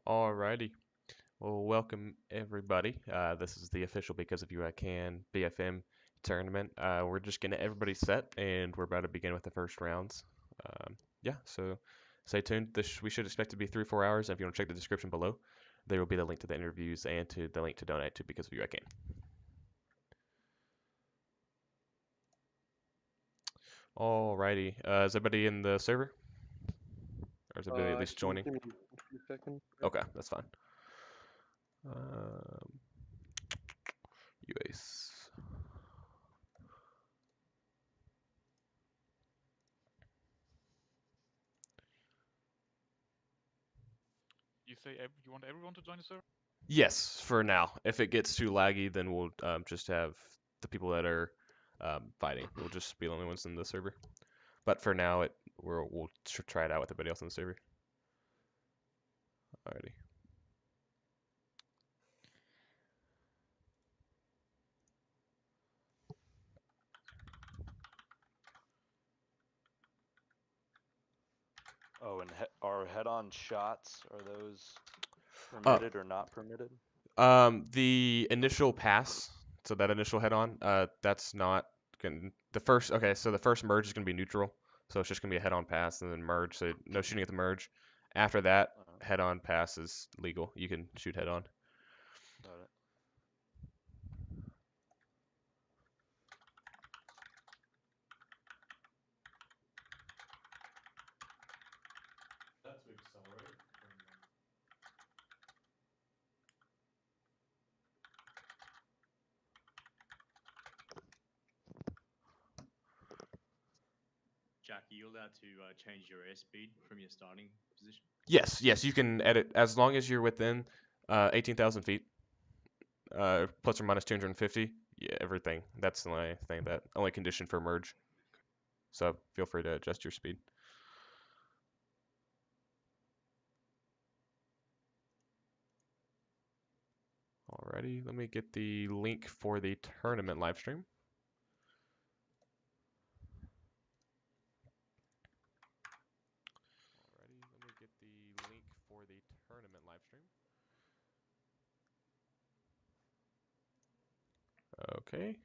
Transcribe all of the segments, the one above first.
Alrighty. Well, welcome everybody. This is the official Because of You I Can BFM tournament. We're just getting everybody set, and we're about to begin with the first rounds. Yeah, so stay tuned. We should expect to be 3 or 4 hours. And if you want to check the description below, there will be the link to the interviews and to the link to donate to Because of You I Can. Alrighty. Is everybody in the server? Or is everybody at least Can you joining? give me a few seconds? Okay, that's fine. UACE. You say you want everyone to join the server? Yes, for now. If it gets too laggy, then we'll just have the people that are fighting. We'll just be the only ones in the server. But for now, we'll try it out with everybody else in the server. Alrighty. Oh, and are head-on shots, are those permitted or not permitted? The initial pass, so that initial head-on, that's not the first. Okay, so the first merge is gonna be neutral, so it's just gonna be a head-on pass and then merge. So no shooting at the merge. After that, head-on pass is legal. You can shoot head-on. Got it. To accelerate. Jack, are you allowed to change your airspeed from your starting position? Yes, you can edit as long as you're within 18,000 feet, plus or minus 250. Yeah, everything. That's the only thing that only condition for merge. So feel free to adjust your speed. Alrighty, let me get the link for the tournament live stream. Alrighty, let me get the link for the tournament live stream. Okay.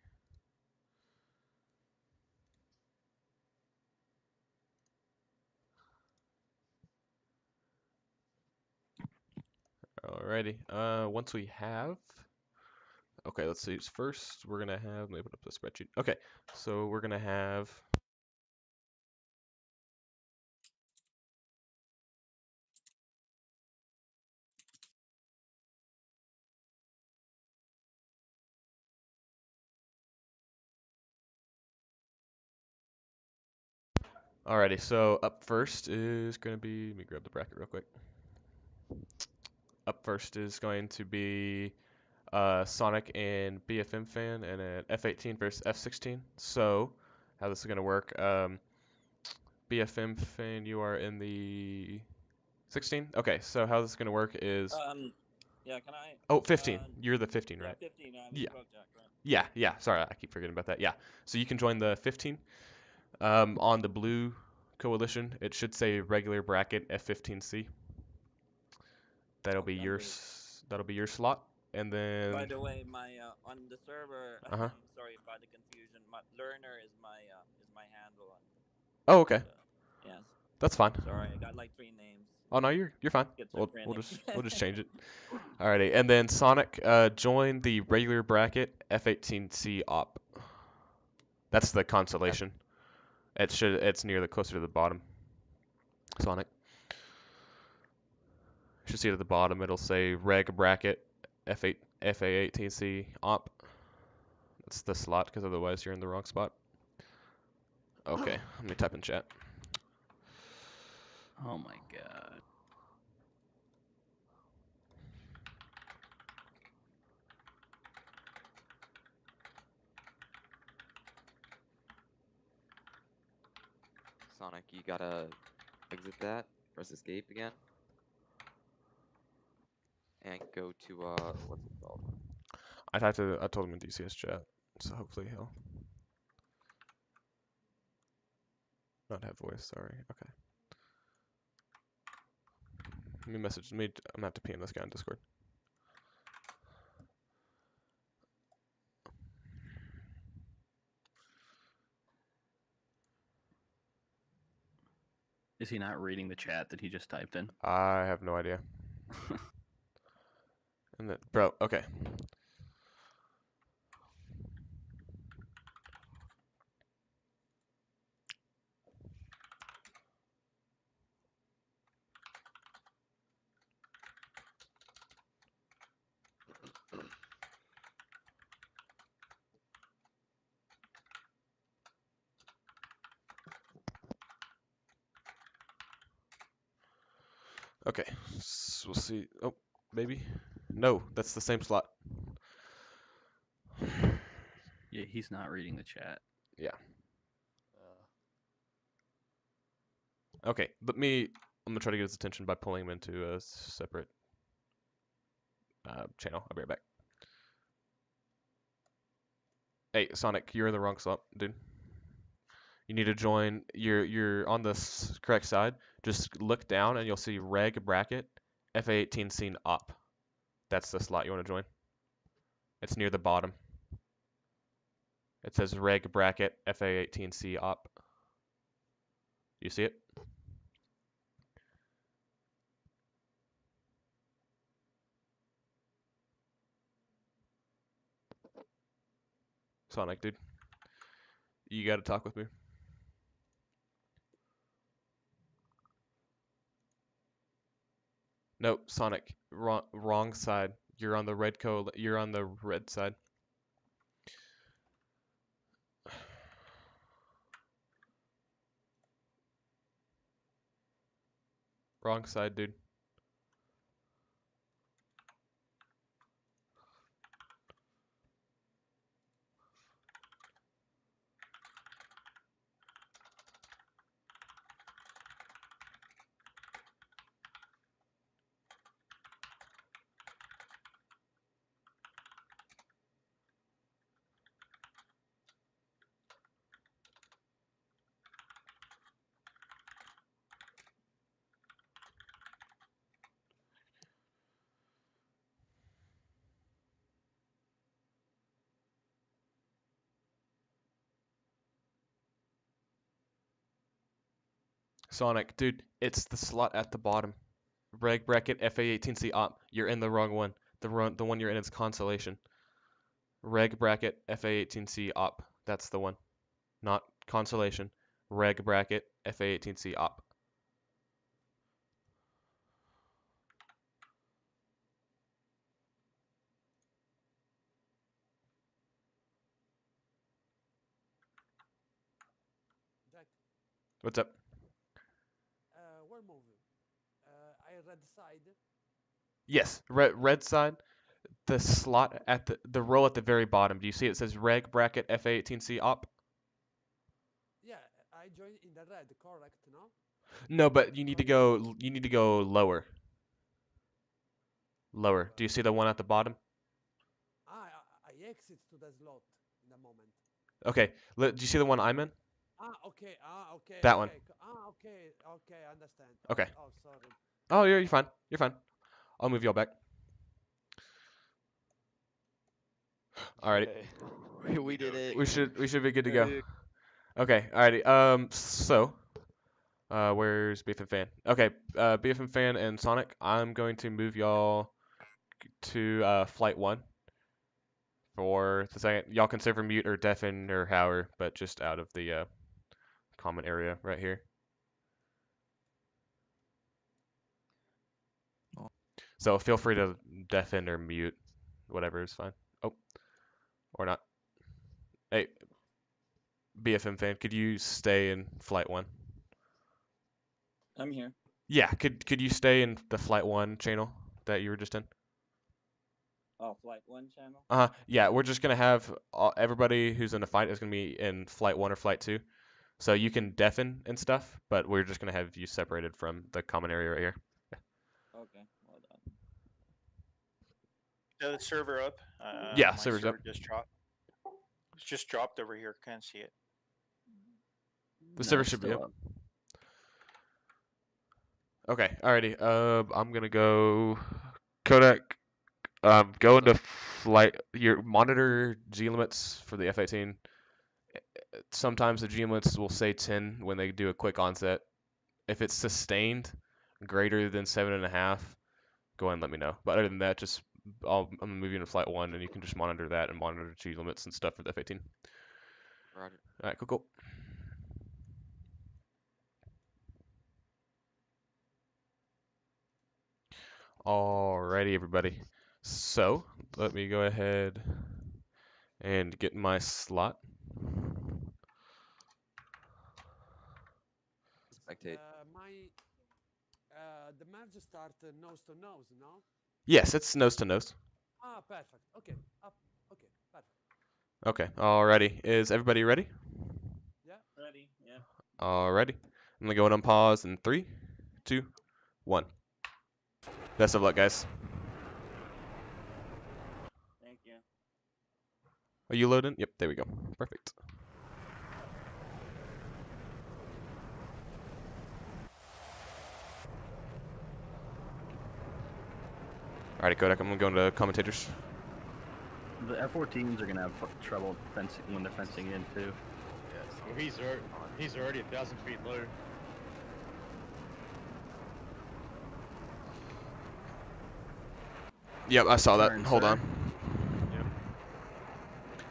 Alrighty. Once we have. Okay, let's see. First, we're gonna have. Let me put up the spreadsheet. Okay, so we're gonna have. Alrighty, so up first is going to be, let me grab the bracket real quick. Up first is going to be Sonic and BFM fan and an F18 versus F16. So, how this is going to work, BFM fan, you are in the 16? Okay, so how this is going to work is... Yeah, can I... Oh, 15. You're the 15, right? Yeah, 15. Yeah. Jack, right? Yeah. Sorry, I keep forgetting about that. Yeah. So you can join the 15. On the blue coalition, it should say regular bracket F15C. That'll be your slot, and then. By the way, my on the server, sorry about the confusion. My learner is my handle. Oh, okay. Yes. That's fine. Sorry, I got like 3 names. Oh no, you're fine. We'll just change it. Alrighty, and then Sonic, join the regular bracket F18C op. That's the constellation. It's closer to the bottom. Sonic. You should see it at the bottom. It'll say reg bracket FA18C op. That's the slot, because otherwise you're in the wrong spot. Okay, let me type in chat. Oh my god. Sonic, you gotta exit that, press escape again, and go to what's it called? I told him in DCS chat, so hopefully he'll not have voice. Sorry. Okay. Let me message me. I'm gonna have to PM this guy on Discord. Is he not reading the chat that he just typed in? I have no idea. And then, bro, okay. Okay, so we'll see. Oh, maybe. No, that's the same slot. Yeah, he's not reading the chat. Yeah. Okay, I'm gonna try to get his attention by pulling him into a separate channel. I'll be right back. Hey, Sonic, you're in the wrong slot, dude. You need to join. You're on the correct side. Just look down and you'll see reg bracket FA18 scene op. That's the slot you want to join. It's near the bottom. It says reg bracket FA18C op. You see it? Sonic, dude. You gotta talk with me. No, Sonic. Wrong side. You're on the you're on the red side. Wrong side, dude. Sonic, dude, it's the slot at the bottom. Reg bracket FA18C op. You're in the wrong one. The one you're in is Constellation. Reg bracket FA18C op. That's the one. Not Constellation. Reg bracket FA18C op. Jack, What's up? where moving? I red side. Yes, red side. The slot at the row at the very bottom. Do you see it says reg bracket FA18C op? Yeah, I joined in the red, correct? No. No, but you need to Connection. go lower. Lower. Do you see the one at the bottom? I exit to the slot in the moment. Okay. Do you see the one I'm in? Okay. Okay. That okay. one. Okay. Okay. Understand. Okay. Oh, sorry. Oh, you're fine. You're fine. I'll move y'all back. Alrighty. Okay. We did it. We should be good to go. Hey. Okay. Alrighty. So, where's BFM fan? Okay. BFM fan and Sonic. I'm going to move y'all to flight 1 for the second. Y'all can server mute or deafen or however, but just out of the common area right here. So feel free to deafen or mute, whatever is fine. Oh, or not. Hey, BFM fan, could you stay in flight 1? I'm here. Yeah, could you stay in the flight 1 channel that you were just in? Oh, flight 1 channel. Yeah, we're just gonna have everybody who's in a fight is gonna be in flight 1 or flight 2. So you can deafen and stuff, but we're just gonna have you separated from the common area right here. Okay, well done. The server up. Yeah, my server's server up. just dropped. It's just dropped over here. Can't see it. The No, server it's should be still up. Okay, alrighty. I'm gonna go Kodak. Go into flight. Your monitor G limits for the F-18. Sometimes the G limits will say 10 when they do a quick onset. If it's sustained greater than 7.5, go ahead and let me know. But other than that, just I'm moving to flight 1, and you can just monitor that and monitor G limits and stuff for the F-18. Roger. All right, cool. Alrighty, everybody. So let me go ahead and get my slot. Spectate. The merge start nose to nose, no? Yes, it's nose to nose. Ah, perfect. Okay, up. Okay, perfect. Okay, alrighty. Is everybody ready? Yeah. Ready? Yeah. Alrighty. I'm gonna go in on pause in 3, 2, 1. Best of luck, guys. Thank you. Are you loading? Yep, there we go. Perfect. Alrighty, Kodak, I'm gonna go into commentators. The F-14s are gonna have trouble fencing when they're fencing in too. Yes. Well, he's already 1,000 feet low. Yep, I saw that. Turn, Hold sir. on.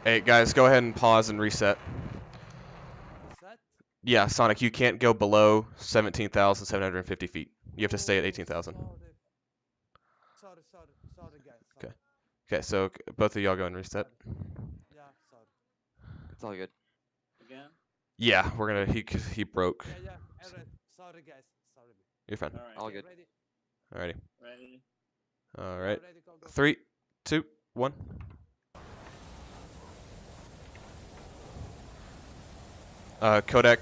Hey, guys, go ahead and pause and reset. Set. Yeah, Sonic, you can't go below 17,750 feet. You have to stay at 18,000. Sorry, guys. Okay. Okay, so both of y'all go and reset. Yeah, sorry. It's all good. Again? Yeah, we're gonna. He broke. Yeah. Alright. Sorry, guys. Sorry. You're fine. All right. All Okay, good. ready? Alrighty. Ready? All Yeah, right. ready, go. 3, 2, 1. Kodak.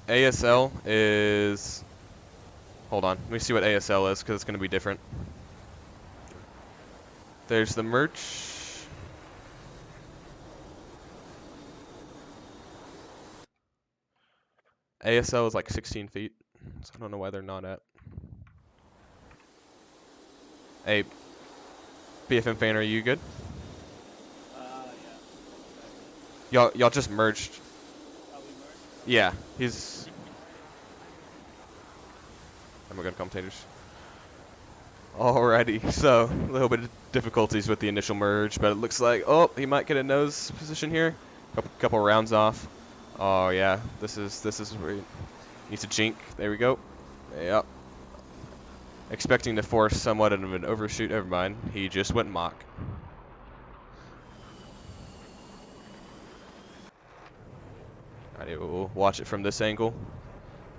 ASL is. Hold on. Let me see what ASL is, because it's gonna be different. There's the merch. ASL is like 16 feet, so I don't know why they're not at. Hey, BFM fan, are you good? Yeah. Y'all just merged. Are we merged? Yeah, he's. I'm gonna go to commentators. Alrighty, so a little bit of difficulties with the initial merge, but it looks like he might get a nose position here. Couple rounds off. Oh yeah, this is where he needs to jink. There we go. Yep. Expecting to force somewhat of an overshoot. Never mind. He just went mock. Alrighty, we'll watch it from this angle.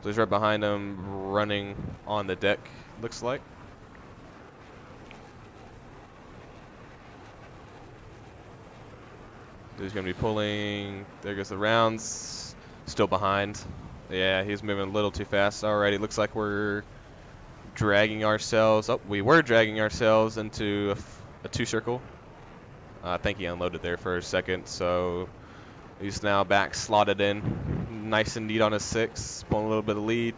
So he's right behind him, running on the deck. Looks like. He's going to be pulling. There goes the rounds. Still behind. Yeah, he's moving a little too fast. Alrighty, looks like we're dragging ourselves. Oh, we were dragging ourselves into a 2-circle. I think he unloaded there for a second, so he's now back slotted in. Nice and neat on his 6. Pulling a little bit of lead.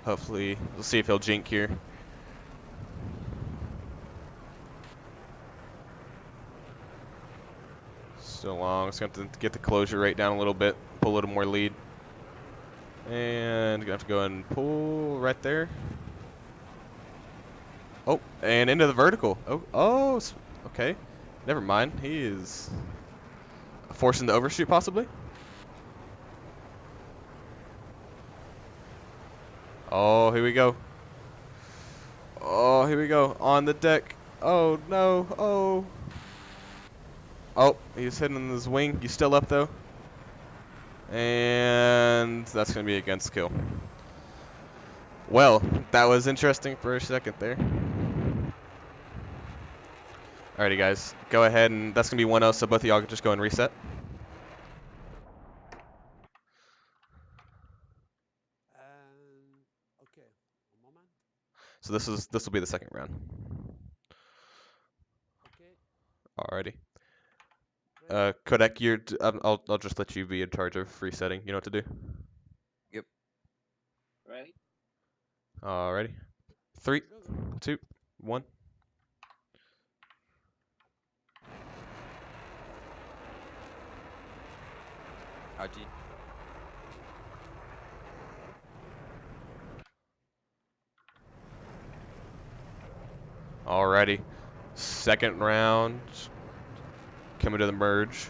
Hopefully, we'll see if he'll jink here. Still long. It's going to have to get the closure rate down a little bit. Pull a little more lead. And going to have to go and pull right there. Oh, and into the vertical. Oh, okay. Never mind. He is forcing the overshoot, possibly. Oh, here we go. Oh, here we go. On the deck. Oh, no. Oh. Oh, he's hitting his wing. He's still up, though. And that's going to be against kill. Well, that was interesting for a second there. Alrighty, guys. Go ahead, and that's going to be 1-0, so both of y'all can just go and reset. Okay. A moment. So this will be the second round. Okay. Alrighty. Ready? Kodak, I'll just let you be in charge of resetting. You know what to do. Ready? Alrighty. 3, Go, go. 2, 1. Haji. Alrighty. Second round. Coming to the merge.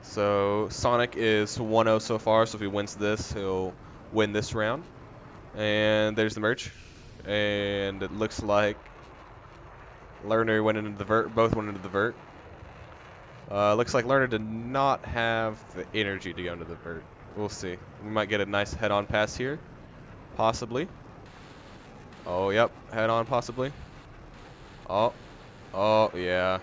So Sonic is 1-0 so far, so if he wins this, he'll win this round. And there's the merge. And it looks like Lerner went into the vert, both went into the vert. Looks like Lerner did not have the energy to go into the vert. We'll see. We might get a nice head-on pass here. Possibly. Oh, yep. Head-on, possibly. Oh. Oh, yeah.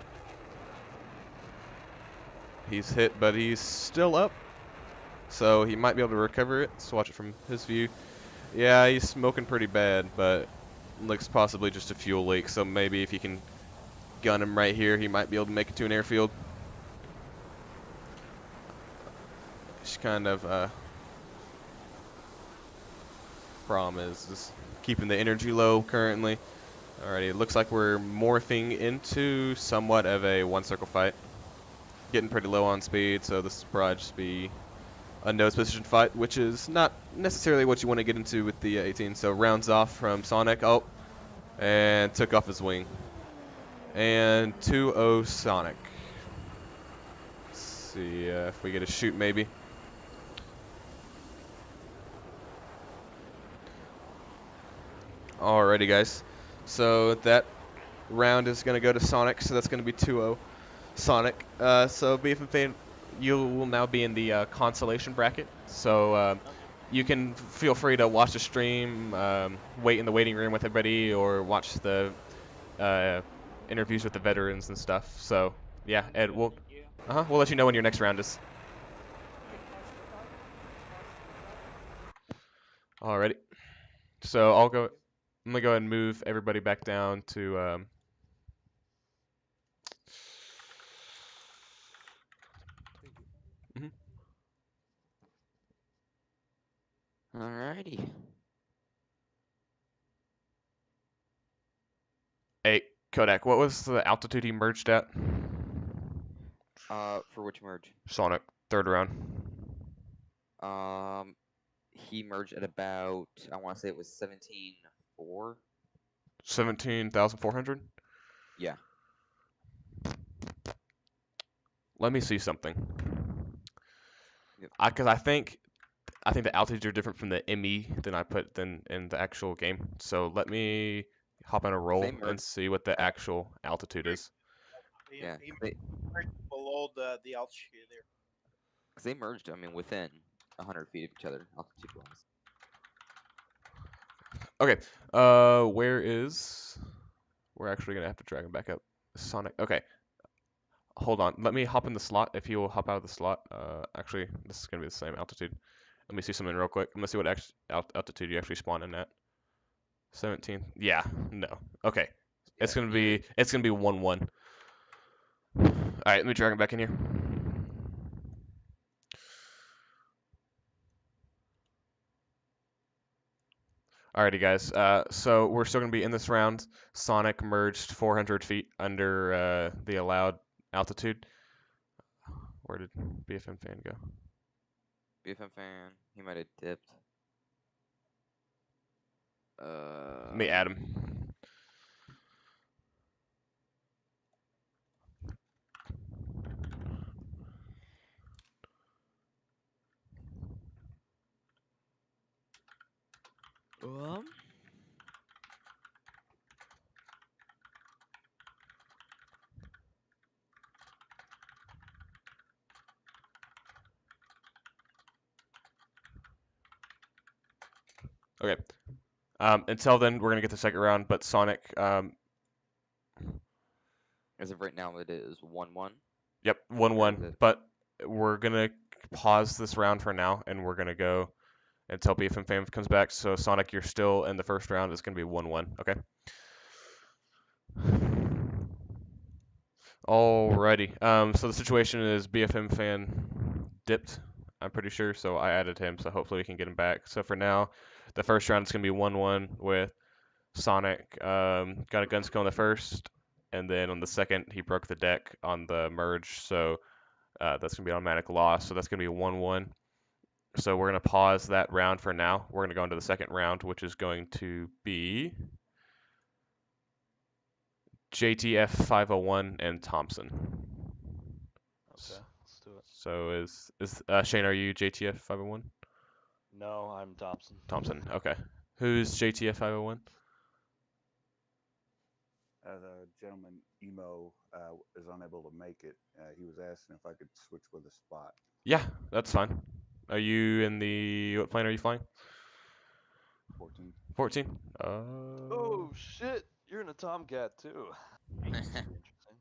He's hit, but he's still up. So he might be able to recover it. Let's watch it from his view. Yeah, he's smoking pretty bad, but looks possibly just a fuel leak. So maybe if you can gun him right here, he might be able to make it to an airfield. Just kind of problem is keeping the energy low currently. Alrighty, it looks like we're morphing into somewhat of a one-circle fight. Getting pretty low on speed, so this will probably just be a nose position fight, which is not necessarily what you want to get into with the 18. So rounds off from Sonic. Oh, and took off his wing. And 2-0 Sonic. Let's see if we get a shoot maybe. Alrighty, guys. So that round is going to go to Sonic, so that's going to be 2-0 Sonic. So BFM fan, you will now be in the consolation bracket. So you can feel free to watch the stream, wait in the waiting room with everybody, or watch the interviews with the veterans and stuff. So yeah, Ed, we'll let you know when your next round is. Alrighty. So I'm gonna go ahead and move everybody back down to Thank you. Alrighty. Hey, Kodak, what was the altitude he merged at? For which merge? Sonic, third round. He merged at about, I want to say it was 17.4. 17,400? Yeah. Let me see something. Yep. Because I think the altitudes are different from the ME than I put in the actual game. So let me hop on a roll Same and merge. see what the actual altitude is. Yeah. He They, merged below the altitude there. Cause they merged, I mean, within 100 feet of each other, altitude-wise. Okay. We're actually gonna have to drag him back up. Sonic. Okay. Hold on. Let me hop in the slot. If you will hop out of the slot. Actually, this is gonna be the same altitude. Let me see something real quick. I'm gonna see what altitude you actually spawn in at. 17. Yeah. No. Okay. It's Yeah, gonna be 1-1. All right. Let me drag him back in here. Alrighty, guys. So we're still gonna be in this round. Sonic merged 400 feet under the allowed altitude. Where did BFM fan go? BFM fan, he might have dipped. Let me add him. Okay. Until then, we're gonna get the second round. But Sonic, As of right now, it is 1-1. yep, Or is 1-1. it? But we're gonna pause this round for now, and we're gonna go until BFM fan comes back. So Sonic, you're still in the first round. It's gonna be 1-1. Okay. Alrighty. So the situation is BFM fan dipped I'm pretty sure, so I added him, so hopefully we can get him back. So for now, the first round is going to be 1-1 with Sonic. Got a gun skill on the first, and then on the second, he broke the deck on the merge, so that's going to be automatic loss, so that's going to be 1-1. So we're going to pause that round for now. We're going to go into the second round, which is going to be JTF 501 and Thompson. Okay, let's do it. So is Shane, are you JTF 501? No, I'm Thompson. Thompson, okay. Who's JTF 501? The gentleman Emo is unable to make it. He was asking if I could switch with a spot. Yeah, that's fine. Are you in the, what plane are you flying? 14. 14? Oh shit! You're in a Tomcat too. This is interesting.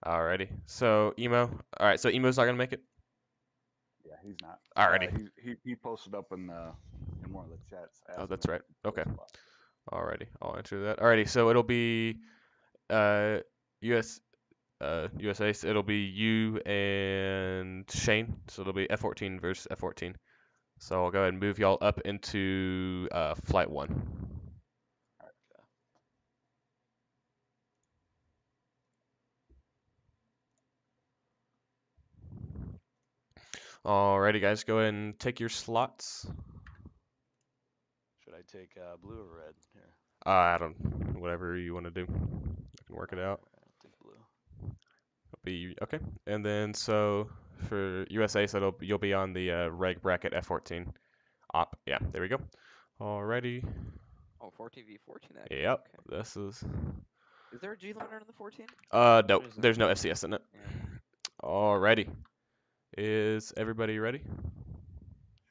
Alrighty. So Emo. Alright, so Emo's not gonna make it? Yeah, he's not. Alrighty. He posted up in one of the chats. Oh, asking that's if I right. could switch Okay. spots. Alrighty. I'll enter that. Alrighty, so it'll be USA, so it'll be you and Shane. So it'll be F14 versus F14. So I'll go ahead and move y'all up into flight 1. Alrighty, guys, go ahead and take your slots. Should I take blue or red here? I don't, whatever you want to do. I can work it out. I'll take blue. It'll be okay. And then so for USA, so you'll be on the reg bracket F14. Op, yeah, there we go. Alrighty. Oh, 14v14 action. Yep, Okay. this is. Is there a G limiter in the 14? Nope, there's no SCS in it. Yeah. Alrighty. Is everybody ready?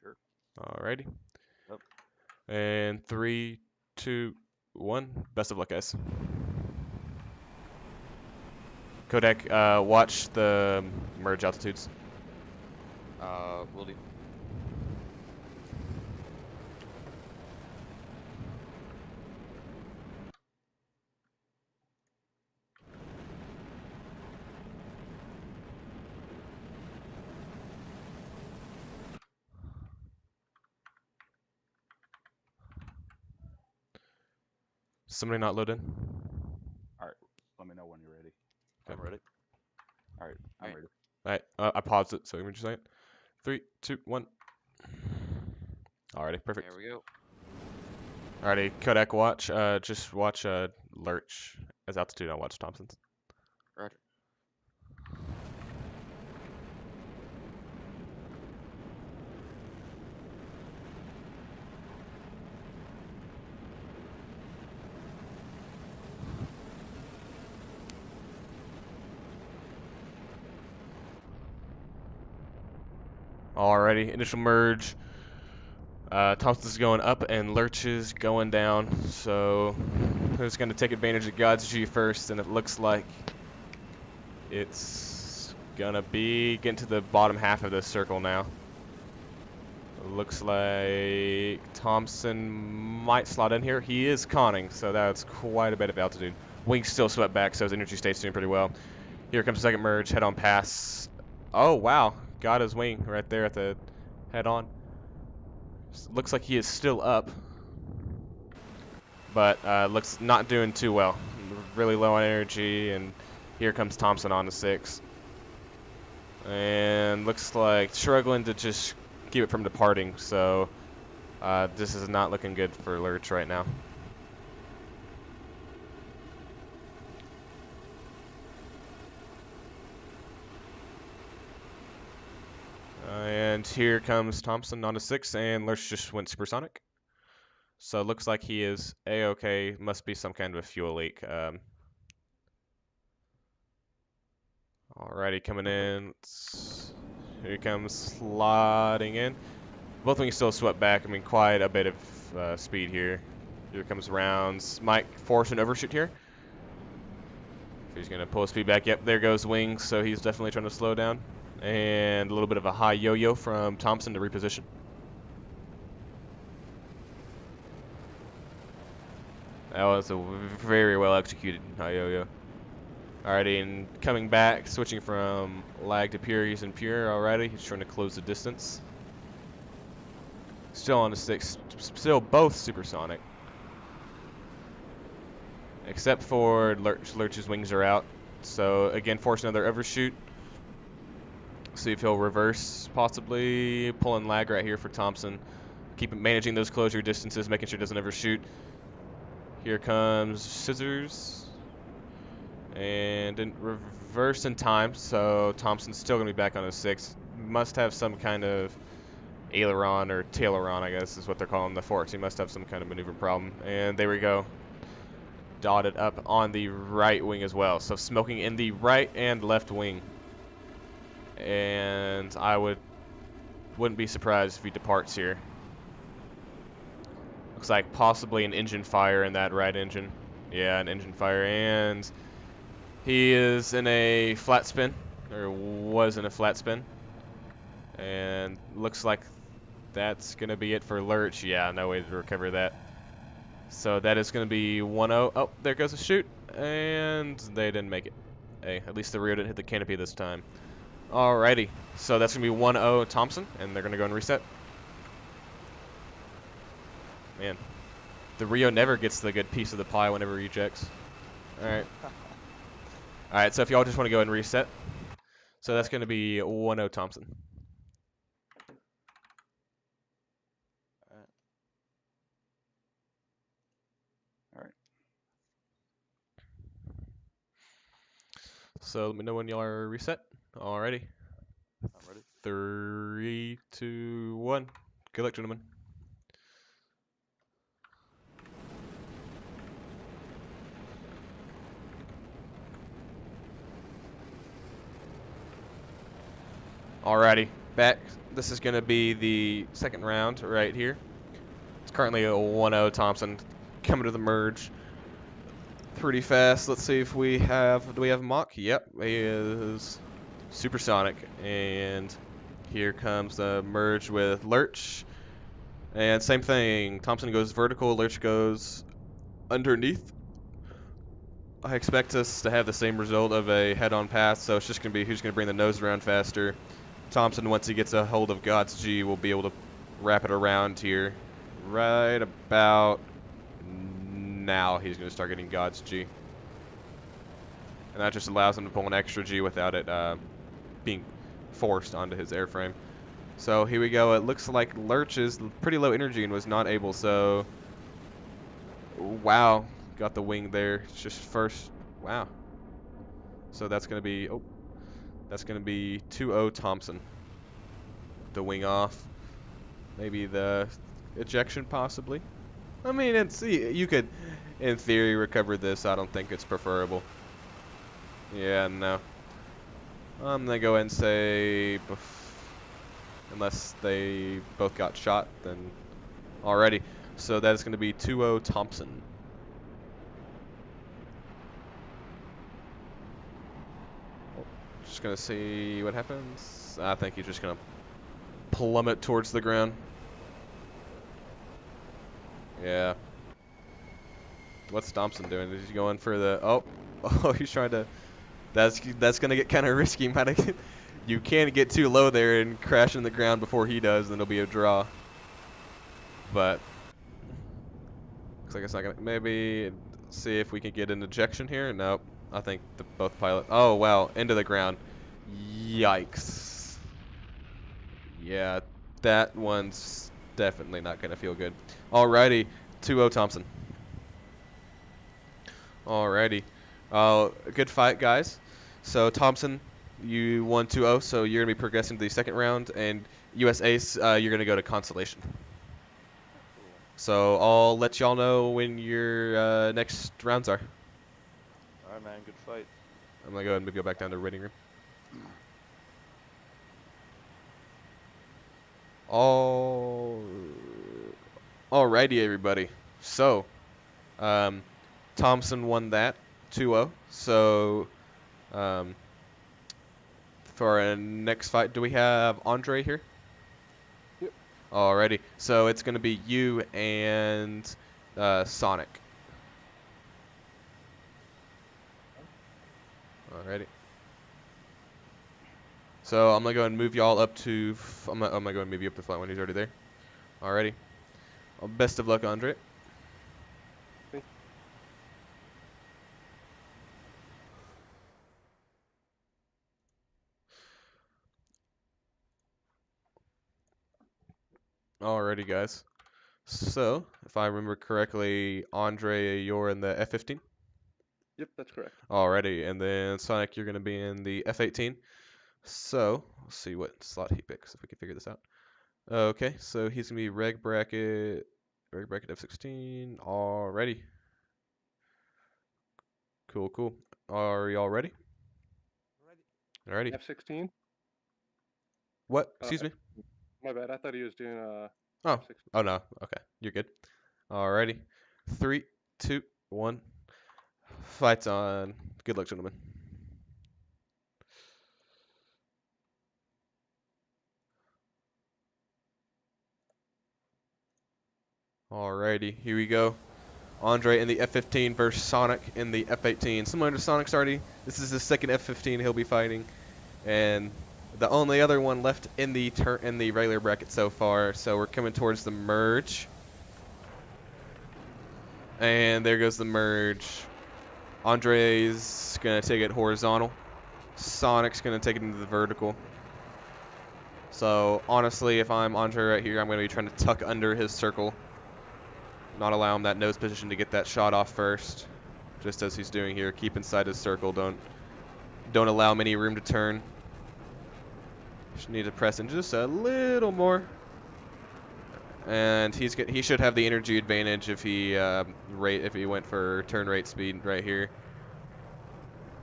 Sure. Alrighty. Yep. And 3, 2, 1. Best of luck, guys. Kodak, watch the merge altitudes. Will do. Somebody not load in? All right. Let me know when you're ready. I'm ready. All right. I'm Alright. ready. Alright, I paused it, so give me just a second. 3, 2, 1. Alrighty, perfect. There we go. Alrighty, Kodak, watch. Just watch Lurch as altitude. I'll watch Thompson's. Roger. Alrighty, initial merge. Thompson's going up and Lurch is going down. So who's going to take advantage of God's G first? And it looks like it's going to be getting to the bottom half of this circle now. It looks like Thompson might slot in here. He is conning, so that's quite a bit of altitude. Wings still swept back, so his energy stays doing pretty well. Here comes the second merge, head on pass. Oh, wow. Got his wing right there at the head on. Looks like he is still up, but looks not doing too well. Really low on energy, and here comes Thompson on to 6. And looks like struggling to just keep it from departing, so this is not looking good for Lurch right now. And here comes Thompson on to 6, and Lurch just went supersonic. So it looks like he is A-okay. Must be some kind of a fuel leak. Alrighty, coming in. Here he comes sliding in. Both wings still swept back. I mean, quite a bit of speed here. Here comes rounds. Might force an overshoot here. He's going to pull his speed back. Yep, there goes wings. So he's definitely trying to slow down. And a little bit of a high yo-yo from Thompson to reposition. That was a very well executed high yo-yo. Alrighty, and coming back, switching from lag to pure, using pure. Alrighty, he's trying to close the distance. Still on the 6. Still both supersonic. Except for Lurch. Lurch's wings are out. So again, force another overshoot. See if he'll reverse, possibly. Pulling lag right here for Thompson. Keep managing those closure distances, making sure he doesn't overshoot. Here comes Scissors. And in reverse in time, so Thompson's still going to be back on his 6. Must have some kind of aileron or taileron, I guess is what they're calling the forks. He must have some kind of maneuver problem. And there we go. Dotted up on the right wing as well. So smoking in the right and left wing. And I wouldn't be surprised if he departs here. Looks like possibly an engine fire in that right engine. Yeah, an engine fire. And he is in a flat spin, or was in a flat spin. And looks like that's going to be it for Lurch. Yeah, no way to recover that. So that is going to be 1-0. Oh, there goes the shoot. And they didn't make it. Hey, at least the Rio didn't hit the canopy this time. Alrighty. So that's going to be 1-0 Thompson, and they're going to go and reset. Man, the Rio never gets the good piece of the pie whenever he ejects. Alright. Alright, so if y'all just want to go ahead and reset. So that's going to be 1-0 Thompson. So let me know when y'all are reset. Alrighty. I'm ready. 3, 2, 1. Good luck, gentlemen. Alrighty, back. This is going to be the second round right here. It's currently a 1-0 Thompson coming to the merge pretty fast. Let's see if we have, do we have Mock? Yep, he is supersonic. And here comes the merge with Lurch. And same thing, Thompson goes vertical, Lurch goes underneath. I expect us to have the same result of a head-on pass, so it's just going to be who's going to bring the nose around faster. Thompson, once he gets a hold of God's G, will be able to wrap it around here. Right about now, he's going to start getting God's G. And that just allows him to pull an extra G without it being forced onto his airframe. So here we go. It looks like Lurch is pretty low energy and was not able, so... Wow. Got the wing there. It's just first. Wow. So that's going to be... Oh. That's going to be 2-0 Thompson. The wing off. Maybe the ejection possibly. I mean, it's, you could, in theory, recover this. I don't think it's preferable. Yeah, no. I'm going to go ahead and say... Unless they both got shot, then already. So that is going to be 2-0 Thompson. Just going to see what happens. I think he's just going to plummet towards the ground. Yeah. What's Thompson doing? Is he going for the... Oh, oh, he's trying to... That's going to get kind of risky. You can't get too low there and crash in the ground before he does, then it'll be a draw. But looks like it's not gonna. Maybe see if we can get an ejection here. Nope. I think both pilots. Oh wow, into the ground. Yikes. Yeah, that one's definitely not gonna feel good. Alrighty, 2-0 Thompson. Alrighty, good fight, guys. So Thompson, you won 2-0, so you're going to be progressing to the second round, and US Ace, you're going to go to Constellation. So I'll let y'all know when your next rounds are. Alright, man. Good fight. I'm going to go ahead and maybe go back down to the waiting room. Alrighty, everybody. So, Thompson won that 2-0. So, for our next fight, do we have Andre here? Yep. Alrighty. So it's going to be you and Sonic. Alrighty. So I'm going to go and move y'all up to... I'm going to go and move you up to flight when he's already there. Alrighty. Well, best of luck, Andre. Alrighty, guys. So, if I remember correctly, Andre, you're in the F-15? Yep, that's correct. Alrighty, and then Sonic, you're going to be in the F-18. So, let's see what slot he picks, if we can figure this out. Okay, so he's going to be reg bracket F-16. Alrighty. Cool, cool. Are y'all ready? Ready. Alrighty. F-16? What? Excuse me? My bad. I thought he was doing Oh. F-16. Oh, no. Okay. You're good. Alrighty. 3, 2, 1. Fights on. Good luck, gentlemen. Alrighty, here we go. Andre in the F-15 versus Sonic in the F-18. Similar to Sonic's already, this is the second F-15 he'll be fighting, and the only other one left in the regular bracket so far. So we're coming towards the merge, and there goes the merge. Andre's gonna take it horizontal. Sonic's gonna take it into the vertical. So honestly, if I'm Andre right here, I'm gonna be trying to tuck under his circle. Not allow him that nose position to get that shot off first, just as he's doing here. Keep inside his circle. Don't allow him any room to turn. Just need to press in just a little more, and he should have the energy advantage if he went for turn rate speed right here.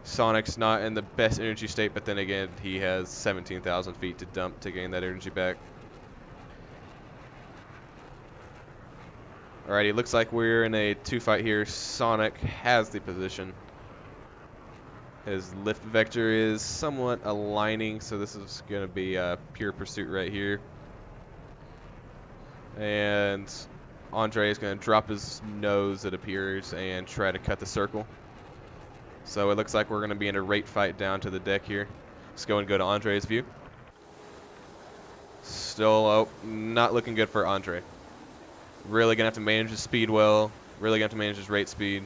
Sonic's not in the best energy state, but then again, he has 17,000 feet to dump to gain that energy back. Alrighty, looks like we're in a 2-fight here. Sonic has the position. His lift vector is somewhat aligning, so this is going to be a pure pursuit right here. And Andre is going to drop his nose, it appears, and try to cut the circle. So it looks like we're going to be in a rate fight down to the deck here. Let's go to Andre's view. Still, not looking good for Andre. Really going to have to manage his speed well. Really going to have to manage his rate speed.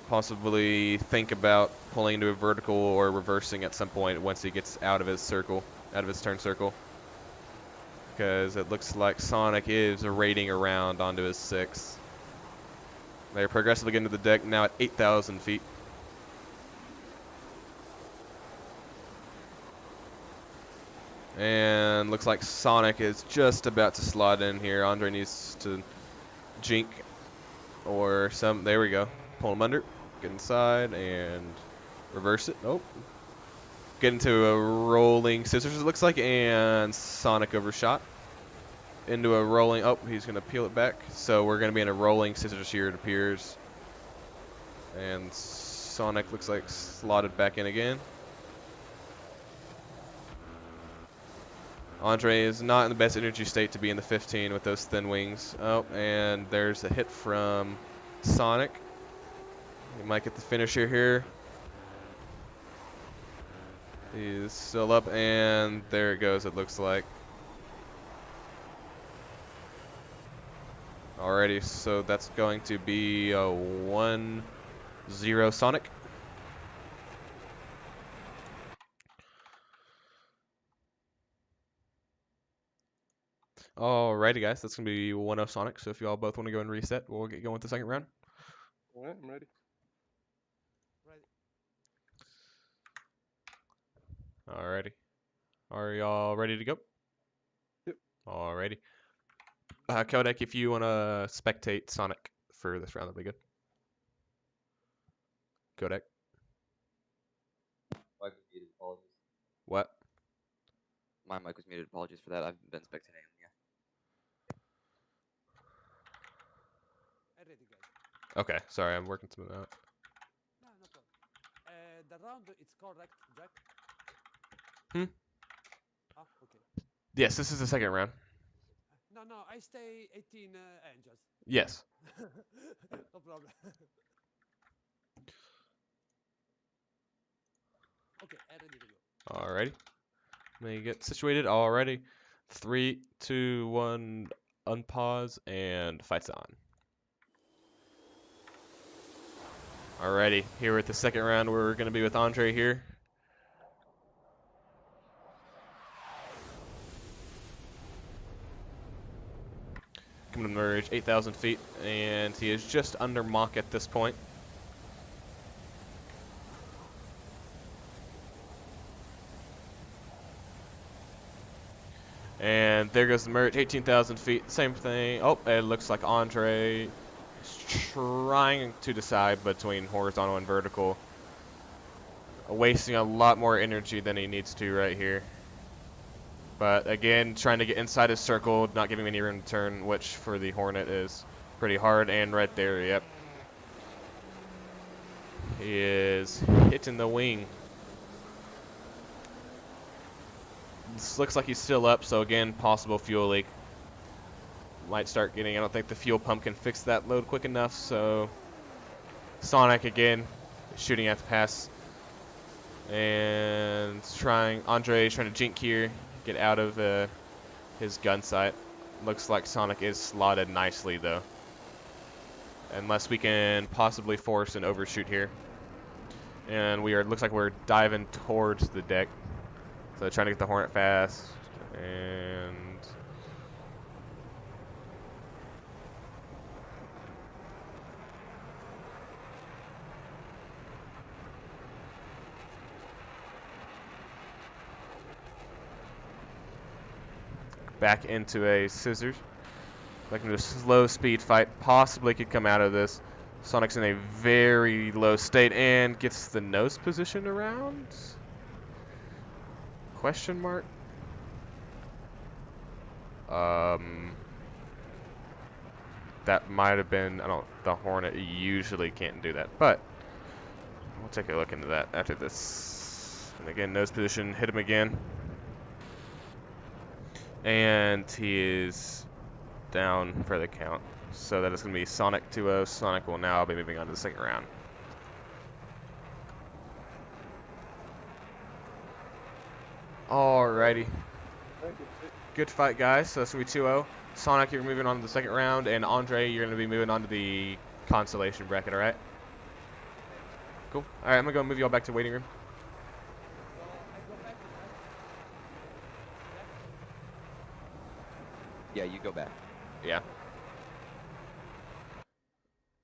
Possibly think about pulling into a vertical or reversing at some point once he gets out of his circle, out of his turn circle. Because it looks like Sonic is raiding around onto his 6. They're progressively getting to the deck, now at 8,000 feet. And looks like Sonic is just about to slot in here. Andre needs to jink or some. There we go. Pull him under. Get inside and reverse it. Nope. Get into a rolling scissors, it looks like, and Sonic overshot. Into a rolling. Oh, he's going to peel it back. So we're going to be in a rolling scissors here, it appears. And Sonic looks like slotted back in again. Andre is not in the best energy state to be in the 15 with those thin wings. Oh, and there's a hit from Sonic. He might get the finisher here. He's still up, and there it goes, it looks like. Alrighty, so that's going to be a 1-0 Sonic. Alrighty, guys, that's going to be 1-0 Sonic, so if you all both want to go and reset, we'll get going with the second round. Alright, I'm ready. Alrighty. Are y'all ready to go? Yep. Alrighty. Kodak, if you want to spectate Sonic for this round, that'll be good. Kodak. Mic was muted, apologies. What? My mic was muted, apologies for that. I've been spectating, yeah. Ready, guys. Okay, sorry, I'm working something out. No, no problem. The round is correct, Jack. Ah, okay. Yes, this is the second round. No, I stay 18 angels. Yes. No problem. Okay, I'm ready to go. Alrighty. Let me get situated. Alrighty. 3, 2, 1, unpause, and fights on. Alrighty, here we're at the second round. We're going to be with Andre here. Coming to merge 8,000 feet, and he is just under Mach at this point. And there goes the merge, 18,000 feet, same thing. Oh, it looks like Andre is trying to decide between horizontal and vertical. Wasting a lot more energy than he needs to right here. But again, trying to get inside his circle, not giving him any room to turn, which for the Hornet is pretty hard. And right there, yep. He is hitting the wing. This looks like he's still up, so again, possible fuel leak. Might start getting, I don't think the fuel pump can fix that load quick enough, so Sonic again, shooting at the pass. And Andre trying to jink here, get out of his gun sight. Looks like Sonic is slotted nicely though. Unless we can possibly force an overshoot here. And looks like we're diving towards the deck. So trying to get the Hornet fast. And back into a scissors. Like a slow speed fight. Possibly could come out of this. Sonic's in a very low state and gets the nose position around? Question mark? That might have been, the Hornet usually can't do that, but we'll take a look into that after this. And again, nose position, hit him again. And he is down for the count. So that is going to be Sonic 2-0. Sonic will now be moving on to the second round. Alrighty. Good fight, guys. So that's going to be 2-0. Sonic, you're moving on to the second round. And Andre, you're going to be moving on to the consolation bracket, alright? Cool. Alright, I'm going to go move you all back to the waiting room. Yeah, you go back. Yeah.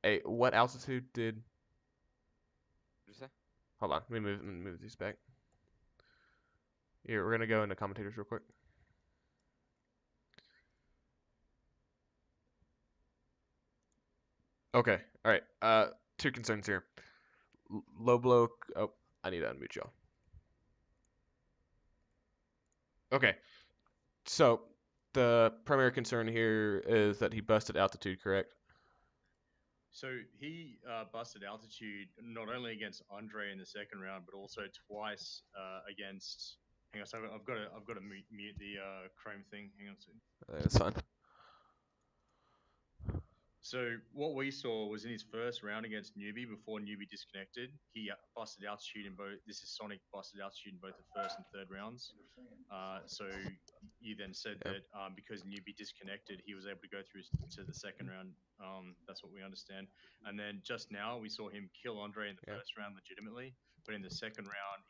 Hey, what altitude did... What did you say? Hold on, let me move these back. Here, we're gonna go into commentators real quick. Okay, alright. Two concerns here. Low blow... Oh, I need to unmute y'all. Okay. So, the primary concern here is that he busted altitude, correct? So he busted altitude not only against Andre in the second round, but also twice against. Hang on, so I've got to mute the Chrome thing. Hang on a second. That's fine. So what we saw was in his first round against Newbie, before Newbie disconnected, he busted altitude in both. This is Sonic busted altitude in both the first and third rounds. So you then said that because Newbie disconnected, he was able to go through to the second round. That's what we understand. And then just now we saw him kill Andre in the first round legitimately, but in the second round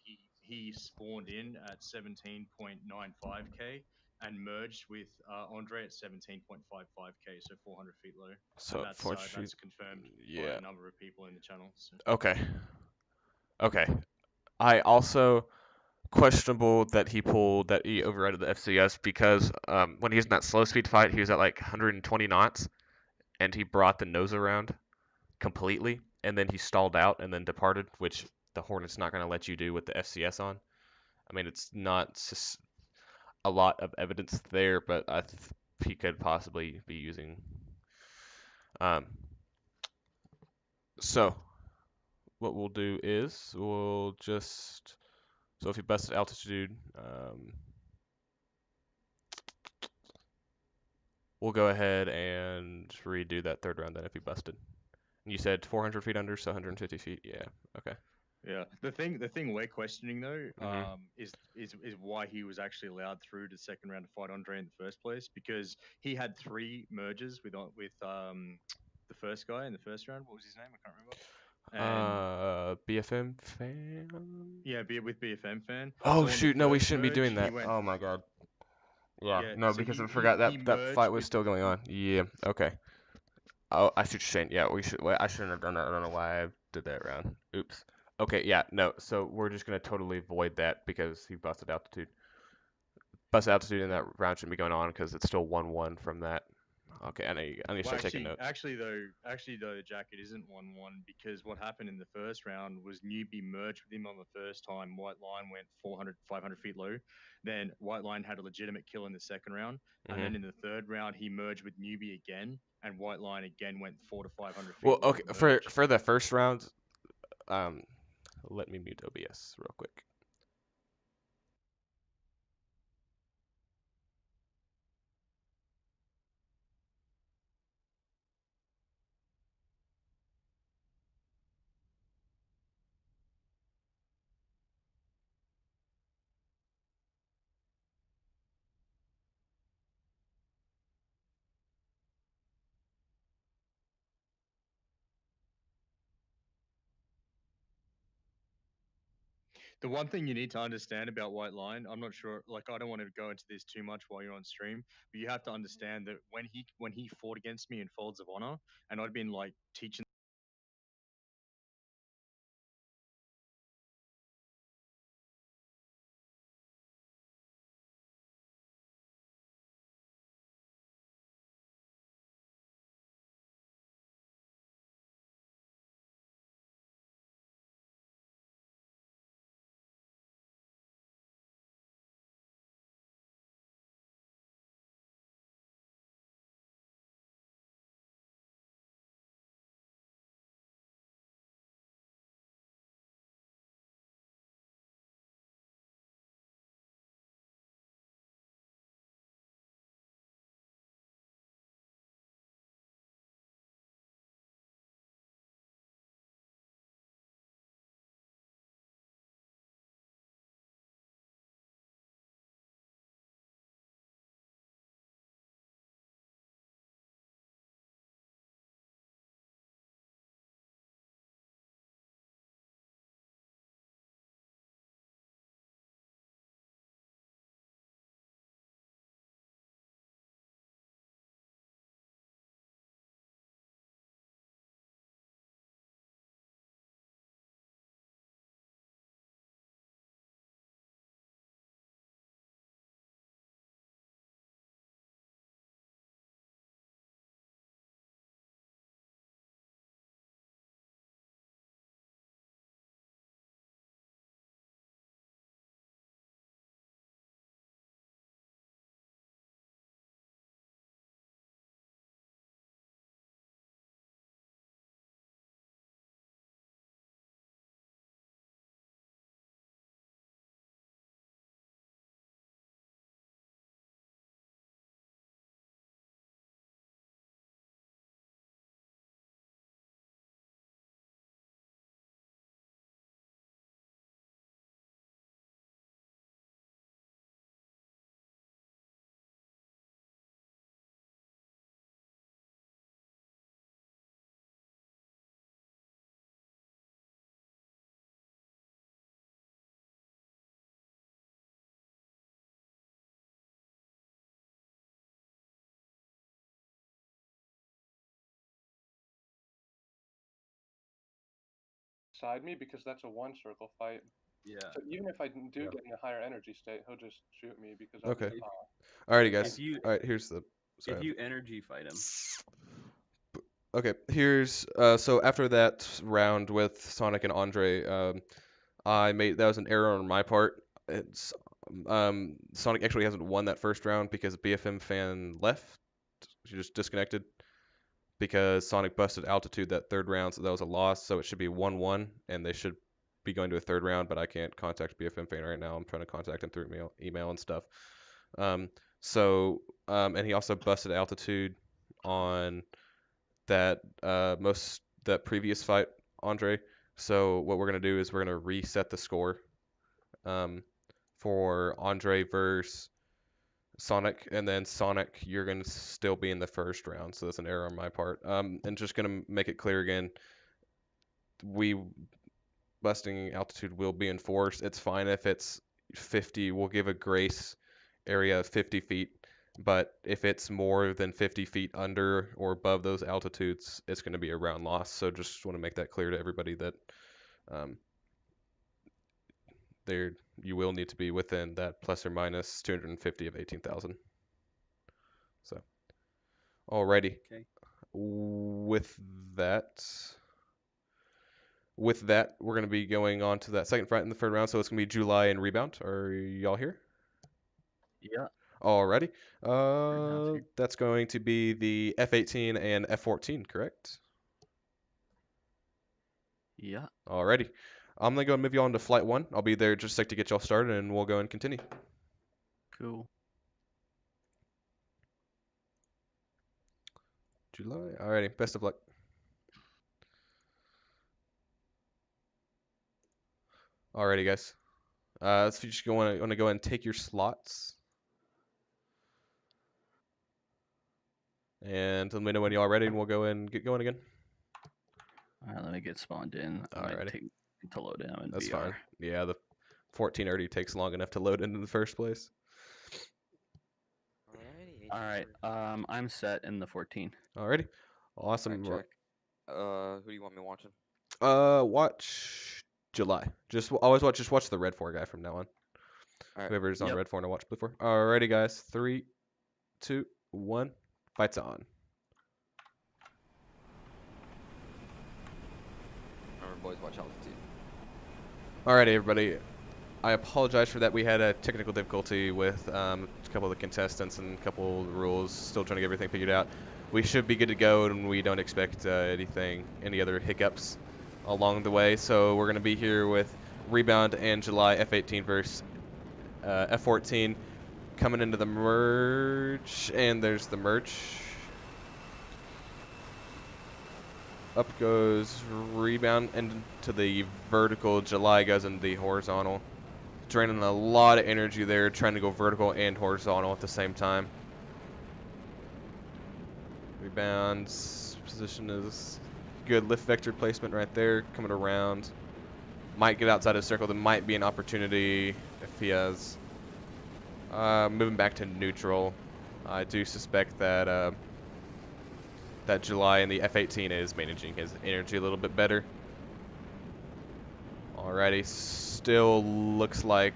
he spawned in at 17.95k. And merged with Andre at 17.55k, so 400 feet low. So and that's confirmed by a number of people in the channel. So. Okay. Okay. I also questionable that he overrided the FCS because when he was in that slow speed fight, he was at like 120 knots, and he brought the nose around completely, and then he stalled out and then departed, which the Hornet's not going to let you do with the FCS on. I mean, it's not a lot of evidence there, but he could possibly be using. So what we'll do is we'll just, so if he busted altitude, we'll go ahead and redo that third round then if he busted. And you said 400 feet under, so 150 feet. Yeah. Okay. Yeah. The thing we're questioning though, Mhm. is why he was actually allowed through to the second round to fight Andre in the first place, because he had 3 merges with the first guy in the first round. What was his name? I can't remember. And BFM fan. yeah, with BFM fan. Oh So on the shoot, no, we first shouldn't be merge, doing he that. went. Oh my god. Yeah, Yeah. no, So because I he forgot he that fight merged was with. still going on. Yeah, okay. Oh, I see what you're saying. Yeah, we should. Well, I shouldn't have done that. I don't know why I did that round. Oops. Okay, yeah, no. So we're just gonna totally void that because he busted altitude. Busted altitude in that round shouldn't be going on because it's still 1-1 from that. Okay, I need to Well, start taking notes. actually though, Jack, it isn't 1-1 because what happened in the first round was Newbie merged with him on the first time. White Line went 400, 500 feet low. Then White Line had a legitimate kill in the second round, and Hmm. then in the third round he merged with Newbie again, and White Line again went 400 to 500 Well, feet low okay, on the for merge. for the first round, um, let me mute OBS real quick. The one thing you need to understand about White Line, I'm not sure, like I don't want to go into this too much while you're on stream, but you have to understand that when he fought against me in Folds of Honor, and I'd been like teaching Side me because that's a one circle fight. Yeah. So even if I do Yeah. get in a higher energy state, he'll just shoot me because I'll Okay. be Alrighty, guys. If you All right, here's the. Sorry. if you energy fight him, Okay, here's so after that round with Sonic and Andre, I made that was an error on my part. It's Sonic actually hasn't won that first round because BFM fan left. She just disconnected because Sonic busted altitude that third round, so that was a loss. So it should be 1-1, and they should be going to a third round. But I can't contact BFM fan right now. I'm trying to contact him through email and stuff. Um, and he also busted altitude on that previous fight, Andre. So what we're gonna do is we're gonna reset the score for Andre versus Sonic, and then Sonic, you're gonna still be in the first round. So that's an error on my part. And just gonna make it clear again, we busting altitude will be enforced. It's fine if it's 50. We'll give a grace area of 50 feet. But if it's more than 50 feet under or above those altitudes, it's going to be a round loss. So just want to make that clear to everybody that there you will need to be within that plus or minus 250 of 18,000. So, alrighty. Okay. With that, we're going to be going on to that second fight in the third round. So it's going to be July and Rebound. Are y'all here? Yeah. Alrighty. Rebound's here. That's going to be the F-18 and F-14, correct? Yeah. Alrighty. I'm going to go and move you on to Flight 1. I'll be there just to get y'all started, and we'll go and continue. Cool. July. Alrighty. Best of luck. Alrighty, guys. So you just want to go ahead and take your slots. And let me know when y'all are ready, and we'll go and get going again. All right, let me get spawned in. I might Alrighty. take to load in. I'm in That's VR. fine. Yeah, the 14 already takes long enough to load into the first place. Alrighty. All right. I'm set in the 14. Alrighty. Awesome. Alright, check. Who do you want me watching? Watch July. Just always watch the Red 4 guy from now on. Alright. Whoever's on Yep. Red 4 to watch before. Alrighty, guys. 3, 2, 1. Fights on. Remember, boys, watch altitude. Alrighty, everybody. I apologize for that. We had a technical difficulty with a couple of the contestants and a couple of the rules. Still trying to get everything figured out. We should be good to go, and we don't expect any other hiccups along the way. So we're going to be here with Rebound and July F-18 versus F-14 coming into the merge, and there's the merge. Up goes Rebound into the vertical. July goes into the horizontal. Draining a lot of energy there, trying to go vertical and horizontal at the same time. Rebound's position is good. Lift vector placement right there, coming around. Might get outside his circle. There might be an opportunity if he has. Moving back to neutral. I do suspect that that July in the F-18 is managing his energy a little bit better. Alrighty, still looks like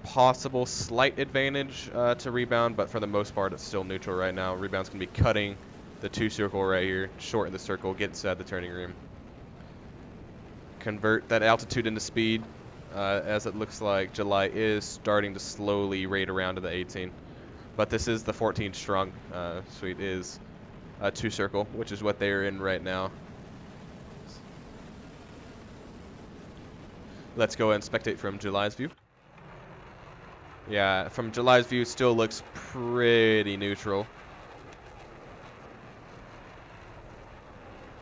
possible slight advantage to Rebound, but for the most part it's still neutral right now. Rebound's going to be cutting the 2 circle right here, shorten the circle, get inside the turning room. Convert that altitude into speed, as it looks like July is starting to slowly rate around to the 18. But this is the 14 strong suite is a 2 circle, which is what they're in right now. Let's go and spectate from July's view. Yeah, from July's view, still looks pretty neutral.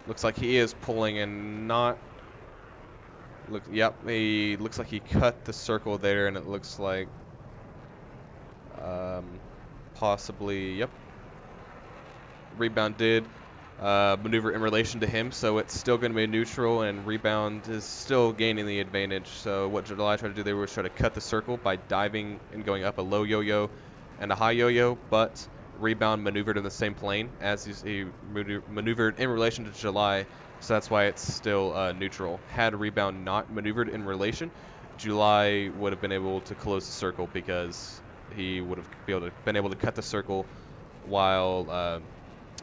Looks like he is pulling and not. Yep, he looks like he cut the circle there, and it looks like possibly, yep. Rebound did maneuver in relation to him, so it's still going to be neutral, and Rebound is still gaining the advantage. So what July tried to do there was try to cut the circle by diving and going up a low yo-yo and a high yo-yo, but Rebound maneuvered in the same plane as he maneuvered in relation to July, so that's why it's still neutral. Had Rebound not maneuvered in relation, July would have been able to close the circle because he would have been able to cut the circle while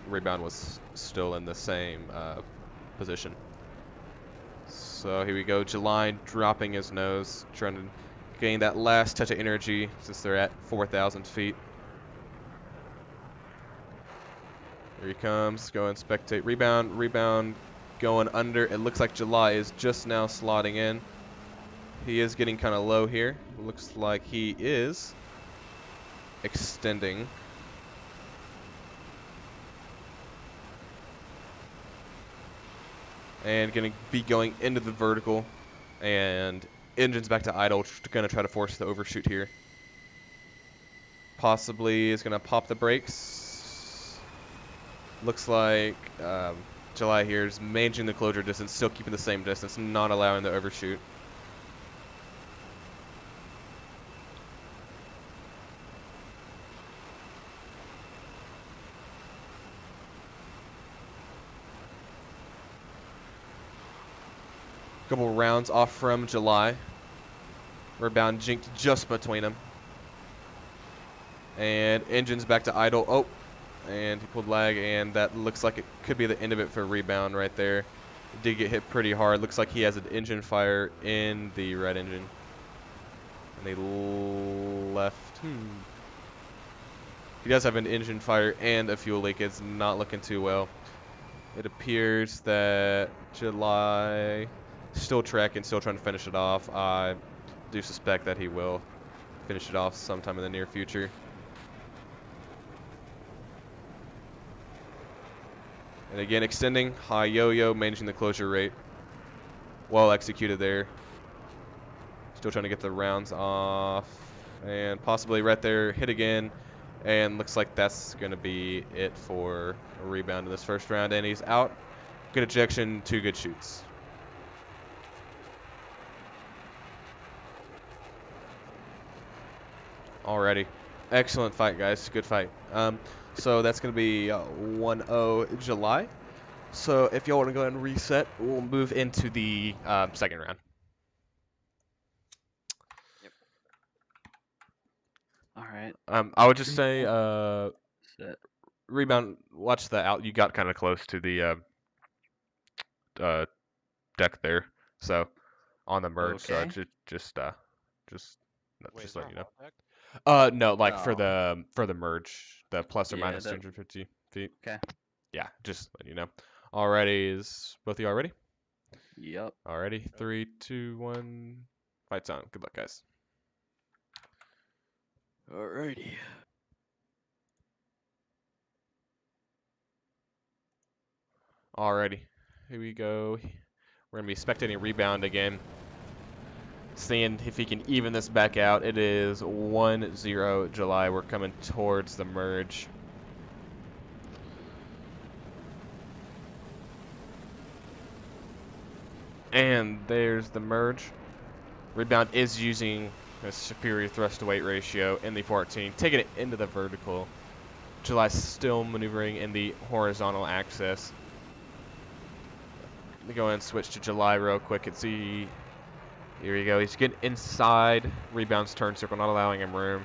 Rebound was still in the same position. So here we go. July dropping his nose, trying to gain that last touch of energy since they're at 4,000 feet. Here he comes. Go and spectate. Rebound going under. It looks like July is just now slotting in. He is getting kind of low here. Looks like he is extending. and going to be going into the vertical, and engine's back to idle, going to try to force the overshoot here. Possibly is going to pop the brakes. Looks like July here is managing the closure distance, still keeping the same distance, not allowing the overshoot. Couple rounds off from July. Rebound jinked just between them. And engine's back to idle. Oh, and he pulled lag, and that looks like it could be the end of it for rebound right there. It did get hit pretty hard. Looks like he has an engine fire in the red engine. And they left. He does have an engine fire and a fuel leak. It's not looking too well. It appears that July still tracking, still trying to finish it off. I do suspect that he will finish it off sometime in the near future. And again, extending, high yo-yo, managing the closure rate. Well executed there. Still trying to get the rounds off. And possibly right there, hit again. And looks like that's going to be it for a rebound in this first round. And he's out. Good ejection, 2 good shoots. Alrighty. Excellent fight, guys. Good fight. So that's going to be 1-0 July. So if y'all want to go ahead and reset, we'll move into the second round. Yep. All right. I would just say Set. rebound. Watch the out. You got kind of close to the deck there. So on the merge. Okay. So just Wait, is let there you a know. hot deck? No, like for Oh. the merge, the plus or Yeah, minus that- 250 feet. Okay. Yeah, just let you know. Alrighty, is both of you all ready? Yep. Alrighty, 3, 2, 1, fights on. Good luck, guys. Alrighty. Alrighty, here we go. We're gonna be spectating rebound again. Seeing if he can even this back out. It is 1-0 July. We're coming towards the merge. And there's the merge. Rebound is using a superior thrust to weight ratio in the 14, taking it into the vertical. July still maneuvering in the horizontal axis. Let me go ahead and switch to July real quick and see. Here we go. He's getting inside Rebound's turn circle, not allowing him room.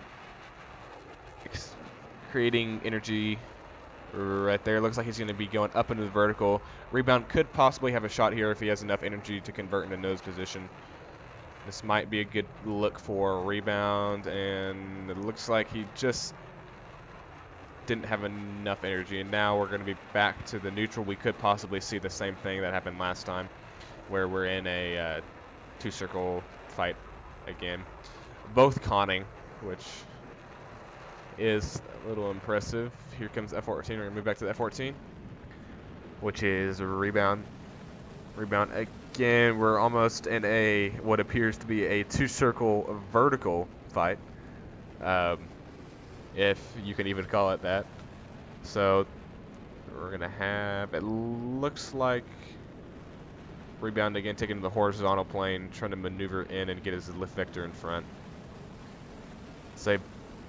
Creating energy right there. Looks like he's going to be going up into the vertical. Rebound could possibly have a shot here if he has enough energy to convert into nose position. This might be a good look for a rebound, and it looks like he just didn't have enough energy, and now we're going to be back to the neutral. We could possibly see the same thing that happened last time, where we're in a two-circle fight again. Both conning, which is a little impressive. Here comes F14. We're going to move back to the F14, which is a rebound. Rebound again. We're almost in a what appears to be a two-circle vertical fight, if you can even call it that. So we're gonna have. It looks like rebound again, taking the horizontal plane, trying to maneuver in and get his lift vector in front. So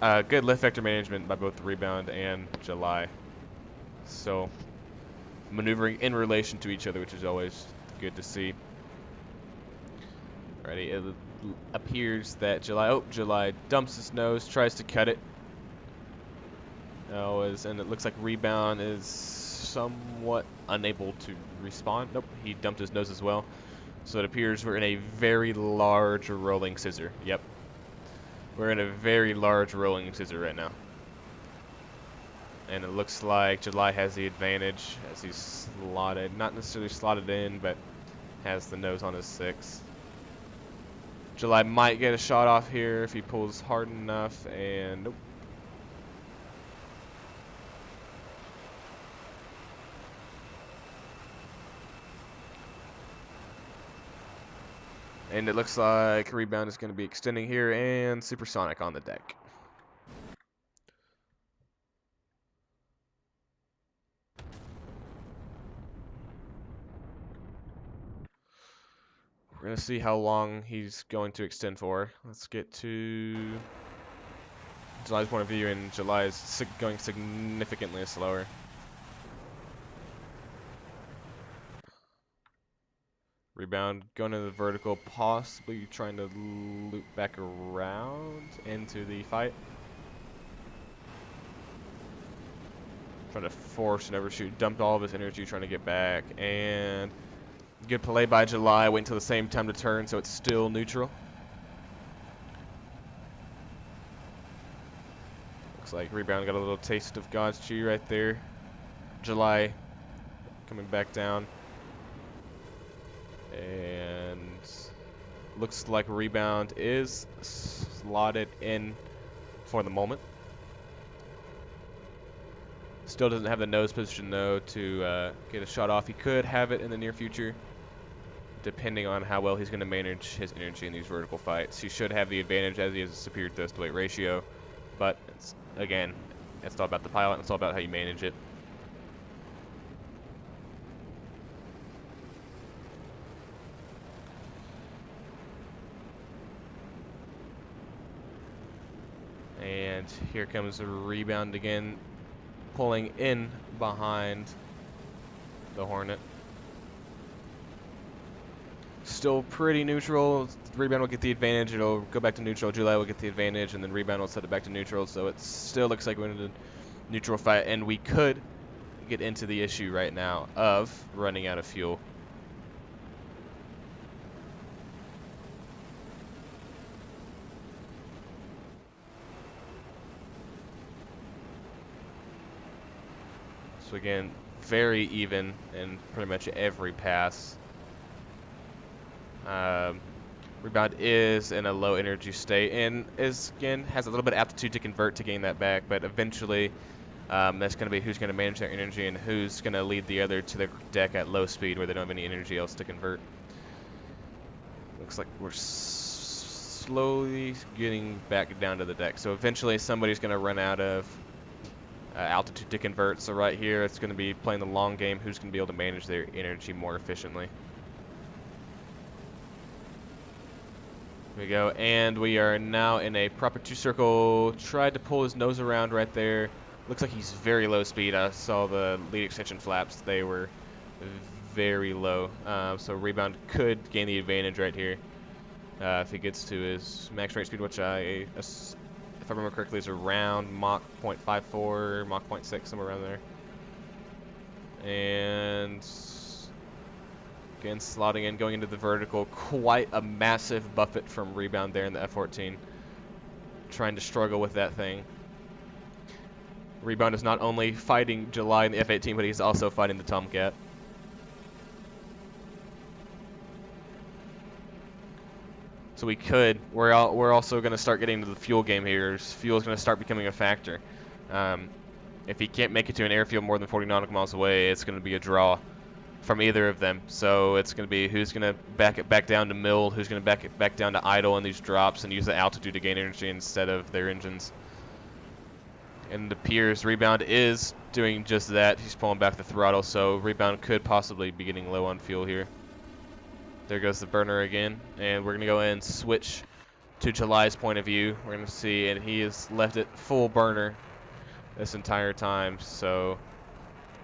good lift vector management by both rebound and July. So maneuvering in relation to each other, which is always good to see. Alrighty, it appears that July dumps his nose, tries to cut it. And it looks like rebound is somewhat unable to respawn. Nope, he dumped his nose as well. So it appears we're in a very large rolling scissor. Yep. We're in a very large rolling scissor right now. And it looks like July has the advantage as he's slotted, not necessarily slotted in, but has the nose on his 6. July might get a shot off here if he pulls hard enough, and nope. And it looks like Rebound is going to be extending here, and Supersonic on the deck. We're going to see how long he's going to extend for. Let's get to July's point of view, and July is going significantly slower. Rebound going to the vertical, possibly trying to loop back around into the fight. Trying to force an overshoot, dumped all of his energy trying to get back, and good play by July, wait until the same time to turn so it's still neutral. Looks like Rebound got a little taste of God's Chew right there. July coming back down. And looks like Rebound is slotted in for the moment. Still doesn't have the nose position though to get a shot off. He could have it in the near future, depending on how well he's going to manage his energy in these vertical fights. He should have the advantage as he has a superior thrust to weight ratio, but again, it's all about the pilot and it's all about how you manage it. And here comes a Rebound again, pulling in behind the Hornet. Still pretty neutral. Rebound will get the advantage. It'll go back to neutral. July will get the advantage, and then Rebound will set it back to neutral. So it still looks like we're in a neutral fight, and we could get into the issue right now of running out of fuel. So again, very even in pretty much every pass. Rebound is in a low energy state and again has a little bit of altitude to convert to gain that back, but eventually that's going to be who's going to manage their energy and who's going to lead the other to the deck at low speed where they don't have any energy else to convert. Looks like we're slowly getting back down to the deck, so eventually somebody's going to run out of altitude to convert. So right here it's going to be playing the long game, who's going to be able to manage their energy more efficiently. Here we go, and we are now in a proper 2-circle. Tried to pull his nose around right there. Looks like he's very low speed. I saw the lead extension flaps. They were very low. So Rebound could gain the advantage right here if he gets to his max rate speed, which if I remember correctly is around Mach 0.54, Mach 0.6, somewhere around there. And again, slotting in, going into the vertical. Quite a massive buffet from Rebound there in the F-14. Trying to struggle with that thing. Rebound is not only fighting July in the F-18, but he's also fighting the Tomcat. So we're also going to start getting into the fuel game here. Fuel is going to start becoming a factor. If he can't make it to an airfield more than 40 nautical miles away, it's going to be a draw from either of them. So it's going to be who's going to back it back down to mill, who's going to back it back down to idle in these drops and use the altitude to gain energy instead of their engines. And it appears Rebound is doing just that. He's pulling back the throttle, so Rebound could possibly be getting low on fuel here. There goes the burner again, and we're going to go in and switch to July's point of view. We're going to see, and he has left it full burner this entire time. So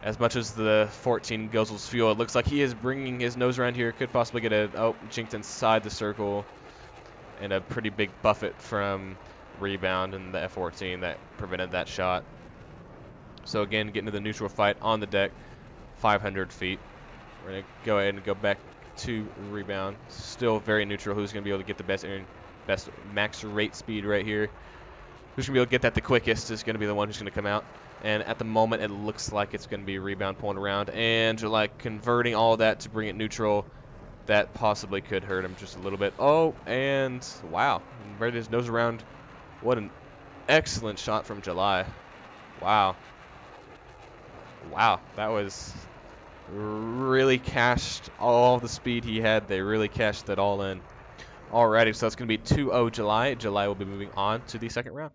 as much as the 14 guzzles fuel, it looks like he is bringing his nose around here. Could possibly get jinked inside the circle, and a pretty big buffet from Rebound in the F-14 that prevented that shot. So again, getting to the neutral fight on the deck, 500 feet. We're going to go ahead and go back to Rebound. Still very neutral. Who's going to be able to get the best max rate speed right here? Who's going to be able to get that the quickest is going to be the one who's going to come out. And at the moment, it looks like it's going to be Rebound pulling around. And July converting all that to bring it neutral. That possibly could hurt him just a little bit. Oh, and wow. Right his nose around. What an excellent shot from July. Wow. Wow. That was really cashed all the speed he had. They really cashed that all in. Alrighty, so that's going to be 2-0 July. July will be moving on to the second round.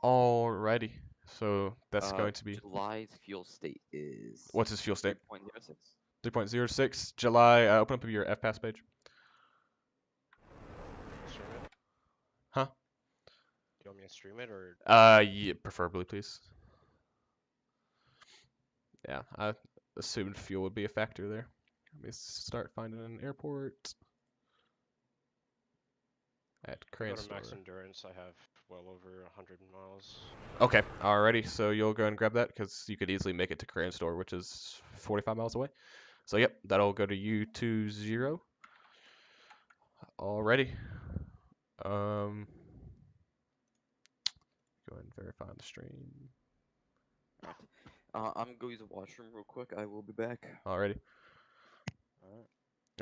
Alrighty, so that's going to be... July's fuel state is... What's his fuel state? 3.06. 3.06. July, open up your FPass page. Stream it? Huh? Do you want me to stream it or? Yeah, preferably, please. Yeah, I assumed fuel would be a factor there. Let me start finding an airport. At Go Crane to Store. max endurance. I have well over 100 miles. Okay, alrighty. So you'll go and grab that because you could easily make it to Crane Store, which is 45 miles away. So yep, that'll go to U20. Alrighty. Go ahead and verify the stream. I'm going to the washroom real quick. I will be back. Alrighty. Alright.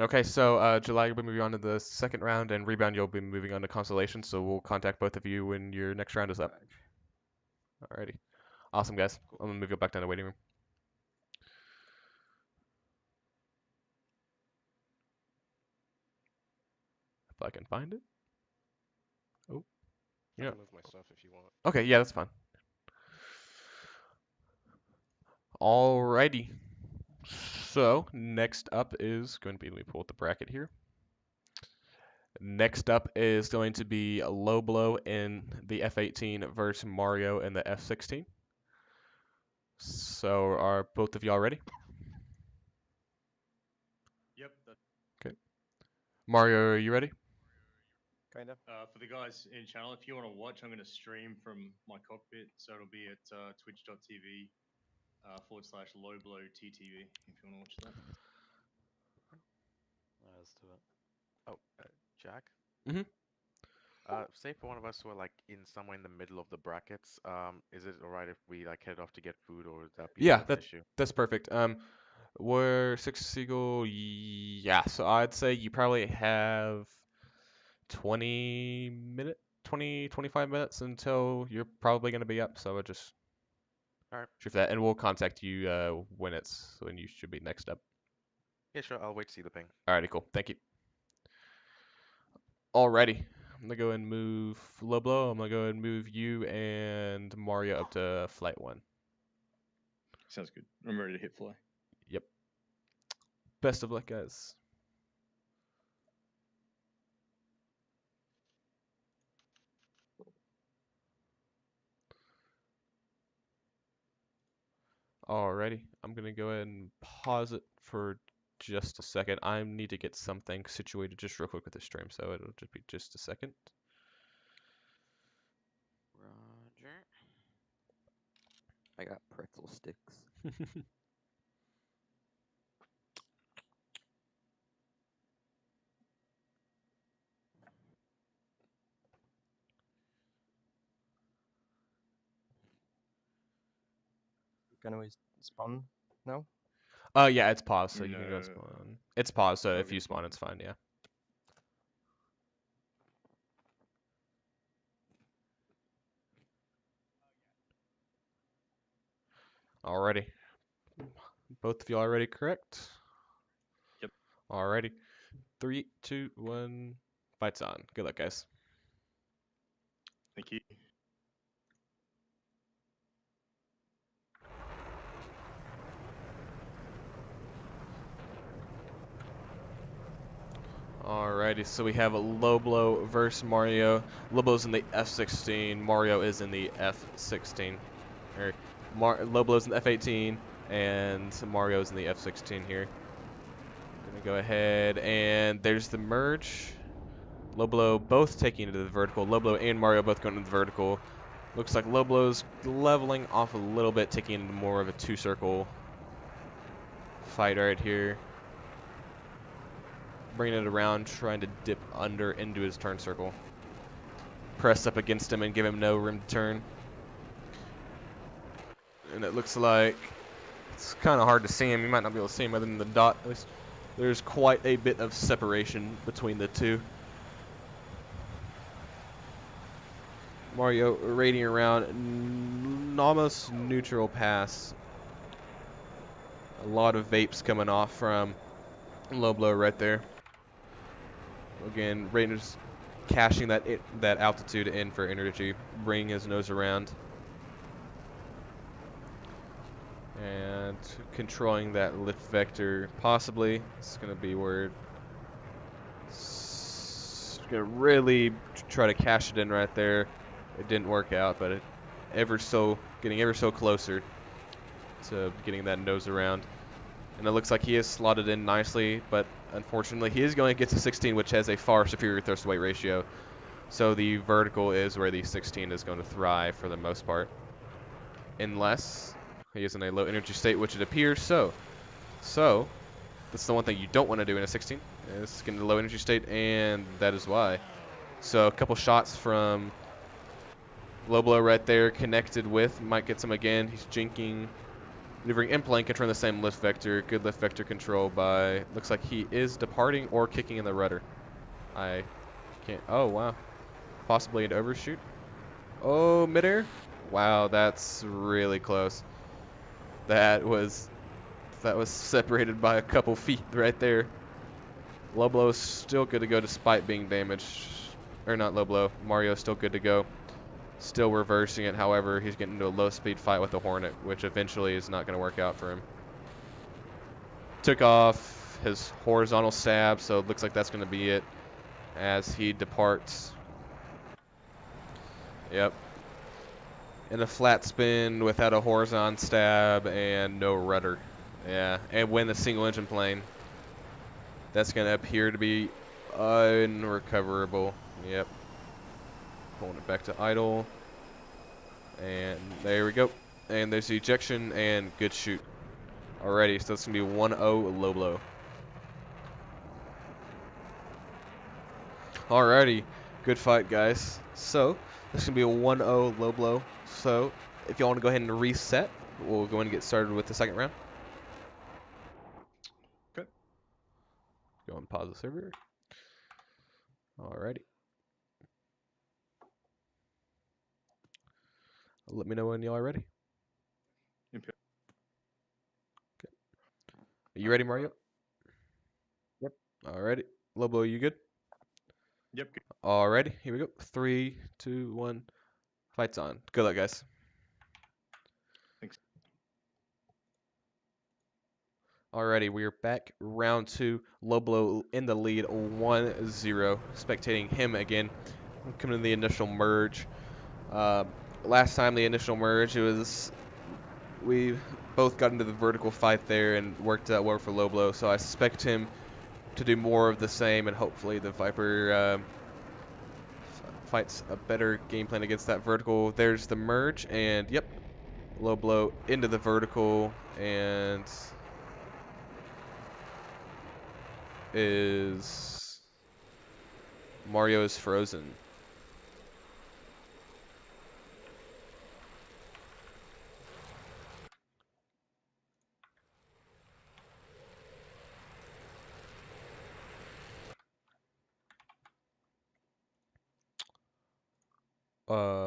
Okay, so July, you'll be moving on to the second round, and Rebound, you'll be moving on to Constellation. So we'll contact both of you when your next round is up. Alrighty. Awesome, guys. I'm gonna move you back down to the waiting room. If I can find it. Oh. I Yeah. can move my stuff if you want. Okay, yeah, that's fine. Alrighty. So next up is going to be, let me pull up the bracket here. Next up is going to be Low Blow in the F18 versus Mario in the F16. So are both of y'all ready? Yep. Okay. Mario, are you ready? Kind of. For the guys in channel, if you want to watch, I'm going to stream from my cockpit, so it'll be at twitch.tv /lowblowttv if you want to watch that. Let's do it. Oh, Jack? Mm-hmm. Say for one of us who are like in somewhere in the middle of the brackets, is it alright if we like head off to get food, or would that be Yeah, an issue? that's perfect. We're Six Seagull, yeah, so I'd say you probably have 25 minutes until you're probably going to be up, so I just shoot for that, and we'll contact you when you should be next up. Yeah, sure, I'll wait to see the ping. Alrighty, cool. Thank you. Alrighty. I'm going to go and move Low Blow. I'm going to go and move you and Mario up to Flight 1. Sounds good. I'm ready to hit fly. Yep. Best of luck, guys. Alrighty. I'm going to go ahead and pause it for just a second. I need to get something situated just real quick with the stream, so it'll just be just a second. Roger. I got pretzel sticks. Can we spawn now? Yeah, it's paused, so you can go No. spawn. It's paused, so if Okay, you spawn, it's fine, yeah. Alrighty. Both of y'all are ready, correct? Yep. Alrighty. 3, 2, 1, fights on. Good luck, guys. Thank you. Alrighty, so we have a Low Blow versus Mario. Low Blow's in the F16, Mario is in the F16. Low Blow's in the F18, and Mario's in the F16 here. Gonna go ahead, and there's the merge. Low Blow both taking it to the vertical. Low Blow and Mario both going to the vertical. Looks like Low Blow's leveling off a little bit, taking into more of a two-circle fight right here. Bringing it around, trying to dip under into his turn circle. Press up against him and give him no room to turn. And it looks like it's kind of hard to see him. You might not be able to see him other than the dot. At least there's quite a bit of separation between the two. Mario raiding around, almost neutral pass. A lot of vapes coming off from low blow right there. Again, Rainer's cashing that altitude in for energy, bringing his nose around. And controlling that lift vector, possibly. It's going to be where it's going to really try to cash it in right there. It didn't work out, but getting ever so closer to getting that nose around. And it looks like he is slotted in nicely, but unfortunately he is going to get to 16, which has a far superior thrust weight ratio. So the vertical is where the 16 is going to thrive for the most part. Unless he is in a low energy state, which it appears so. So that's the one thing you don't want to do in a 16, is get into low energy state, and that is why. So a couple shots from low blow right there, connected with, might get some again. He's jinking, maneuvering in plane, controlling the same lift vector. Good lift vector control by, looks like he is departing or kicking in the rudder. I can't, oh wow. Possibly an overshoot. Oh, midair. Wow, that's really close. That was separated by a couple feet right there. Low blow is still good to go despite being damaged. Or not low blow. Mario is still good to go. Still reversing it, however, he's getting into a low speed fight with the Hornet, which eventually is not going to work out for him. Took off his horizontal stab, so it looks like that's going to be it as he departs. Yep. In a flat spin without a horizon stab and no rudder. Yeah, and when the single engine plane, that's going to appear to be unrecoverable. Yep. Pulling it back to idle. And there we go. And there's the ejection and good shoot. Alrighty, so it's going to be 1-0 low blow. Alrighty, good fight, guys. So, this is going to be a 1-0 low blow. So, if y'all want to go ahead and reset, we'll go ahead and get started with the second round. Okay. Go and pause the server. Alrighty. Let me know when y'all are ready. Okay. Are you ready, Mario? Yep. Alrighty. Lobo, you good? Yep. Good. Alrighty, here we go. 3, 2, 1. Fight's on. Good luck, guys. Thanks. Alrighty, we are back. Round 2. Lobo in the lead, 1-0. Spectating him again. Coming to the initial merge. Last time the initial merge, we both got into the vertical fight there and worked out well for Lobo. So I suspect him to do more of the same, and hopefully the Viper fights a better game plan against that vertical. There's the merge, and yep, low blow into the vertical, and Mario is frozen.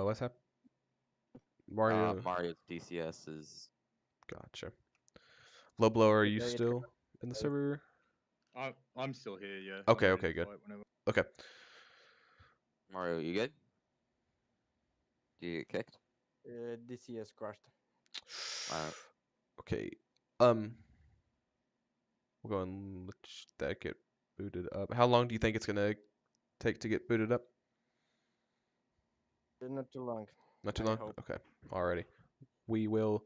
What's happened? Mario's DCS is. Gotcha. Low blow, are you still in the server? I'm still here, yeah. Okay, okay, good. Okay. Mario, you good? Did you get kicked? DCS crashed. Okay. We'll go and let that get booted up. How long do you think it's gonna take to get booted up? Not too long. Not too long? Okay. Alrighty. We will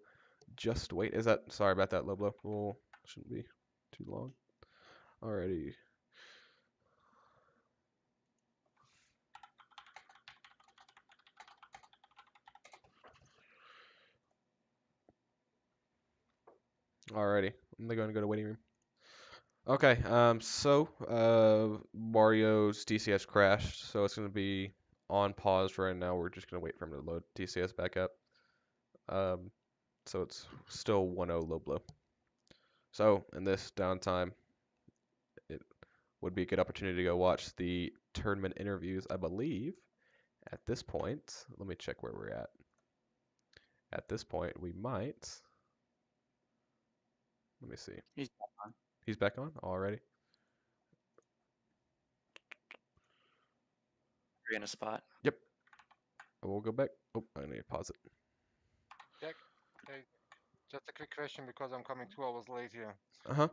just wait. Sorry about that, low blow. Well, shouldn't be too long. Alrighty. Alrighty. I'm going to go to waiting room. Okay, Mario's DCS crashed, so it's going to be on pause right now. We're just going to wait for him to load DCS back up. So it's still 1-0 low blow. So in this downtime, it would be a good opportunity to go watch the tournament interviews. I believe at this point, let me check where we're at. at this point, we might. Let me see. He's back on. He's back on already. You're in a spot. Yep. We'll go back. Oh, I need to pause it. Yeah. Hey, just a quick question because I'm coming 2 hours late here. Uh-huh.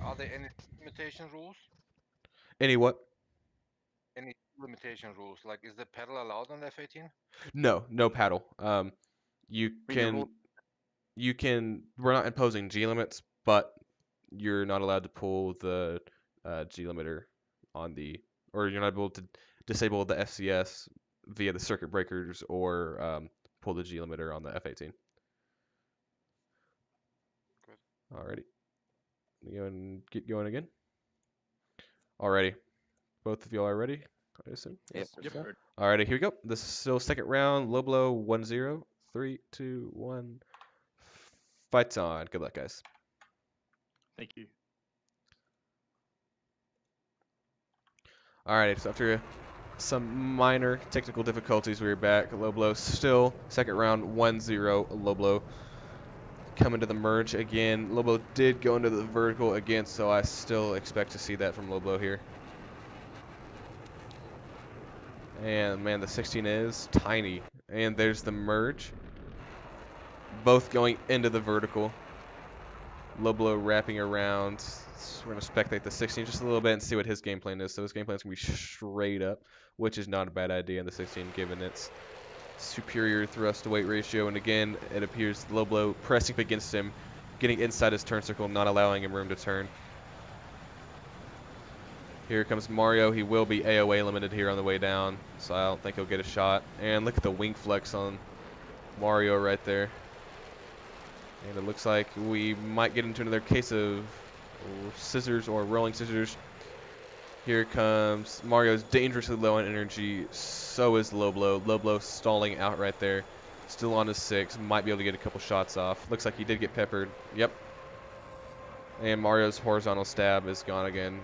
Are there any limitation rules? Any what? Any limitation rules? Like, is the pedal allowed on the F-18? No, no paddle. You We can, we're not imposing G limits, but you're not allowed to pull the G limiter on the, or you're not able to disable the FCS via the circuit breakers or pull the G limiter on the F-18. Good. Alrighty. Go and get going again. Alrighty. Both of y'all are ready, I assume? Yep. Yep. Alrighty, here we go. This is still second round. Low blow 1-0. 3, 2, 1. Fights on. Good luck, guys. Thank you. Alrighty, so after some minor technical difficulties, we're back. Low blow still second round 1-0. Low blow coming to the merge again. Low blow did go into the vertical again, so I still expect to see that from low blow here. And man, the 16 is tiny. And there's the merge. Both going into the vertical. Low blow wrapping around. So we're going to spectate the 16 just a little bit and see what his game plan is. So his game plan is going to be straight up, which is not a bad idea in the 16 given its superior thrust to weight ratio. And again, it appears low blow pressing up against him, getting inside his turn circle, not allowing him room to turn. Here comes Mario. He will be AOA limited here on the way down, so I don't think he'll get a shot. And look at the wing flex on Mario right there. And it looks like we might get into another case of scissors or rolling scissors. Here comes Mario's dangerously low on energy. So is low blow. Low blow stalling out right there. Still on his 6. Might be able to get a couple shots off. Looks like he did get peppered. Yep. And Mario's horizontal stab is gone again.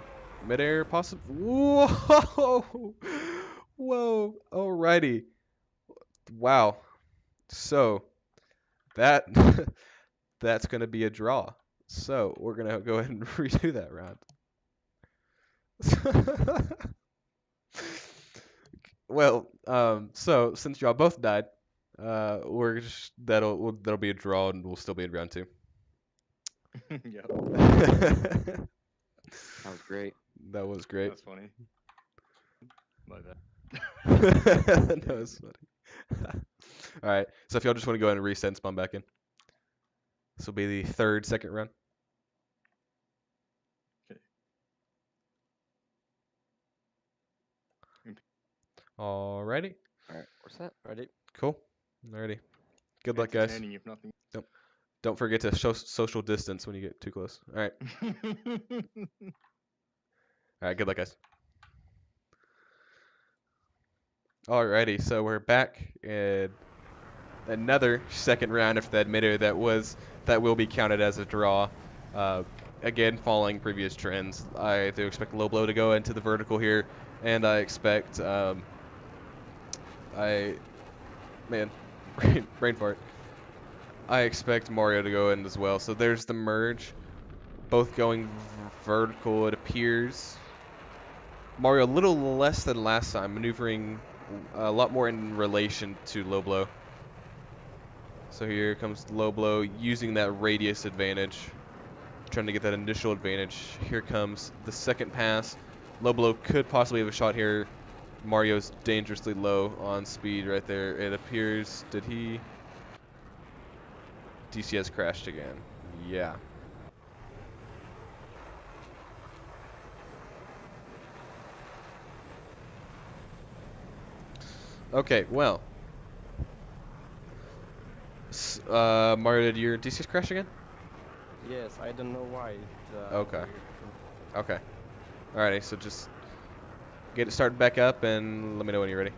Midair, possible. Whoa! Whoa! Alrighty. Wow. So that that's gonna be a draw. So we're gonna go ahead and redo that round. Well, so since y'all both died, we're just, that'll be a draw and we'll still be in round 2. Yep. That was great. That was great. That's funny. My bad. That was funny. All right, so if y'all just want to go ahead and reset and spawn back in. This will be the third second round. Okay. Alrighty. Alright, we're set. Ready? Cool. Alrighty. Good luck, guys. Entertaining, if nothing. Don't forget to show social distance when you get too close. All right. All right. Good luck, guys. Alrighty. So we're back in another second round after that midair that will be counted as a draw. Again, following previous trends, I do expect low blow to go into the vertical here, and I expect brain fart. I expect Mario to go in as well. So there's the merge. Both going vertical, it appears. Mario a little less than last time, maneuvering a lot more in relation to low blow. So here comes low blow using that radius advantage, trying to get that initial advantage. Here comes the second pass. Low blow could possibly have a shot here. Mario's dangerously low on speed right there. It appears, did he? DCS crashed again. Yeah. Okay, well. Mario, did your DCS crash again? Yes, I don't know why. Okay. Okay. Alrighty, so just get it started back up and let me know when you're ready.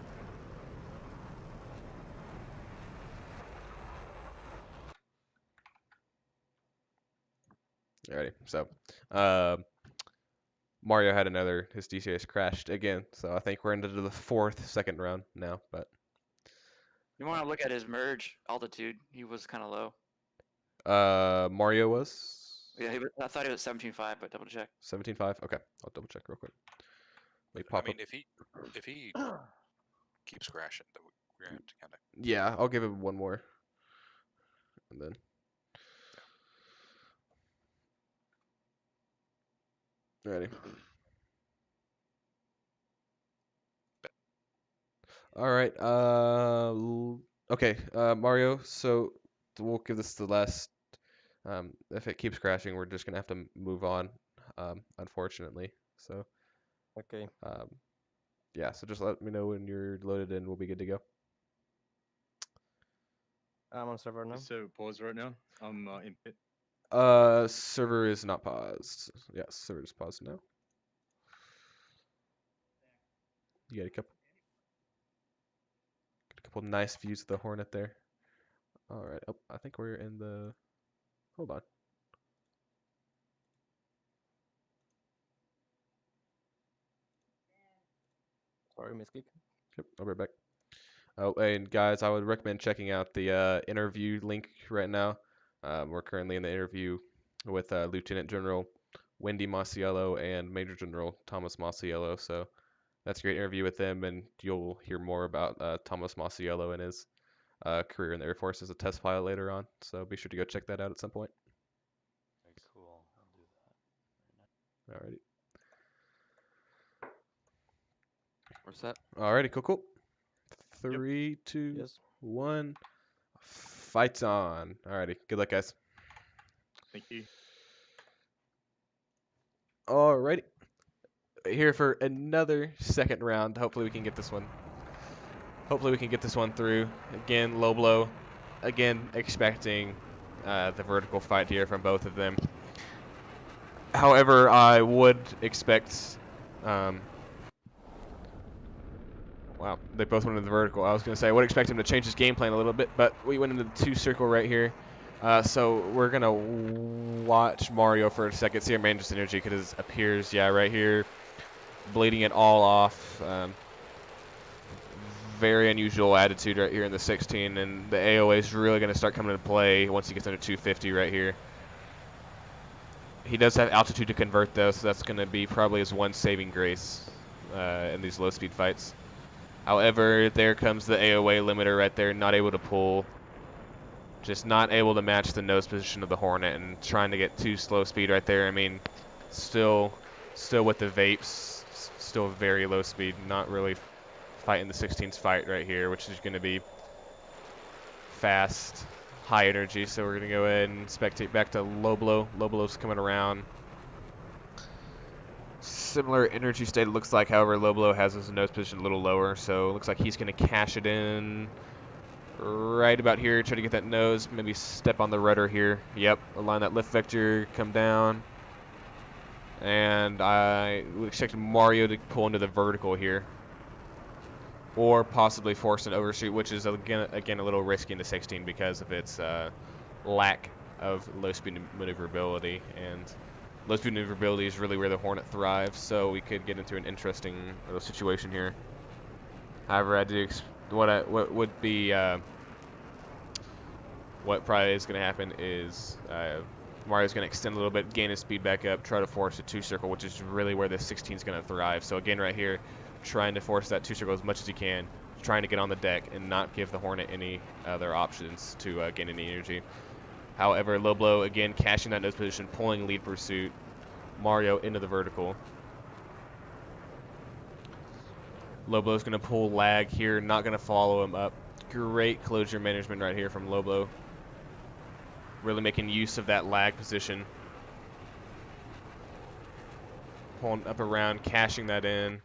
Alrighty, so Mario had his DCS crashed again, so I think we're into the fourth second round now, but You want to look at his merge altitude. He was kind of low. Mario was Yeah, I thought he was 17.5, but double check. 17.5. Okay, I'll double check real quick. Let me I pop mean, up. if he keeps crashing, then we're gonna have to kind of. Yeah, I'll give him one more, and then. Ready. All right. Okay. Mario. So we'll give this the last. If it keeps crashing, we're just gonna have to move on. Unfortunately. So. Okay. Yeah. So just let me know when you're loaded and we'll be good to go. I'm on server now. Is server paused right now? I'm in pit. Server is not paused. Yes, server is paused now. You got a couple nice views of the Hornet there. All right. Oh, I think we're in the. Hold on. Sorry, miskick. Yep, I'll be right back. Oh, and guys, I would recommend checking out the interview link right now. We're currently in the interview with Lieutenant General Wendy Masiello and Major General Thomas Masiello. So that's a great interview with them, and you'll hear more about Thomas Masiello and his career in the Air Force as a test pilot later on. So be sure to go check that out at some point. Very cool. I'll do that. Alrighty. We're set. Alrighty, cool. 3, 2, 1. Fights on. Alrighty. Good luck, guys. Thank you. Alrighty. Here for another second round. Hopefully we can get this one. Hopefully we can get this one through. Again, low blow. Again, expecting the vertical fight here from both of them. However, I would expect. Wow, they both went into the vertical. I was going to say I would expect him to change his game plan a little bit, but we went into the 2 circle right here. So we're going to watch Mario for a second, see our managed energy, because it appears, yeah, right here, bleeding it all off. Very unusual attitude right here in the 16, and the AOA is really going to start coming into play once he gets under 250 right here. He does have altitude to convert, though, so that's going to be probably his one saving grace in these low-speed fights. However, there comes the AOA limiter right there, not able to pull. Just not able to match the nose position of the Hornet and trying to get too slow speed right there. I mean, still with the vapes, still very low speed, not really fighting the 16's fight right here, which is going to be fast, high energy. So we're going to go ahead and spectate back to low blow. Low blow's coming around. Similar energy state it looks like, however, low blow has his nose position a little lower, so it looks like he's going to cash it in right about here, try to get that nose, maybe step on the rudder here. Yep, align that lift vector, come down. And I would expect Mario to pull into the vertical here. Or possibly force an overshoot, which is, again a little risky in the 16 because of its lack of low-speed maneuverability. And low-speed maneuverability is really where the Hornet thrives, so we could get into an interesting little situation here. However, I do what would be what probably is going to happen is Mario's going to extend a little bit, gain his speed back up, try to force a 2-circle, which is really where the 16 is going to thrive. So again, right here, trying to force that 2-circle as much as he can, trying to get on the deck and not give the Hornet any other options to gain any energy. However, low blow, again, cashing that nose position, pulling lead pursuit, Mario into the vertical. Low blow's going to pull lag here, not going to follow him up. Great closure management right here from low blow. Really making use of that lag position. Pulling up around, cashing that in.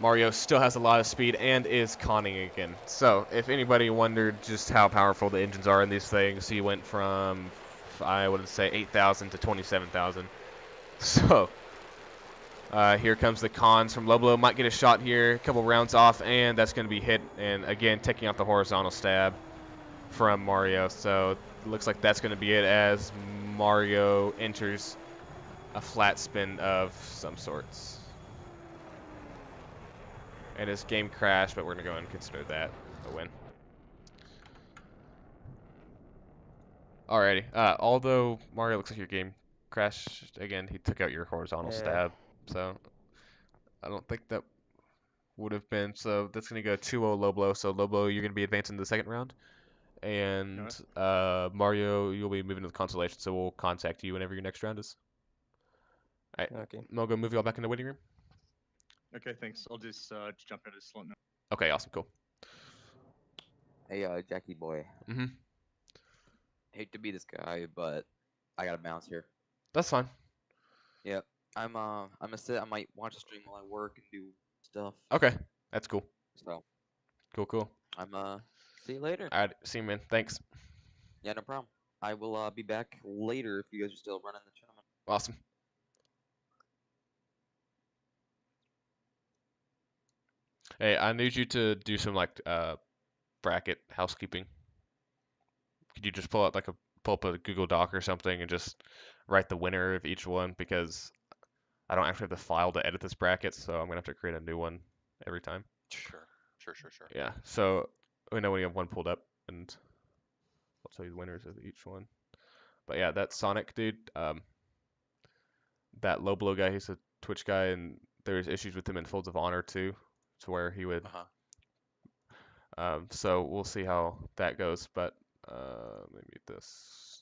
Mario still has a lot of speed and is conning again. So, if anybody wondered just how powerful the engines are in these things, he went from, I would say, 8,000 to 27,000. So, here comes the cons from low blow. Might get a shot here, a couple rounds off, and that's going to be hit. And again, taking out the horizontal stab from Mario. So, it looks like that's going to be it as Mario enters a flat spin of some sorts. And his game crashed, but we're gonna go and consider that a win. Alrighty. Although Mario looks like your game crashed again, he took out your horizontal Yeah. stab, so I don't think that would have been. So that's gonna go 2-0 low blow. So low blow, you're gonna be advancing to the second round, and Mario, you'll be moving to the consolation. So we'll contact you whenever your next round is. All right. Okay. Mogo, move you all back in the waiting room. Okay, thanks. I'll just jump out of the slot now. Okay, awesome, cool. Hey, Jackie boy. Mhm. Hate to be this guy, but I gotta bounce here. That's fine. Yep. I'm gonna sit. I might watch the stream while I work and do stuff. Okay, that's cool. So. Cool. I'm see you later. All right, see you, man. Thanks. Yeah, no problem. I will be back later if you guys are still running the tournament. Awesome. Hey, I need you to do some like bracket housekeeping. Could you just pull up a Google Doc or something and just write the winner of each one, because I don't actually have the file to edit this bracket, so I'm gonna have to create a new one every time. Sure. Yeah. So we know when you have one pulled up, and I'll tell you the winners of each one. But yeah, that Sonic dude, that low blow guy, he's a Twitch guy, and there's issues with him in Folds of Honor too, to where he would. So we'll see how that goes, but maybe this.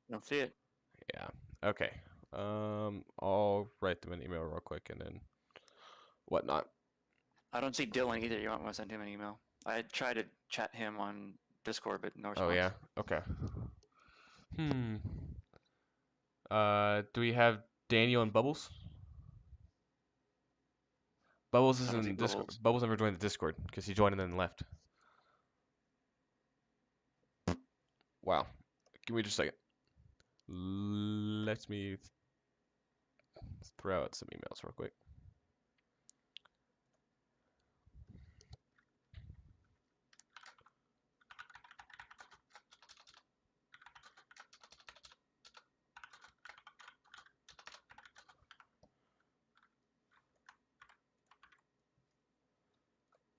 Don't see it. Yeah. Okay. I'll write them an email real quick and then whatnot. I don't see Dylan either. You might want to send him an email. I tried to chat him on Discord, but no response. Oh yeah. Okay. Do we have Daniel and Bubbles? Bubbles is I don't see in Discord. Bubbles. Bubbles never joined the Discord because he joined and then left. Wow. Give me just a second. Let me throw out some emails real quick.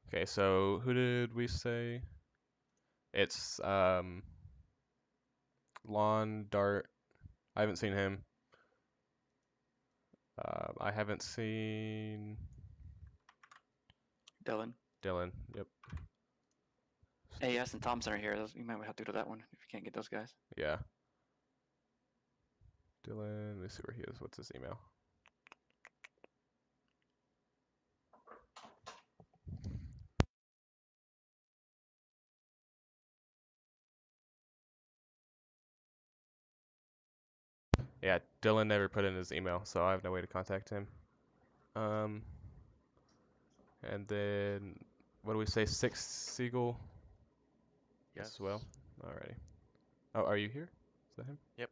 Okay, so who did we say? It's Lawn Dart. I haven't seen him. I haven't seen Dylan. Dylan. Yep. AS and Thompson are here. You might have to go to that one if you can't get those guys. Yeah. Dylan. Let me see where he is. What's his email? Yeah, Dylan never put in his email, so I have no way to contact him. And then what do we say? Six Seagull Yes. as well. Alrighty. Oh, are you here? Is that him? Yep.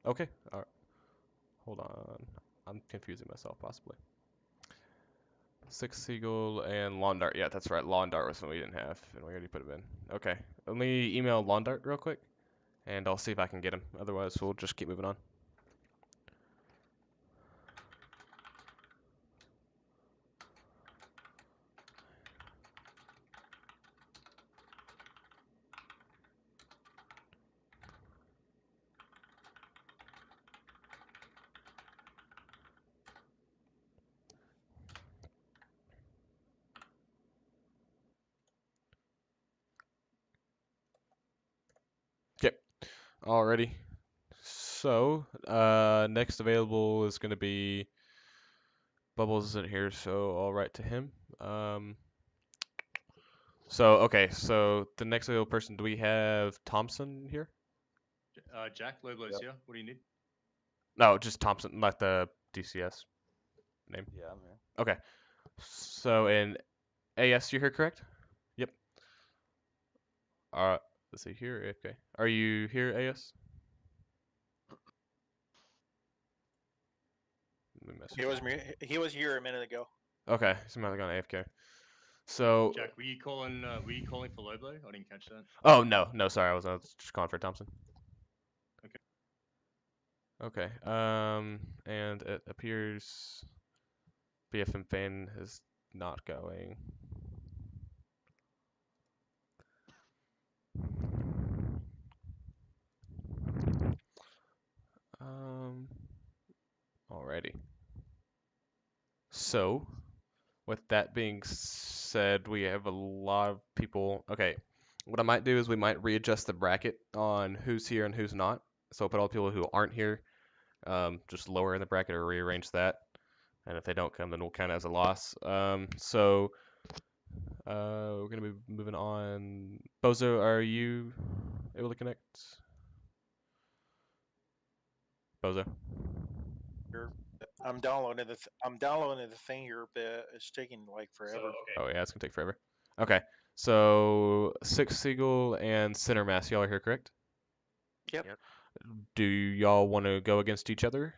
Okay. All right. Hold on. I'm confusing myself possibly. Six Seagull and Lawn Dart. Yeah, that's right. Lawn Dart was one we didn't have, and we already put him in. Okay. Let me email Lawn Dart real quick, and I'll see if I can get him. Otherwise, we'll just keep moving on. Okay. Alrighty. So, next available is going to be Bubbles isn't here, so I'll write to him. So the next available person, do we have Thompson here? Jack Loblo's here. What do you need? No, just Thompson, like the DCS name. Yeah, I'm here. Okay. So in AS, you're here, correct? Yep. Let's see here. Okay. Are you here, AS? Let me message him. He was here a minute ago. Okay, so I'm gone AFK. So. Jack, were you calling for Loblo? I didn't catch that. Oh no, sorry, I was just calling for Thompson. Okay. Okay. And it appears BFM fan is not going. Alrighty. So, with that being said, we have a lot of people. Okay, what I might do is we might readjust the bracket on who's here and who's not. So put all the people who aren't here, just lower in the bracket or rearrange that. And if they don't come, then we'll count it as a loss. We're gonna be moving on. Bozo, are you able to connect? Bozo. I'm downloading I'm downloading the thing here, but it's taking like forever. Oh yeah, it's gonna take forever. Okay, so Six Seagull and Center Mass, y'all are here, correct? Yep. Do y'all want to go against each other?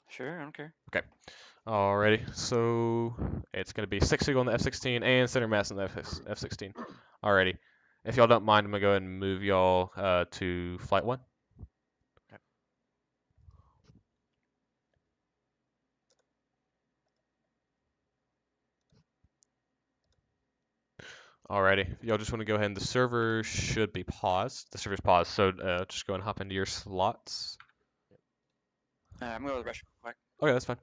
Sure, I don't care. Okay. Alrighty, so it's gonna be Six Seagull in the F-16 and Center Mass in the F-16. Alrighty. If y'all don't mind, I'm gonna go ahead and move y'all to Flight 1. Alrighty, y'all just want to go ahead and the server should be paused. The server's paused, so just go and hop into your slots. I'm going to go to the restroom real quick. Okay, that's fine.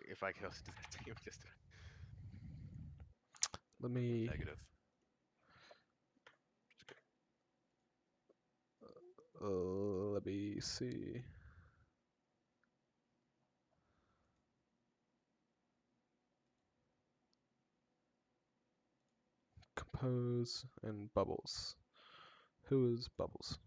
If I could also do that, you just. Let me. Negative. Let me see. Nose and Bubbles. Who is Bubbles?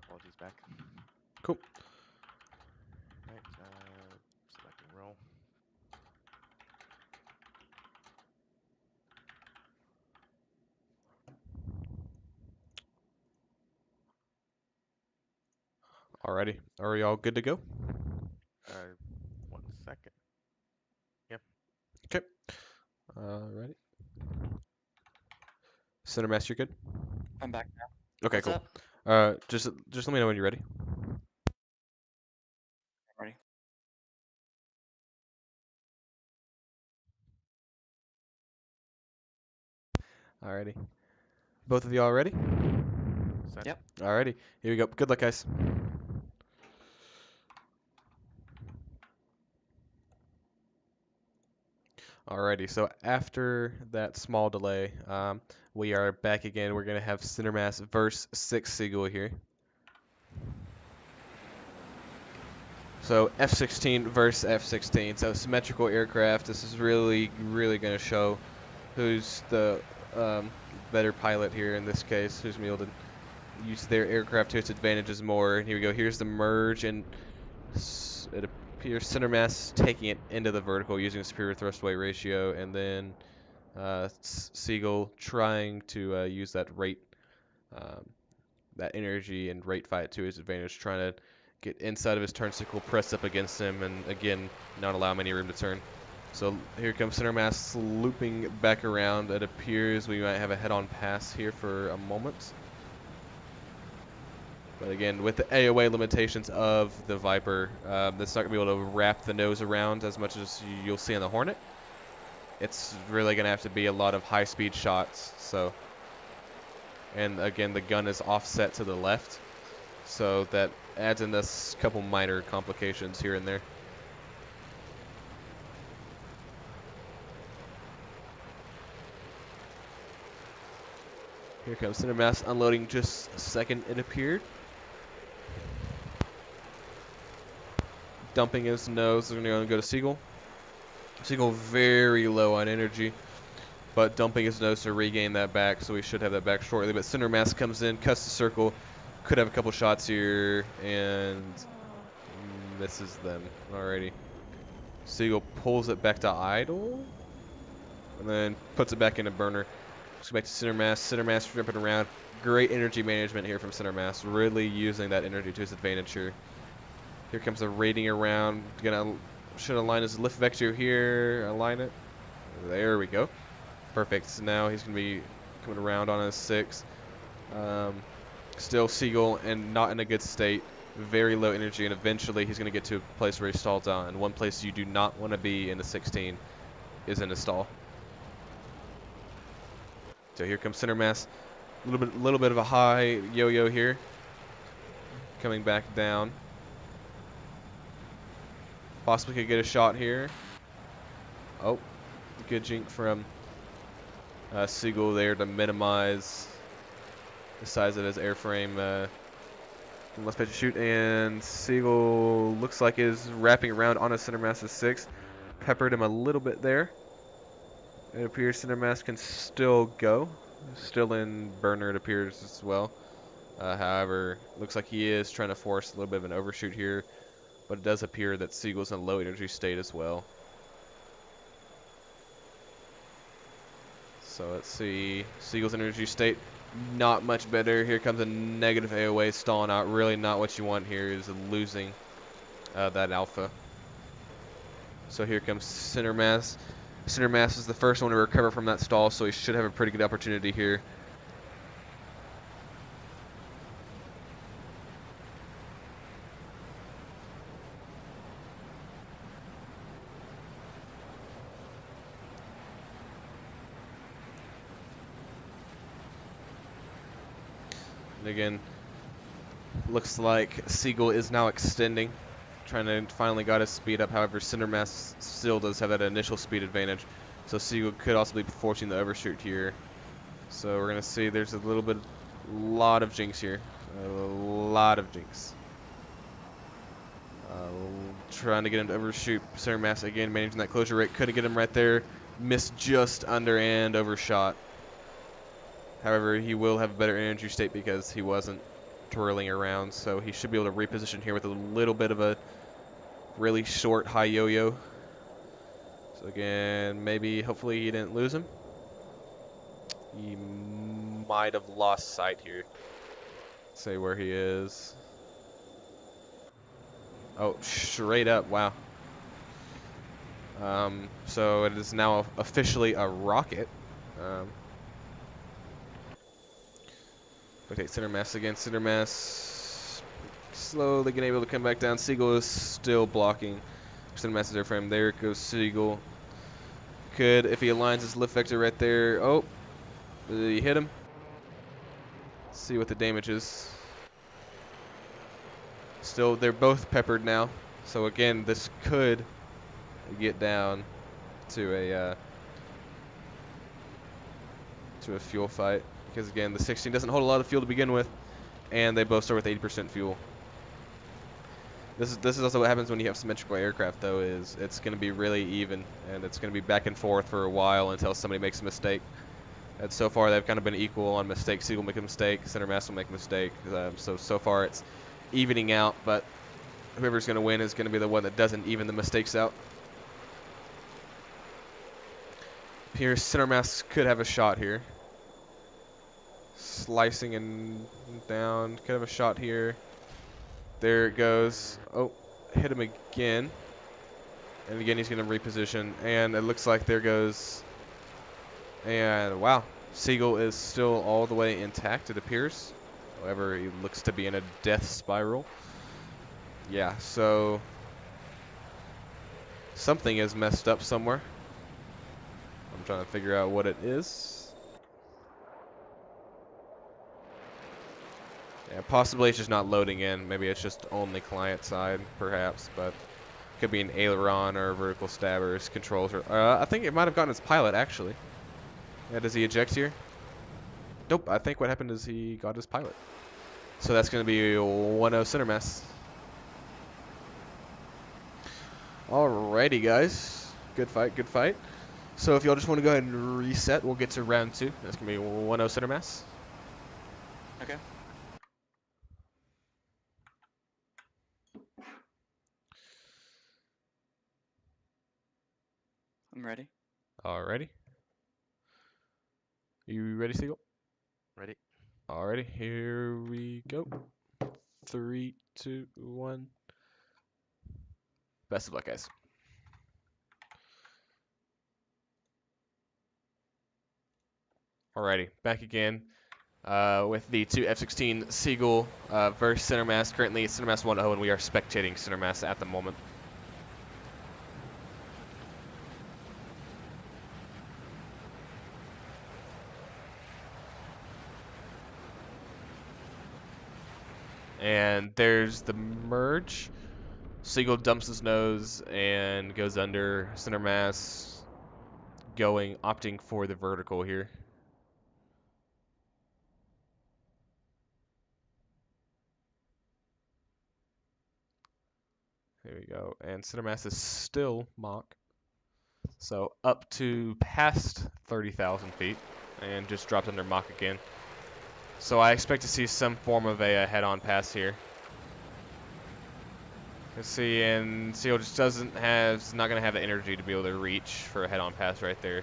Apologies back. Cool. Right, selecting roll. Alrighty. Are y'all good to go? 1 second. Yep. Okay. Alrighty. Center Mass, you're good? I'm back now. Okay, What's cool. up? Just let me know when you're ready. Ready. Alrighty. Both of y'all ready? Set. Yep. Alrighty. Here we go. Good luck, guys. Alrighty, so after that small delay, we are back again. We're going to have Center Mass versus 6 Seagull here. So F-16 versus F-16. So symmetrical aircraft. This is really going to show who's the better pilot here in this case, who's wielded. Use their aircraft to its advantages more. Here we go. Here's the merge, and it appears Center Mass taking it into the vertical using a superior thrust weight ratio, and then Seagull trying to use that rate, that energy and rate fight to his advantage, trying to get inside of his turn signal, press up against him, and again, not allow him any room to turn. So here comes Center Mass looping back around. It appears we might have a head-on pass here for a moment. But again, with the AOA limitations of the Viper, that's not going to be able to wrap the nose around as much as you'll see on the Hornet. It's really going to have to be a lot of high-speed shots. So, and again, the gun is offset to the left, so that adds in this couple minor complications here and there. Here comes Center Mass unloading just a second, it appeared. Dumping his nose, they're going to go to Seagull. Seagull very low on energy, but dumping his nose to regain that back, so we should have that back shortly. But Center Mass comes in, cuts the circle, could have a couple shots here, and misses them. Alrighty. Seagull pulls it back to idle, and then puts it back into burner. Let's go back to Center Mass. Center Mass jumping around. Great energy management here from Center Mass, really using that energy to his advantage here. Here comes the rating around. Should align his lift vector here. Align it. There we go. Perfect. So now he's going to be coming around on his 6. Still Seagull and not in a good state. Very low energy, and eventually he's going to get to a place where he stalls out. And one place you do not want to be in the 16 is in a stall. So here comes Center Mass. A little bit of a high yo-yo here. Coming back down. Possibly could get a shot here. Oh, good jink from Seagull there to minimize the size of his airframe. Let's pitch a shoot, and Seagull looks like is wrapping around on a Center Mass 6. Peppered him a little bit there. It appears Center Mass can still go. Still in burner, it appears as well. However, looks like he is trying to force a little bit of an overshoot here. But it does appear that Seagull's in a low energy state as well. So let's see. Seagull's energy state, not much better. Here comes a negative AOA stalling out. Really not what you want here is losing that alpha. So here comes Center Mass. Center Mass is the first one to recover from that stall, so he should have a pretty good opportunity here. And again, looks like Seagull is now extending, trying to finally got his speed up. However, Cindermass still does have that initial speed advantage, so Seagull could also be forcing the overshoot here. So we're gonna see there's a lot of jinx here, a lot of jinx. Trying to get him to overshoot. Cindermass again managing that closure rate, couldn't get him right there, missed just under and overshot. However, he will have a better energy state because he wasn't twirling around, so he should be able to reposition here with a little bit of a really short high yo-yo. So again, maybe, hopefully he didn't lose him. He might have lost sight here. Say where he is. Oh, straight up, wow. So it is now officially a rocket. Rotate Cindermass again. Cindermass slowly getting able to come back down. Seagull is still blocking. Cindermass is there for him. There goes Seagull. Could, if he aligns his lift vector right there. Oh, did he hit him? Let's see what the damage is. Still, they're both peppered now. So again, this could get down to a fuel fight, because again, the 16 doesn't hold a lot of fuel to begin with, and they both start with 80% fuel. This is also what happens when you have symmetrical aircraft, though, is it's going to be really even, and it's going to be back and forth for a while until somebody makes a mistake. And so far, they've kind of been equal on mistakes. Seagull will make a mistake, Cindermass will make a mistake. So far, it's evening out, but whoever's going to win is going to be the one that doesn't even the mistakes out. Here, Cindermass could have a shot here. Slicing and down, could have a shot here. There it goes. Oh, hit him again. And again, he's going to reposition. And it looks like there goes. And wow, Seagull is still all the way intact, it appears. However, he looks to be in a death spiral. Yeah, so something is messed up somewhere. I'm trying to figure out what it is. Yeah, possibly it's just not loading in. Maybe it's just only client side, perhaps, but could be an aileron or a vertical stab or his controls. Or, I think it might have gotten his pilot, actually. Yeah, does he eject here? Nope, I think what happened is he got his pilot. So that's going to be 1-0 Cindermass. Alrighty, guys. Good fight, good fight. So if y'all just want to go ahead and reset, we'll get to round 2. That's going to be 1-0 Cindermass. Okay. I'm ready. Alrighty. You ready, Seagull? Ready. Alrighty, here we go. 3, 2, 1. Best of luck, guys. Alrighty, back again with the two F-16 Seagull versus Cindermass. Currently, Cindermass 1-0, and we are spectating Cindermass at the moment. And there's the merge. Seagull dumps his nose and goes under. Cindermass opting for the vertical here. There we go. And Cindermass is still Mach. So up to past 30,000 feet and just dropped under Mach again. So I expect to see some form of a head-on pass here. Let's see, and Seal just is not going to have the energy to be able to reach for a head-on pass right there.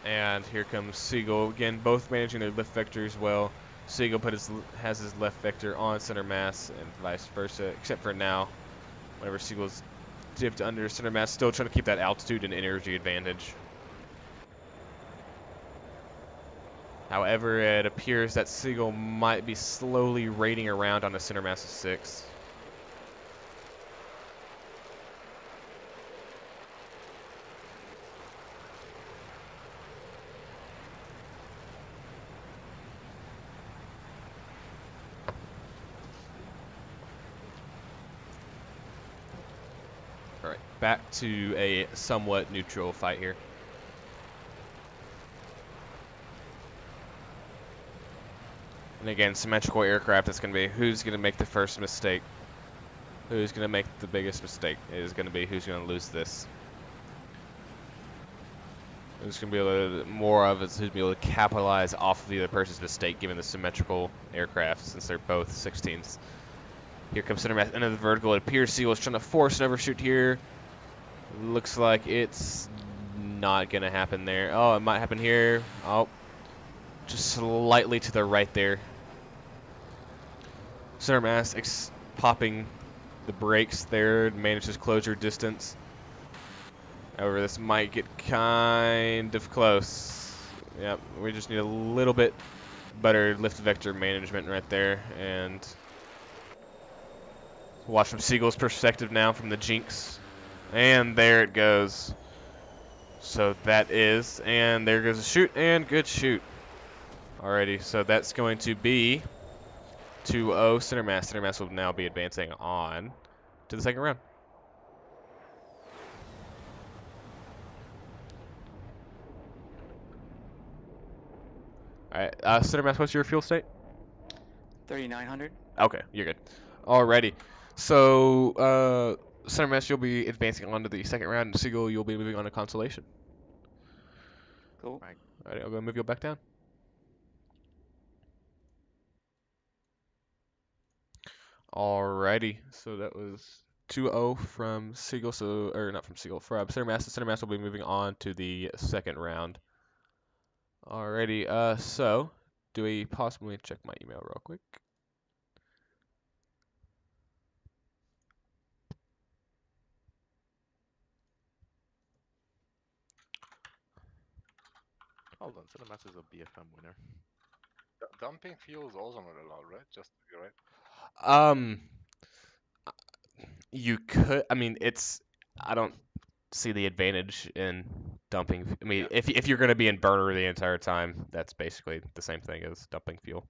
And here comes Seagull again, both managing their lift vectors well. Seagull has his left vector on Cindermass and vice versa, except for now, whenever Seagull's dipped under Cindermass, still trying to keep that altitude and energy advantage. However, it appears that Seagull might be slowly raiding around on a Cindermass 6. All right, back to a somewhat neutral fight here. And again, symmetrical aircraft, it's going to be who's going to make the first mistake. Who's going to make the biggest mistake is going to be who's going to lose this. Who's going to be able to, more of it's who's going to be able to capitalize off of the other person's mistake given the symmetrical aircraft since they're both 16s. Here comes center mass into the vertical. It appears Seagull's trying to force an overshoot here. Looks like it's not going to happen there. Oh, it might happen here. Oh, just slightly to the right there. Center mass popping the brakes there, manages closure distance. However, this might get kind of close. Yep, we just need a little bit better lift vector management right there. And watch from Seagull's perspective now from the Jinx. And there it goes. So that is, and there goes a shoot, and good shoot. Alrighty, so that's going to be 2-0 center mass. Center mass will now be advancing on to the second round. Alright, center mass, what's your fuel state? 3,900. Okay, you're good. Alrighty. So, center mass, you'll be advancing on to the second round, and Seagull, you'll be moving on to consolation. Cool. Alright, I'll go move you back down. Alrighty, so that was 2-0 from Seagull, or not from Seagull, from center mass. The center mass will be moving on to the second round. Alrighty, so do we possibly check my email real quick? Hold on, Cinemax is a BFM winner. Dumping fuel is also not allowed, right? Just right. You could. I mean, I don't see the advantage in dumping. I mean, if you're going to be in burner the entire time, that's basically the same thing as dumping fuel.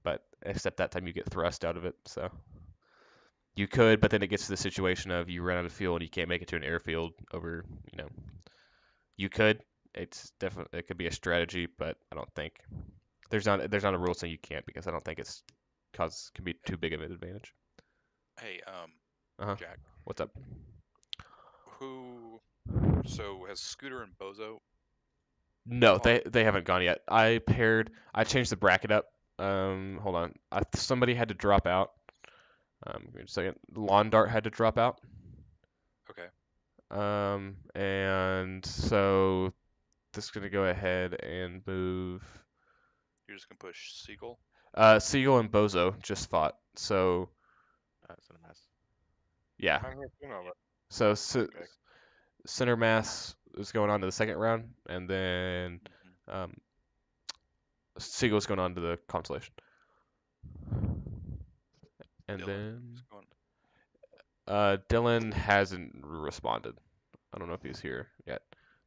But except that time you get thrust out of it, so you could. But then it gets to the situation of you run out of fuel and you can't make it to an airfield over. You could. It's definitely, it could be a strategy, but I don't think there's not a rule saying you can't, because I don't think can be too big of an advantage. Hey, Jack. What's up? So has Scooter and Bozo? No, they haven't gone yet. I changed the bracket up. Hold on. Somebody had to drop out. Give me a second. Lawn Dart had to drop out. Okay. And so this is gonna go ahead and move. You're just gonna push Seagull? Seagull and Bozo just fought. So center mass. Yeah. I'm here too now, but So okay. center mass is going on to the second round, and then Seagull's going on to the consolation. And Dylan hasn't responded. I don't know if he's here yet.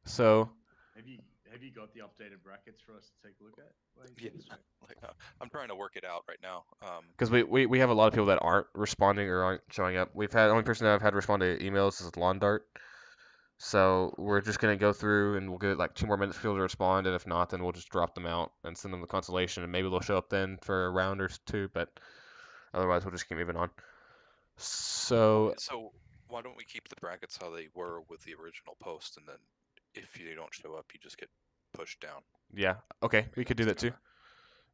So have you got the updated brackets for us to take a look at? I'm trying to work it out right now. Because we have a lot of people that aren't responding or aren't showing up. The only person that I've had respond to emails is Lawn Dart. So we're just gonna go through and we'll give it like 2 more minutes for people to respond, and if not, then we'll just drop them out and send them the consolation, and maybe they'll show up then for a round or 2. But otherwise, we'll just keep moving on. So why don't we keep the brackets how they were with the original post, and then if you don't show up, you just get pushed down. Yeah. Okay. We could do that too.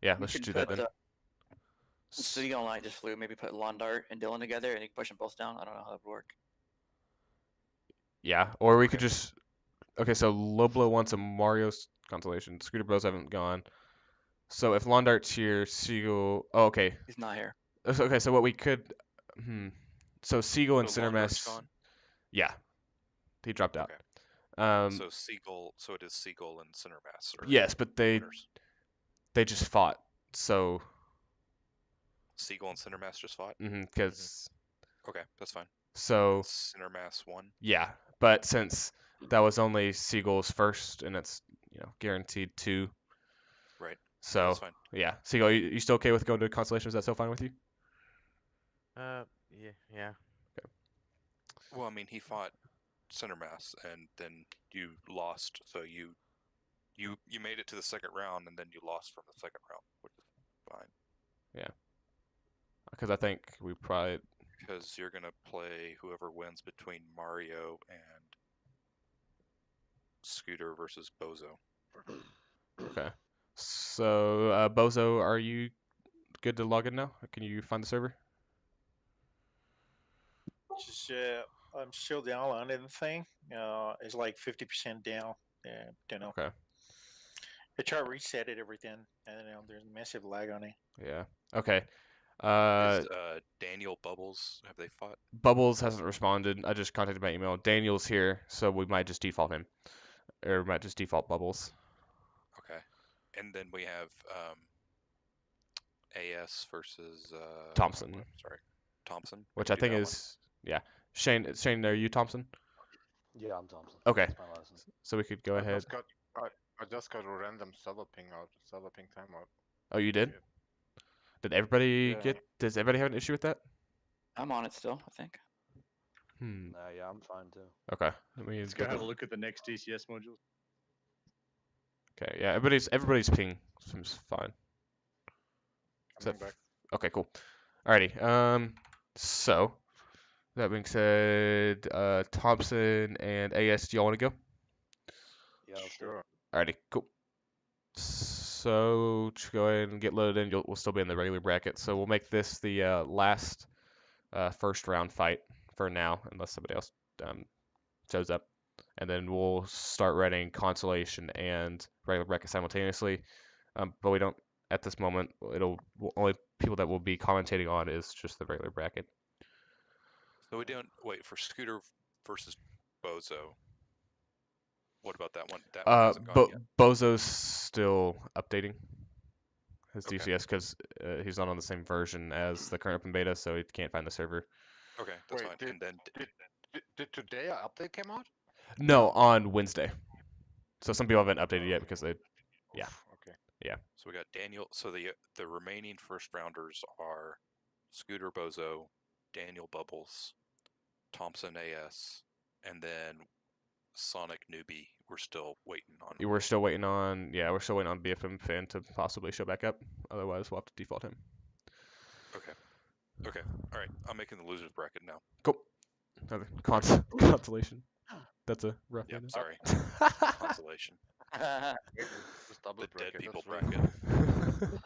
Yeah. Let's just do that then. So you don't just flew. Maybe put Lawn Dart and Dylan together, and you can push them both down. I don't know how that would work. Yeah. Or we could just. Okay. So Loblo wants a Mario's consolation. Scooter Bros haven't gone. So if Lawn Dart's here, Seagull. Oh, okay. He's not here. Okay. So what we could. So Seagull and center mass. Yeah. He dropped out. Okay. So Seagull. So it is Seagull and center mass. Yes, but they just fought. So. Seagull and center mass just fought. Because. Okay, that's fine. So. Center mass won. Yeah, but since that was only Seagull's first, and it's guaranteed 2. Right. So that's fine. Yeah, Seagull, you still okay with going to consolation? Is that still fine with you? Yeah. Okay. Well, I mean, he fought center mass, and then you lost. So you made it to the second round, and then you lost from the second round, which is fine. Yeah. Because I think we probably. Because you're gonna play whoever wins between Mario and Scooter versus Bozo. Okay. So, Bozo, are you good to log in now? Can you find the server? Just I'm still downloading the thing. It's like 50% down. Yeah, don't know. Okay. I try to reset it everything, and there's massive lag on it. Yeah. Okay. Is Daniel Bubbles, have they fought? Bubbles hasn't responded. I just contacted by email. Daniel's here, so we might just default him, or we might just default Bubbles. Okay. And then we have AS versus Thompson. I'm sorry, Thompson. Which I think is Shane. Shane, are you Thompson? Yeah, I'm Thompson. Okay. That's my last name. So we could go ahead. I just got a random server ping timeout. Oh, you did? Did everybody Yeah. get? Does everybody have an issue with that? I'm on it still, I think. Yeah, I'm fine too. Okay. Let me Let's go have a look at the next DCS modules. Okay. Yeah. Everybody's ping seems fine. Coming back. Okay. Cool. Alrighty. So that being said, Thompson and AS, do y'all want to go? Yeah, sure. Alrighty. Cool. So to go ahead and get loaded in, we'll still be in the regular bracket. So we'll make this the last first round fight for now, unless somebody else shows up, and then we'll start running consolation and regular bracket simultaneously. But we don't at this moment. Only people that will be commentating on is just the regular bracket. So we don't wait for Scooter versus Bozo. What about that one? That one hasn't gone yet. Bozo's still updating his Okay. DCS because he's not on the same version as the current open beta, so he can't find the server. Okay, that's fine. And then Did today an update came out? No, on Wednesday. So some people haven't updated yet because they. Yeah. Okay. Yeah. So we got Daniel. So the remaining first rounders are Scooter Bozo, Daniel Bubbles, Thompson AS, and then Sonic Newbie. We're still waiting on. We're still waiting on. Yeah, we're still waiting on BFM fan to possibly show back up. Otherwise, we'll have to default him. Okay. Okay. All right. I'm making the losers bracket now. Cool. Consolation. That's a rough. Yep. Minute. Sorry. Consolation. The dead people bracket.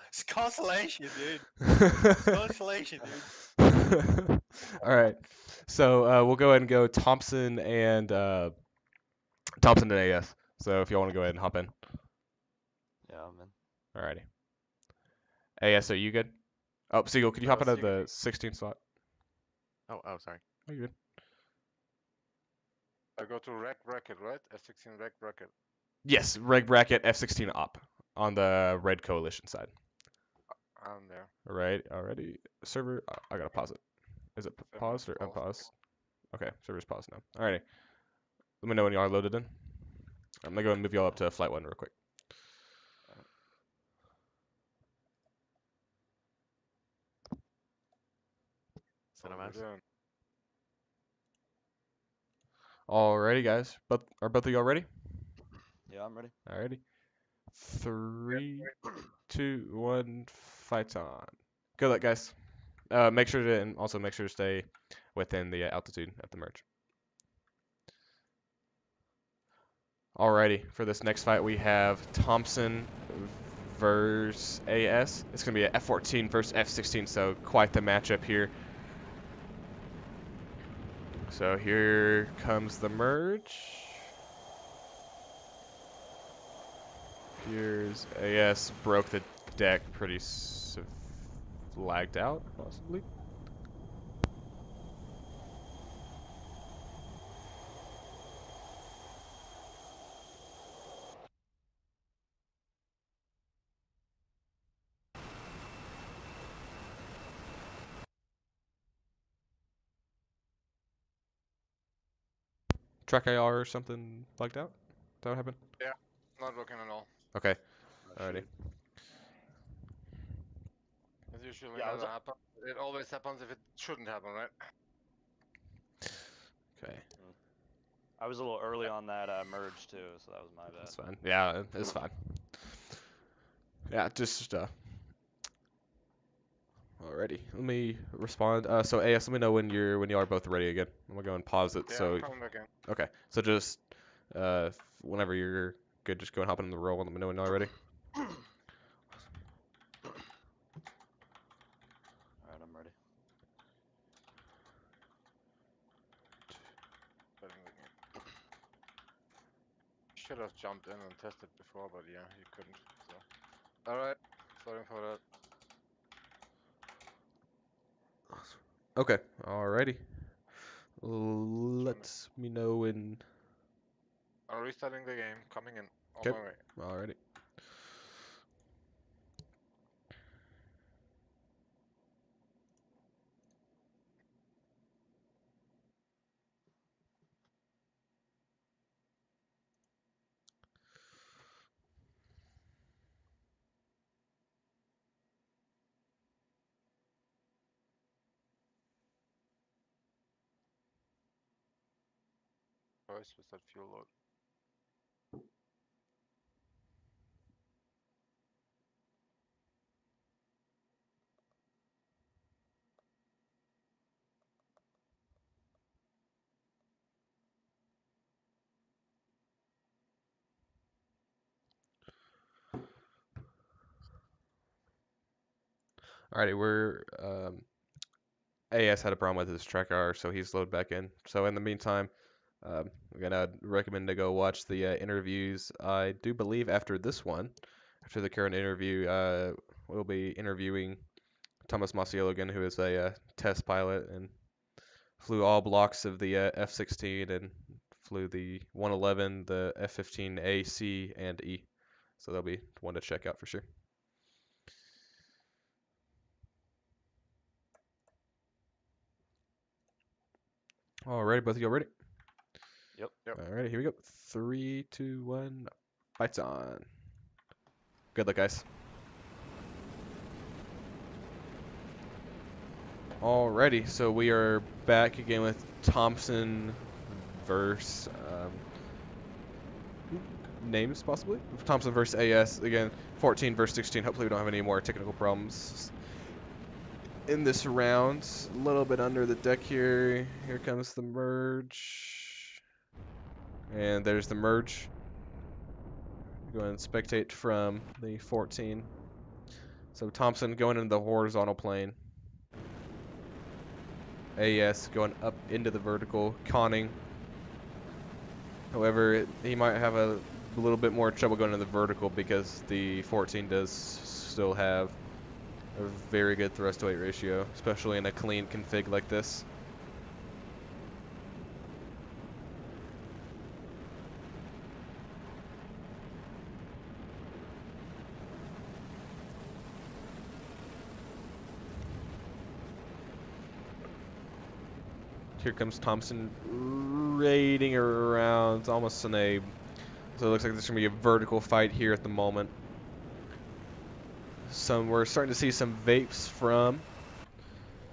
It's consolation, dude. It's consolation, dude. All right. So we'll go ahead and go Thompson and AS. So if y'all want to go ahead and hop in. Yeah, I'm in. Alrighty. AS, are you good? Oh, Seagull, could you hop into the 16 slot? Oh, sorry. Oh, you good? I go to reg bracket, right? F16 reg bracket. Yes, reg bracket F16 up on the Red Coalition side. I'm there. Alright, already. Server, I gotta pause it. Is it paused or unpaused? Okay, server's paused now. Alrighty. Let me know when you are loaded in. I'm gonna go and move y'all up to flight 1 real quick. Alrighty, guys. Are both of y'all ready? Yeah, I'm ready. Alrighty. 3, 2, 1, fight on. Good luck, guys. Make sure to stay within the altitude of the merge. Alrighty, for this next fight we have Thompson versus AS. It's gonna be a F14 versus F16, so quite the matchup here. So here comes the merge. Here's AS, broke the deck pretty lagged out, possibly. Track IR or something lagged out? Is that what happened? Yeah, not working at all. Okay. Alrighty. It usually never happens. It always happens if it shouldn't happen, right? Okay. I was a little early on that merge too, so that was my bad. That's fine. Yeah, it's fine. Yeah, just alrighty. Let me respond. So AS, let me know when you are both ready again. I'm gonna go and pause it. Yeah, So I'm coming back in. okay. So just whenever you're good, just go and hop in the roll and let me know when you're ready. Alright, I'm ready. Starting the game. Should have jumped in and tested before, but yeah, you couldn't. So, all right, sorry for that. Okay. Alrighty. Let me know when. I'm restarting the game. Coming in. On Okay. my way. Alrighty. Voice with that fuel load. Alrighty, we're AS had a problem with his tracker, so he's loaded back in. So in the meantime, I'm gonna recommend to go watch the interviews. I do believe after this one, after the current interview, we'll be interviewing Thomas Masiello again, who is a test pilot and flew all blocks of the F-16 and flew the 111, the F-15A, C, and E. So that'll be one to check out for sure. Alrighty, both of you ready? Yep. Alrighty, here we go. 3, 2, 1, fights on. Good luck, guys. Alrighty, so we are back again with Thompson versus names possibly. Thompson versus AS again. 14 versus 16. Hopefully we don't have any more technical problems in this round. A little bit under the deck here. Here comes the merge, and there's the merge. Go and spectate from the 14. So Thompson going into the horizontal plane. AS going up into the vertical, conning. However, he might have a little bit more trouble going into the vertical because the 14 does still have a very good thrust to weight ratio, especially in a clean config like this. Here comes Thompson raiding around, almost in a, so it looks like there's going to be a vertical fight here at the moment. We're starting to see some vapes from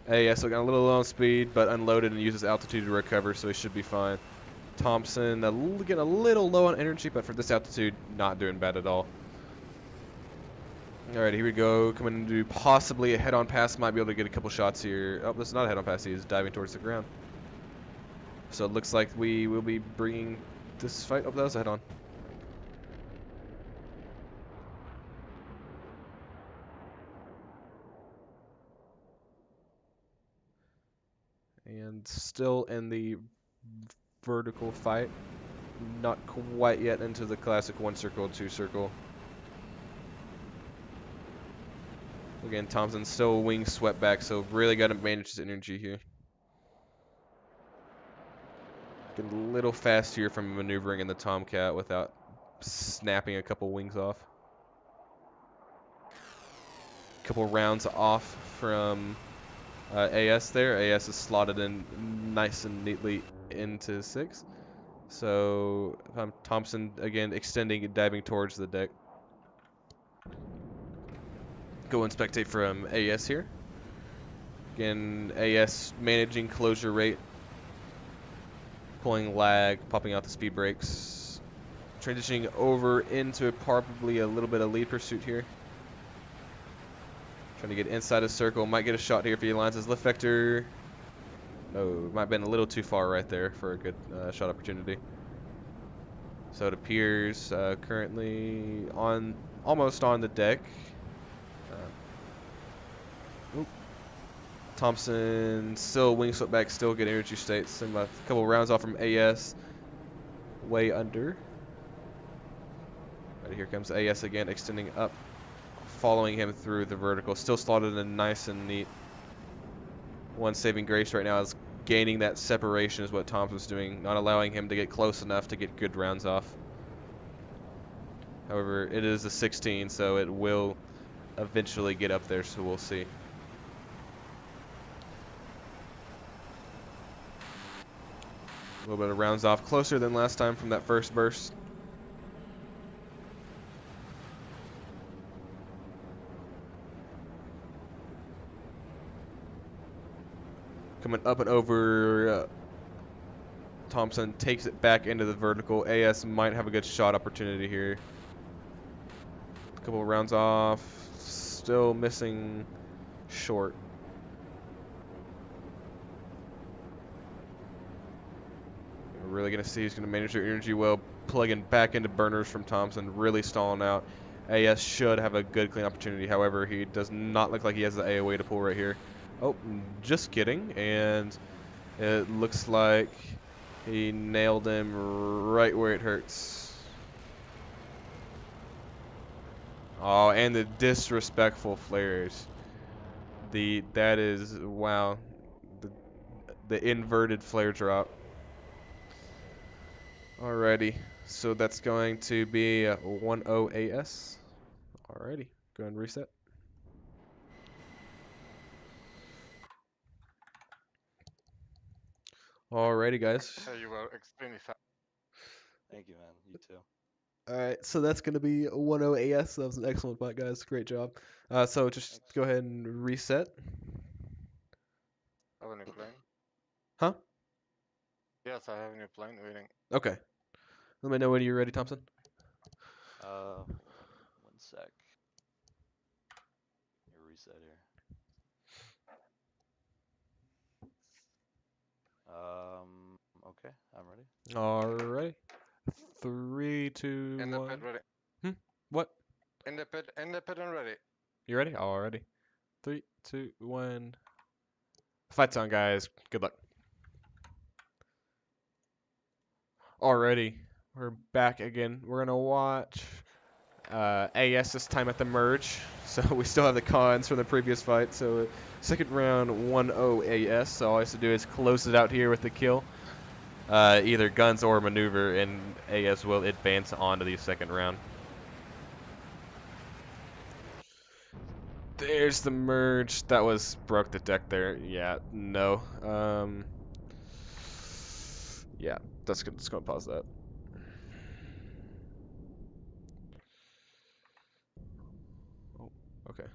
AS, so got a little low on speed, but unloaded and uses altitude to recover, so he should be fine. Thompson getting a little low on energy, but for this altitude, not doing bad at all. Alright, here we go. Coming to possibly a head-on pass. Might be able to get a couple shots here. Oh, this is not a head-on pass. He's diving towards the ground. So it looks like we will be bringing this fight. Oh, that was a head-on. And still in the vertical fight. Not quite yet into the classic 1 circle, 2 circle. Again, Thompson still wing swept back, so really got to manage his energy here. Get a little fast here from maneuvering in the Tomcat without snapping a couple wings off. Couple rounds off from AS there. AS is slotted in nice and neatly into 6. So Thompson again extending and diving towards the deck. Go and spectate from AS here. Again, AS managing closure rate. pulling lag, popping out the speed brakes, transitioning over into probably a little bit of lead pursuit here. Trying to get inside his circle, might get a shot here if he aligns his lift vector. No, might have been a little too far right there for a good shot opportunity. So it appears currently almost on the deck. Thompson still wing swept back, still good energy states. And a couple rounds off from AS, way under. Right, here comes AS again, extending up, following him through the vertical. Still slotted in nice and neat. One saving grace right now is gaining that separation is what Thompson's doing, not allowing him to get close enough to get good rounds off. However, it is a 16, so it will eventually get up there, so we'll see. A little bit of rounds off, closer than last time from that first burst. Coming up and over, Thompson takes it back into the vertical. AS might have a good shot opportunity here. A couple of rounds off, still missing short. We're really going to see he's going to manage their energy well, plugging back into burners from Thompson, really stalling out. AS should have a good clean opportunity. However, he does not look like he has the AOA to pull right here. Oh, just kidding. And it looks like he nailed him right where it hurts. Oh, and the disrespectful flares. That is, wow. The inverted flare drop. Alrighty, so that's going to be 1-0 AS. Alrighty, go ahead and reset. Alrighty, guys. You were extremely fast. Thank you, man. You too. Alright, so that's going to be 1-0 AS. That was an excellent fight, guys. Great job. So just go ahead and reset. I have a new plane. Huh? Yes, I have a new plane waiting. Okay. Let me know when you're ready, Thompson. 1 sec. Your reset here. Okay, I'm ready. Alright. 3, 2, In the 1. pit ready. What? In the pit and ready. You ready? Alrighty. 3, 2, 1. Fight's on, guys. Good luck. Alrighty. We're back again. We're going to watch AS this time at the merge. So we still have the cons from the previous fight. So second round 1-0 AS. So all I have to do is close it out here with the kill. Either guns or maneuver, and AS will advance on to the second round. There's the merge. That was broke the deck there. Yeah, no. Yeah, that's good. Just gonna pause that. Oh, okay.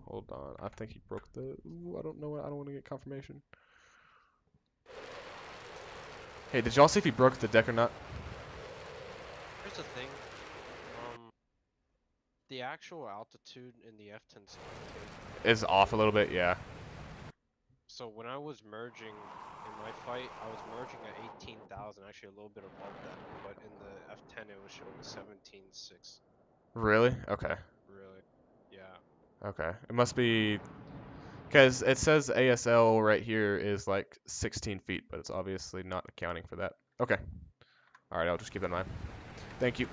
Hold on. I think he broke the. Ooh, I don't know. I don't want to get confirmation. Hey, did y'all see if he broke the deck or not? Here's the thing. The actual altitude in the F10 Is off a little bit, yeah. So when I was merging in my fight, I was merging at 18,000, actually a little bit above that. But in the F10, it was showing 17.6. Really? Okay. Really? Yeah. Okay. It must be because it says ASL right here is like 16 feet, but it's obviously not accounting for that. Okay. All right, I'll just keep that in mind. Thank you.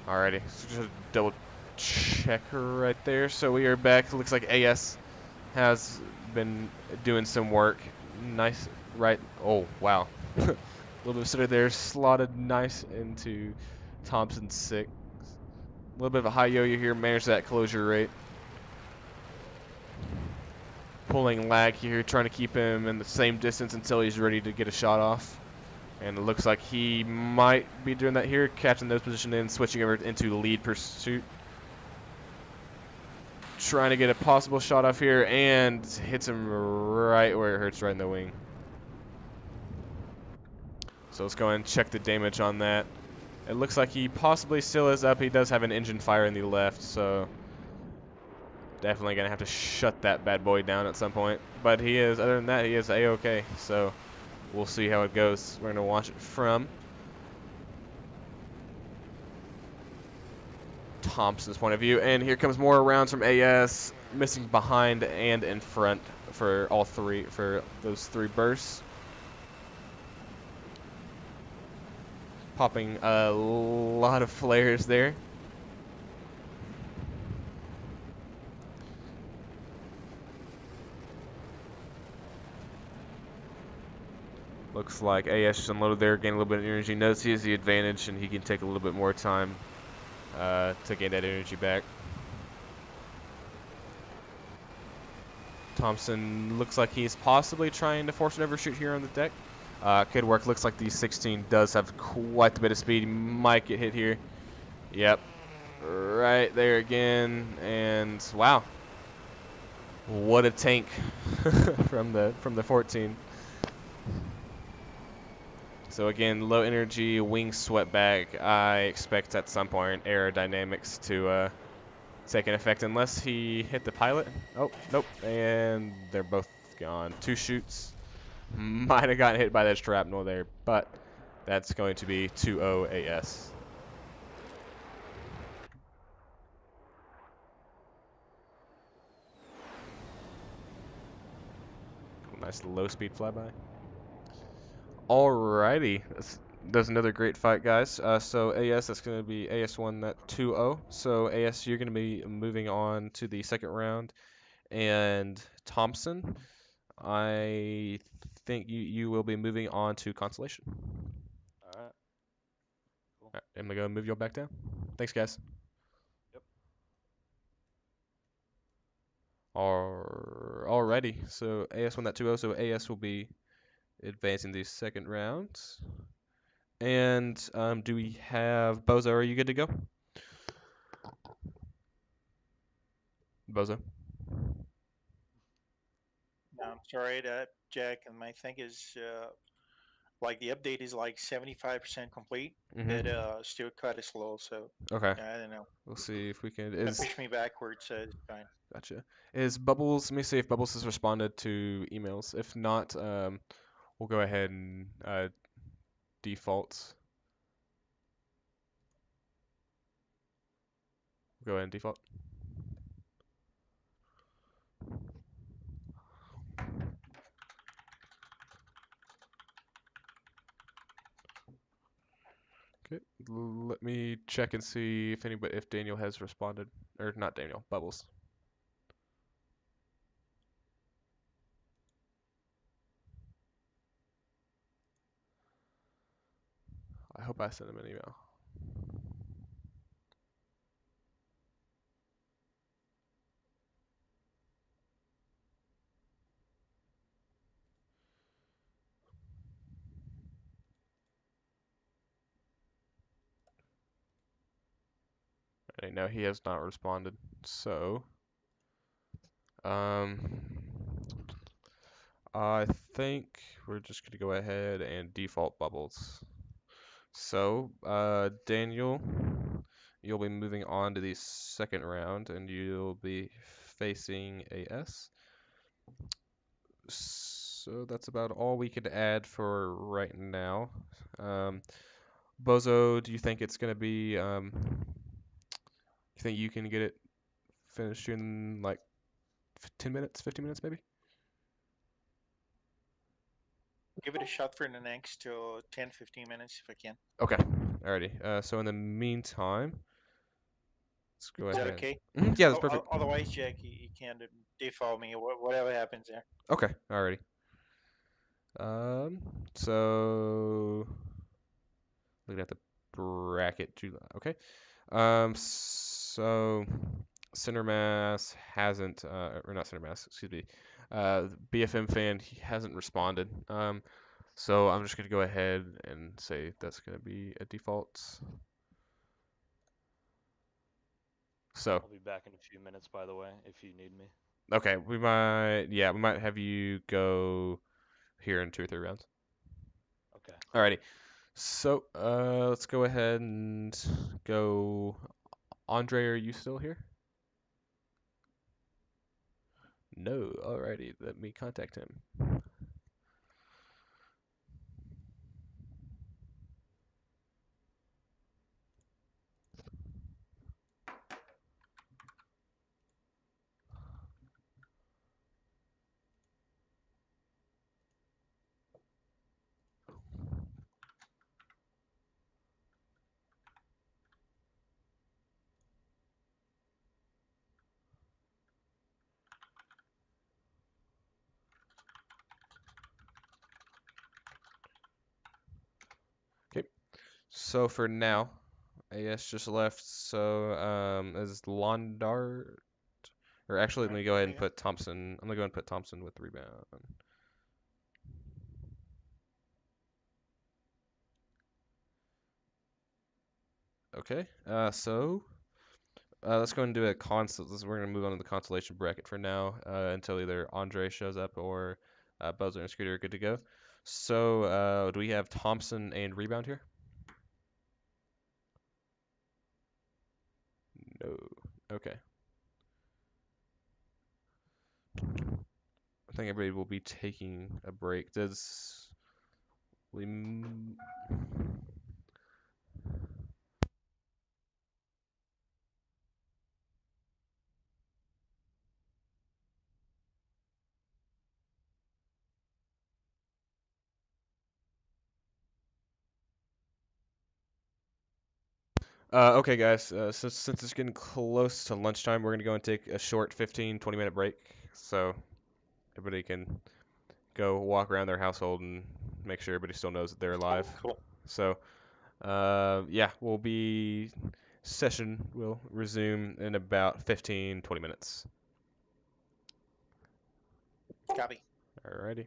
Alrighty, so just a double check right there. So we are back. Looks like AS has been doing some work. Nice, right? Oh, wow. A little bit of stutter there. Slotted nice into Thompson's 6. A little bit of a high yo-yo here. Manage that closure rate. Pulling lag here, trying to keep him in the same distance until he's ready to get a shot off. And it looks like he might be doing that here, catching those position in, switching over into lead pursuit. trying to get a possible shot off here, and hits him right where it hurts, right in the wing. So let's go and check the damage on that. It looks like he possibly still is up. He does have an engine fire in the left, so definitely going to have to shut that bad boy down at some point. But he is, other than that, he is A-okay. So we'll see how it goes. We're going to watch it from Thompson's point of view. And here comes more rounds from AS, missing behind and in front for all three, for those three bursts. Popping a lot of flares there. Looks like AS just unloaded there, gained a little bit of energy. Knows he has the advantage, and he can take a little bit more time to gain that energy back. Thompson looks like he's possibly trying to force an overshoot here on the deck. Could work. Looks like the 16 does have quite a bit of speed. He might get hit here. Yep. Right there again. And wow. What a tank from the 14. So again, low energy, wing swept back. I expect at some point aerodynamics to take an effect unless he hit the pilot. Oh, nope. And they're both gone. Two shoots. Might have gotten hit by that shrapnel there, but that's going to be 2-0 AS. Nice low speed flyby. Alrighty, that's another great fight, guys. So AS, that's going to be AS won that 2-0. So AS, you're going to be moving on to the second round, and Thompson, I think you will be moving on to Constellation. All right. Cool. All right, I'm gonna go move y'all back down. Thanks, guys. Yep. Alrighty, so AS won that 2-0, so AS will be advancing the second round. And do we have Bozo? Are you good to go? Bozo. No, I'm sorry, Jack. And my thing is, like the update is like 75% complete, but still kind of slow. So Okay. I don't know. We'll see if we can. Push me backwards. It's fine. Gotcha. Is Bubbles? Let me see if Bubbles has responded to emails. If not, we'll go ahead and default. Go ahead and default. Okay, let me check and see if Daniel has responded, or not Daniel, Bubbles. I hope I sent him an email. Right, no, he has not responded. So, I think we're just gonna go ahead and default Bubbles. So, Daniel, you'll be moving on to the second round, and you'll be facing AS. So that's about all we could add for right now. Bozo, do you think it's gonna be? You think you can get it finished in like 10 minutes, 15 minutes, maybe? Give it a shot for the next 10, 15 minutes if I can. Okay, alrighty. So in the meantime, let's go Is ahead. that okay? Yeah, that's perfect. Otherwise, Jack, you can default me or whatever happens there. Okay, alrighty. So looking at the bracket, okay. So center mass hasn't, or not center mass, excuse me. BFM fan, he hasn't responded. So I'm just gonna go ahead and say that's gonna be a default. So I'll be back in a few minutes, by the way, if you need me. okay, we might have you go here in 2 or 3 rounds. Okay. Alrighty. So let's go ahead and go. Andre, are you still here? No. Alrighty, let me contact him. Okay. So for now, AS just left. So is Londart, or actually, let me go ahead and put Thompson. I'm gonna go ahead and put Thompson with rebound. Okay. So let's go and do a console. We're gonna move on to the consolation bracket for now until either Andre shows up or Buzzer and Scooter are good to go. So do we have Thompson and rebound here? No. Okay. I think everybody will be taking a break. Does we? Okay, guys. Since it's getting close to lunchtime, we're gonna go and take a short 15, 20-minute break, so everybody can go walk around their household and make sure everybody still knows that they're alive. Cool. So, yeah, session will resume in about 15, 20 minutes. Copy. Alrighty.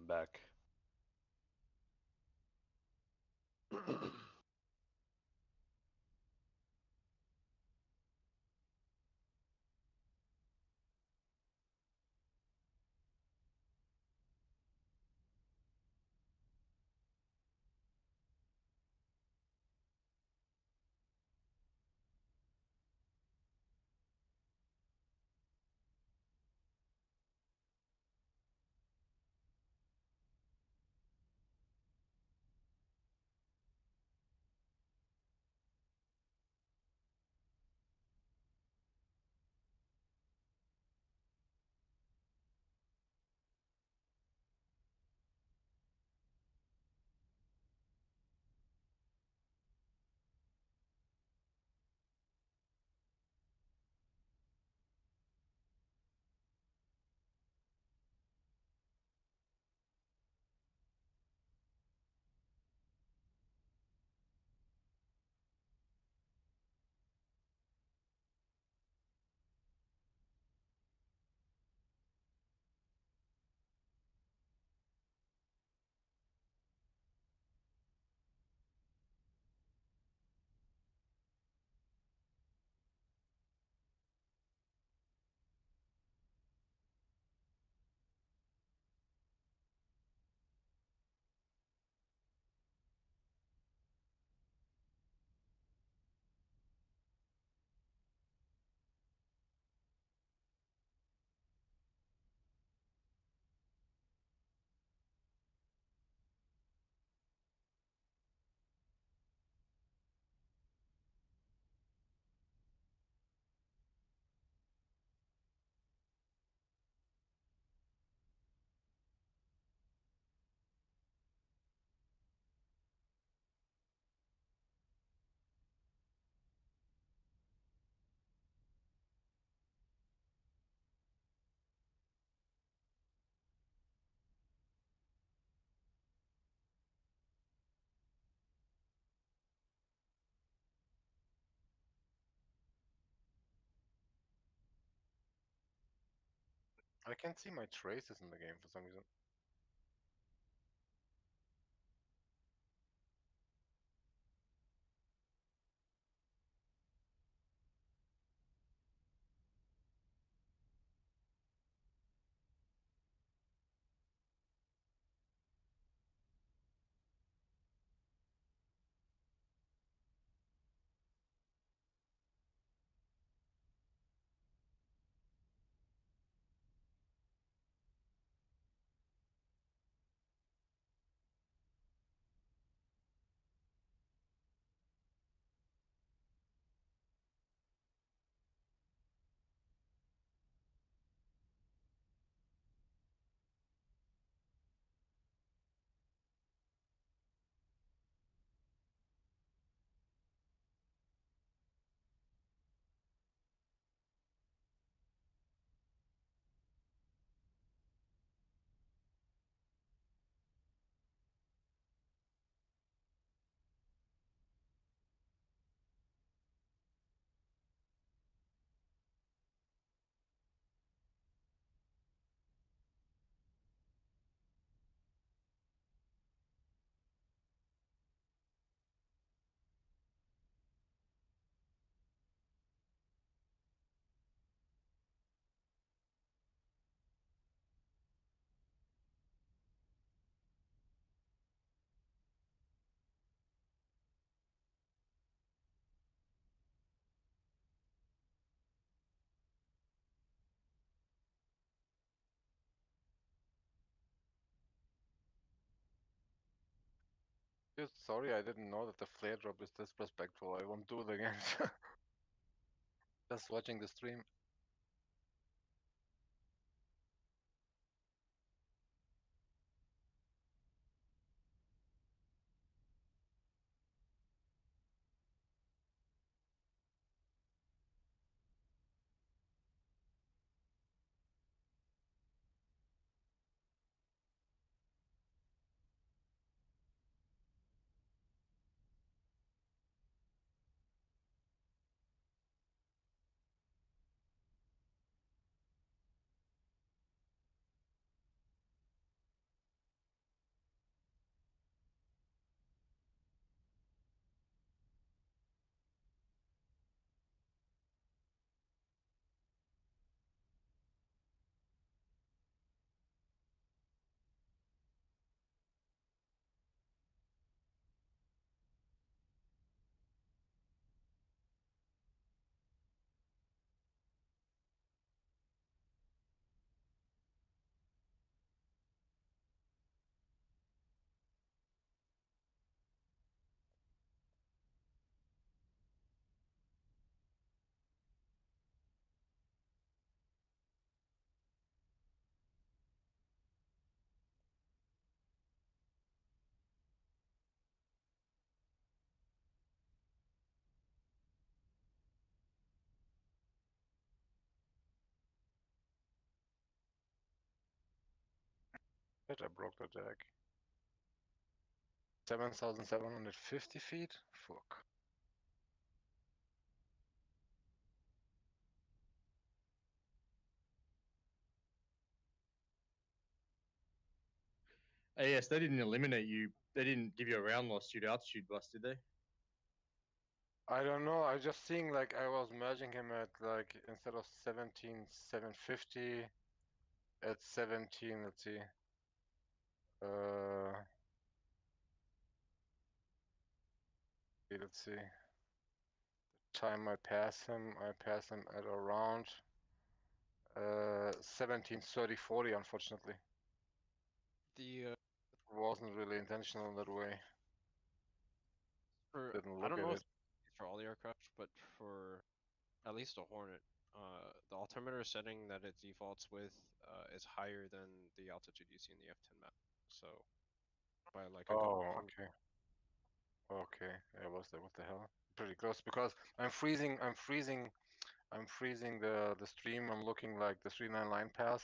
I'm back. I can't see my traces in the game for some reason. Just sorry, I didn't know that the flare drop is this perspective. I won't do it again. Just watching the stream. Shit, I broke the deck. 7,750 feet? Fuck. Yes, they didn't eliminate you. They didn't give you a round loss due to altitude bust, did they? I don't know. I just seeing like I was merging him at like instead of 17,750 at 17. Let's see. Uh, let's see. Time I pass him at around 17:30:40. Unfortunately, The wasn't really intentional in that way. for Didn't I look don't at know if it. it's for all the aircraft, but for at least a Hornet, the altimeter setting that it defaults with is higher than the altitude you see in the F10 map. So by like a couple Oh, hundred. okay. Okay. Yeah, was that what the hell? Pretty close because I'm freezing. I'm freezing the stream. I'm looking like the 399 pass.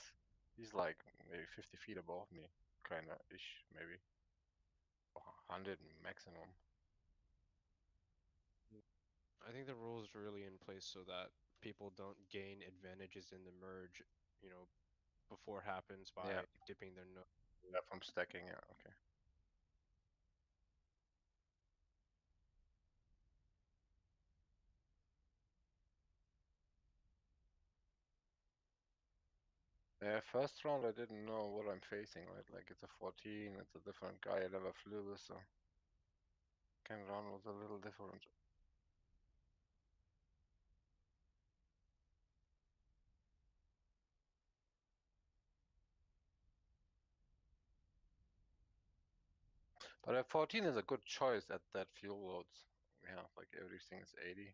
He's like maybe 50 feet above me, kinda ish, maybe 100 maximum. I think the rules are really in place so that people don't gain advantages in the merge, before it happens Yeah. by dipping their nose. Yeah, from stacking. Yeah. Okay. Yeah, first round I didn't know what I'm facing, right? Like it's a 14, it's a different guy I never flew with, so second round was a little different. But a 14 is a good choice at that fuel loads. Yeah, like everything is 80.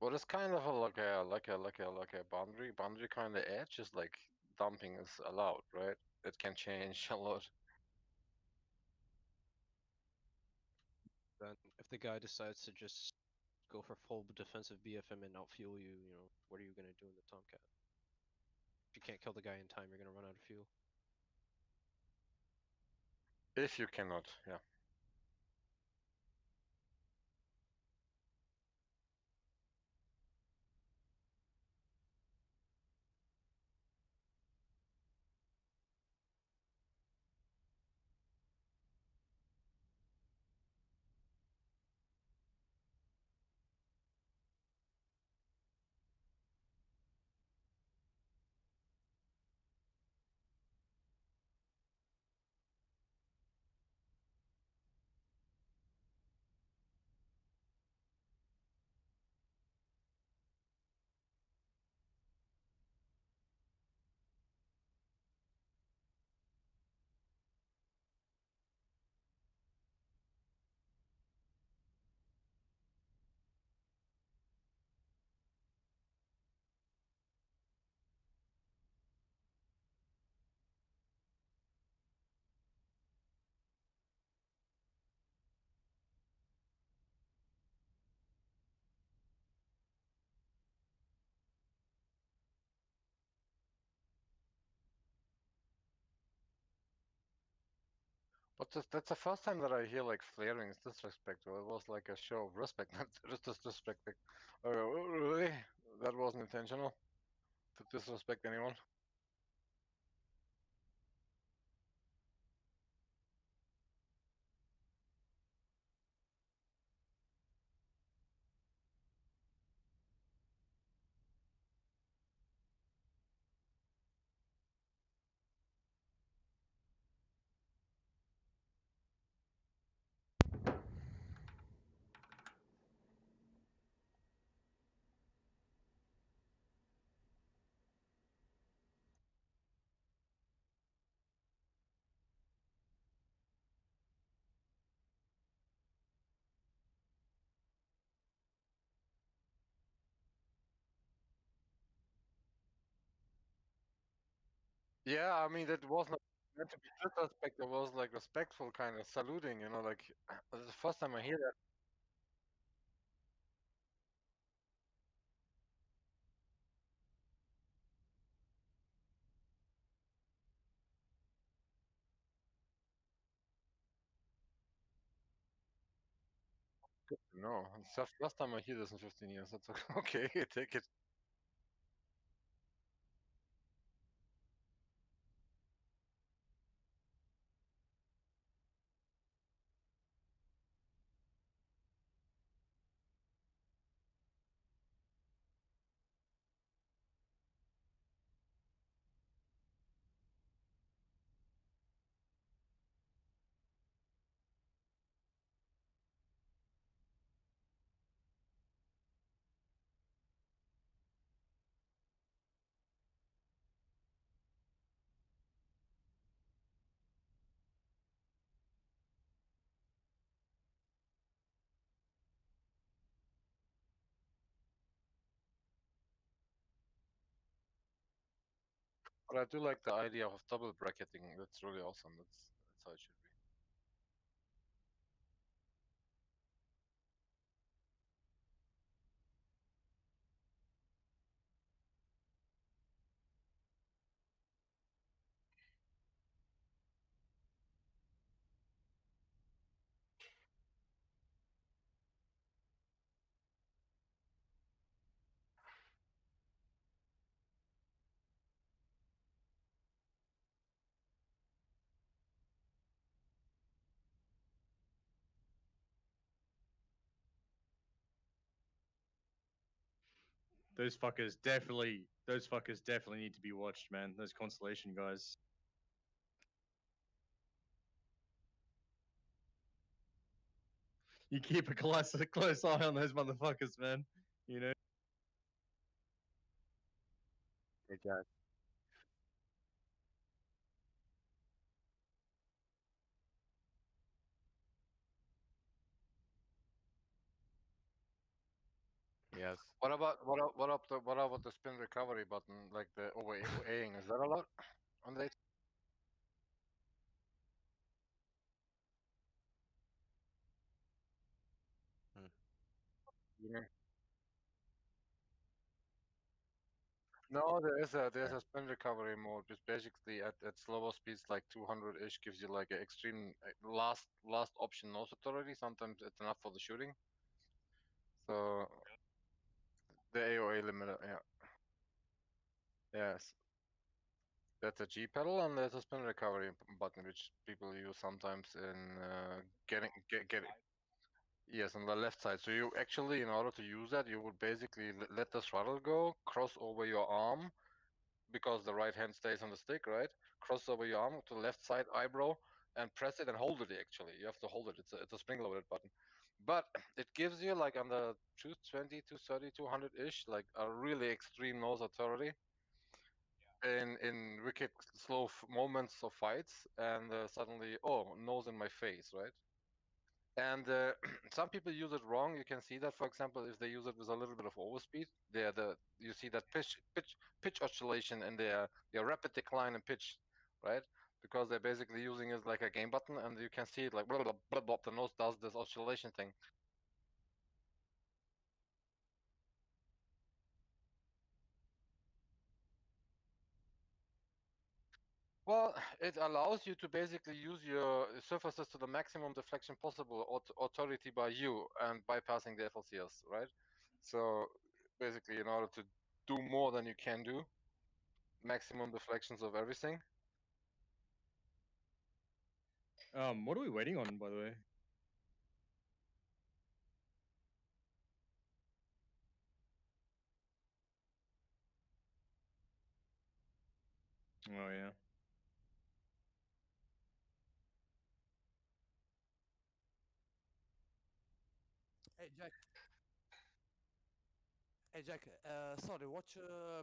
What is kind of a like a boundary kind of edge is like dumping is allowed, right? It can change a lot. Then if the guy decides to just go for full defensive BFM and outfuel you, what are you gonna do in the Tomcat? If you can't kill the guy in time, you're gonna run out of fuel. If you cannot, yeah. But that's the first time that I hear like flaring is disrespectful. It was like a show of respect, not disrespect. Really? That wasn't intentional to disrespect anyone. Yeah, I mean that wasn't meant to be disrespect. It was like respectful, kind of saluting. Like it's the first time I hear that. No, it's the last time I hear this in 15 years. That's okay. Take it. But I do like the idea of double bracketing. That's really awesome. That's how it should be. Those fuckers definitely need to be watched, man. Those constellation guys. You keep a close eye on those motherfuckers, man. You know. Hey, Jack. Yes. What about the spin recovery button, like the overaying? Is that a lot on the? Yeah. No, there's a spin recovery mode, which basically at slower speeds like 200-ish gives you like an extreme last option nose authority. Sometimes it's enough for the shooting. So the AOA limiter, yeah. Yes. That's a G pedal, and there's a spin recovery button, which people use sometimes in getting. Yes, on the left side. So you actually, in order to use that, you would basically let the throttle go, cross over your arm, because the right hand stays on the stick, right? Cross over your arm to the left side eyebrow and press it and hold it. Actually, you have to hold it. It's a spring-loaded button, but it gives you like on the 220, 230, 200-ish, like a really extreme nose authority in wicked slow moments of fights, and suddenly, oh, nose in my face, right? And some people use it wrong. You can see that, for example, if they use it with a little bit of overspeed, you see that pitch oscillation and their rapid decline in pitch, right? Because they're basically using it like a game button, and you can see it like blah blah blah blah. The nose does this oscillation thing. Well, it allows you to basically use your surfaces to the maximum deflection possible, authority by you, and bypassing the FLCS, right? So basically, in order to do more than you can do, maximum deflections of everything. What are we waiting on, by the way? Oh yeah. Hey Jack. Hey Jack. Sorry. Watch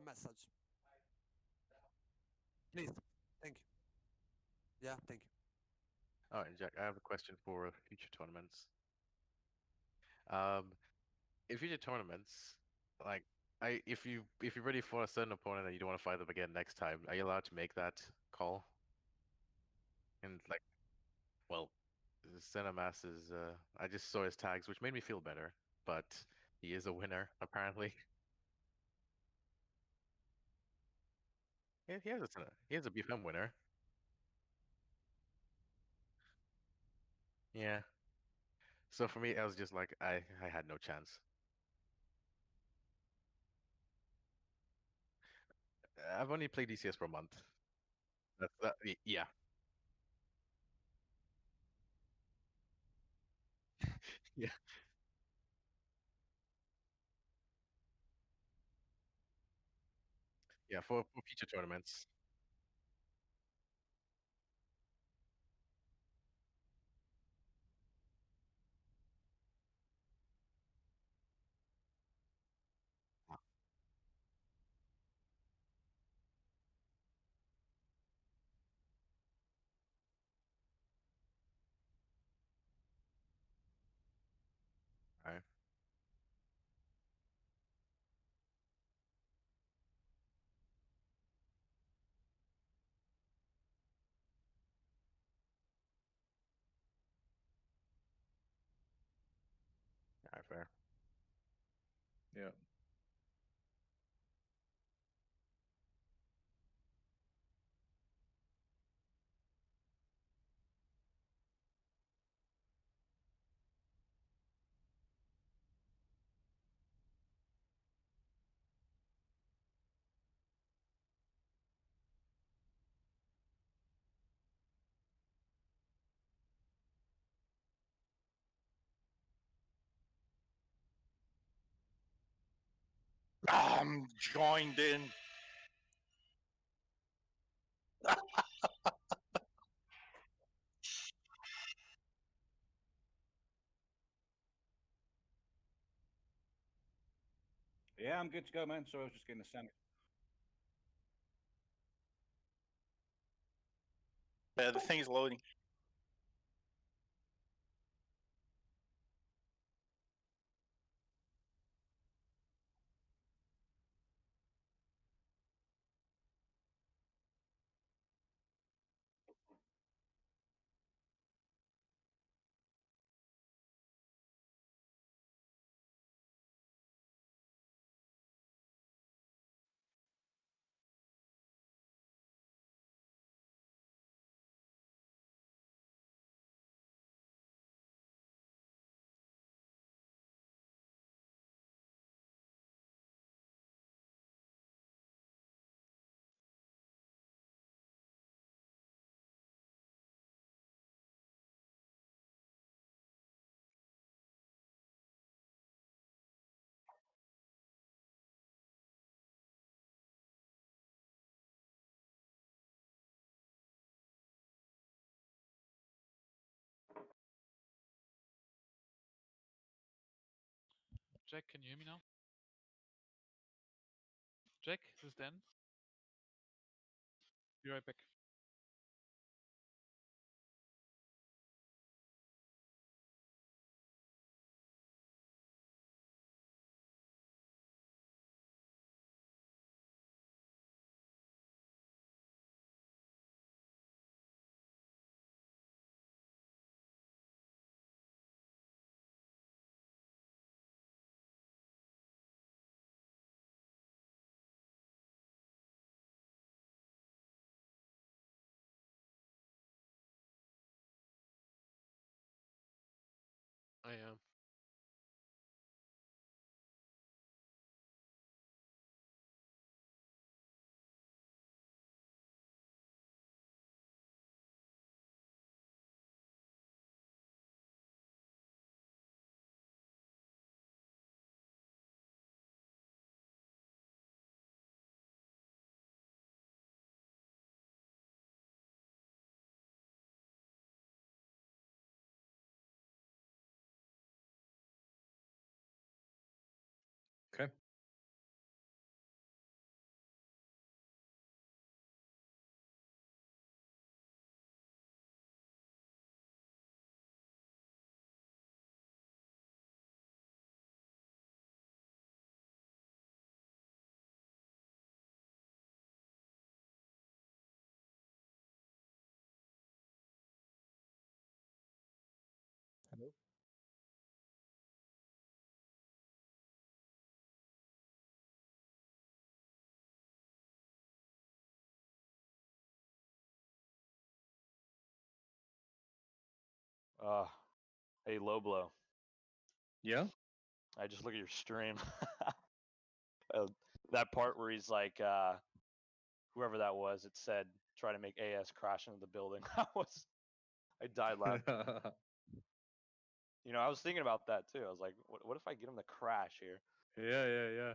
message, please. Thank you. Yeah. Thank you. All right, Jack. I have a question for future tournaments. In future tournaments, like if you're ready for a certain opponent and you don't want to fight them again next time, are you allowed to make that call? And like, well, Cinemass is I just saw his tags, which made me feel better, but he is a winner apparently. He has a BFM winner. Yeah. So for me, I was just like, I had no chance. I've only played DCS for a month. That's that. Yeah. Yeah. Yeah. For future tournaments. All right. All right. Fair. Yeah. I'm joined in. Yeah, I'm good to go, man. So I was just getting a sandwich. Yeah, the thing is loading. Jack, can you hear me now? Jack, this is Dan. Be right back. I am. Okay. Hello. Hey, low blow. Yeah. I just look at your stream. That part where he's like, whoever that was, it said try to make AS crash into the building. I died laughing. I was thinking about that too. I was like, what if I get him to crash here? Yeah.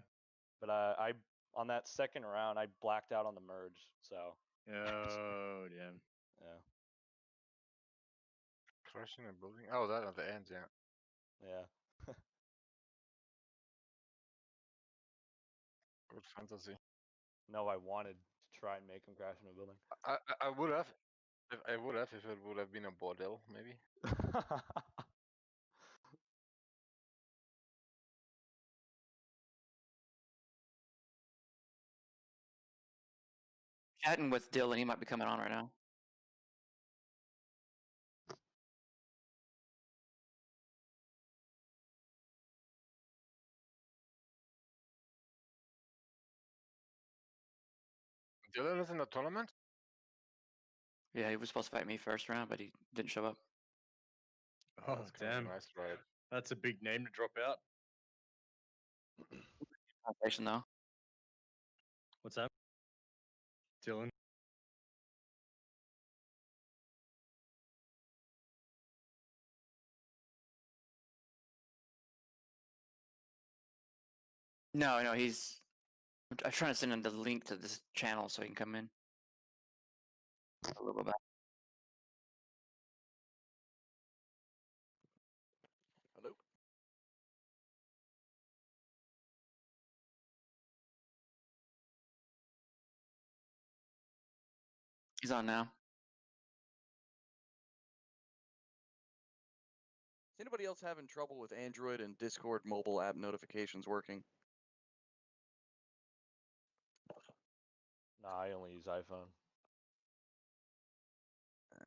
But I on that second round I blacked out on the merge, so Oh damn. yeah. Crashing a building. Oh, that at the end, yeah. Yeah. Good fantasy. No, I wanted to try and make him crash in a building. I would have. I would have if it would have been a bordel, maybe. Chatting with Dylan, he might be coming on right now. Dylan is in the tournament? Yeah, he was supposed to fight me first round, but he didn't show up. Oh That's kind of damn. a nice ride. That's a big name to drop out. Foundation though. What's that? Dylan. No, he's. I'm trying to send him the link to this channel so he can come in. A little bit. Hello. He's on now. Is anybody else having trouble with Android and Discord mobile app notifications working? Nah, I only use iPhone.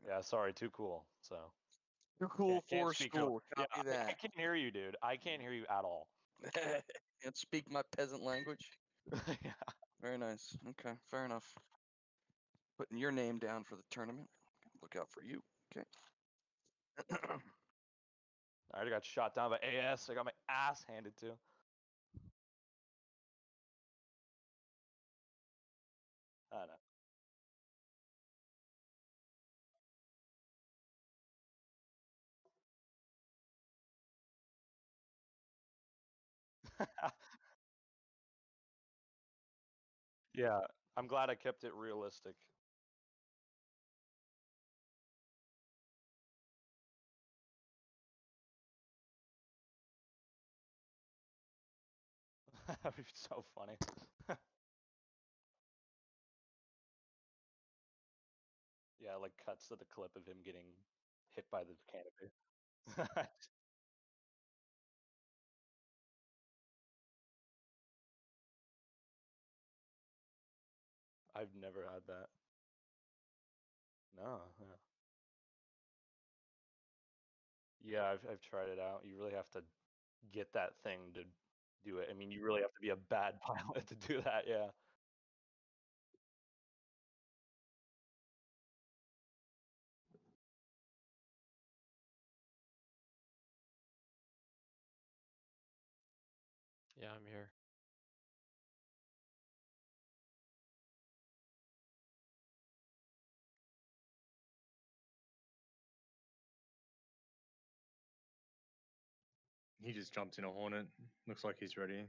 Yeah, sorry, too cool. So Too cool can't for speak school. Yeah, Copy I that. can't hear you, dude. I can't hear you at all. Can't speak my peasant language. Yeah. Very nice. Okay, fair enough. Putting your name down for the tournament. Look out for you. Okay. I already got shot down by AS. I got my ass handed to. I don't know. Yeah, I'm glad I kept it realistic. That'd be so funny. Yeah, like cuts to the clip of him getting hit by the canopy. I've never had that. No. Yeah, I've tried it out. You really have to get that thing to do it. I mean, you really have to be a bad pilot to do that. Yeah. Yeah, I'm here. He just jumped in a Hornet. Looks like he's ready.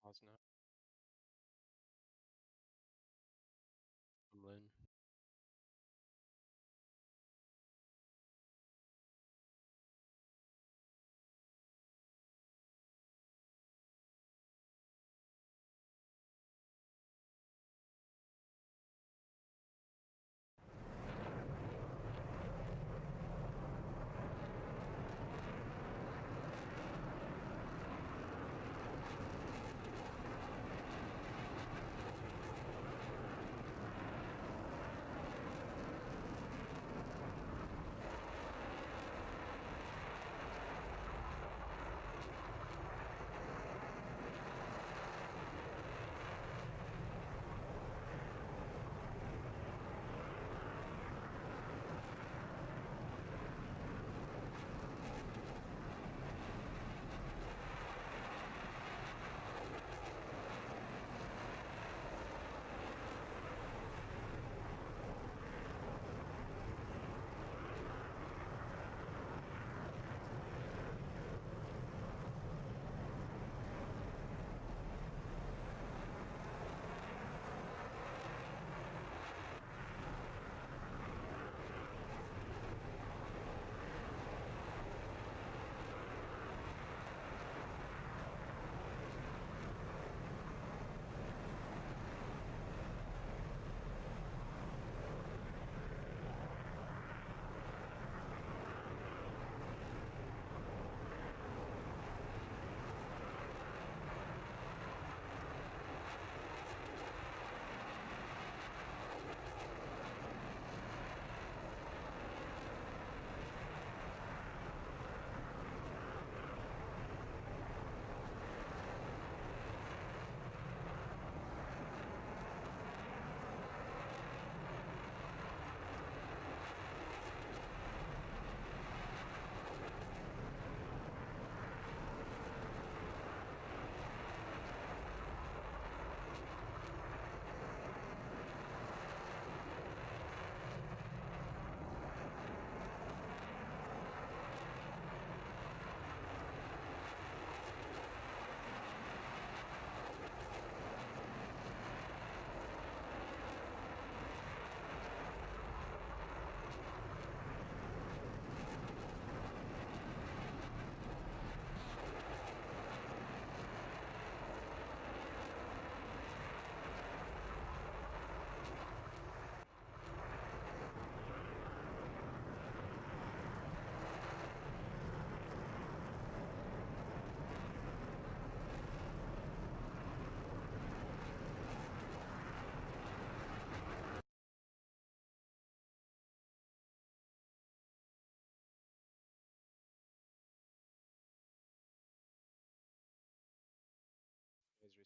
Pause now. I'm in.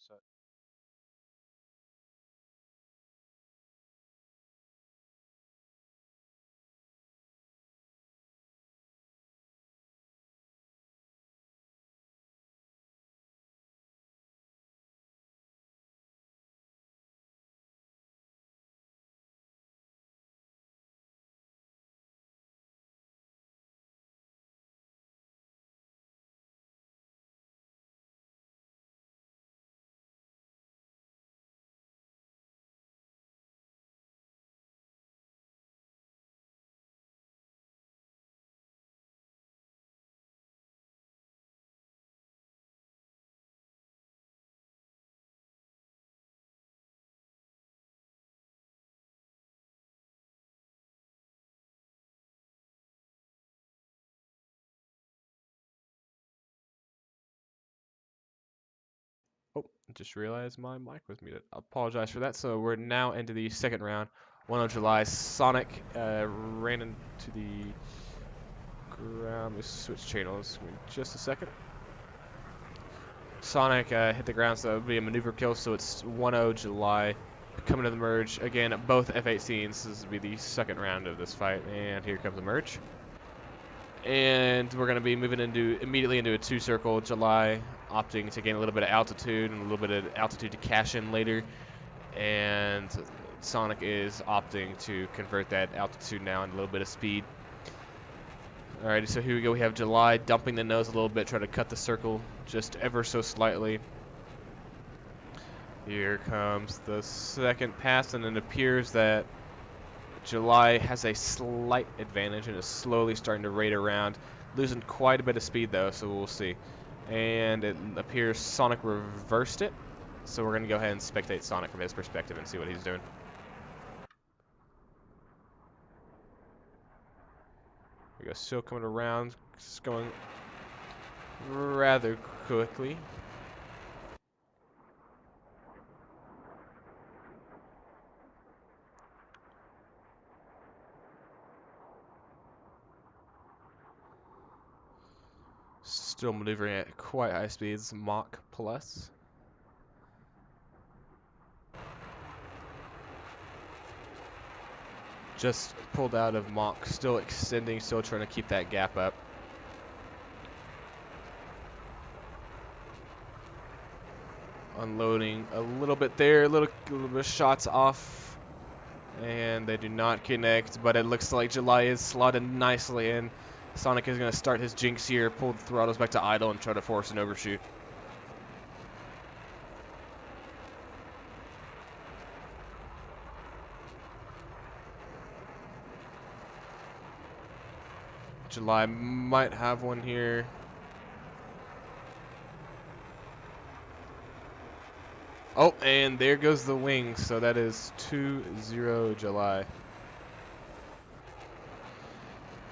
reset. Oh, just realized my mic was muted. I apologize for that. So we're now into the second round. 1 of July, Sonic ran into the ground. Let me switch channels. Give me just a second. Sonic hit the ground, so it would be a maneuver kill. So it's 1-0 July. Coming to the merge. Again, both F-18s. This will be the second round of this fight. And here comes the merge. And we're going to be moving immediately into a two-circle. July opting to gain a little bit of altitude and a little bit of altitude to cash in later. And Sonic is opting to convert that altitude now and a little bit of speed. Alrighty, so here we go. We have July dumping the nose a little bit, trying to cut the circle just ever so slightly. Here comes the second pass, and it appears that July has a slight advantage and is slowly starting to raid around, losing quite a bit of speed though, so we'll see. And it appears Sonic reversed it, so we're going to go ahead and spectate Sonic from his perspective and see what he's doing. We go, still coming around, just going rather quickly. Still maneuvering at quite high speeds, Mach plus. Just pulled out of Mach, still extending, still trying to keep that gap up. Unloading a little bit there, a little bit of shots off, and they do not connect, but it looks like July is slotted nicely in. Sonic is going to start his jinx here, pull the throttles back to idle, and try to force an overshoot. July might have one here. Oh, and there goes the wing, so that is 2-0 July.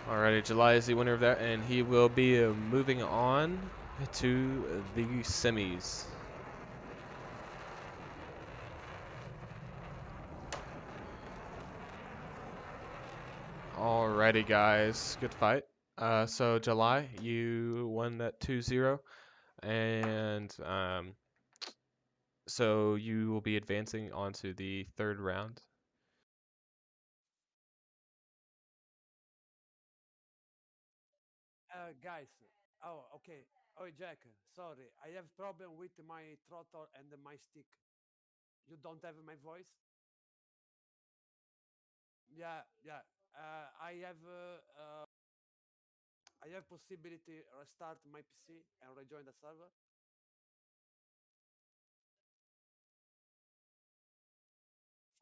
Alrighty, July is the winner of that, and he will be moving on to the semis. Alrighty, guys, good fight. So July, you won that 2-0, and so you will be advancing onto the third round. Guys, oh, okay. Oh, Jack, sorry. I have problem with my throttle and my stick. You don't have my voice? Yeah, yeah. I have possibility restart my PC and rejoin the server.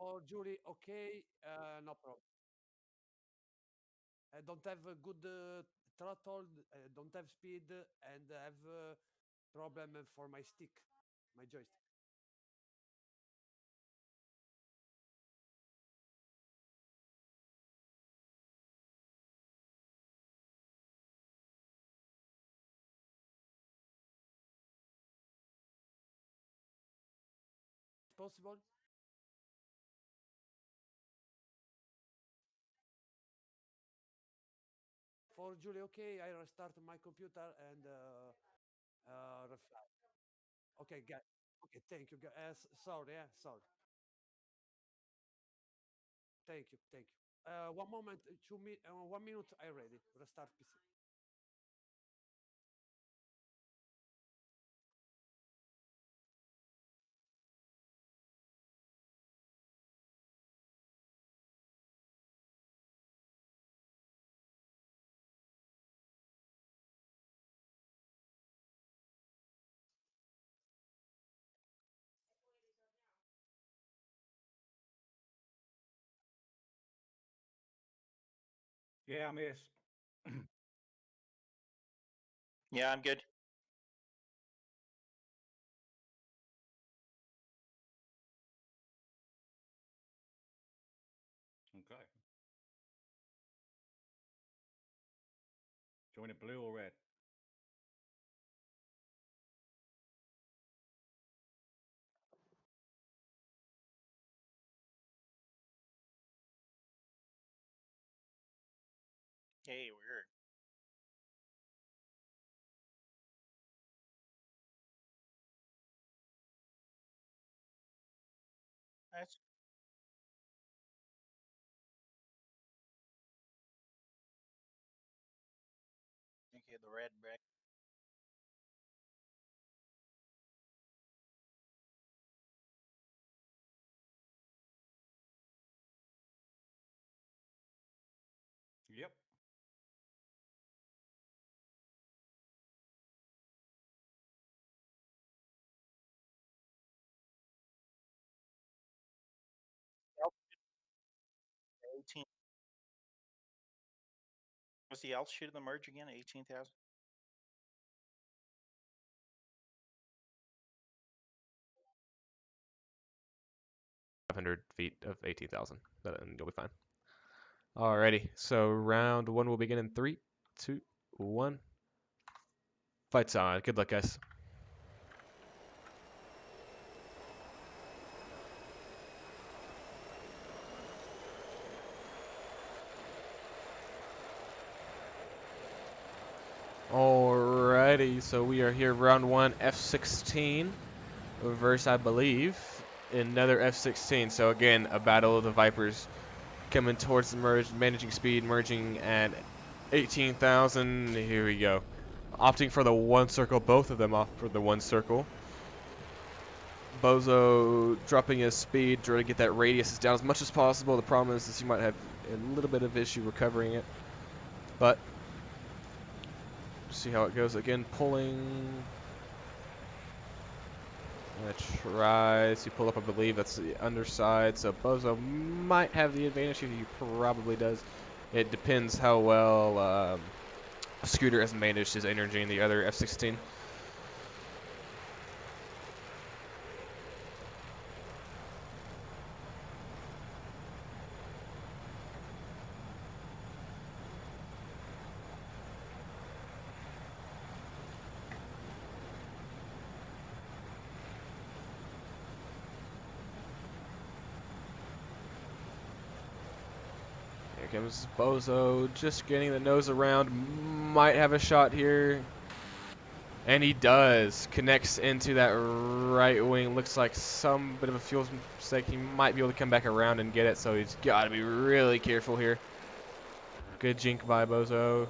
For Julie, okay, no problem. I don't have a good throttle, don't have speed, and have problem for my stick, my joystick. Possible? For Julie, okay, I restart my computer and refly. Okay, Okay, thank you. Sorry, sorry. Thank you, thank you. One moment, 1 minute. I ready. Restart PC. Yeah, I'm here. Yeah, I'm good. Okay. Join it blue or red? Hey, weird. That's okay. The red back. Yep. Yep. 18. What's the altitude of the merge again? 18,000. 500 feet of 18,000. And you'll be fine. Alrighty, so round one will begin in 3, 2, 1. Fights on. Good luck, guys. Alrighty, so we are here round one, F-16 versus, I believe, another F-16. So again, a battle of the Vipers coming towards the merge, managing speed, merging at 18,000. Here we go. Opting for the one circle, both of them off for the one circle. Bozo dropping his speed, trying to get that radius down as much as possible. The problem is you might have a little bit of issue recovering it, but see how it goes. Again, pulling. Tries to pull up, I believe that's the underside, so Bozo might have the advantage here. He probably does. It depends how well Scooter has managed his energy in the other F-16. Here comes Bozo, just getting the nose around, might have a shot here. And he does. Connects into that right wing. Looks like some bit of a fuel mistake. He might be able to come back around and get it, so he's got to be really careful here. Good jink by Bozo.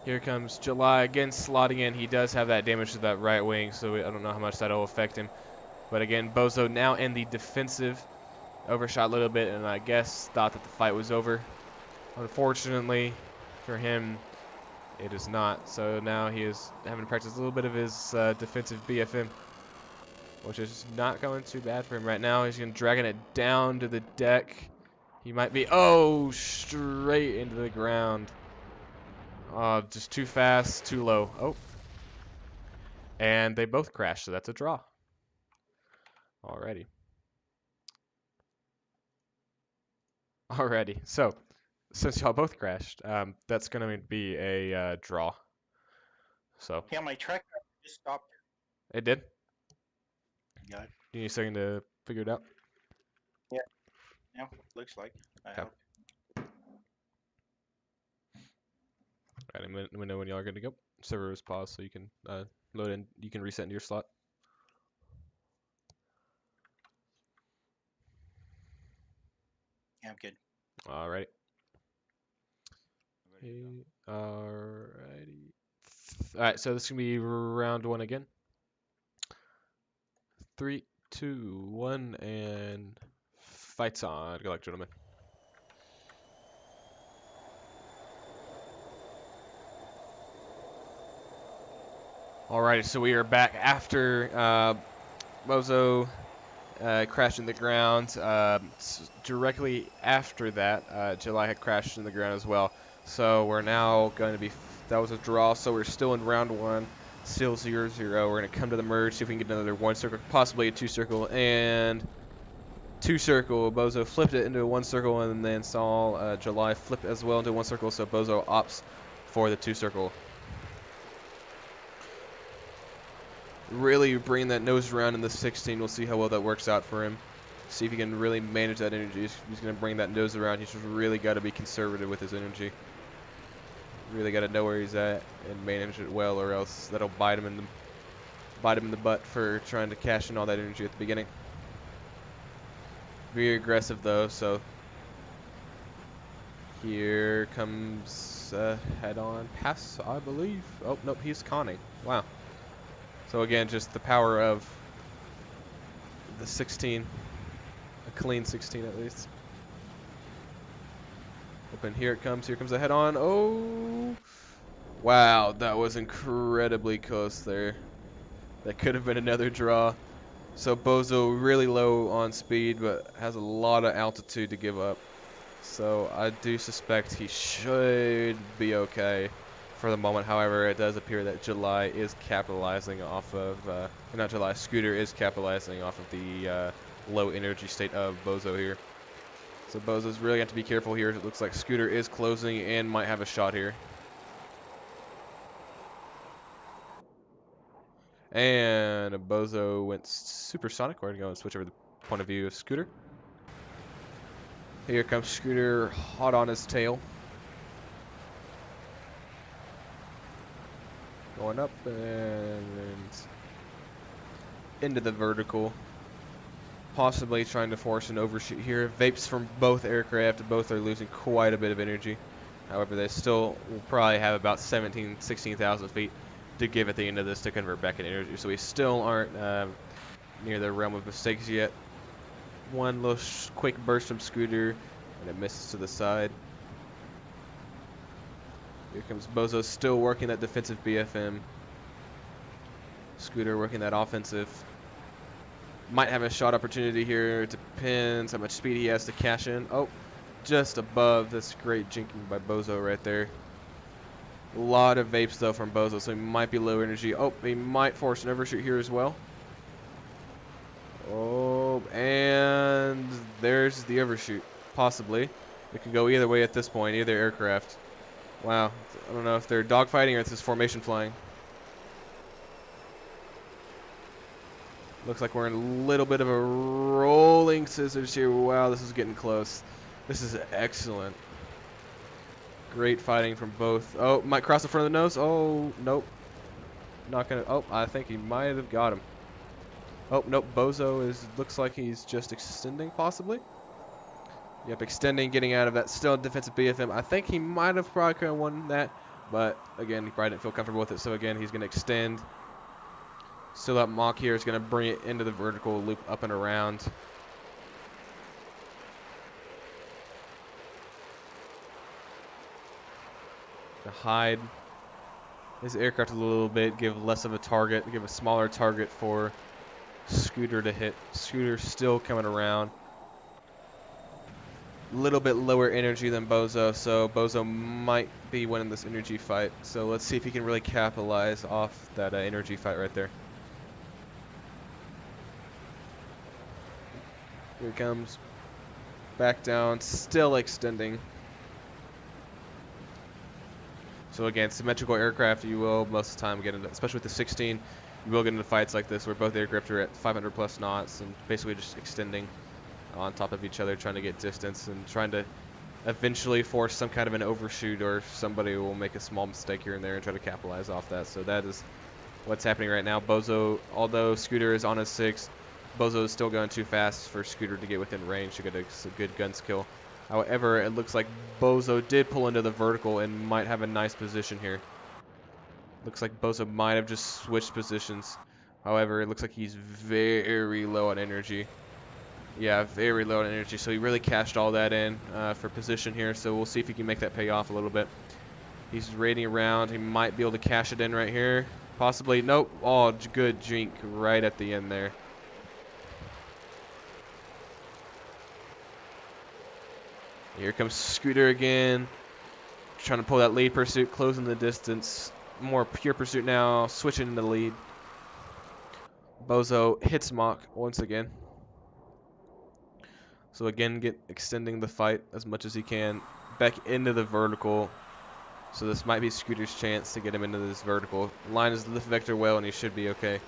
Here comes July again slotting in. He does have that damage to that right wing, so I don't know how much that'll affect him. But again, Bozo now in the defensive. Overshot a little bit, and I guess thought that the fight was over. Unfortunately for him, it is not. So now he is having to practice a little bit of his defensive BFM, which is not going too bad for him right now. He's going dragging it down to the deck. He might be, oh, straight into the ground. Just too fast, too low. Oh. And they both crashed, so that's a draw. Alrighty. Alrighty. So, since y'all both crashed, that's going to be a draw. So. Yeah, my track just stopped. It did? Yeah. You need a second to figure it out? Yeah. Yeah, looks like. I Okay. hope. Alright, let me know when y'all are good to go. Server is paused, so you can load in. You can reset into your slot. Yeah, I'm good. Alrighty. Alrighty. Alright, so this is going to be round 1 again. 3, 2, 1, and fights on. Good luck, gentlemen. Alright, so we are back after Bozo crashed in the ground. Directly after that, July had crashed in the ground as well. So we're now going to be, that was a draw, so we're still in round 1, still 0-0. We're going to come to the merge, see if we can get another 1 circle, possibly a 2 circle, and 2 circle. Bozo flipped it into a 1 circle and then saw July flip as well into 1 circle, so Bozo opts for the 2 circle. Really bring that nose around in the 16. We'll see how well that works out for him. See if he can really manage that energy. He's going to bring that nose around. He's just really got to be conservative with his energy. Really got to know where he's at and manage it well, or else that'll bite him in the butt for trying to cash in all that energy at the beginning. Very aggressive though, so here comes head-on pass, I believe. Oh nope, he's conning. Wow. So again, just the power of the 16, a clean 16 at least. Open, here it comes the head-on. Oh, wow, that was incredibly close there. That could have been another draw. So Bozo really low on speed, but has a lot of altitude to give up. So I do suspect he should be okay for the moment. However, it does appear that July is capitalizing off of, not July, Scooter is capitalizing off of the low energy state of Bozo here. So Bozo's really got to be careful here. It looks like Scooter is closing and might have a shot here. And Bozo went supersonic. We're going to switch over the point of view of Scooter. Here comes Scooter, hot on his tail. Going up and into the vertical. Possibly trying to force an overshoot here. Vapes from both aircraft. Both are losing quite a bit of energy. However, they still will probably have about 16,000 feet to give at the end of this to convert back into energy. So we still aren't near the realm of mistakes yet. One little quick burst from Scooter, and it misses to the side. Here comes Bozo, still working that defensive BFM. Scooter working that offensive. Might have a shot opportunity here. Depends how much speed he has to cash in. Oh, just above. That's great jinking by Bozo right there. A lot of vapes though from Bozo, so he might be low energy. Oh, he might force an overshoot here as well. Oh, and there's the overshoot. Possibly. It could go either way at this point, either aircraft. Wow. I don't know if they're dogfighting or it's just formation flying. Looks like we're in a little bit of a rolling scissors here. Wow, this is getting close. This is excellent. Great fighting from both. Oh, might cross the front of the nose. Oh, nope. Not gonna. Oh, I think he might have got him. Oh, nope. Bozo looks like he's just extending, possibly. Yep, extending, getting out of that. Still a defensive BFM. I think he might have probably could have won that, but again, he probably didn't feel comfortable with it. So again, he's going to extend. Still that Mach here is going to bring it into the vertical loop up and around. To hide his aircraft a little bit, give less of a target, give a smaller target for Scooter to hit. Scooter's still coming around. A little bit lower energy than Bozo, so Bozo might be winning this energy fight. So let's see if he can really capitalize off that energy fight right there. Here he comes. Back down, still extending. So again, symmetrical aircraft, you will most of the time get into, especially with the 16, you will get into fights like this where both aircraft are at 500 plus knots and basically just extending on top of each other, trying to get distance and trying to eventually force some kind of an overshoot, or somebody will make a small mistake here and there and try to capitalize off that. So that is what's happening right now. Bozo, although Scooter is on his 6, Bozo is still going too fast for Scooter to get within range to get a good gun skill. However, it looks like Bozo did pull into the vertical and might have a nice position here. Looks like Bozo might have just switched positions. However, it looks like he's very low on energy. Yeah, very low on energy, so he really cashed all that in for position here, so we'll see if he can make that pay off a little bit. He's raiding around. He might be able to cash it in right here. Possibly. Nope. Oh, good jink right at the end there. Here comes Scooter again. Trying to pull that lead pursuit, closing the distance. More pure pursuit now, switching into the lead. Bozo hits Mach once again. So again, extending the fight as much as he can. Back into the vertical. So this might be Scooter's chance to get him into this vertical. Line his lift vector well, and he should be okay.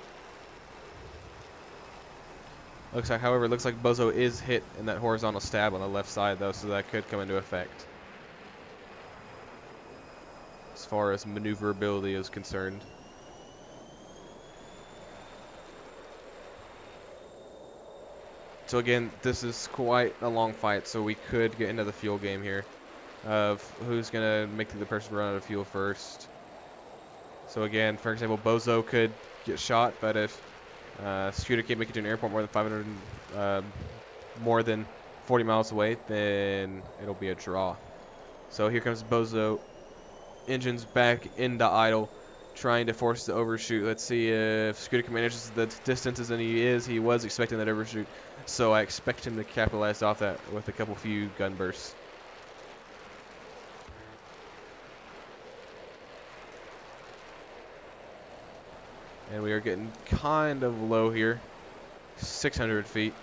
However, looks like Bozo is hit in that horizontal stab on the left side, though, so that could come into effect. As far as maneuverability is concerned. So again, this is quite a long fight, so we could get into the fuel game here of who's going to make the person run out of fuel first. So again, for example, Bozo could get shot, but if Scooter can't make it to an airport more than 40 miles away, then it'll be a draw. So here comes Bozo. Engines back into idle, trying to force the overshoot. Let's see if Scooter can manage the distances, and he is. He was expecting that overshoot, so I expect him to capitalize off that with a few gun bursts. And we are getting kind of low here. 600 feet.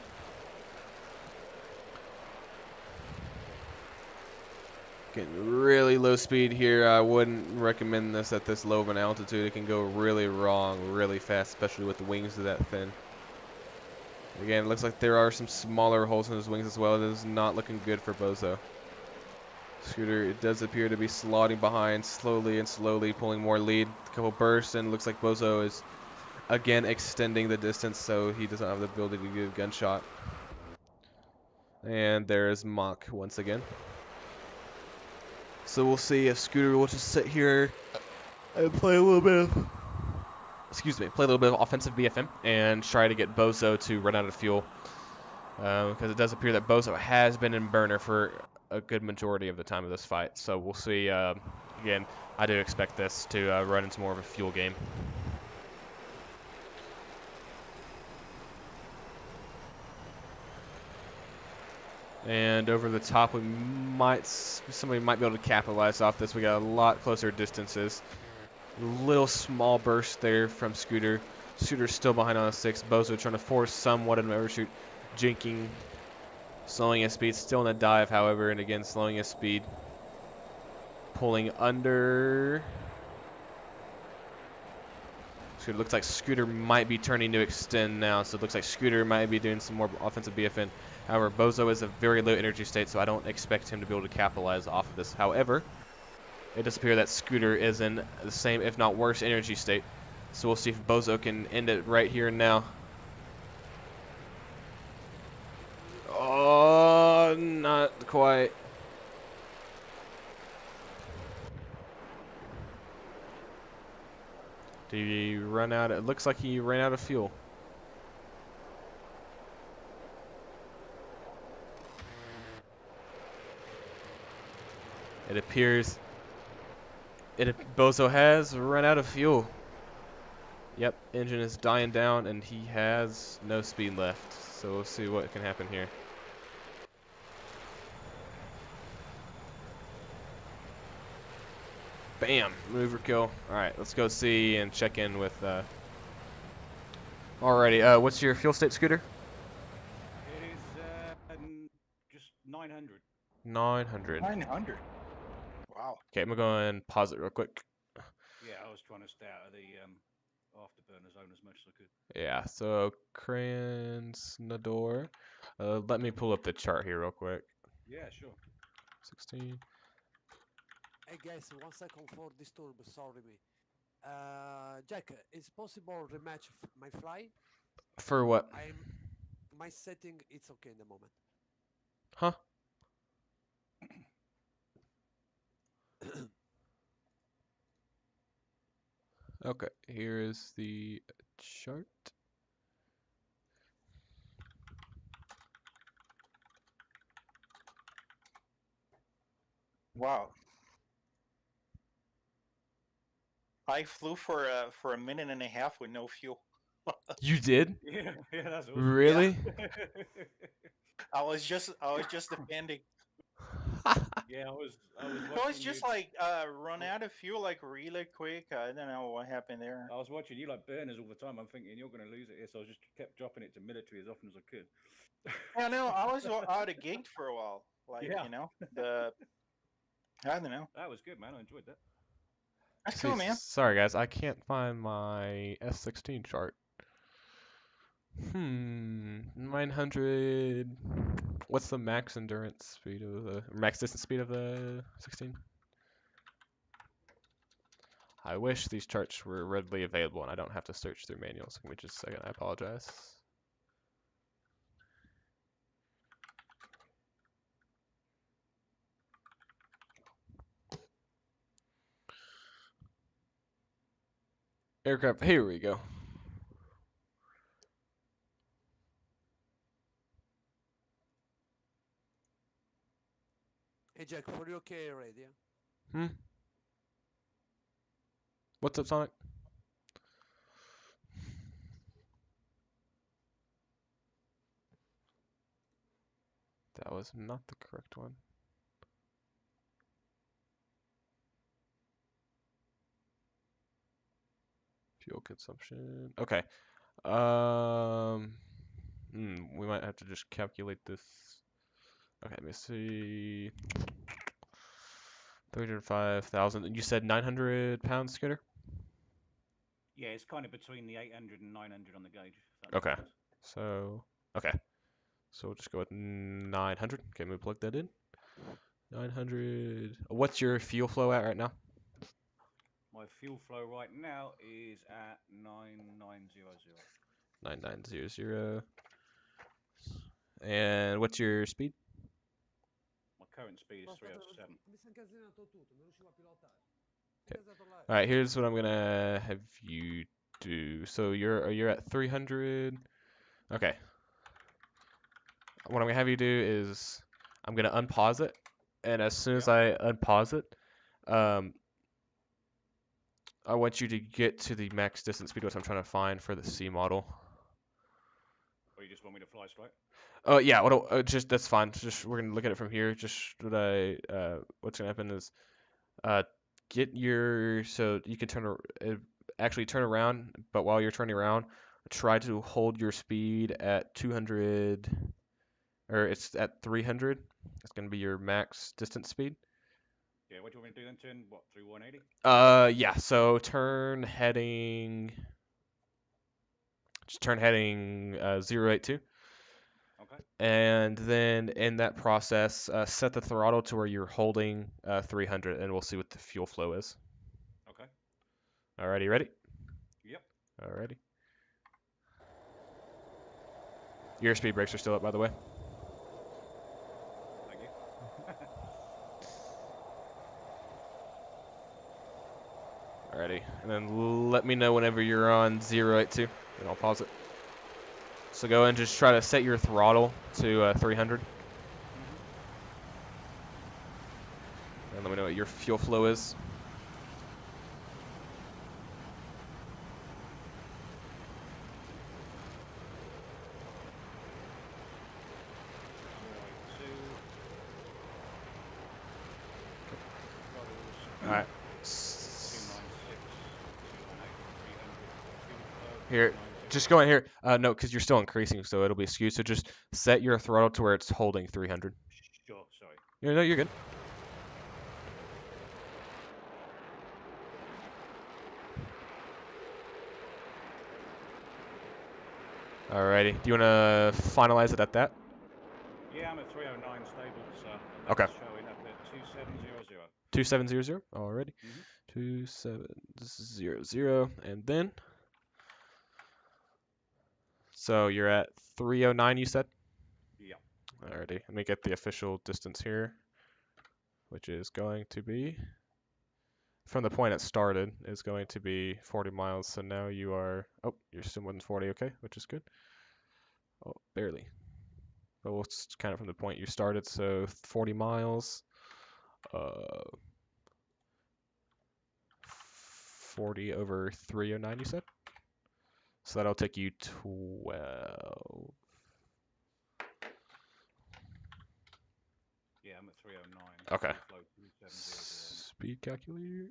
Getting really low speed here. I wouldn't recommend this at this low of an altitude. It can go really wrong really fast, especially with the wings that thin. Again, it looks like there are some smaller holes in his wings as well. It is not looking good for Bozo. Scooter, it does appear to be slotting behind slowly and slowly, pulling more lead. A couple bursts, and it looks like Bozo is again extending the distance, so he doesn't have the ability to get a gunshot. And there is Mach once again. So we'll see if Scooter will just sit here and play a little bit of, play a little bit of offensive BFM and try to get Bozo to run out of fuel. Because it does appear that Bozo has been in burner for a good majority of the time of this fight. So we'll see. Again, I do expect this to run into more of a fuel game. And over the top, somebody might be able to capitalize off this. We got a lot closer distances. Little small burst there from Scooter. Scooter's still behind on a 6. Bozo trying to force somewhat of an overshoot. Jinking. Slowing his speed. Still in a dive, however. And again, slowing his speed. Pulling under. So it looks like Scooter might be turning to extend now. So it looks like Scooter might be doing some more offensive BFN. However, Bozo is a very low energy state, so I don't expect him to be able to capitalize off of this. However, it does appear that Scooter is in the same, if not worse, energy state. So we'll see if Bozo can end it right here and now. Oh, not quite. Did he run out? It looks like he ran out of fuel. It appears Bozo has run out of fuel. Yep, engine is dying down, and he has no speed left. So we'll see what can happen here. Bam, maneuver kill. All right, let's go see and check in with. Alrighty, what's your fuel state, Scooter? It is just 900. 900. 900. Wow. Okay, I'm gonna go and pause it real quick. Yeah, I was trying to stay out of the afterburner zone as much as I could. Yeah, so Kransnador. Let me pull up the chart here real quick. Yeah, sure. 16. Hey guys, 1 second for disturb. Sorry me. Jack, is possible rematch my fly? For what? My setting, it's okay in the moment. Huh? Okay, here is the chart. Wow. I flew for a minute and a half with no fuel. You did? Yeah, that's awesome. Really? I was just defending. Yeah, I was I was watching you. just like run out of fuel like really quick. I don't know what happened there. I was watching you like burners all the time. I'm thinking you're going to lose it here, so I just kept dropping it to military as often as I could. Yeah, no, I was out of gate for a while. Like Yeah. I don't know. That was good, man. I enjoyed that. That's See, cool, man. sorry guys, I can't find my S16 chart. 900. What's the max endurance speed of the max distance speed of the 16? I wish these charts were readily available and I don't have to search through manuals. Give me just a second. I apologize. Aircraft. Here we go. Hey Jack, for you okay already? What's up, Sonic? That was not the correct one. Fuel consumption. Okay. We might have to just calculate this. Okay, let me see. 305,000. You said 900 pounds, Scooter? Yeah, it's kind of between the 800 and 900 on the gauge. If that makes Okay. sense. So, okay. So we'll just go with 900. Okay, we plug that in. 900. What's your fuel flow at right now? My fuel flow right now is at 9900. 9900. And what's your speed? My current speed is 307. Mi si è incasinato tutto, non riuscivo a pilotare. Okay. All right, here's what I'm gonna have you do. So you're at 300. Okay. What I'm gonna have you do is I'm gonna unpause it, and as soon as I unpause it, I want you to get to the max distance speed, which I'm trying to find for the C model. Or you just want me to fly straight? Oh yeah, what just that's fine. Just we're gonna look at it from here. Just what's gonna happen is get your so you can actually turn around, but while you're turning around, try to hold your speed at 200 or it's at 300. It's gonna be your max distance speed. Yeah, what do you want me to do then? Turn what through 180? Yeah. So turn heading. Just turn heading 082. Okay. And then in that process, set the throttle to where you're holding 300, and we'll see what the fuel flow is. Okay. Alrighty, ready? Yep. Alrighty. Your speed brakes are still up, by the way. Thank you. Alrighty, and then let me know whenever you're on 082, and I'll pause it. So go and just try to set your throttle to 300. And let me know what your fuel flow is. Alright. Here, just go in here. No, because you're still increasing, so it'll be skewed. So just set your throttle to where it's holding 300. Sure, sorry. No, you're good. Alrighty. Do you want to finalize it at that? Yeah, I'm at 309 stable, so Okay. that's showing up at 2700. 2700. Alrighty. 2700. And then. So you're at 309, you said? Yeah. Alrighty. Let me get the official distance here, which is going to be from the point it started is going to be 40 miles. So now you are, oh, you're still more than 40, okay, which is good. Oh, barely. But we'll count it from the point you started. So 40 miles. 40 over 309, you said? So that'll take you 12. Yeah, I'm at 309. Okay. Flow 2700. Speed calculator.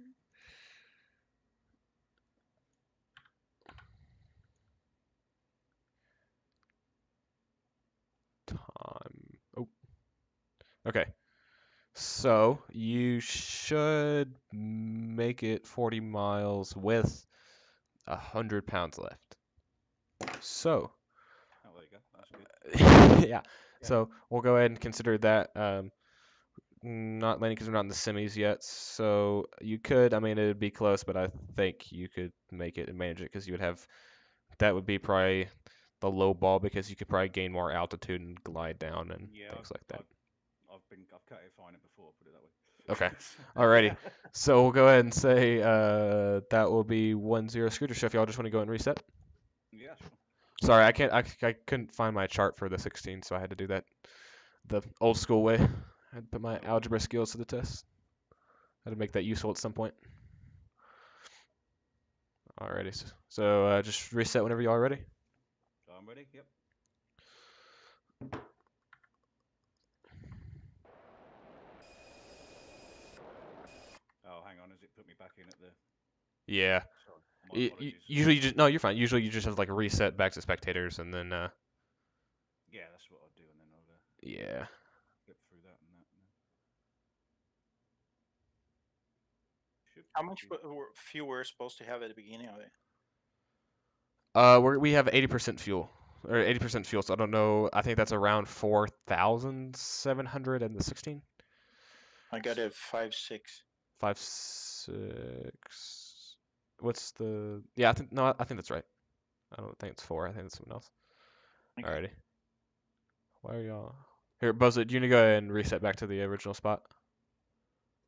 Time. Oh. Okay. So you should make it 40 miles with 100 pounds left. So. Oh, there you go. That's good. Yeah. So we'll go ahead and consider that not landing because we're not in the semis yet. So you could, I mean, it'd be close, but I think you could make it and manage it because you would have, that would be probably the low ball because you could probably gain more altitude and glide down and things like that. I've cut it fine it before, put it that way. Okay. Alrighty. So we'll go ahead and say that will be 1-0 Scooter. So if y'all just want to go and reset. Yeah, sure. Sorry, I couldn't find my chart for the 16, so I had to do that the old school way. I had to put my algebra skills to the test. I had to make that useful at some point. Alrighty. So just reset whenever y'all are ready. I'm ready. Yep. Oh, hang on. Has it put me back in at the? Yeah. Sorry. My apologies. Usually you just, no, you're fine. Usually you just have like a reset back to spectators and then Yeah, that's what I'll do, and then I'll yeah. get through that and that. How much fuel we're supposed to have at the beginning of it? We have 80% fuel, or 80% fuel. So I don't know. I think that's around 4,700 in the 16. I got a 5.6. 5.6. What's the? Yeah, I think no. I think that's right. I don't think it's 4. I think it's something else. Okay. Alrighty. Why are y'all here, Buzz? Do you want to go ahead and reset back to the original spot?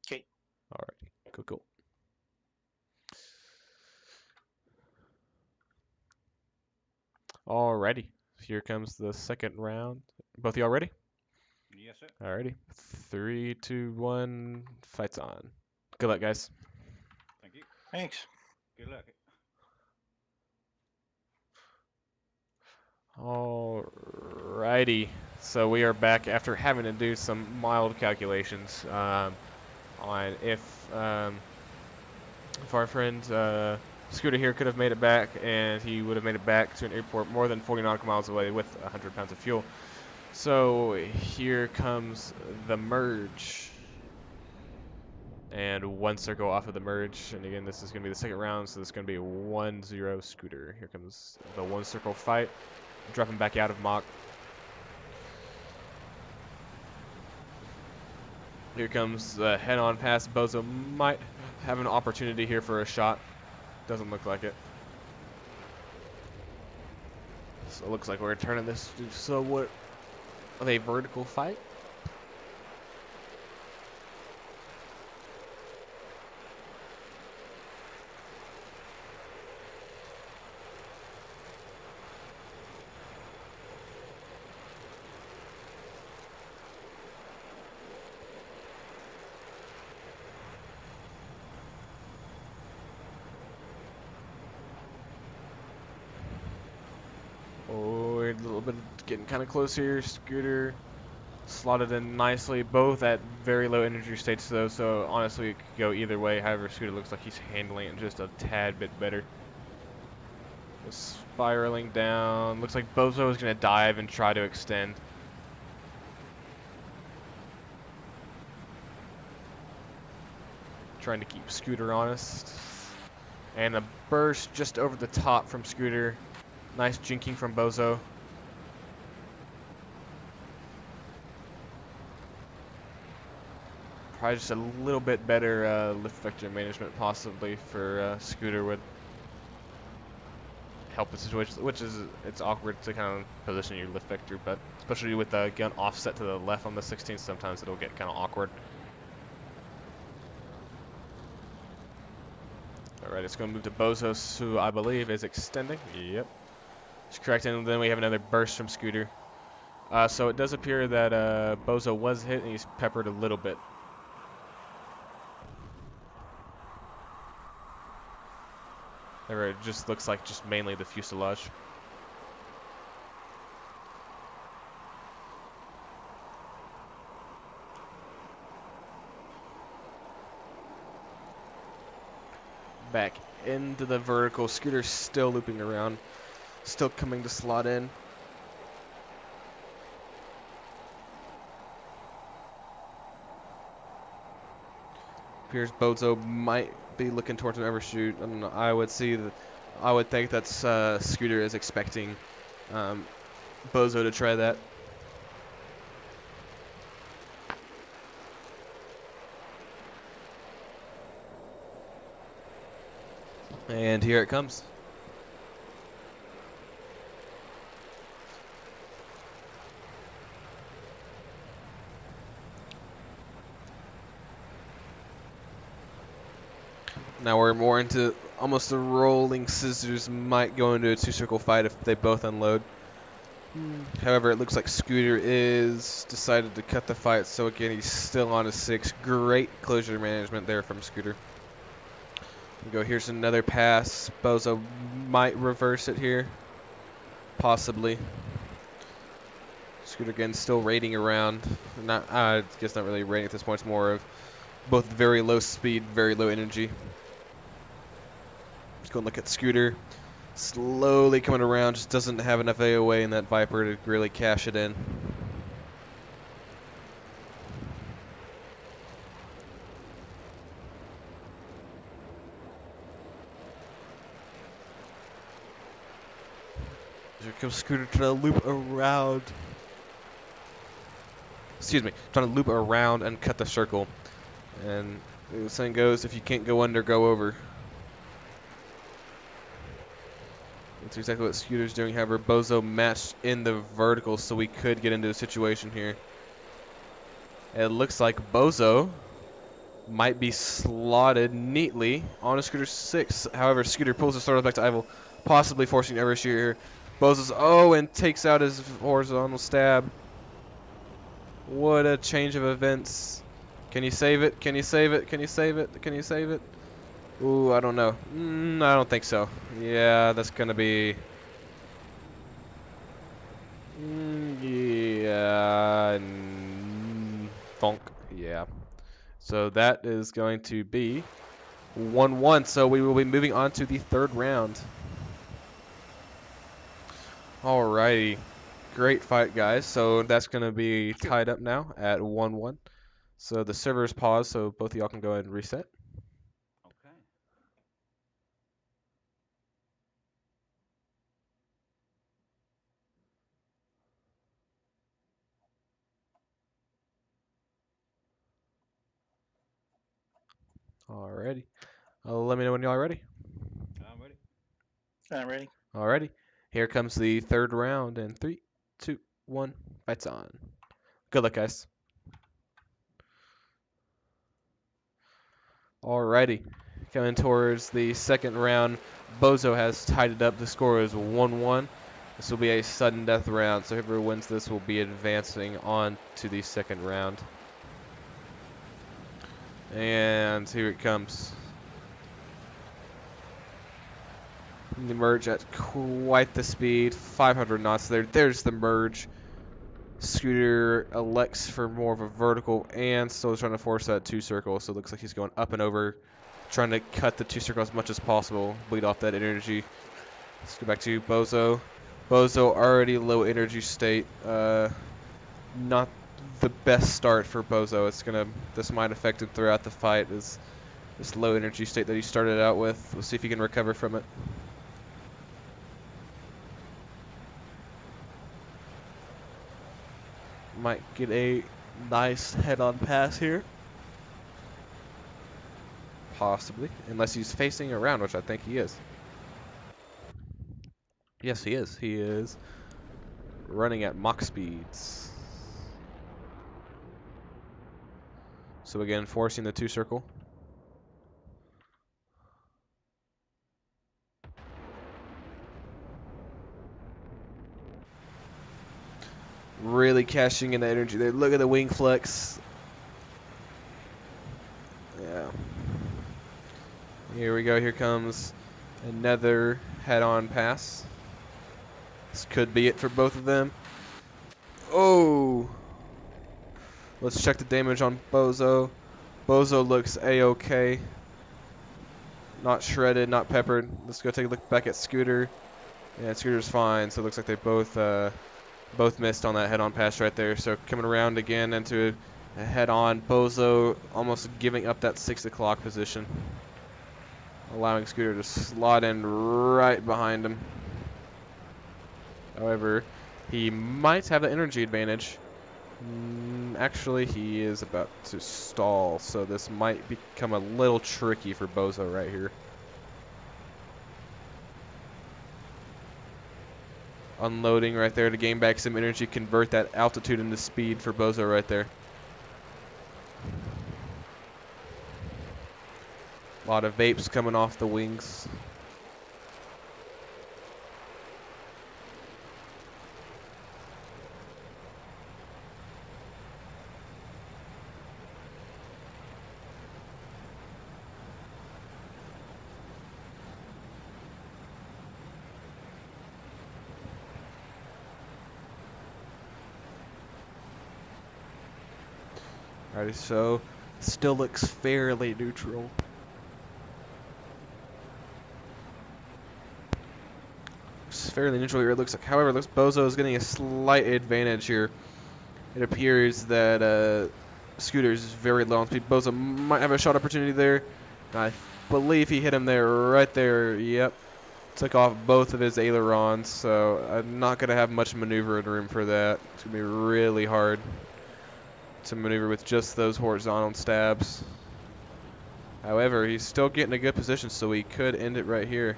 Okay. Alrighty. Cool. Alrighty. Here comes the second round. Both of y'all ready? Yes, sir. Alrighty. 3, 2, 1. Fights on. Good luck, guys. Thank you. Thanks. Good luck. Alrighty. So we are back after having to do some mild calculations on if our friend Scooter here could have made it back, and he would have made it back to an airport more than 40 nautical miles away with 100 pounds of fuel. So here comes the merge. And one circle off of the merge. And again, this is going to be the second round, so this is going to be a 1-0 Scooter. Here comes the one circle fight. Dropping back out of Mach. Here comes the head-on pass. Bozo might have an opportunity here for a shot. Doesn't look like it. So it looks like we're turning this to somewhat of a vertical fight. Oh, we're a little bit getting kind of close here. Scooter slotted in nicely, both at very low energy states though, so honestly it could go either way. However, Scooter looks like he's handling it just a tad bit better. Just spiraling down. Looks like Bozo is going to dive and try to extend. Trying to keep Scooter honest. And a burst just over the top from Scooter. Nice jinking from Bozo. Probably just a little bit better lift vector management possibly for Scooter would help the situation, which is, it's awkward to kind of position your lift vector, but especially with the gun offset to the left on the 16, sometimes it'll get kind of awkward. Alright, it's going to move to Bozos, who I believe is extending. Yep. It's correct, and then we have another burst from Scooter. So it does appear that Bozo was hit, and he's peppered a little bit. It just looks like just mainly the fuselage. Back into the vertical. Scooter's still looping around. Still coming to slot in. Appears Bozo might be looking towards an overshoot. I don't know. I would think that's Scooter is expecting Bozo to try that. And here it comes. Now we're more into almost a rolling scissors. Might go into a two-circle fight if they both unload. However, it looks like Scooter is decided to cut the fight. So again, he's still on a 6. Great closure management there from Scooter. Here's another pass. Bozo might reverse it here. Possibly. Scooter again still raiding around. Not, I guess not really raiding at this point. It's more of both very low speed, very low energy. Let's go and look at Scooter. Slowly coming around. Just doesn't have enough AOA in that Viper to really cash it in. Here comes Scooter trying to loop around. Excuse me, trying to loop around and cut the circle. And the saying goes, if you can't go under, go over. That's exactly what Scooter's doing. However, Bozo matched in the vertical, so we could get into a situation here. It looks like Bozo might be slotted neatly on a Scooter 6. However, Scooter pulls the startle back to Ivel, possibly forcing an overshoot here. Bozo's and takes out his horizontal stab. What a change of events. Can you save it? Can you save it? Can you save it? Can you save it? Ooh, I don't know. I don't think so. Yeah, that's going to be... yeah. Thonk. Yeah. So that is going to be 1-1. So we will be moving on to the third round. Alrighty. Great fight, guys. So that's going to be tied up now at 1-1. So the server's paused, so both of y'all can go ahead and reset. Okay. Alrighty. Let me know when y'all are ready. I'm ready. I'm ready. Alrighty. Here comes the third round in 3, 2, 1. Fights on. Good luck, guys. Alrighty. Coming towards the second round. Bozo has tied it up. The score is 1-1. This will be a sudden death round, so whoever wins this will be advancing on to the second round. And here it comes. The merge at quite the speed, 500 knots there. There's the merge. Scooter elects for more of a vertical and still trying to force that two circle. So it looks like he's going up and over, trying to cut the two circle as much as possible, bleed off that energy. Let's go back to Bozo. Bozo already low energy state. Not the best start for Bozo. This might affect him throughout the fight. Is this low energy state that he started out with. We'll see if he can recover from it. Might get a nice head-on pass here. Possibly, unless he's facing around, which I think he is. Yes, he is. He is running at Mach speeds. So again, forcing the two circle. Really cashing in the energy there. Look at the wing flex. Yeah. Here we go. Here comes another head-on pass. This could be it for both of them. Oh! Let's check the damage on Bozo. Bozo looks a-okay. Not shredded, not peppered. Let's go take a look back at Scooter. Yeah, Scooter's fine. So it looks like they both missed on that head-on pass right there. So coming around again into a head-on. Bozo almost giving up that 6 o'clock position, allowing Scooter to slot in right behind him. However, he might have the energy advantage. Actually, he is about to stall, so this might become a little tricky for Bozo right here. Unloading right there to gain back some energy, convert that altitude into speed for Bozo right there. A lot of vapes coming off the wings. Alrighty, so still looks fairly neutral. It's fairly neutral here, it looks like. However, it looks Bozo is getting a slight advantage here. It appears that Scooter is very low on speed. Bozo might have a shot opportunity there. I believe he hit him there, right there. Yep. Took off both of his ailerons, so I'm not going to have much maneuvering room for that. It's going to be really hard to maneuver with just those horizontal stabs. However, he's still getting a good position, so he could end it right here.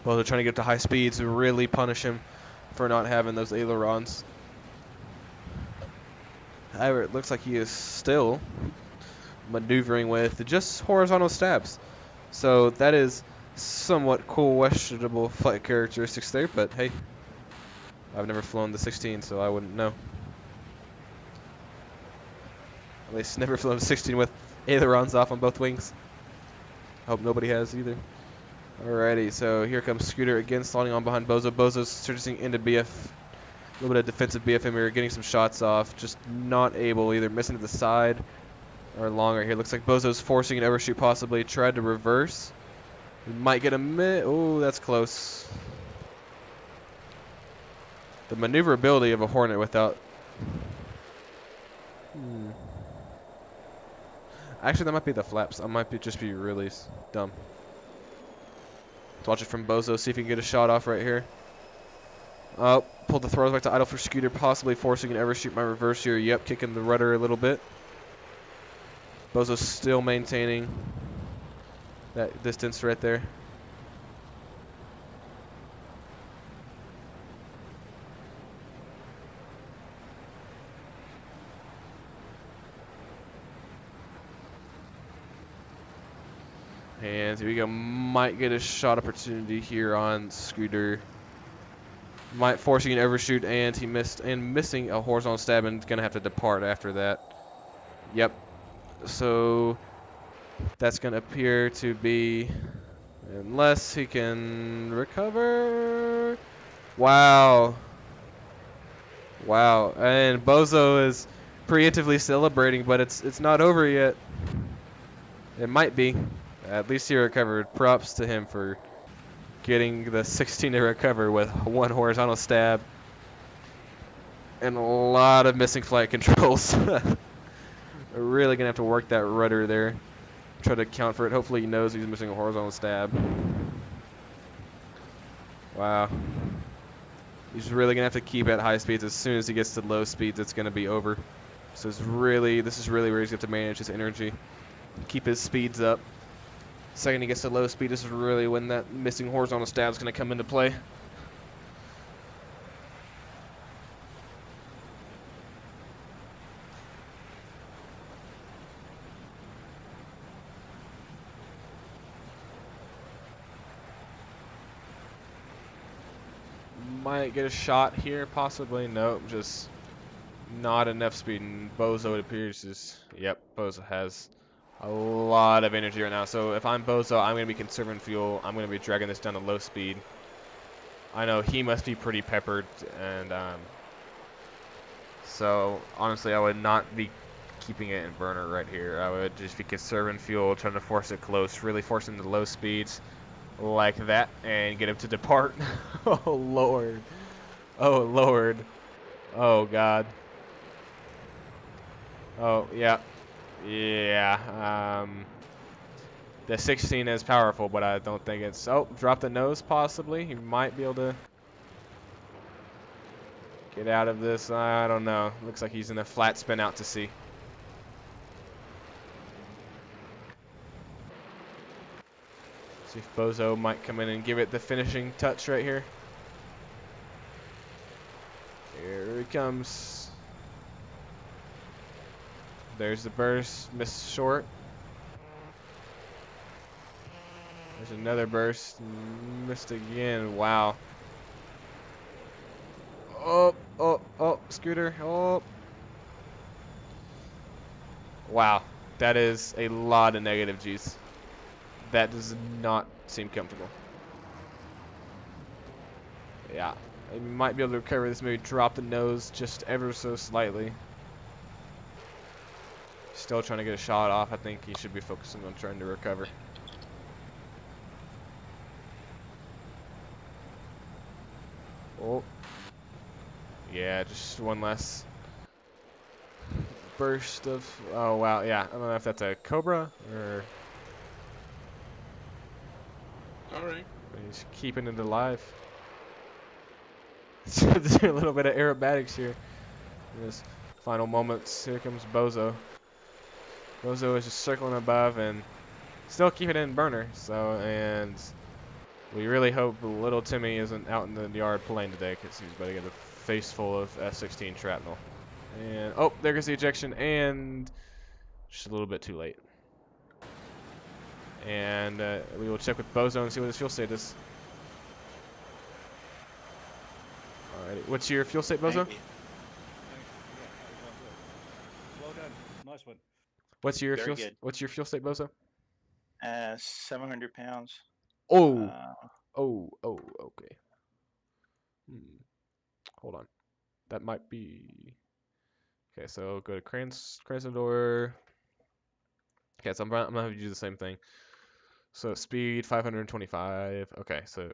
Well, they're trying to get to high speeds to really punish him for not having those ailerons. However, it looks like he is still maneuvering with just horizontal stabs. So that is somewhat questionable flight characteristics there, but hey, I've never flown the 16, so I wouldn't know. At least never flown a 16 with ailerons off on both wings. Hope nobody has either. Alrighty, so here comes Scooter again, sliding on behind Bozo. Bozo's searching into BF. A little bit of defensive BFM here, getting some shots off. Just not able, either missing to the side or longer here. Looks like Bozo's forcing an overshoot, possibly. Tried to reverse. He might get a oh, that's close. The maneuverability of a Hornet without... Actually, that might be the flaps. I might just be really dumb. Let's watch it from Bozo, see if he can get a shot off right here. Oh, pulled the throws back to idle for Scooter, possibly forcing an overshoot. My reverse here. Yep, kicking the rudder a little bit. Bozo's still maintaining that distance right there. And here we go. Might get a shot opportunity here on Scooter. Might forcing an overshoot, and he missed, and missing a horizontal stab, and gonna have to depart after that. Yep. So that's gonna appear to be, unless he can recover. Wow. Wow. And Bozo is preemptively celebrating, but it's not over yet. It might be. At least he recovered. Props to him for getting the 16 to recover with one horizontal stab and a lot of missing flight controls. Really gonna have to work that rudder there. Try to account for it. Hopefully he knows he's missing a horizontal stab. Wow. He's really gonna have to keep at high speeds. As soon as he gets to low speeds, it's gonna be over. So this is really where he's got to manage his energy, keep his speeds up. Second he gets to low speed, this is really when that missing horizontal stab is going to come into play. might get a shot here, possibly. Nope, just not enough speed. And Bozo, it appears, is... Yep, Bozo has a lot of energy right now. So if I'm Bozo, I'm going to be conserving fuel. I'm going to be dragging this down to low speed. I know he must be pretty peppered, and so honestly, I would not be keeping it in burner right here. I would just be conserving fuel, trying to force it close, really forcing the low speeds like that, and get him to depart. Oh, Lord. Oh, Lord. Oh, God. Oh, yeah. Yeah. The 16 is powerful, but I don't think it's... Oh, drop the nose, possibly. He might be able to get out of this. I don't know. Looks like he's in a flat spin out to sea. See if Bozo might come in and give it the finishing touch right here. Here he comes. There's the burst, missed short. There's another burst, missed again. Wow. Oh, oh, oh, Scooter. Oh. Wow. That is a lot of negative G's. That does not seem comfortable. Yeah. I might be able to recover this, maybe drop the nose just ever so slightly. Still trying to get a shot off. I think he should be focusing on trying to recover. Oh. Yeah, just one less burst of... Oh, wow. Yeah, I don't know if that's a Cobra or... Alright. He's keeping it alive. There's a little bit of aerobatics here. In his final moments. Here comes Bozo. Bozo is just circling above and still keeping it in burner. So, and we really hope little Timmy isn't out in the yard playing today because he's about to get a face full of S16 shrapnel. And, oh, there goes the ejection, and just a little bit too late. And we will check with Bozo and see what his fuel state is. Alrighty, what's your fuel state, Bozo? Well done. Nice one. What's your Very fuel? good. What's your fuel state, Bozo? 700 pounds. Oh, oh, okay. Hold on, that might be. Okay, so go to Cransodor. Okay, so I'm gonna have you do the same thing. So speed 525. Okay, so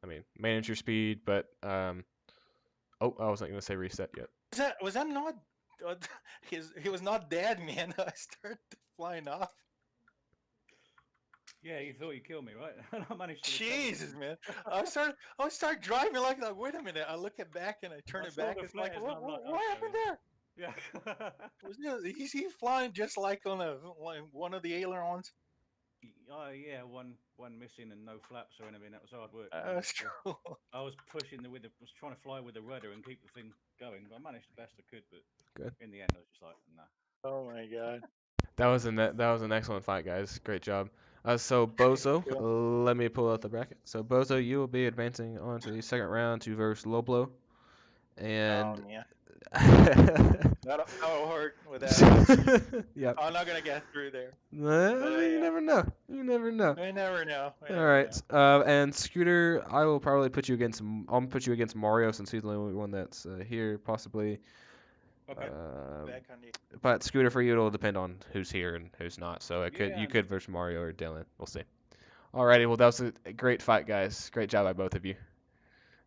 I mean manage your speed, but oh, I wasn't gonna say reset yet. Was that not? He was not dead, man. I started flying off. Yeah, you thought you killed me, right? And I managed to. Jesus, man! I start driving like that. Wait a minute! I look it back and I turn it back. It's like, what happened there? Yeah. Is he flying just like on one of the ailerons? Oh yeah, one missing and no flaps or anything. That was hard work. That's cool. I was pushing was trying to fly with the rudder and keep the thing going. I managed the best I could, but Good. in the end, I was just like, nah. Oh my god. That was an excellent fight, guys. Great job. So Bozo, let me pull out the bracket. So Bozo, you will be advancing on to the second round to verse Loblo, and yeah. That'll hurt with that. Yep. I'm not gonna get through there. You never know. You never know. I never know. All right. And Scooter, I will probably put you against. I'll put you against Mario since he's the only one that's here, possibly. Okay. Back on you. But Scooter, for you, it'll depend on who's here and who's not. So it Yeah, you could versus Mario or Dylan. We'll see. Alrighty. Well, that was a great fight, guys. Great job by both of you.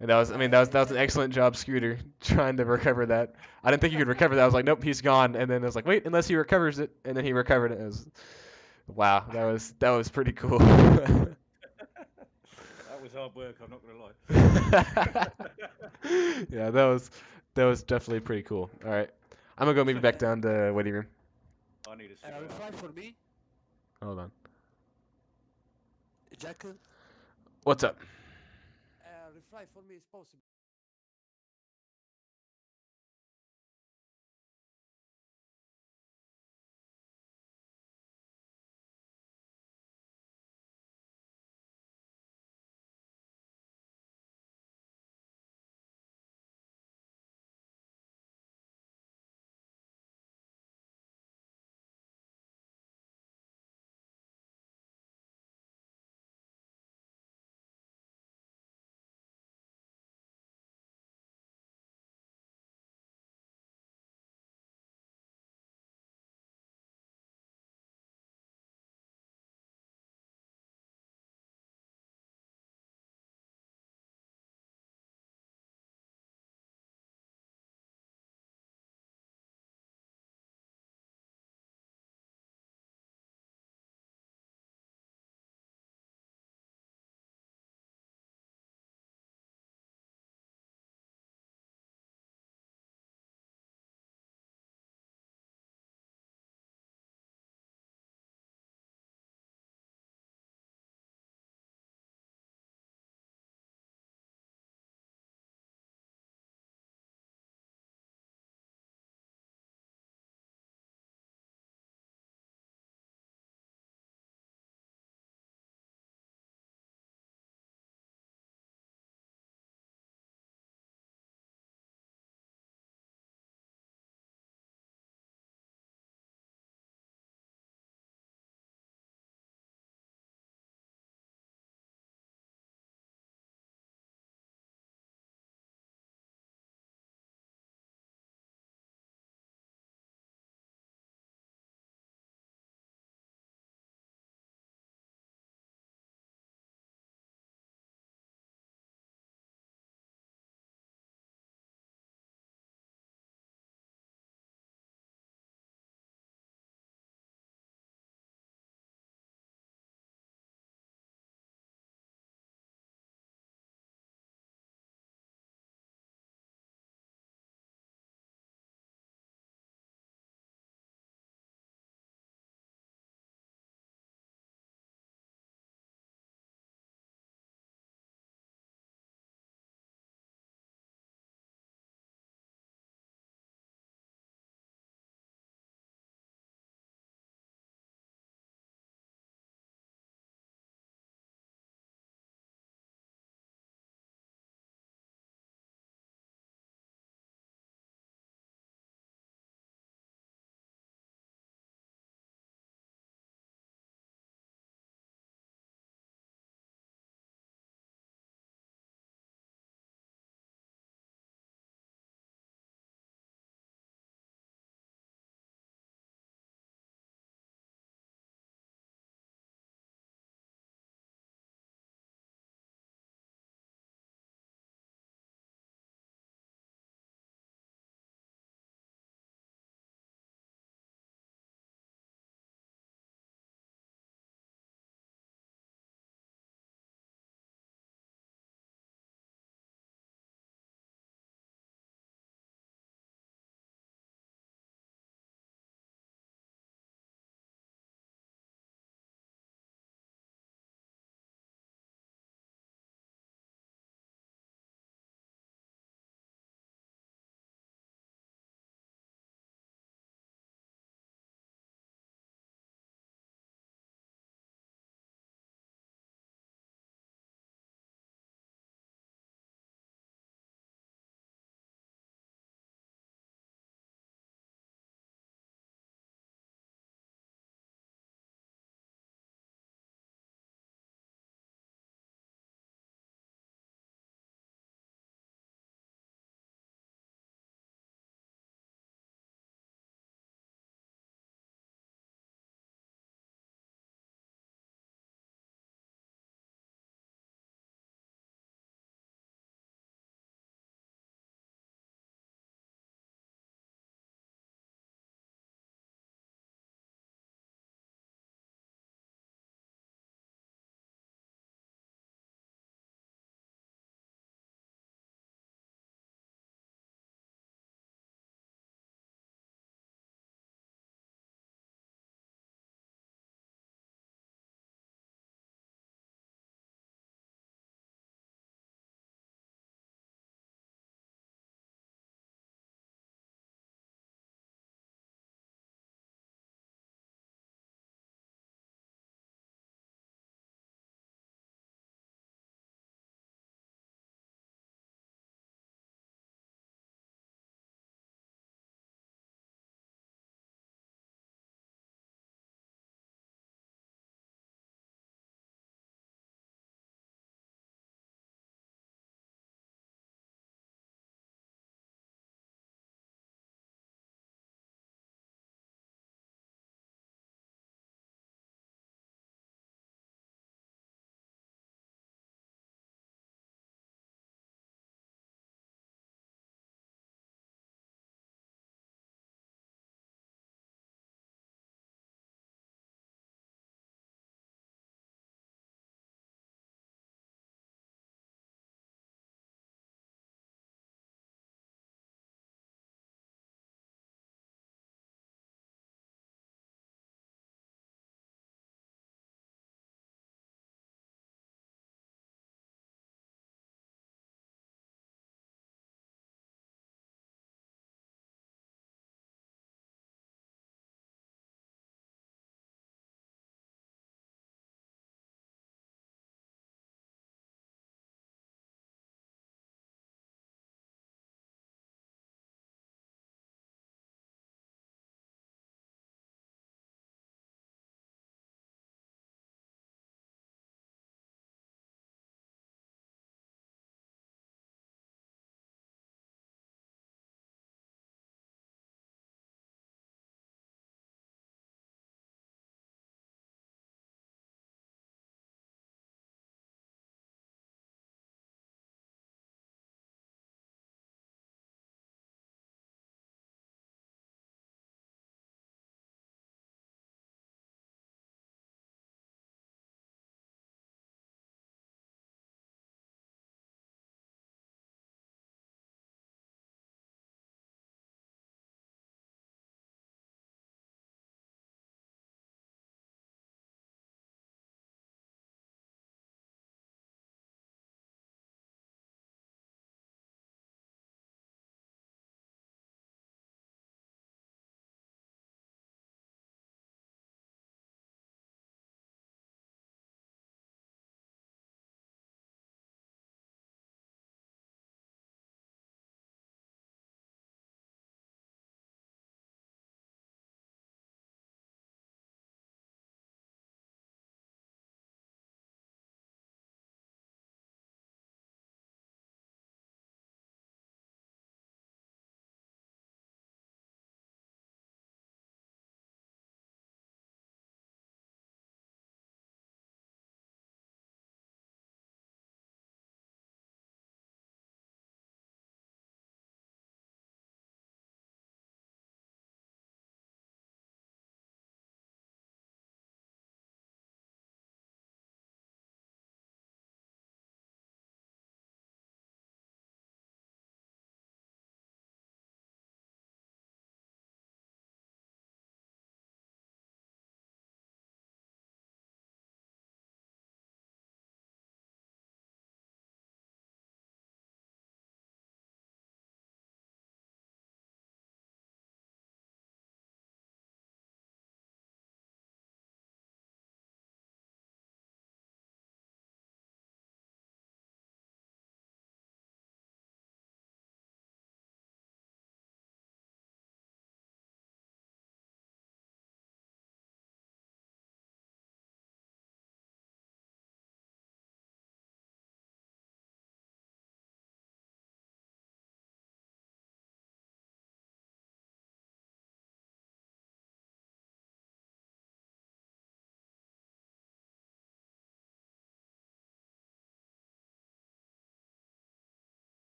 And that was an excellent job, Scooter, trying to recover that. I didn't think you could recover that. I was like, nope, he's gone. And then I was like, wait, unless he recovers it. And then he recovered it. It was, wow, that was pretty cool. That was hard work. I'm not gonna lie. Yeah, that was definitely pretty cool. All right, I'm gonna go maybe back down to waiting room. I need a reply for me, Hold on. Jack. What's up? Reply for me is possible.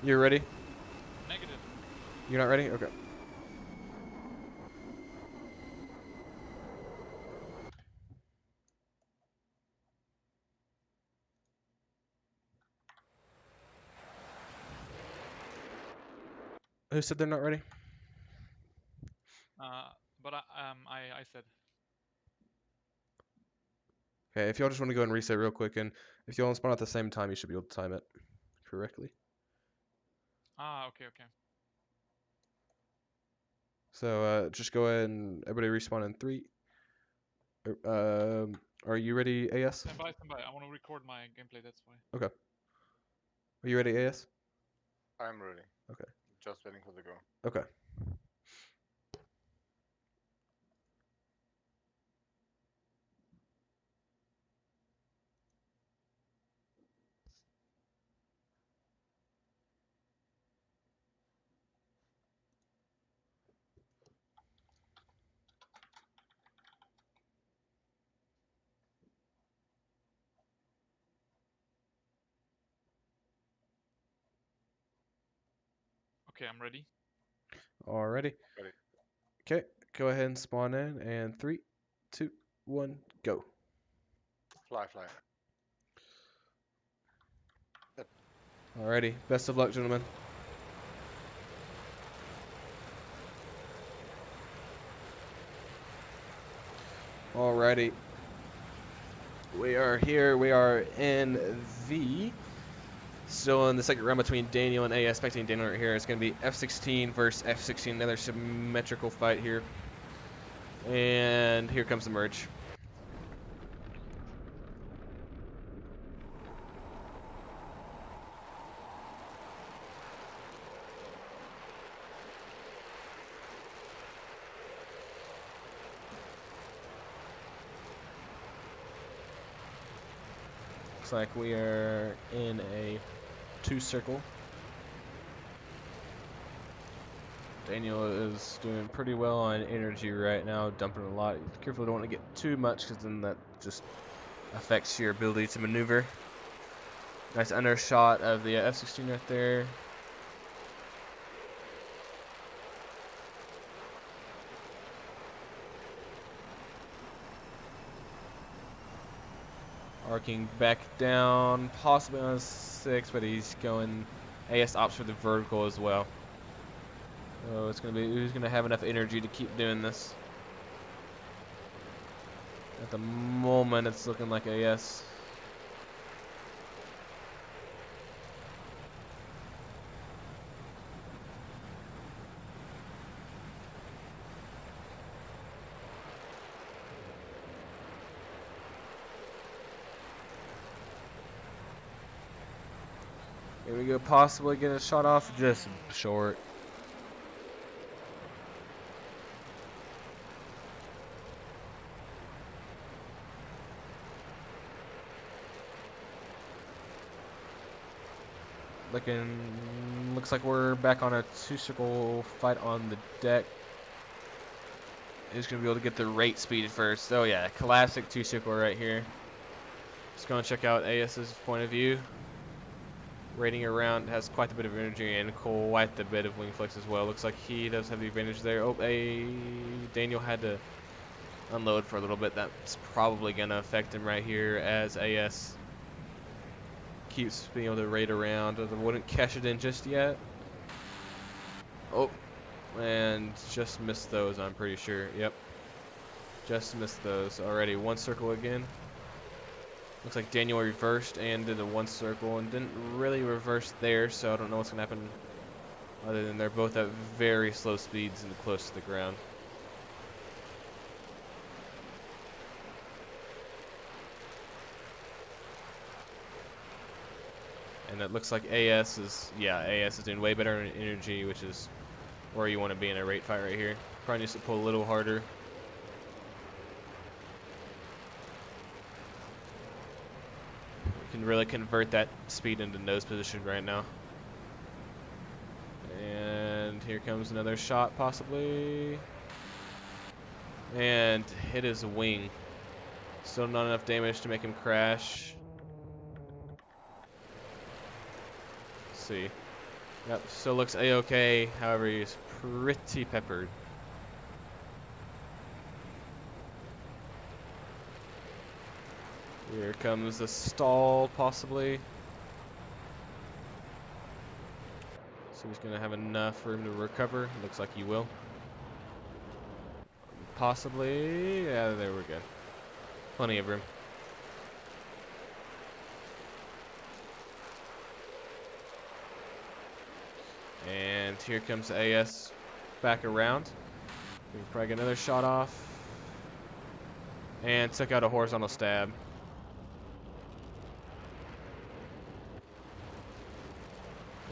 You're ready? Negative. You're not ready? Okay. Who said they're not ready? But I said. Okay, if y'all just want to go and reset real quick, and if y'all spawn at the same time, you should be able to time it correctly. Okay. So just go ahead and everybody respawn in 3. Are you ready, AS? Stand by. I want to record my gameplay, that's why. Okay. Are you ready, AS? I'm ready. Okay. Just waiting for the go. Okay. Okay, I'm ready. Alrighty. Ready. Okay, go ahead and spawn in, and 3, 2, 1, go. Fly. Alrighty, best of luck, gentlemen. Alrighty. We are here. We are in the... Still in the second round between Daniel and AS. Expecting Daniel right here. It's going to be F16 versus F16. Another symmetrical fight here. And here comes the merge. Looks like we are in a 2-circle. Daniel is doing pretty well on energy right now, dumping a lot. Careful, don't want to get too much, because then that just affects your ability to maneuver. Nice undershot of the F-16 right there. Arcing back down, possibly on a 6, but he's going. AS opts for the vertical as well. So it's gonna be who's gonna have enough energy to keep doing this. At the moment, it's looking like AS. Here we go, possibly get a shot off, just short. Looks like we're back on a 2-circle fight on the deck. He's gonna be able to get the rate speed first. Oh yeah, classic 2-circle right here. Just gonna check out AS's point of view. Rating around has quite a bit of energy and quite a bit of wing flex as well. Looks like he does have the advantage there. Oh, Daniel had to unload for a little bit. That's probably gonna affect him right here as AS keeps being able to rate around. Wouldn't cash it in just yet. Oh, and just missed those, I'm pretty sure. Yep, just missed those already. 1-circle again. Looks like Daniel reversed and did a 1-circle and didn't really reverse there, so I don't know what's gonna happen other than they're both at very slow speeds and close to the ground. And it looks like AS is doing way better in energy, which is where you want to be in a rate fight right here. Probably needs to pull a little harder. You can really convert that speed into nose position right now. And here comes another shot, possibly. And hit his wing. Still not enough damage to make him crash. Let's see. Yep, still looks a-okay. However, he's pretty peppered. Here comes the stall, possibly. So he's going to have enough room to recover. Looks like he will. Possibly. Yeah, there we go. Plenty of room. And here comes the AS back around. We can probably get another shot off. And took out a horizontal stab.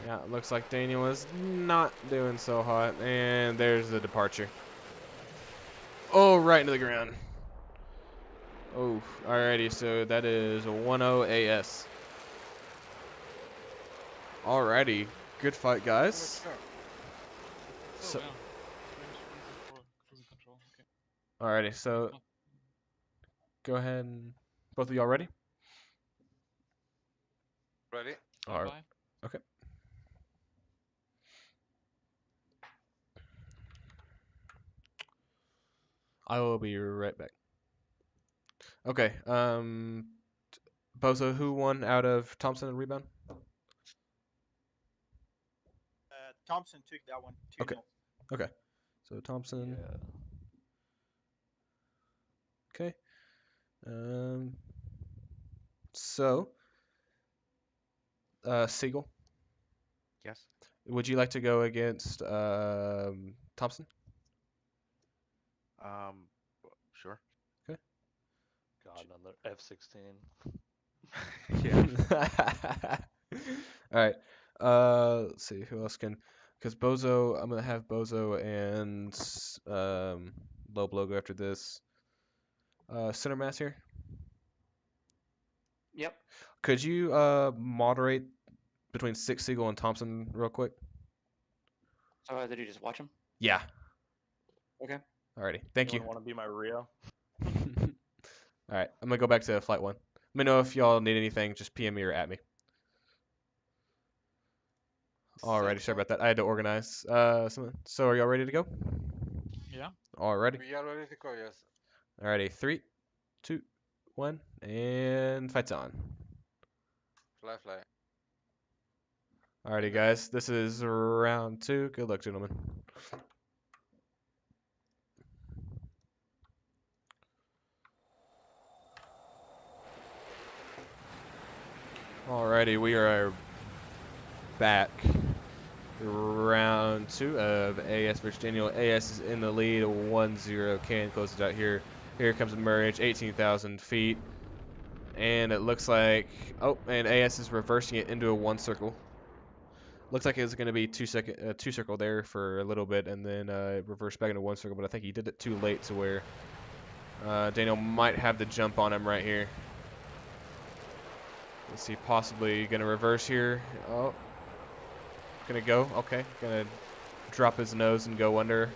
Yeah, it looks like Daniel is not doing so hot. And there's the departure. Oh, right into the ground. Oh, alrighty, so that is a 1-0 AS. Alrighty, good fight, guys. So, So, yeah. Reason for cruise control. Okay. alrighty, so go ahead and both of y'all ready? Ready? All right. Okay. I will be right back. Okay. Bozo, who won out of Thompson and rebound? Thompson took that one. 2-0. Okay. Okay. So Thompson. Yeah. Okay. So, Siegel. Yes. Would you like to go against Thompson? Sure. Okay. God, another F-16. Yeah. All right. Let's see who else can. Because Bozo, I'm gonna have Bozo and Low Blow go after this. Center mass here. Yep. Could you moderate between Six Siegel and Thompson real quick? So did you just watch him? Yeah. Okay. Alrighty. Thank you. Want to be my Rio? All right. I'm gonna go back to flight 1. Let me know if y'all need anything. Just PM me or at me. Alrighty. Sorry about that. I had to organize something. So are y'all ready to go? Yeah. Alrighty. We are ready to go, yes. Alrighty. 3, 2, 1, and fight's on. Fly. Alrighty, guys. This is round 2. Good luck, gentlemen. Alrighty, we are back. Round 2 of AS versus Daniel. AS is in the lead, 1-0. Can closes out here. Here comes the merge, 18,000 feet. And it looks like, oh, and AS is reversing it into a 1 circle. Looks like it's going to be 2 circle there for a little bit, and then reverse back into 1 circle. But I think he did it too late to where Daniel might have the jump on him right here. Let's see, possibly going to reverse here. Oh, going to go. Okay, going to drop his nose and go under.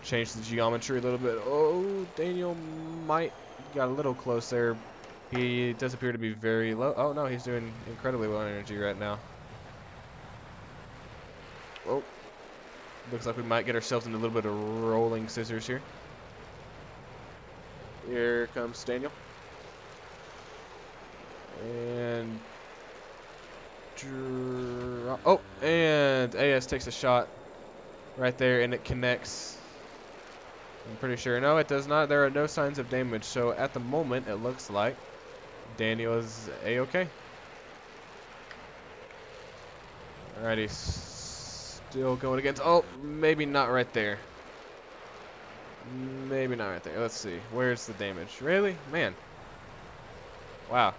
Change the geometry a little bit. Oh, Daniel might got a little close there. He does appear to be very low. Oh, no, he's doing incredibly low energy right now. Oh, looks like we might get ourselves into a little bit of rolling scissors here. Here comes Daniel. And oh, and AS takes a shot right there, and it connects. I'm pretty sure. No, it does not. There are no signs of damage. So at the moment, it looks like Daniel is a-okay. Alrighty, still going against. Oh, maybe not right there. Maybe not right there. Let's see. Where's the damage? Really? Man. Wow.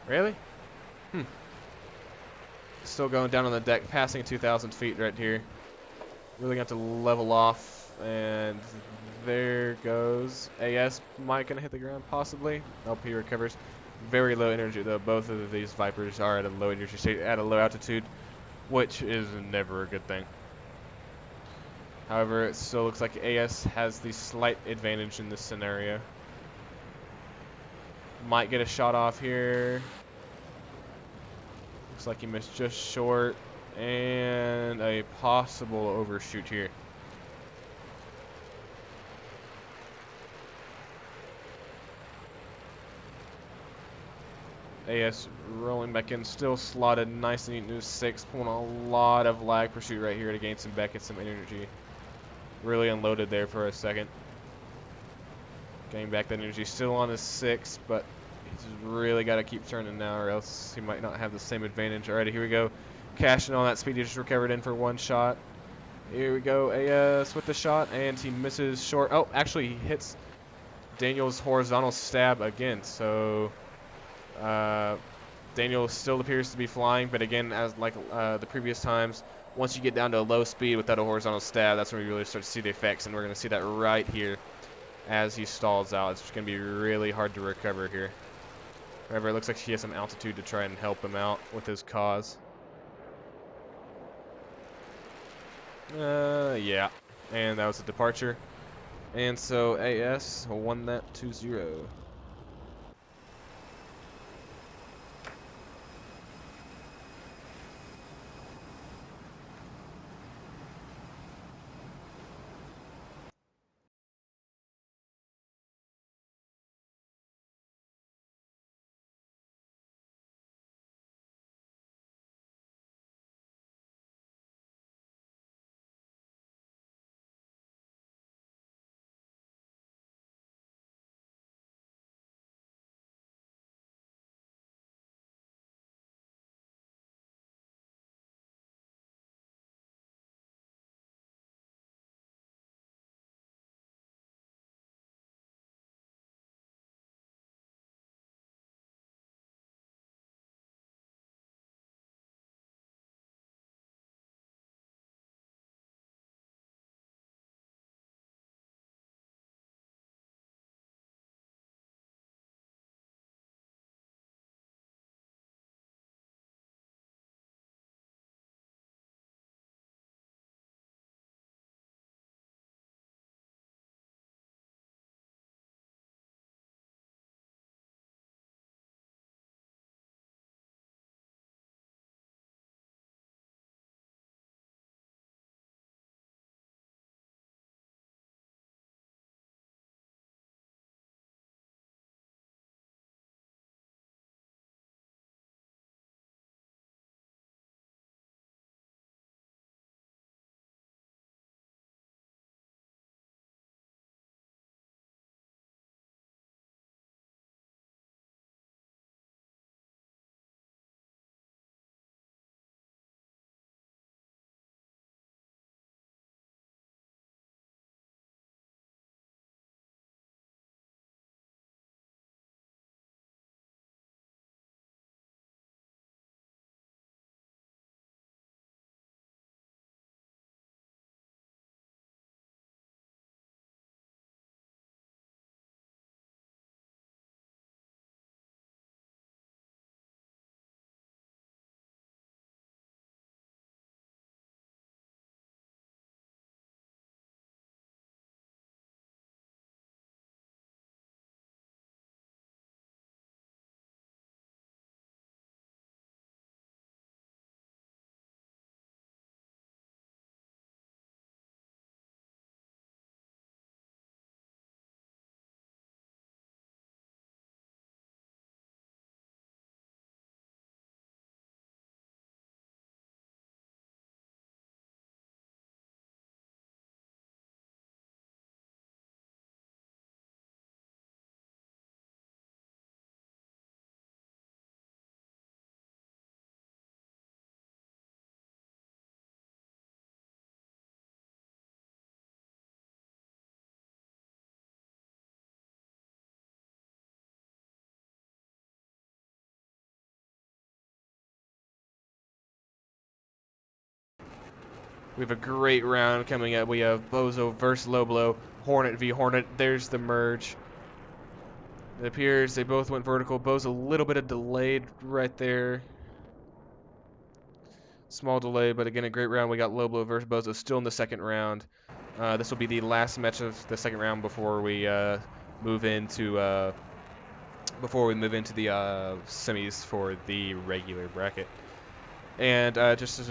Really? Still going down on the deck, passing 2,000 feet right here. Really got to level off, and there goes AS. Might gonna hit the ground, possibly. Nope, he recovers. Very low energy though. Both of these Vipers are at a low energy state, at a low altitude, which is never a good thing. However, it still looks like AS has the slight advantage in this scenario. Might get a shot off here. Looks like he missed just short, and a possible overshoot here. AS rolling back in, still slotted nice and neat into 6, pulling a lot of lag pursuit right here to gain some back, get some energy. Really unloaded there for a second. Getting back that energy, still on his 6, but he's really got to keep turning now or else he might not have the same advantage. Alrighty, here we go. Cashing on that speed, he just recovered in for 1 shot. Here we go, AS with the shot, and he misses short. Oh, actually he hits Daniel's horizontal stab again, so Daniel still appears to be flying, but again, as like the previous times, once you get down to a low speed without a horizontal stab, that's when we really start to see the effects, and we're going to see that right here as he stalls out. It's just going to be really hard to recover here. However, it looks like he has some altitude to try and help him out with his cause. Yeah, and that was a departure. And so AS won that 2-0. We have a great round coming up. We have Bozo versus Loblo, Hornet v Hornet. There's the merge. It appears they both went vertical. Bo's a little bit of delayed right there. Small delay, but again, a great round. We got Loblo versus Bozo still in the second round. This will be the last match of the second round before we move into the semis for the regular bracket. And just as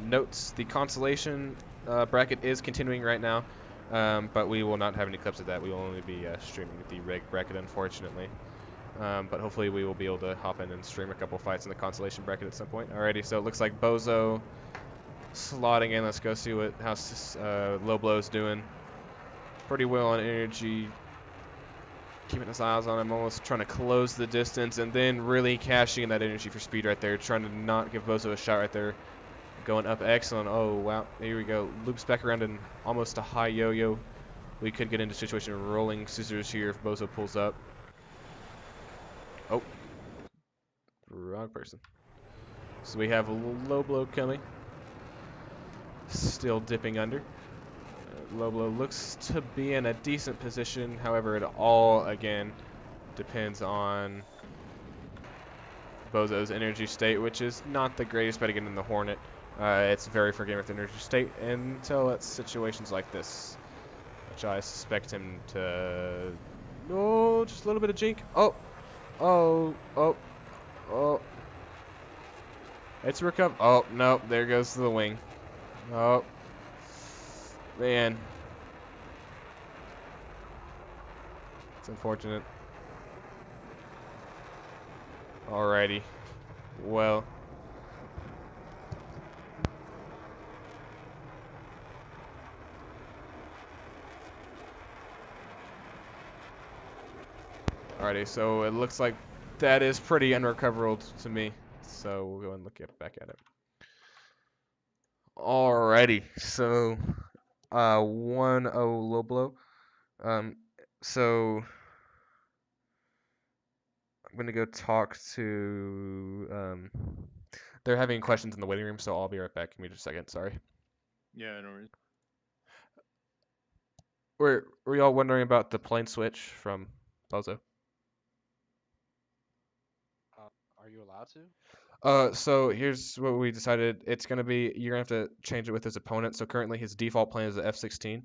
notes, the consolation bracket is continuing right now, but we will not have any clips of that. We will only be streaming the reg bracket, unfortunately. But hopefully we will be able to hop in and stream a couple fights in the consolation bracket at some point. Alrighty, so it looks like Bozo slotting in. Let's go see what how Low Blow's doing. Pretty well on energy. Keeping his eyes on him, almost trying to close the distance, and then really cashing in that energy for speed right there, trying to not give Bozo a shot right there. Going up, excellent. Oh, wow. Here we go. Loops back around in almost a high yo-yo. We could get into a situation of rolling scissors here if Bozo pulls up. Oh. Wrong person. So we have a little low blow coming. Still dipping under. Low blow looks to be in a decent position. However, it all, again, depends on Bozo's energy state, which is not the greatest bet again in the Hornet. It's very forgiving with energy state until it's situations like this, which I suspect him to... Oh, just a little bit of jink. Oh, oh, oh, oh. It's recover. Oh, no, there goes the wing. Oh, man. It's unfortunate. Alrighty. Well. Alrighty, so it looks like that is pretty unrecoverable to me. So we'll go and look back at it. Alrighty, so 1-0 low blow. So I'm gonna go talk to. They're having questions in the waiting room, so I'll be right back. Give me just a second. Sorry. Yeah, no worries. Were y'all wondering about the plane switch from Bozo? Are you allowed to? So here's what we decided. It's gonna be you're gonna have to change it with his opponent. So currently his default plane is the F-16.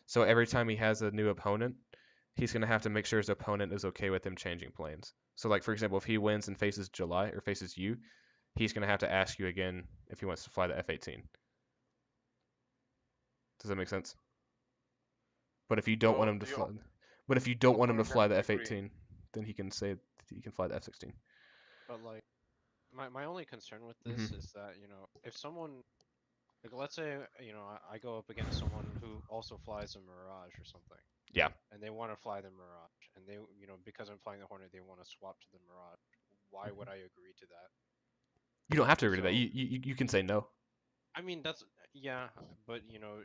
So every time he has a new opponent, he's gonna have to make sure his opponent is okay with him changing planes. So like for example, if he wins and faces July or faces you, he's gonna have to ask you again if he wants to fly the F-18. Does that make sense? But if you don't want him to fly, but if you don't want him to fly the F-18, then he can say he can fly the F-16. But like, my only concern with this is that, you know, if someone, like, let's say, you know, I go up against someone who also flies a Mirage or something. Yeah. And they want to fly the Mirage, and they, you know, because I'm flying the Hornet, they want to swap to the Mirage. Why would I agree to that? You don't have to agree to that. You can say no. I mean, that's, yeah, but you know,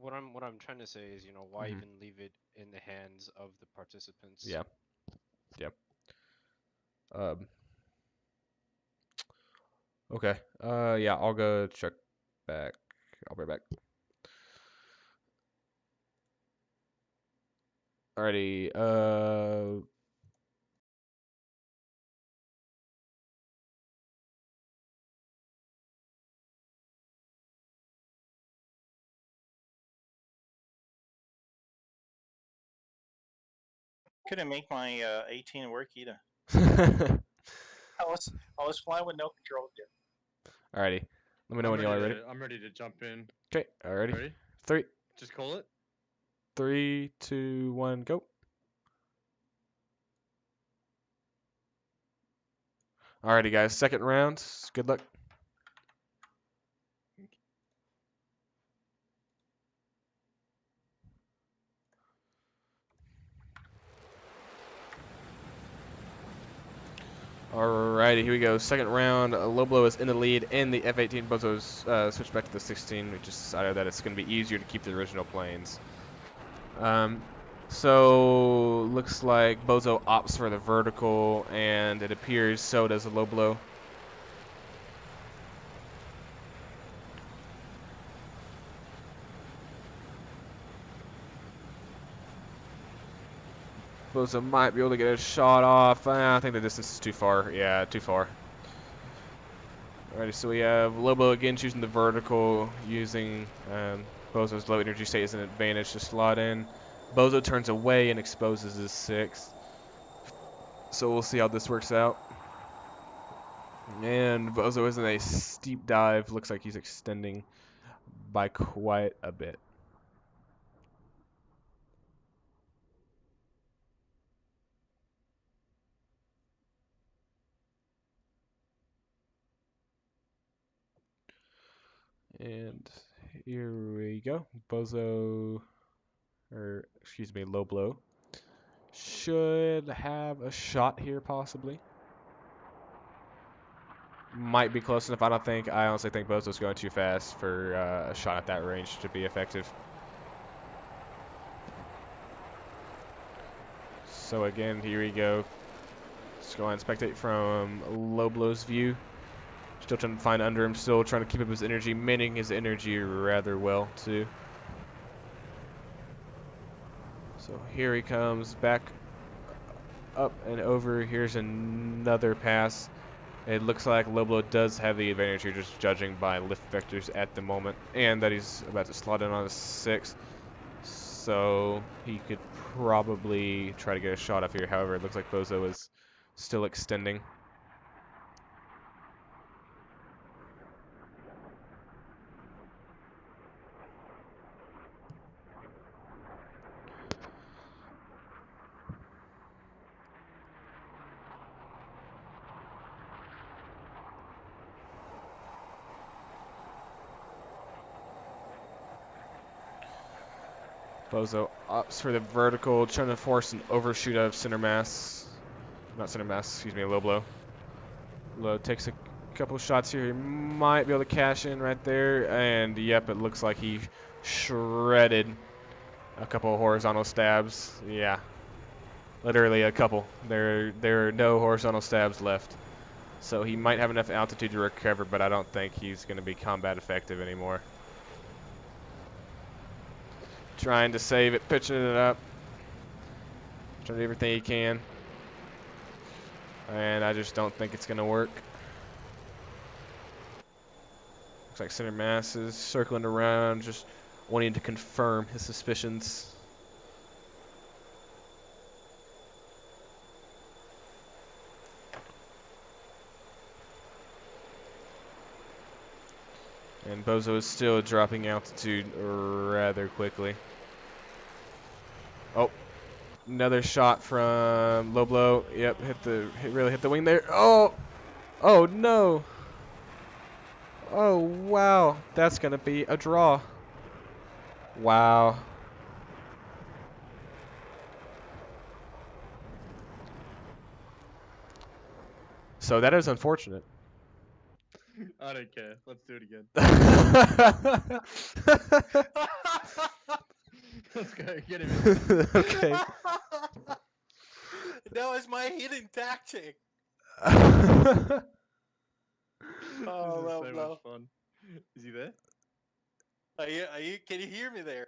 what I'm trying to say is, you know, why even leave it in the hands of the participants? Yeah. Yep. Okay. Yeah, I'll go check back. I'll be right back. Alrighty. Couldn't make my 18 work either. I was flying with no controls there. Alrighty. Let me know when y'all are ready. I'm ready to jump in. Okay. Alrighty. Ready? 3. Just call it. 3, 2, 1, go. Alrighty, guys. Second round. Good luck. Alrighty, here we go. Second round. Low blow is in the lead in the F-18. Bozo's switched back to the 16. We just decided that it's going to be easier to keep the original planes. So looks like Bozo opts for the vertical, and it appears so does the low blow. Bozo might be able to get a shot off. I think the distance is too far. Yeah, too far. Alrighty, so we have Lobo again choosing the vertical, using Bozo's low energy state as an advantage to slot in. Bozo turns away and exposes his 6th. So we'll see how this works out. And Bozo is in a steep dive. Looks like he's extending by quite a bit. And here we go. Bozo, or excuse me, Low Blow, should have a shot here possibly. Might be close enough. I honestly think Bozo's going too fast for a shot at that range to be effective. So again, here we go. Let's go and spectate from Low Blow's view. Still trying to find under him, still trying to keep up his energy, managing his energy rather well too. So here he comes back up and over. Here's another pass. It looks like Low Blow does have the advantage here, just judging by lift vectors at the moment, and that he's about to slot in on a 6. So he could probably try to get a shot up here. However, it looks like Bozo is still extending. Bozo opts for the vertical, trying to force an overshoot out of center mass. Not center mass, excuse me, Low Blow. Low takes a couple shots here. He might be able to cash in right there. And yep, it looks like he shredded a couple of horizontal stabs. Yeah, literally a couple. There are no horizontal stabs left. So he might have enough altitude to recover, but I don't think he's going to be combat effective anymore. Trying to save it, pitching it up. Trying to do everything he can. And I just don't think it's going to work. Looks like center mass is circling around, just wanting to confirm his suspicions. And Bozo is still dropping altitude rather quickly. Oh, another shot from Low Blow. Yep, really hit the wing there. Oh, oh no. Oh wow, that's gonna be a draw. Wow. So that is unfortunate. I don't care. Let's do it again. Let's go. Get him in. Okay. That was my hidden tactic. Oh, This is so Blow. much fun. Is he there? Can you hear me there?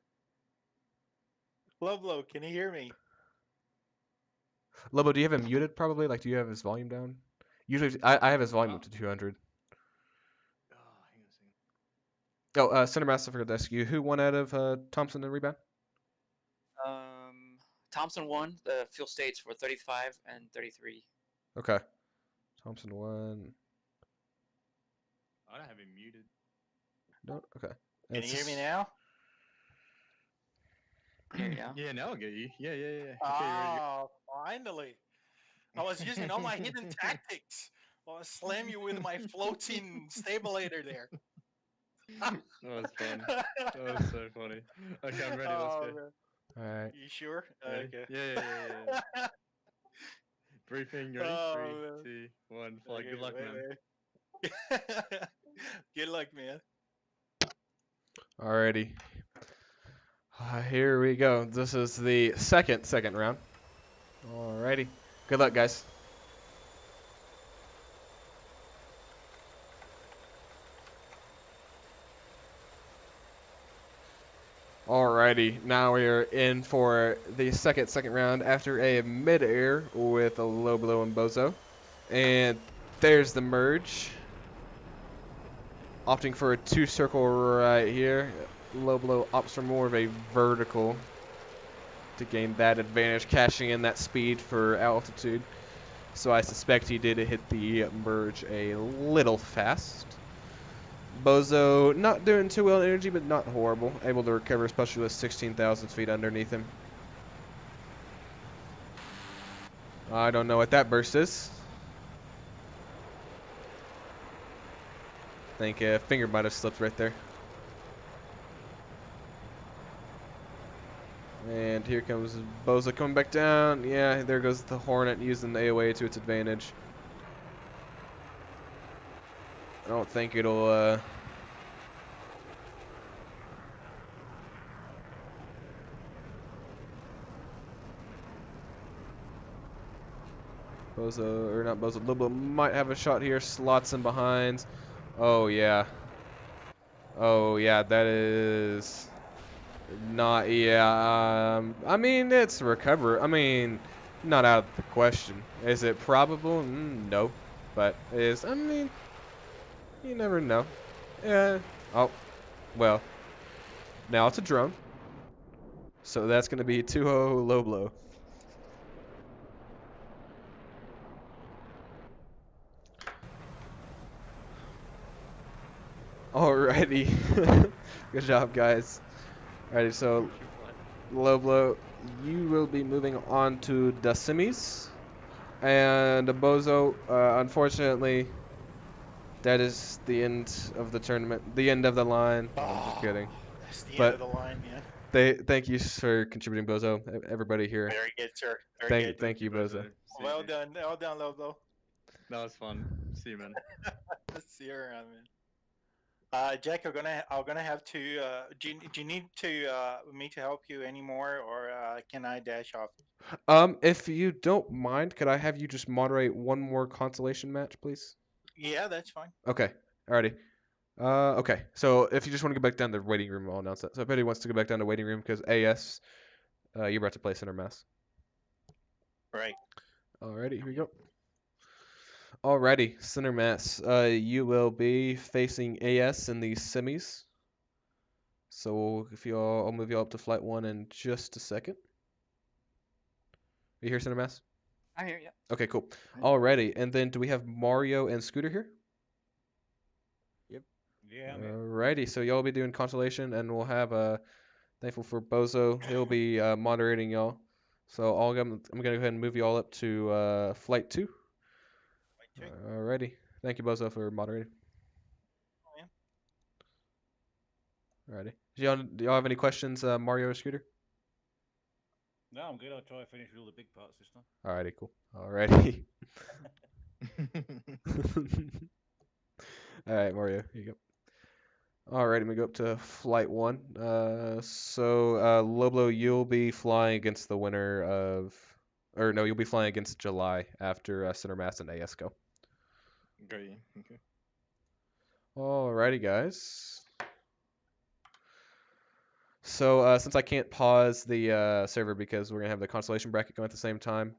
Low Blow, can you hear me? Lobo, do you have him muted probably? Like, do you have his volume down? Usually, I have his volume up to 200. Oh, Center Mass, I forgot to ask you. Who won out of Thompson and rebound? Thompson won. The fuel states were 35 and 33. Okay. Thompson won. I don't have him muted. No? Okay. Can you hear me now? There you go. Yeah, now I'll get you. Yeah. Okay, Oh, finally. I was using all my hidden tactics. I'll slam you with my floating stabulator there. That was fun. That was so funny. Okay, I'm ready. Let's go. Man. Alright. You sure? Ready? Okay. Yeah. Briefing, ready? Oh, 3, 2, 1. Fly. Okay, Good luck, man. wait. Good luck, man. Alrighty. Here we go. This is the second round. Alrighty. Good luck, guys. Alrighty, now we are in for the second round after a mid-air with a Low Blow and Bozo. And there's the merge. Opting for a 2-circle right here. Low Blow opts for more of a vertical to gain that advantage, cashing in that speed for altitude. so I suspect he did hit the merge a little fast. Bozo not doing too well in energy, but not horrible. Able to recover, especially with 16,000 feet underneath him. I don't know what that burst is. I think a finger might have slipped right there. And here comes Bozo coming back down. Yeah, there goes the Hornet using the AOA to its advantage. I don't think it'll, Bozo, or not Bozo, Lobo might have a shot here. Slots in behind. Oh, yeah. Oh, yeah, that is not, yeah. I mean, it's recover. I mean, not out of the question. Is it probable? No. But is, I mean, you never know. Yeah. Oh, well. Now it's a drone. So that's going to be 2-0 low blow. Alrighty. Good job, guys. Alrighty, so low blow, you will be moving on to the semis. And Bozo, unfortunately, that is the end of the tournament. The end of the line. I'm just kidding. That's the But end of the line, man. thank you for contributing, Bozo. Everybody here. Very good, sir. Very good. Thank you, Bozo. Well done, Lobo. That was fun. See you, man. See you around, man. Jack, I'm gonna have to. Do you need to me to help you anymore, or can I dash off? If you don't mind, could I have you just moderate one more consolation match, please? Yeah, that's fine. Okay. Alrighty. Okay. So if you just want to go back down to the waiting room, I'll announce that. So if anybody wants to go back down to waiting room, because AS, you're about to play center mass. Right. Alrighty, here we go. Alrighty, center mass. You will be facing AS in the semis. So if I'll move you all up to flight 1 in just a second. You hear center mass? I hear you. Okay, cool. Alrighty, and then do we have Mario and Scooter here? Yep. Yeah, I'm here. Alrighty, so y'all will be doing consolation, and we'll have thankful for Bozo. He'll be moderating y'all. So I'm gonna go ahead and move you all up to flight 2. Alrighty, thank you Bozo for moderating. Alrighty, do y'all have any questions, Mario or Scooter? No, I'm good. I'll try to finish with all the big parts this time. Alrighty, cool. Alrighty. Alright, Mario, here you go. Alright, I'm gonna go up to flight 1. Loblo, you'll be flying against the winner of, or no, you'll be flying against July after Center Mass and AS go. Okay. Okay. Alrighty, guys. So since I can't pause the server because we're gonna have the constellation bracket going at the same time,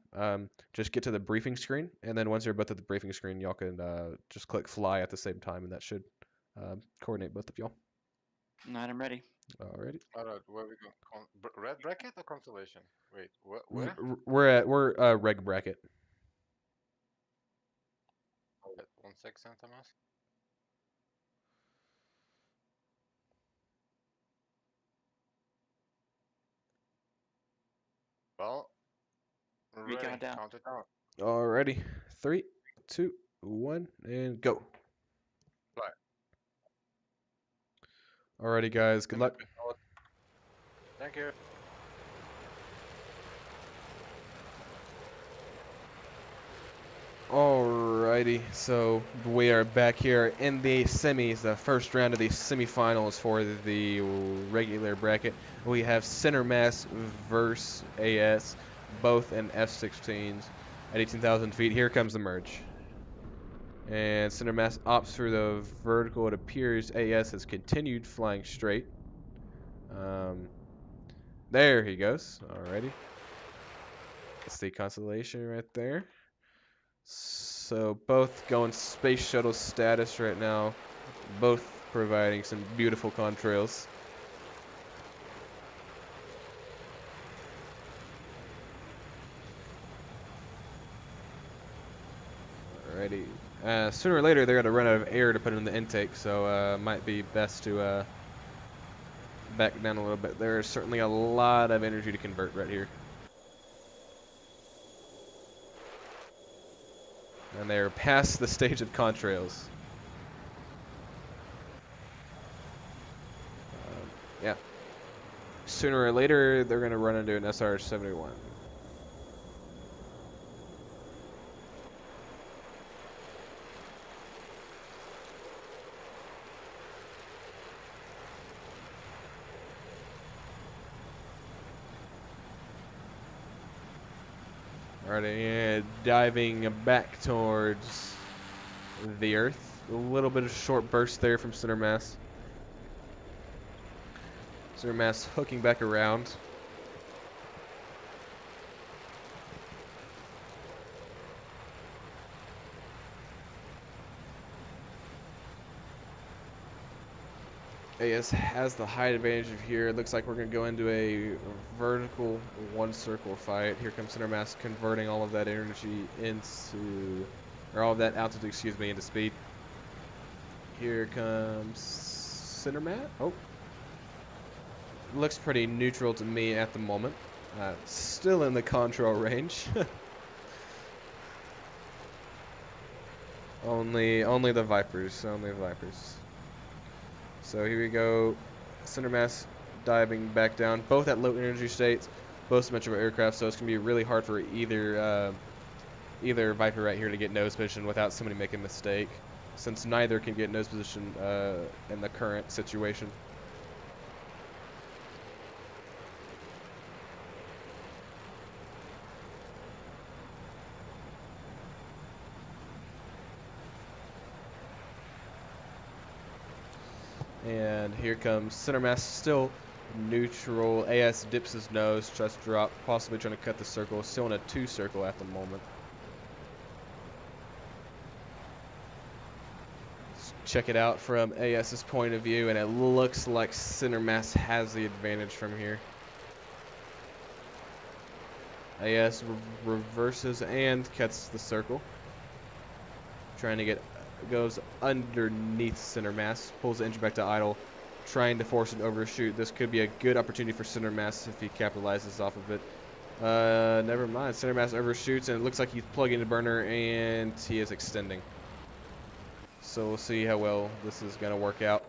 just get to the briefing screen, and then once you're both at the briefing screen, y'all can just click fly at the same time, and that should coordinate both of y'all. Alright, I'm ready. Alrighty. Alright, where we go? Red bracket or constellation? Wait, where? We're reg bracket. Wait, 1 sec, Santa Mas. Well, We ready. count down. Count it down. Alrighty, 3, 2, 1, and go. Fly. Alrighty, guys. Good luck. Thank you. Alrighty, so we are back here in the semis, the first round of the semifinals for the regular bracket. We have Center Mass versus AS, both in F-16s at 18,000 feet. Here comes the merge. And Center Mass opts for the vertical. It appears AS has continued flying straight. There he goes. Alrighty. That's the constellation right there. So both going space shuttle status right now, both providing some beautiful contrails. Alrighty. Sooner or later, they're going to run out of air to put in the intake, so might be best to back down a little bit. There is certainly a lot of energy to convert right here. And they're past the stage of contrails. Yeah. Sooner or later, they're going to run into an SR-71. Alright, diving back towards the Earth. A little bit of short burst there from center mass. Center mass hooking back around. AS has the height advantage of here. It looks like we're going to go into a vertical one circle fight. Here comes center mass converting all of that energy into, or all of that altitude, excuse me, into speed. Here comes center mass. Oh. Looks pretty neutral to me at the moment. Still in the control range. only the Vipers. So here we go. Center mass diving back down. Both at low energy states. Both symmetrical aircraft. So it's gonna be really hard for either Viper right here to get nose position without somebody making a mistake, since neither can get nose position in the current situation. And here comes center mass, still neutral. AS dips his nose, tries to drop, possibly trying to cut the circle. Still in a 2 circle at the moment. Let's check it out from AS's point of view, and it looks like center mass has the advantage from here. AS reverses and cuts the circle. Trying to get, goes underneath center mass, pulls the engine back to idle, trying to force an overshoot. This could be a good opportunity for center mass if he capitalizes off of it. Never mind, center mass overshoots, and it looks like he's plugging the burner, and he is extending. So we'll see how well this is going to work out.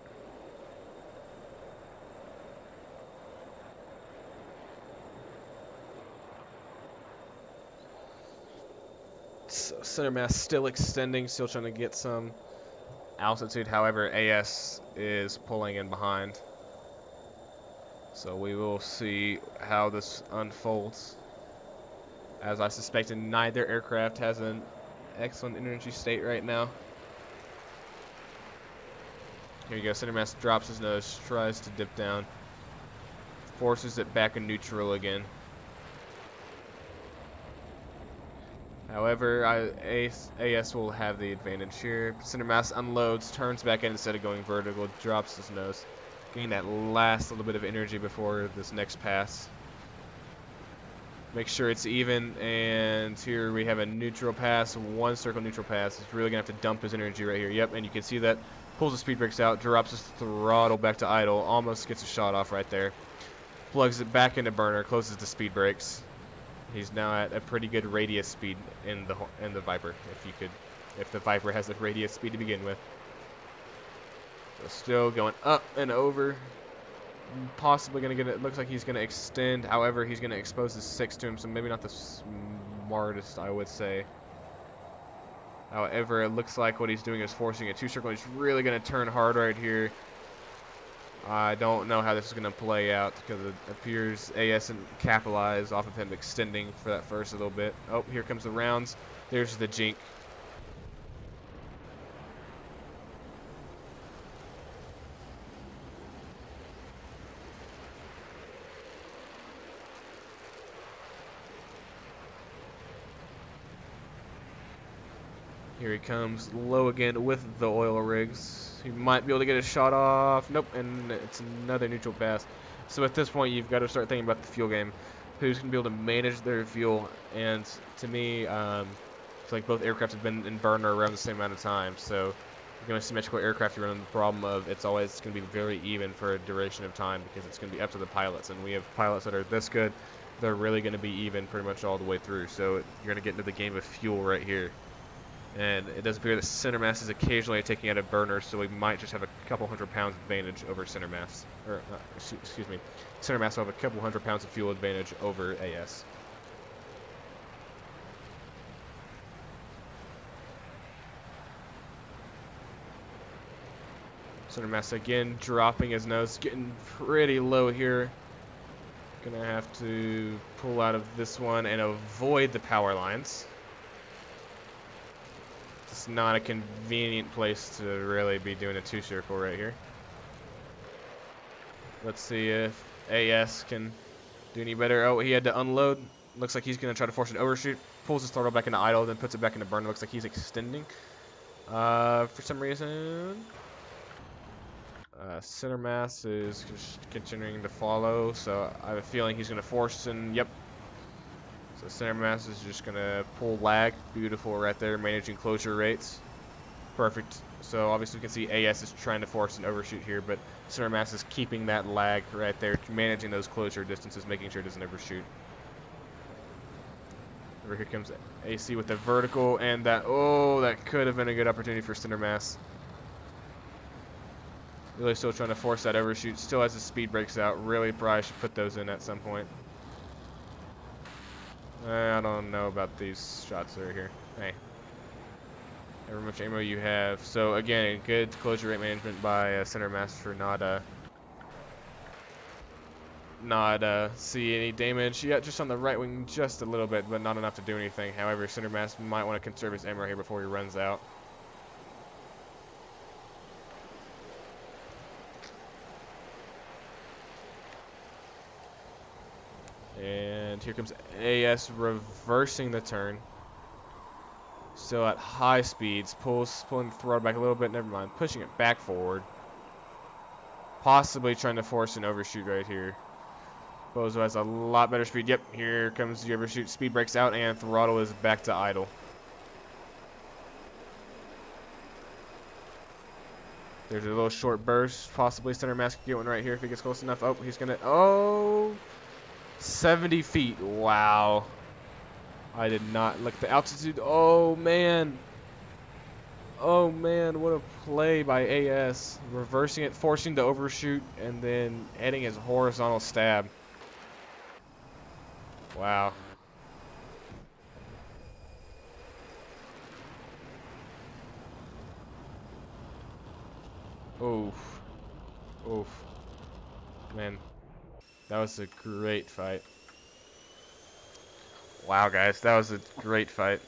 So center mass still extending, still trying to get some altitude. However, AS is pulling in behind. So we will see how this unfolds. As I suspected, neither aircraft has an excellent energy state right now. Here you go, center mass drops his nose, tries to dip down, forces it back in neutral again. However, AS will have the advantage here. Center mass unloads, turns back in instead of going vertical, drops his nose, getting that last little bit of energy before this next pass. Make sure it's even, and here we have a neutral pass, 1 circle neutral pass. He's really going to have to dump his energy right here. Yep, and you can see that. Pulls the speed brakes out, drops his throttle back to idle, almost gets a shot off right there. Plugs it back into burner, closes the speed brakes. He's now at a pretty good radius speed in the Viper, if the Viper has a radius speed to begin with. So still going up and over. Possibly going to get it. Looks like he's going to extend. However, he's going to expose his 6 to him, so maybe not the smartest, I would say. However, it looks like what he's doing is forcing a 2 circle. He's really going to turn hard right here. I don't know how this is going to play out because it appears AS and capitalize off of him extending for that first little bit. Oh, here comes the rounds. There's the jink. Here he comes, low again with the oil rigs. He might be able to get a shot off. Nope, and it's another neutral pass. So at this point, you've got to start thinking about the fuel game. Who's going to be able to manage their fuel? And to me, feel like both aircraft have been in burner around the same amount of time, so you're going to symmetrical aircraft, you're running the problem of it's always going to be very even for a duration of time because it's going to be up to the pilots, and we have pilots that are this good, they're really going to be even pretty much all the way through, so you're going to get into the game of fuel right here. And it does appear that center mass is occasionally taking out a burner, so we might just have a couple hundred pounds advantage over center mass. Or, excuse me, center mass will have a couple hundred pounds of fuel advantage over AS. Center mass again dropping his nose, getting pretty low here. Gonna have to pull out of this one and avoid the power lines. It's not a convenient place to really be doing a two-circle right here. Let's see if AS can do any better. Oh, he had to unload. Looks like he's going to try to force an overshoot. Pulls his throttle back into idle, then puts it back into burn. Looks like he's extending. For some reason, center mass is just continuing to follow, so I have a feeling he's going to force, and yep. So center mass is just going to pull lag. Beautiful right there, managing closure rates. Perfect. So obviously we can see AS is trying to force an overshoot here, but center mass is keeping that lag right there, managing those closure distances, making sure it doesn't overshoot. Over here comes AC with the vertical, and that, oh, that could have been a good opportunity for center mass. Really still trying to force that overshoot. Still has his speed breaks out. Really probably should put those in at some point. I don't know about these shots that are here. Hey. However much ammo you have. So again, good closure rate management by center mass for not see any damage. Yeah, just on the right wing just a little bit, but not enough to do anything. However, center mass might want to conserve his ammo here before he runs out. And here comes AS reversing the turn. Still at high speeds, pulling the throttle back a little bit, never mind, pushing it back forward. Possibly trying to force an overshoot right here. Bozo has a lot better speed. Yep, here comes the overshoot. Speed breaks out and throttle is back to idle. There's a little short burst. Possibly center mass could get one right here if he gets close enough. Oh, he's gonna, oh, 70 feet. Wow. I did not look at the altitude. Oh, man. Oh, man. What a play by AS. Reversing it, forcing the overshoot, and then adding his horizontal stab. Wow. Oof. Oof. Man. That was a great fight. Wow, guys. That was a great fight.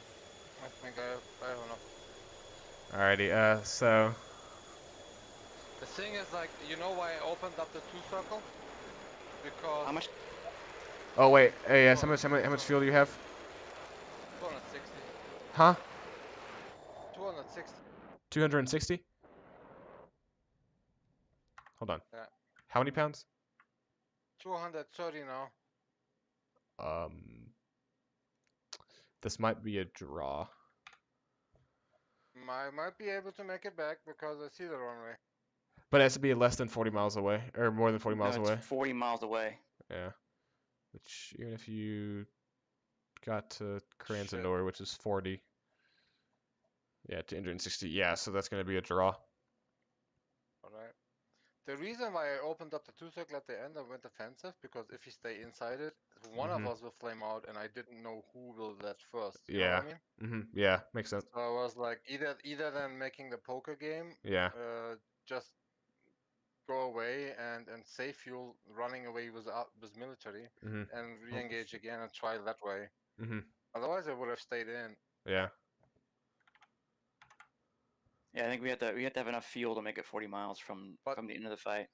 I think I have enough. Alrighty, so... The thing is, like, you know why I opened up the two-circle? Because... How much? Oh, wait. AS, how much fuel do you have? 260. Huh? 260. 260? Hold on. Yeah. How many pounds? 230 now. This might be a draw. I might be able to make it back because I see the runway. But it has to be less than 40 miles away, or more than 40 miles No, away. it's 40 miles away. Yeah. Which, even if you got to Kransenor, which is 40. Yeah, 260. Yeah, so that's going to be a draw. Alright. The reason why I opened up the two-circle at the end and went offensive, because if you stay inside it, one of us will flame out, and I didn't know who will let first. You know what I mean? Yeah, makes sense. So I was like, either than making the poker game, just go away and save fuel, running away with military, and re-engage again and try that way. Otherwise, I would have stayed in. Yeah. Yeah, I think we have to have enough fuel to make it 40 miles from the end of the fight.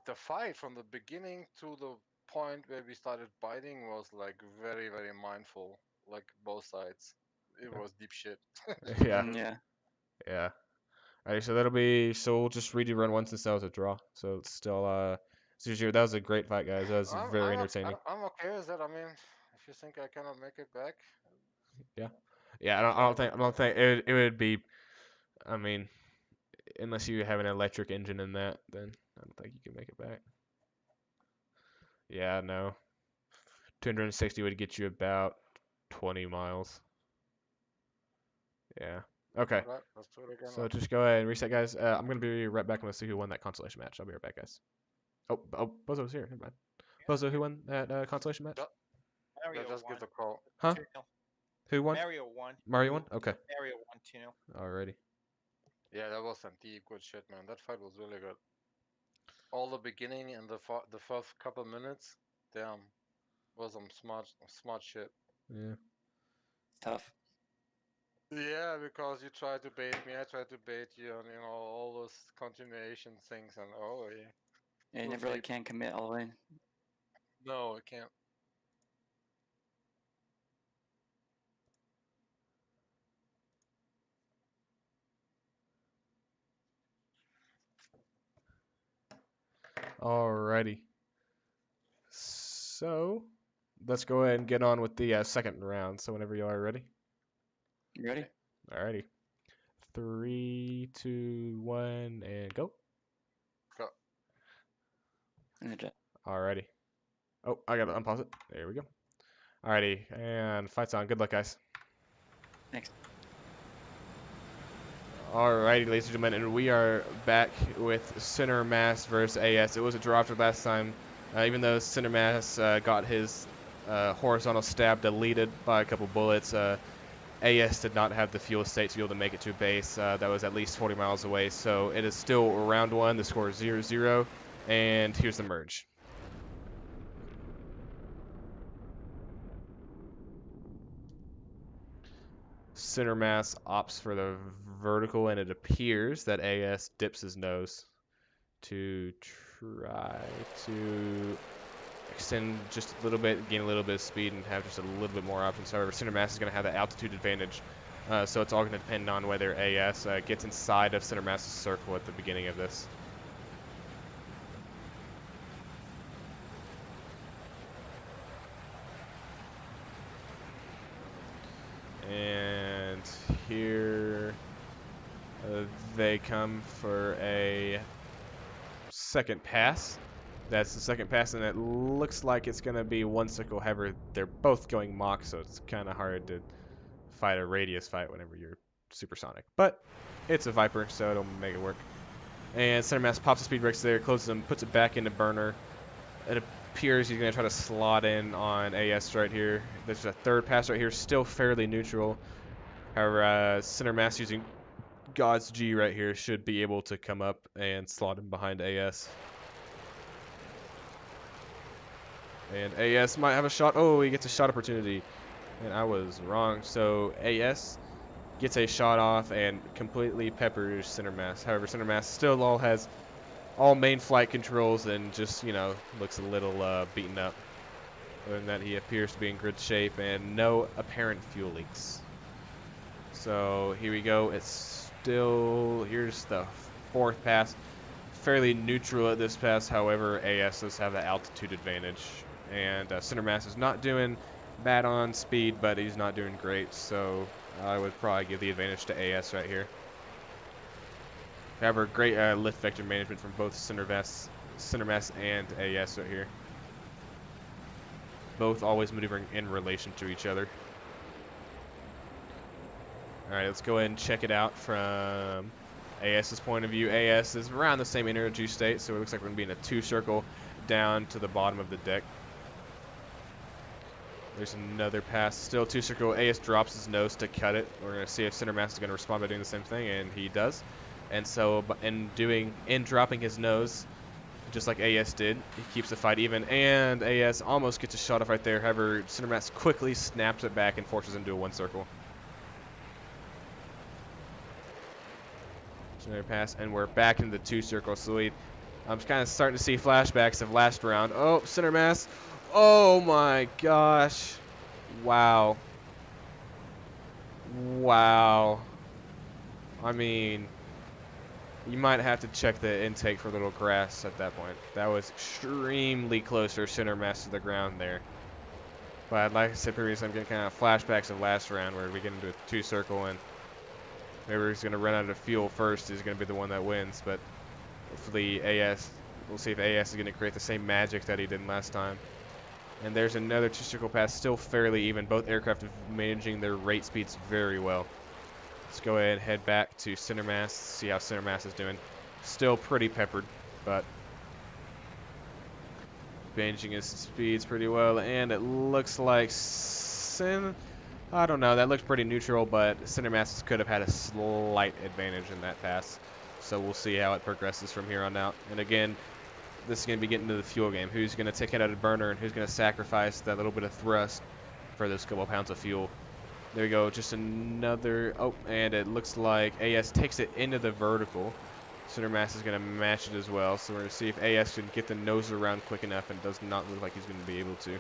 The fight from the beginning to the point where we started biting was like very, very mindful, like both sides. It was deep shit. Yeah. Yeah. Yeah. Alright, so that'll be, so we'll just redo run one since that was a draw. So it's still, that was a great fight, guys. That was very entertaining. I'm okay with that. I mean, if you think I cannot make it back. Yeah. Yeah, I don't think it would be. I mean, unless you have an electric engine in that, then I don't think you can make it back. Yeah, no. 260 would get you about 20 miles. Yeah. Okay. Alright, let's do it again. So just go ahead and reset, guys. I'm gonna be right back. I'm gonna see who won that consolation match. I'll be right back, guys. Oh, Bozo's here. Never mind. Bozo, who won that consolation match? Mario Yeah, just won. give the call. Huh? 2-0. Who won? Mario won. Mario won? Okay. Mario won 2-0. Alrighty. Yeah, that was some deep good shit, man. That fight was really good. All the beginning and the first couple minutes, damn, was some smart shit. Yeah. Tough. Yeah, because you tried to bait me, I tried to bait you, and all those continuation things, and oh yeah. Yeah, you We'll never really see. can commit all the way. No, I can't. Alrighty. So let's go ahead and get on with the second round. So whenever you are ready. You ready? Alrighty. 3, 2, 1, and go. Go. Alrighty. Oh, I gotta unpause it. There we go. Alrighty, and fight's on. Good luck, guys. Thanks. Alrighty, ladies and gentlemen, and we are back with Center Mass versus AS. It was a draw after last time, even though Center Mass got his horizontal stab deleted by a couple bullets. AS did not have the fuel state to be able to make it to a base that was at least 40 miles away, so it is still round one. The score is 0-0, and here's the merge. Center Mass opts for the vertical, and it appears that AS dips his nose to try to extend just a little bit, gain a little bit of speed, and have just a little bit more options. However, Center Mass is going to have the altitude advantage, so it's all going to depend on whether AS gets inside of Center Mass's circle at the beginning of this. And here they come for a second pass. That's the second pass, and it looks like it's going to be one circle. However, they're both going Mach, so it's kind of hard to fight a radius fight whenever you're supersonic. But it's a Viper, so it'll make it work. And Center Mass pops the speed brakes there, closes them, puts it back into burner. It appears he's going to try to slot in on AS right here. There's a third pass right here, still fairly neutral. However, Center Mass using God's G right here should be able to come up and slot him behind AS. And AS might have a shot. Oh, he gets a shot opportunity. And I was wrong. So AS gets a shot off and completely peppers Center Mass. However, Center Mass still has all main flight controls and just, looks a little beaten up. Other than that, he appears to be in good shape and no apparent fuel leaks. So here we go. It's still, here's the fourth pass. Fairly neutral at this pass. However, AS does have the altitude advantage. And Center Mass is not doing bad on speed, but he's not doing great. So I would probably give the advantage to AS right here. However, great lift vector management from both Center Mass and AS right here. Both always maneuvering in relation to each other. Alright, let's go ahead and check it out from AS's point of view. AS is around the same energy state, so it looks like we're going to be in a two-circle down to the bottom of the deck. There's another pass, still two-circle. AS drops his nose to cut it. We're going to see if Center Mass is going to respond by doing the same thing, and he does. And so, in dropping his nose, just like AS did, he keeps the fight even, and AS almost gets a shot off right there. However, Center Mass quickly snaps it back and forces him to a one-circle. Another pass, and we're back in the two-circle. So I'm kind of starting to see flashbacks of last round. Oh, Center Mass. Oh my gosh. Wow. Wow. I mean, you might have to check the intake for a little grass at that point. That was extremely close for Center Mass to the ground there. But like I said previously, I'm getting kind of flashbacks of last round where we get into a 2-circle and whoever's going to run out of fuel first is going to be the one that wins. But hopefully AS, we'll see if AS is going to create the same magic that he did last time. And there's another 2-circle pass, still fairly even. Both aircraft are managing their rate speeds very well. Let's go ahead and head back to center mass, see how center mass is doing. Still pretty peppered, but managing his speeds pretty well. And it looks like I don't know, that looks pretty neutral, but center mass could have had a slight advantage in that pass. So we'll see how it progresses from here on out. And again, this is going to be getting to the fuel game. Who's going to take it out of the burner and who's going to sacrifice that little bit of thrust for those couple pounds of fuel. There we go, just another, oh, and it looks like AS takes it into the vertical. Center mass is going to match it as well, so we're going to see if AS can get the nose around quick enough, and does not look like he's going to be able to.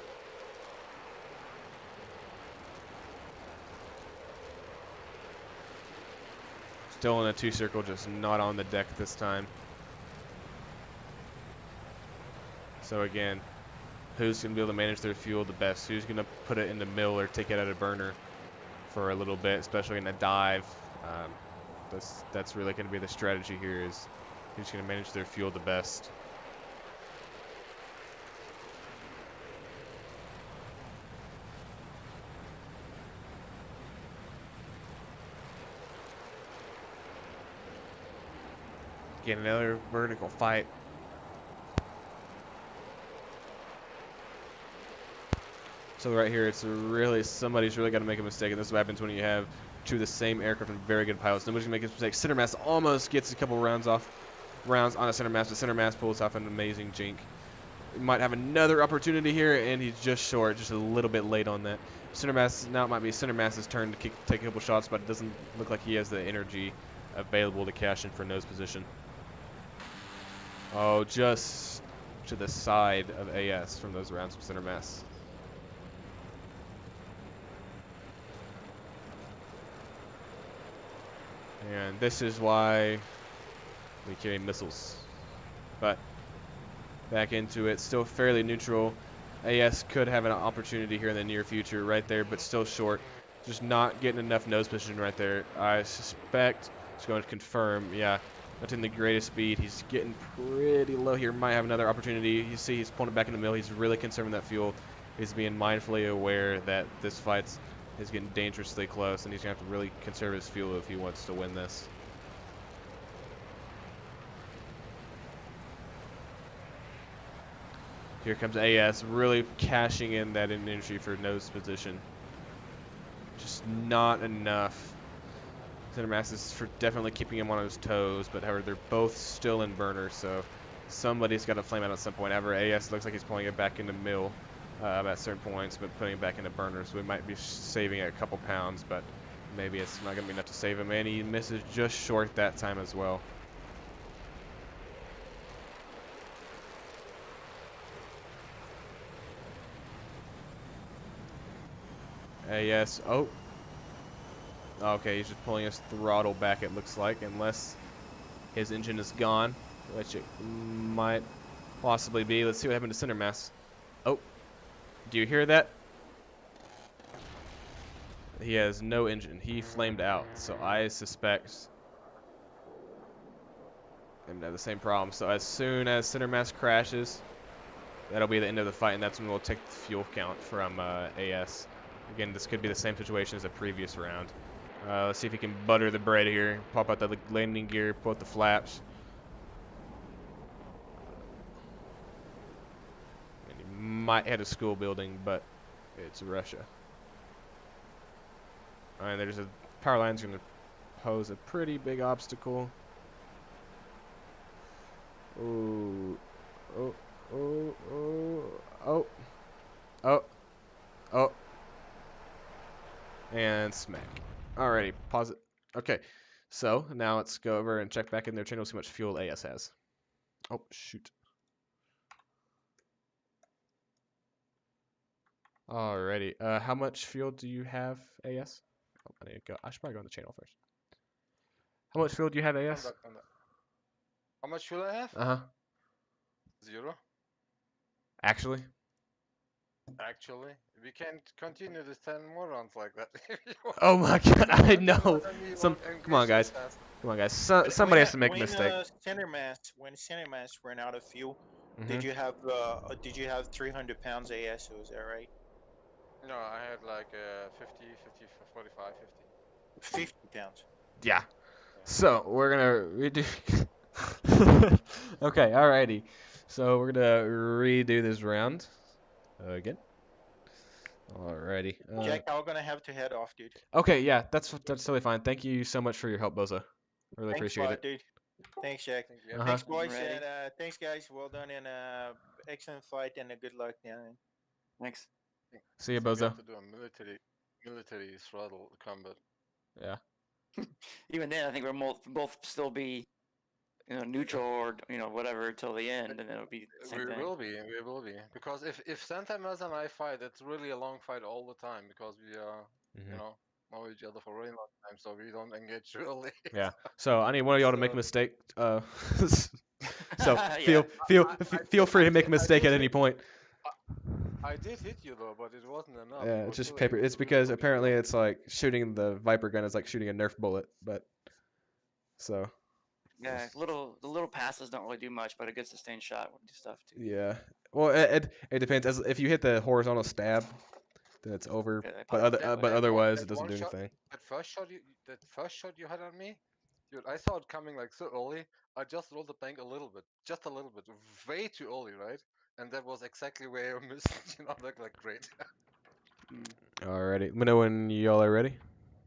Still in a 2-circle, just not on the deck this time. So again, who's going to be able to manage their fuel the best? Who's going to put it in the mill or take it out of burner for a little bit, especially in a dive? That's really going to be the strategy here, is who's going to manage their fuel the best. Get another vertical fight. So right here, it's really, somebody's really got to make a mistake, and this is what happens when you have two of the same aircraft and very good pilots. Nobody's gonna make a mistake. Center mass almost gets a couple rounds on a center mass, but center mass pulls off an amazing jink. He might have another opportunity here, and he's just short, just a little bit late on that. Center mass, now it might be center mass's turn to take a couple shots, but it doesn't look like he has the energy available to cash in for nose position. Oh, just to the side of AS from those rounds of center mass. And this is why we carry missiles. But back into it, still fairly neutral. AS could have an opportunity here in the near future right there, but still short. Just not getting enough nose position right there. I suspect, it's going to confirm, yeah, not in the greatest speed. He's getting pretty low here. Might have another opportunity. You see he's pulling it back in the middle. He's really conserving that fuel. He's being mindfully aware that this fight's is getting dangerously close, and he's going to have to really conserve his fuel if he wants to win this. Here comes AS, really cashing in that energy for nose position. Just not enough. Center mass is for definitely keeping him on his toes, but however, they're both still in burner, so somebody's got to flame out at some point. However, AS looks like he's pulling it back into mill at certain points, but putting it back into burner, so we might be saving a couple pounds, but maybe it's not going to be enough to save him, and he misses just short that time as well. AS, oh. Okay, he's just pulling his throttle back, it looks like, unless his engine is gone, which it might possibly be. Let's see what happened to center mass. Oh, do you hear that? He has no engine. He flamed out, so I suspect him to have the same problem. So as soon as center mass crashes, that'll be the end of the fight, and that's when we'll take the fuel count from AS. Again, this could be the same situation as the previous round. Let's see if he can butter the bread here. Pop out the landing gear, pull out the flaps. And he might hit a school building, but it's Russia. And there's a power line's going to pose a pretty big obstacle. Ooh. Oh, oh, oh, oh, oh, oh. And smack. Alrighty, pause it. Okay, so now let's go over and check back in their channel, see how much fuel AS has. Oh, shoot. Alrighty, how much fuel do you have, AS? Oh, I need to go. I should probably go on the channel first. How much fuel do you have, AS? How much fuel I have? Uh-huh. 0. Actually? Actually, we can continue this 10 more rounds like that. if you want. Oh my god, I Then know. we Some, won't come on, engage guys. this fast. Come on, guys. When Somebody has to make a mistake. When center mass ran out of fuel, Mhm. did you have 300 pounds ASO? Is that right? No, I had like 50, 45, 50. 50 pounds. Yeah. So we're gonna redo. Okay, alrighty. So we're gonna redo this round again. Alrighty. Jack, I'm gonna have to head off, dude. Okay, yeah, that's totally fine. Thank you so much for your help, Boza. Really Thanks a appreciate lot, it. dude. Thanks, Jack. Uh-huh. Thanks, boys, Ready. and thanks, guys. Well done, and excellent flight, and good luck. Yeah. Thanks. See you, I think we Bozo. have to do a military throttle combat. Yeah. Even then, I think we'll both still be, neutral or whatever till the end, and then it'll be the same We thing. will be, because if Santa Maz and I fight, it's really a long fight all the time because we Mhm. know each other for a really long time, so we don't engage early. Yeah. So I need one of y'all to make a So- mistake. So Yeah. feel free to make a mistake at any point. I did hit you though, but it wasn't enough. Yeah, You were it's just still paper. able It's to really because push me apparently up. it's like shooting the Viper gun is like shooting a Nerf bullet, but so Yeah, the little passes don't really do much, but a good sustained shot will do stuff too. yeah. Well, it depends. As if you hit the horizontal stab, then it's over. Yeah, they But pop other but that otherwise, That it doesn't one do shot, anything. that first shot you had on me, dude, I saw it coming like so early. I just rolled the bank a little bit, just a little bit, way too early, right? And that was exactly where I missed. Looked like great. Alrighty. Let me know when y'all are ready.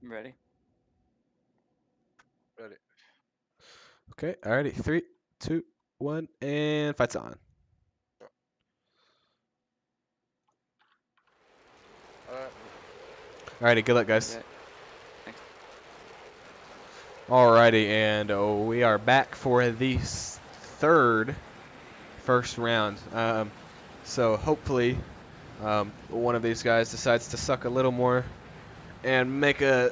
I'm ready. Ready. Okay. Alrighty. 3, 2, 1, and fights on. Alrighty. Good luck, guys. Thanks. Alrighty, and we are back for the first round. So hopefully, one of these guys decides to suck a little more and make a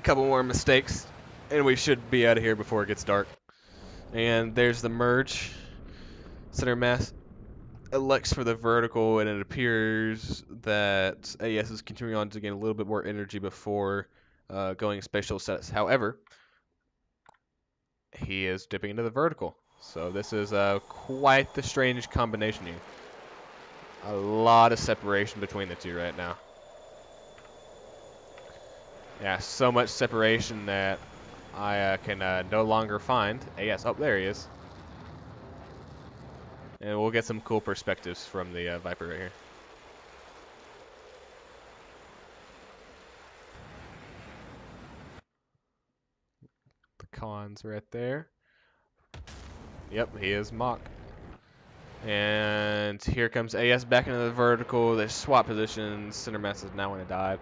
couple more mistakes, and we should be out of here before it gets dark. And there's the merge. Center mass elects for the vertical, and it appears that AES is continuing on to gain a little bit more energy before going spatial sets. However, he is dipping into the vertical. So this is quite the strange combination here. A lot of separation between the two right now. Yeah, so much separation that I can no longer find. Yes, oh, there he is. And we'll get some cool perspectives from the Viper right here. The cons right there. Yep, he is Mock. And here comes AS back into the vertical. They swap positions. Center mass is now in a dive.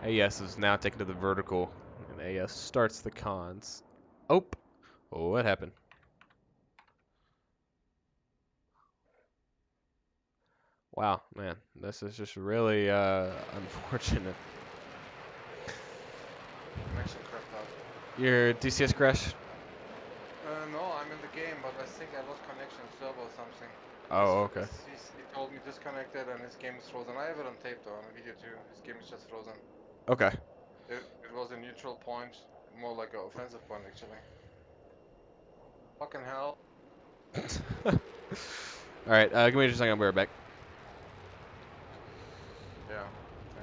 AS is now taken to the vertical. And AS starts the cons. Oh, what happened? Wow, man, this is just really unfortunate. Connection crapped out. Your DCS crashed? No, I'm in the game, but I think I lost connection server or something. Oh, okay. He told me disconnected and his game is frozen. I have it on tape though, on a video too. His game is just frozen. Okay. It was a neutral point, more like an offensive point actually. Fucking hell. Alright, give me just a second, I'll be right back. Yeah, 10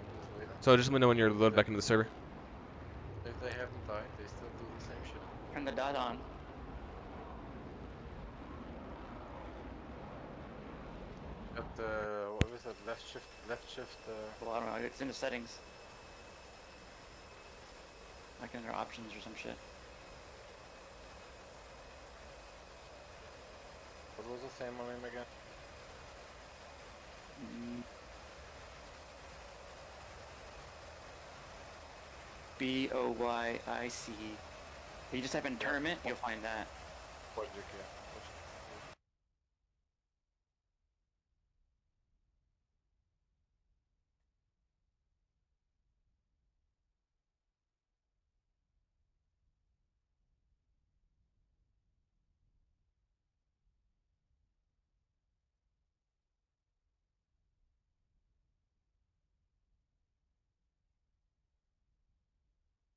years later. So just let me know when you're loaded back into the server. If they haven't died, they still do the same shit. Turn the dot on. But what was that? Left shift. Well, I don't know. It's in the settings. Like under options or some shit. What was the same name again? BOYIC. You just type in tournament, you'll find that.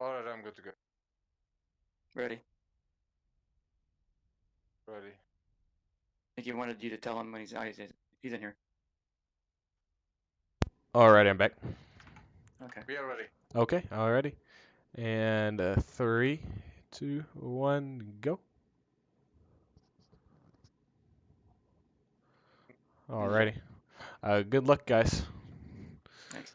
All right, I'm good to go. Ready. Ready. I think he wanted you to tell him when he's in here. Alright, I'm back. Okay. We are ready. Okay, alrighty. And 3, 2, 1, go. Alrighty. Good luck, guys. Thanks.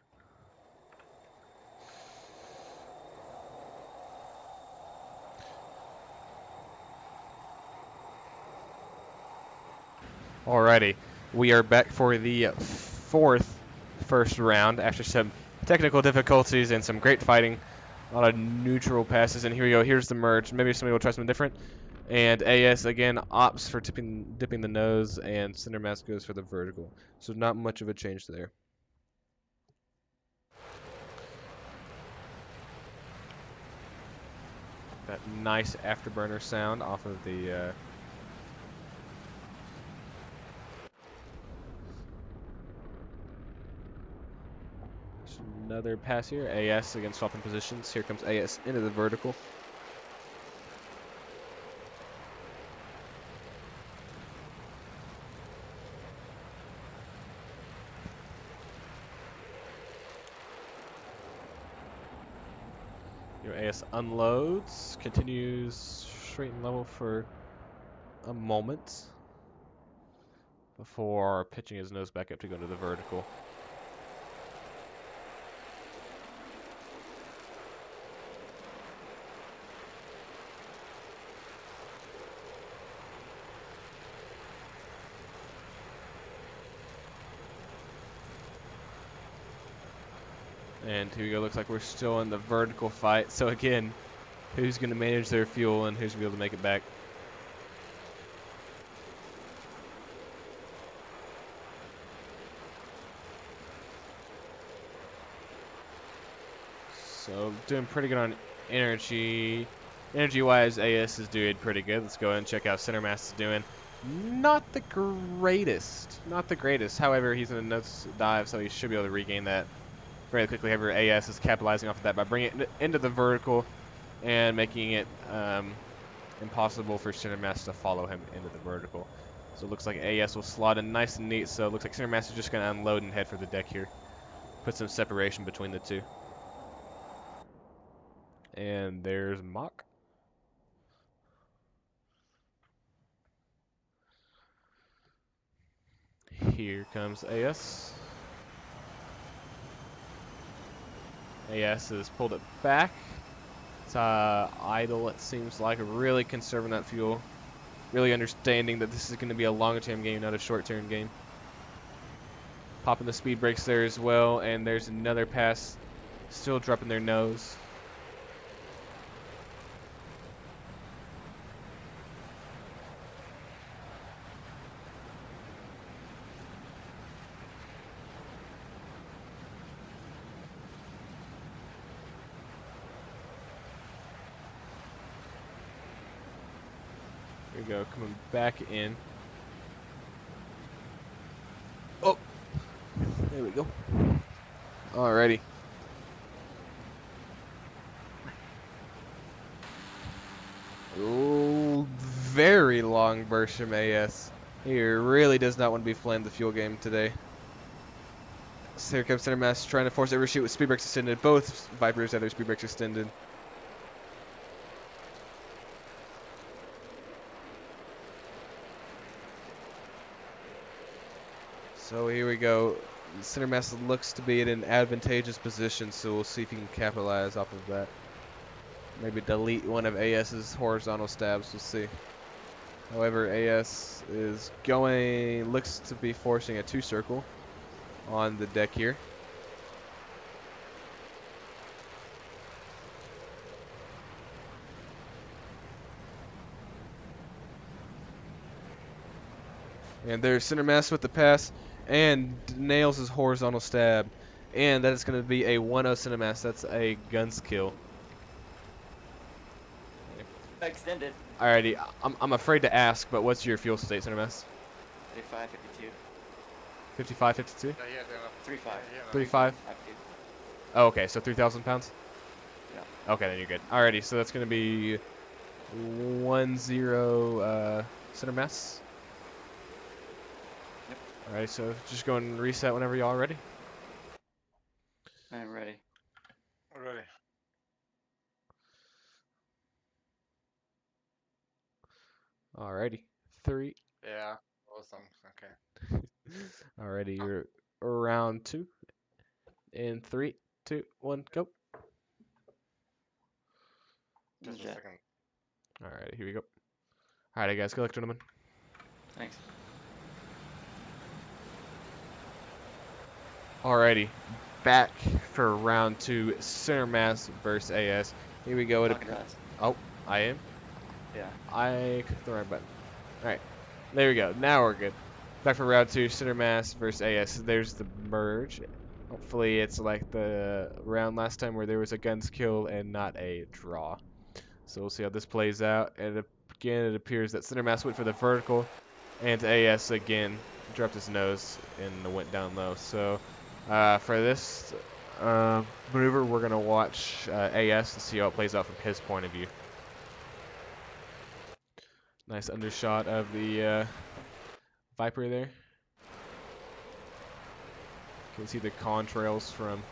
Alrighty. We are back for the fourth first round after some technical difficulties and some great fighting. A lot of neutral passes, and here we go. Here's the merge. Maybe somebody will try something different. And AS again opts for dipping the nose, and center mass goes for the vertical. So not much of a change there. That nice afterburner sound off of the another pass here. AS against swapping positions. Here comes AS into the vertical. AS unloads, continues straight and level for a moment before pitching his nose back up to go to the vertical. And here we go, looks like we're still in the vertical fight. So again, who's going to manage their fuel and who's going to be able to make it back? So doing pretty good on energy. Energy-wise, AS is doing pretty good. Let's go ahead and check out center mass is doing. Not the greatest. Not the greatest. However, he's in a nose dive, so he should be able to regain that very quickly. However, AS is capitalizing off of that by bringing it into the vertical and making it impossible for center mass to follow him into the vertical. So it looks like AS will slot in nice and neat. So it looks like center mass is just going to unload and head for the deck here. Put some separation between the two. And there's Mock. Here comes AS. AS has pulled it back. It's idle, it seems like. Really conserving that fuel. Really understanding that this is going to be a longer-term game, not a short-term game. Popping the speed brakes there as well. And there's another pass. Still dropping their nose. Here we go, coming back in. Oh, there we go. Alrighty. Oh, very long burst from AS. He really does not want to be playing the fuel game today. So here comes center mass trying to force overshoot with speed brakes extended. Both Vipers have their speed brakes extended. So here we go. Center mass looks to be in an advantageous position, so we'll see if he can capitalize off of that. Maybe delete one of AS's horizontal stabs, we'll see. However, AS is going, looks to be forcing a 2-circle on the deck here. And there's center mass with the pass and nails his horizontal stab. And that is going to be a 1-0 center mass. That's a guns kill. Extended. Alrighty, I'm afraid to ask, but what's your fuel state, center mass? 35, 52. 55, 52? 35. 35? Oh, okay, so 3,000 pounds? Yeah. Okay, then you're good. Alrighty, so that's gonna be 1-0 center mass. Yep. Alright, so just go and reset whenever y'all are ready. I'm ready. Ready. Alrighty, 3. Yeah. Awesome. Okay. Alrighty, you're round 2. In 3, 2, 1, go. Just a Jet. second. Alrighty, here we go. Alrighty, guys, good luck, gentlemen. Thanks. Alrighty, back for round 2, center mass versus AS. Here we go. Talking to us. Oh, I am? Yeah. I clicked the right button. Alright, there we go. Now we're good. Back for round 2, center mass versus AS. There's the merge. Hopefully it's like the round last time where there was a guns kill and not a draw. So we'll see how this plays out. And again, it appears that center mass went for the vertical, and AS again dropped his nose and went down low. So for this maneuver, we're going to watch AS and see how it plays out from his point of view. Nice undershot of the Viper there. You can see the contrails from...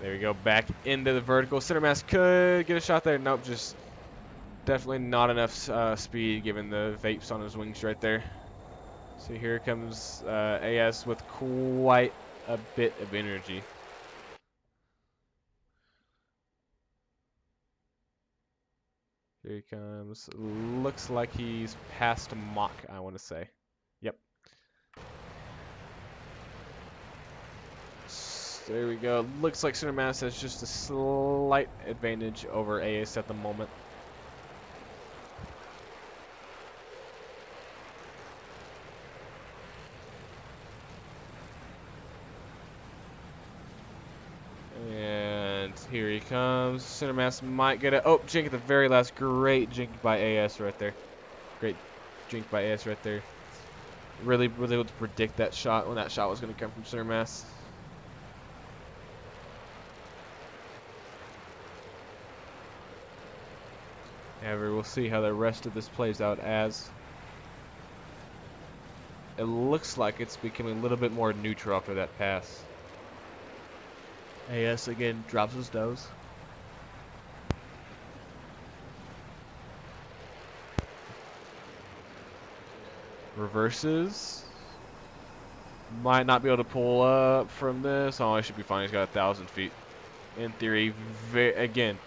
There we go, back into the vertical. Center mass could get a shot there. Nope, just definitely not enough speed given the vapes on his wings right there. So here comes AS with quite a bit of energy. Here he comes. Looks like he's past Mach, I want to say. Yep. There we go. Looks like center mass has just a slight advantage over AS at the moment. And here he comes. Center mass might get a... Oh, jink at the very last. Great jink by AS right there. Great jink by AS right there. Really able to predict that shot, when that shot was going to come from center mass. However, we'll see how the rest of this plays out as it looks like it's becoming a little bit more neutral after that pass. AS again drops his nose. Reverses. Might not be able to pull up from this. Oh, I should be fine. He's got 1,000 feet. In theory, again,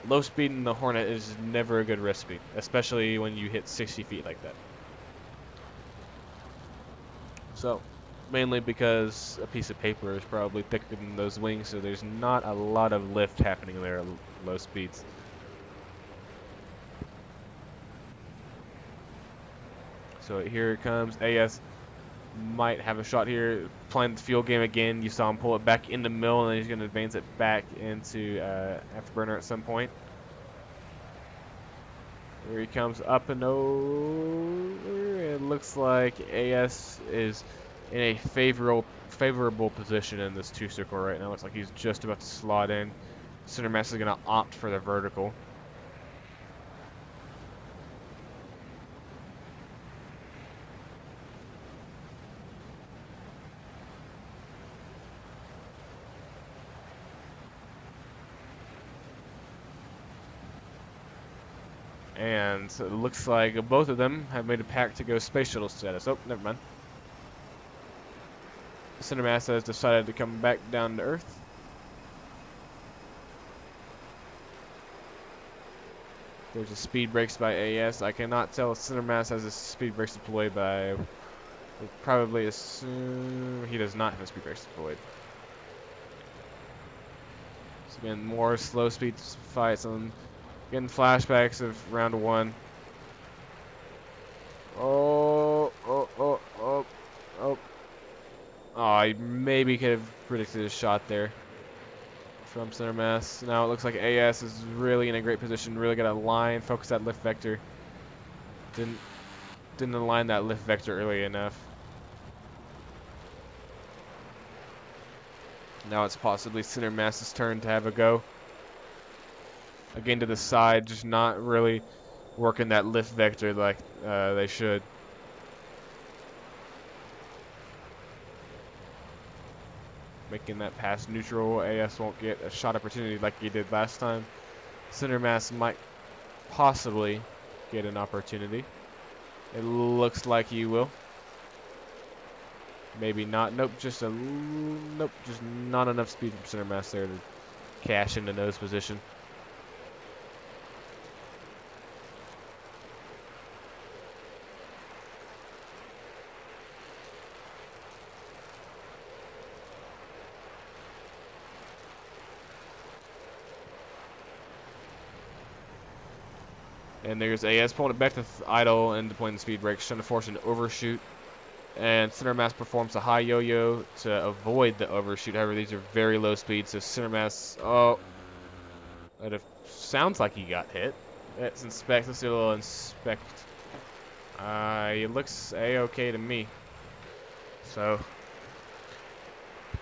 low speed in the Hornet is never a good risk speed, especially when you hit 60 feet like that. So, mainly because a piece of paper is probably thicker than those wings, so there's not a lot of lift happening there at low speeds. So here it comes. AS might have a shot here. Playing the fuel game again. You saw him pull it back in the middle, and then he's going to advance it back into afterburner at some point. Here he comes up and over. It looks like AS is in a favorable position in this 2-circle right now. Looks like he's just about to slot in. Center mass is going to opt for the vertical. And so it looks like both of them have made a pact to go space shuttle status. Oh, never mind. Center mass has decided to come back down to Earth. There's a speed brakes by AS. I cannot tell if center mass has a speed brakes deployed by... We'll probably assume he does not have a speed brakes deployed. So again, more slow speed fights on... Getting flashbacks of round 1. Oh. I maybe could have predicted a shot there from center mass. Now it looks like AS is really in a great position. Really got to line, focus that lift vector. Didn't align that lift vector early enough. Now it's possibly center mass's turn to have a go. Again to the side, just not really working that lift vector like they should. Making that pass neutral. AS won't get a shot opportunity like he did last time. Center mass might possibly get an opportunity. It looks like he will. Maybe not. Nope, just not enough speed from center mass there to cash into nose position. And there's AS pulling it back to idle and deploying the speed brakes, trying to force an overshoot. And center mass performs a high yo-yo to avoid the overshoot. However, these are very low speeds, so center mass, it sounds like he got hit. Let's inspect. Let's do a little inspect. It looks a-okay to me. So,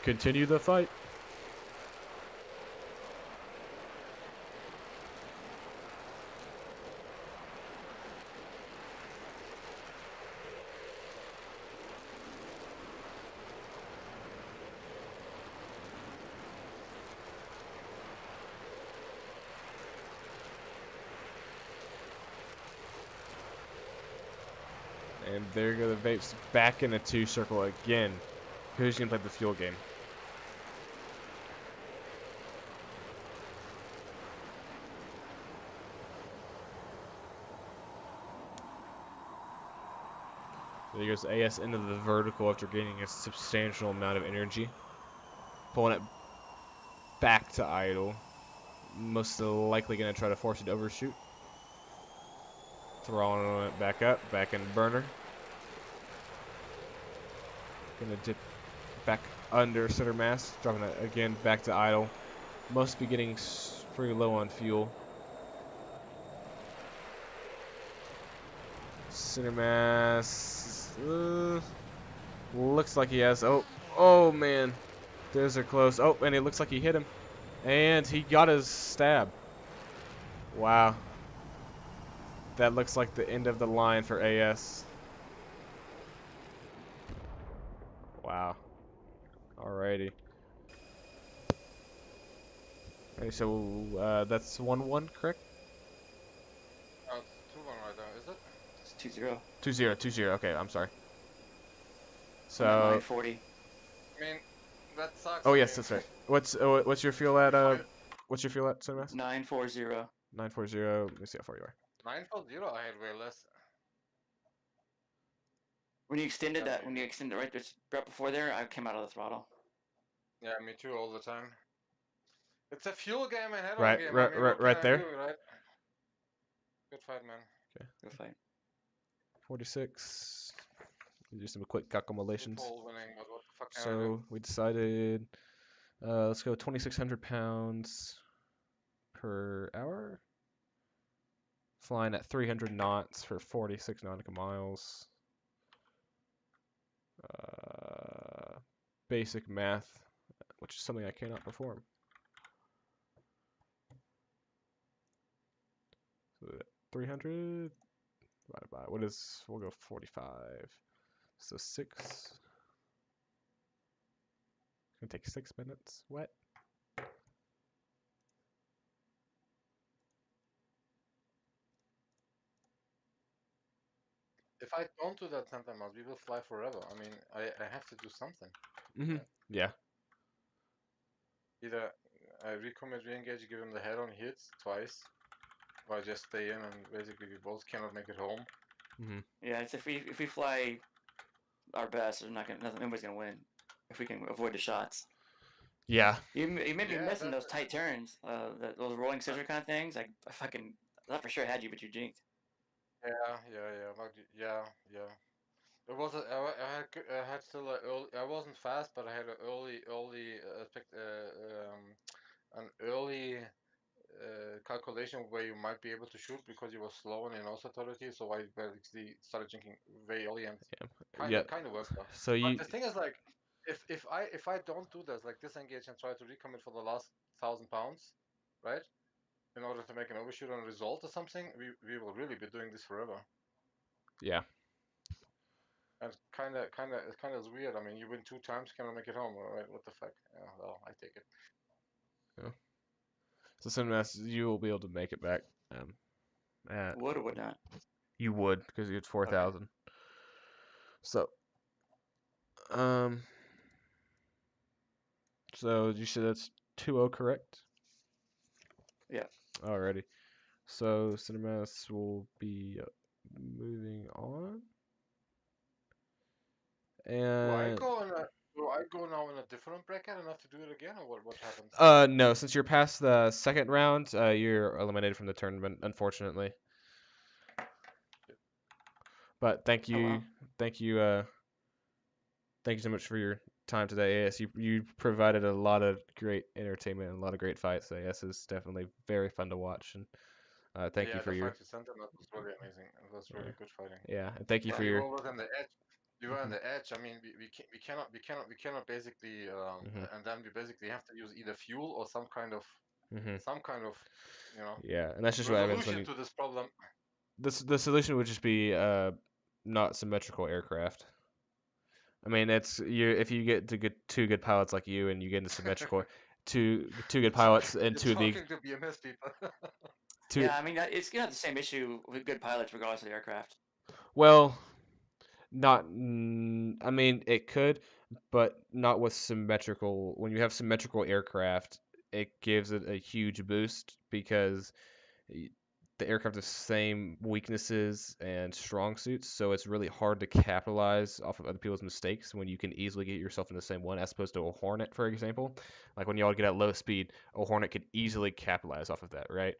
continue the fight. And there go the Vapes back in a 2 circle again. Who's going to play the fuel game? There goes AS into the vertical after gaining a substantial amount of energy. Pulling it back to idle. Most likely going to try to force it to overshoot. Throwing it back up, back in burner. Gonna dip back under center mass, dropping it again back to idle. Must be getting pretty low on fuel. Center mass looks like he has. Oh man, those are close. Oh, and it looks like he hit him, and he got his stab. Wow, that looks like the end of the line for AS. Wow. Alrighty. Okay, so that's 1-1, correct? Oh, it's 2-1 right now, is it? It's 2-0. 2-0, 2-0. Okay, I'm sorry. I'm at So. 940. I mean, that sucks. Oh I yes, mean, that's right. What's your fuel at? What's your fuel at, Center Mass? 940. 940. Let me see how far you are. 940, I had way less. When you extended right before there, I came out of the throttle. Yeah, me too, all the time. It's a fuel game and head-on Right, game. right, I mean, what can right I there. do, right? Good fight, man. Okay. Good fight. 46. Do some quick calculations. Winning, but what the fuck can I do? So we decided, let's go 2,600 pounds per hour. Flying at 300 knots for 46 nautical miles. Basic math, which is something I cannot perform. So 300 divided by, we'll go 45. So 6. It's gonna take 6 minutes. What? If I don't do that centimeters, we will fly forever. I mean, I have to do something. Mm-hmm. Right? Yeah. Either I recommit, re-engage, give him the head-on hits twice, or I just stay in and basically we both cannot make it home. Mm-hmm. Yeah, it's if we fly our best, there's nobody's gonna win if we can avoid the shots. Yeah. You made me Yeah, miss in those tight turns, those rolling scissor kind of things. I thought for sure I had you, but you jinked. Yeah. It was I had still a early. I wasn't fast, but I had an an early calculation where you might be able to shoot because you were slow in nose authority. So I basically started drinking very early and Yeah. kind of worked out. So But the thing is, like, if I don't do this, like disengage and try to recommit for the last 1,000 pounds, right? In order to make an overshoot on a result or something, we will really be doing this forever. Yeah. And it's kind of weird. I mean, you win 2 times, cannot make it home. All right, what the fuck? Yeah, well, I take it. Yeah. So Cinemas, you will be able to make it back. Would or would not? You would, because it's 4,000. So, um, so you said that's 2-0 correct? Yeah. Alrighty. So Cinemas will be moving on. And Do I go now in a different bracket and have to do it again, or what happens? no, since you're past the second round, you're eliminated from the tournament, unfortunately. But thank Oh, you, wow. thank you, thank you so much for your time today, AS. You provided a lot of great entertainment and a lot of great fights. AS is definitely very fun to watch, and thank you for the your fight you sent him, that was really amazing. It was really good fighting. yeah, and thank you But for you your were on the edge. You were on the edge. I mean, we cannot basically and then we basically have to use either fuel or some kind of you know yeah, and that's just what happens when resolution you. to this problem. The solution would just be not symmetrical aircraft. I mean, it's you if you get to good two good pilots like you and you get into symmetrical two good pilots and two You're of the talking to BMS people. two Yeah, I mean, it's gonna have the same issue with good pilots regardless of the aircraft. well, not I mean it could, but not with symmetrical. When you have symmetrical aircraft, it gives it a huge boost because the aircraft has the same weaknesses and strong suits, so it's really hard to capitalize off of other people's mistakes when you can easily get yourself in the same one, as opposed to a Hornet, for example. Like when y'all get at low speed, a Hornet could easily capitalize off of that, right?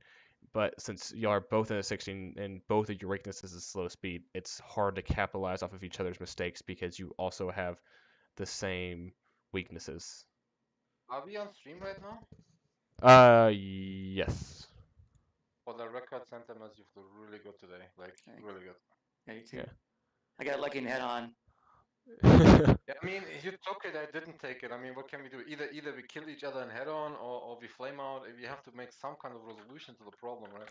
But since y'all are both in a 16 and both of your weaknesses is slow speed, it's hard to capitalize off of each other's mistakes because you also have the same weaknesses. Are we on stream right now? Yes. For the record, sentiments, you've done really good today. Like really good. Yeah, you too. Yeah. I got lucky and head on. Yeah, I mean, you took it. I didn't take it. I mean, what can we do? Either we kill each other and head on, or we flame out. We have to make some kind of resolution to the problem, right?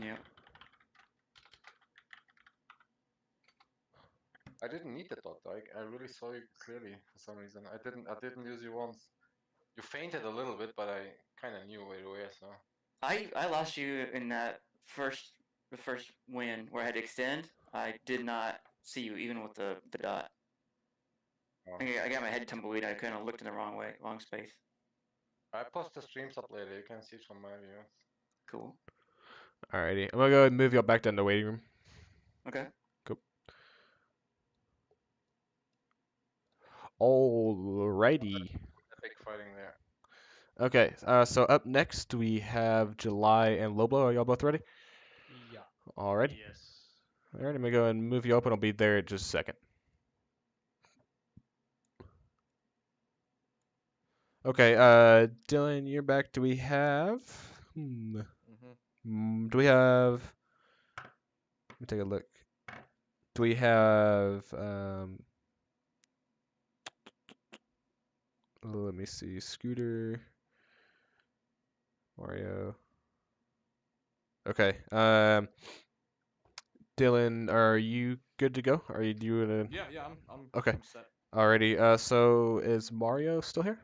Yeah. I didn't need the dot, I really saw you clearly for some reason. I didn't use you once. You fainted a little bit, but I kind of knew right away. So I lost you in that the first win where I had to extend. I did not see you even with the dot. I got my head tumbleweed. I kind of looked in the wrong way, wrong space. I post the streams up later. You can see it from my view. Cool. Alrighty, I'm gonna go ahead and move y'all back down to the waiting room. Okay. Cool. Alrighty. Epic fighting there. Okay, so up next we have July and Loblo. Are y'all both ready? Yeah. Alrighty. Yes. Alright, I'm gonna go ahead and move you up and I'll be there in just a second. Okay, Dylan, you're back. Do we have? Do we have? Let me take a look. Do we have? Let me see. Scooter, Mario. Okay. Dylan, are you good to go? Are you doing? Yeah, I'm Okay. I'm set. Alrighty. So is Mario still here?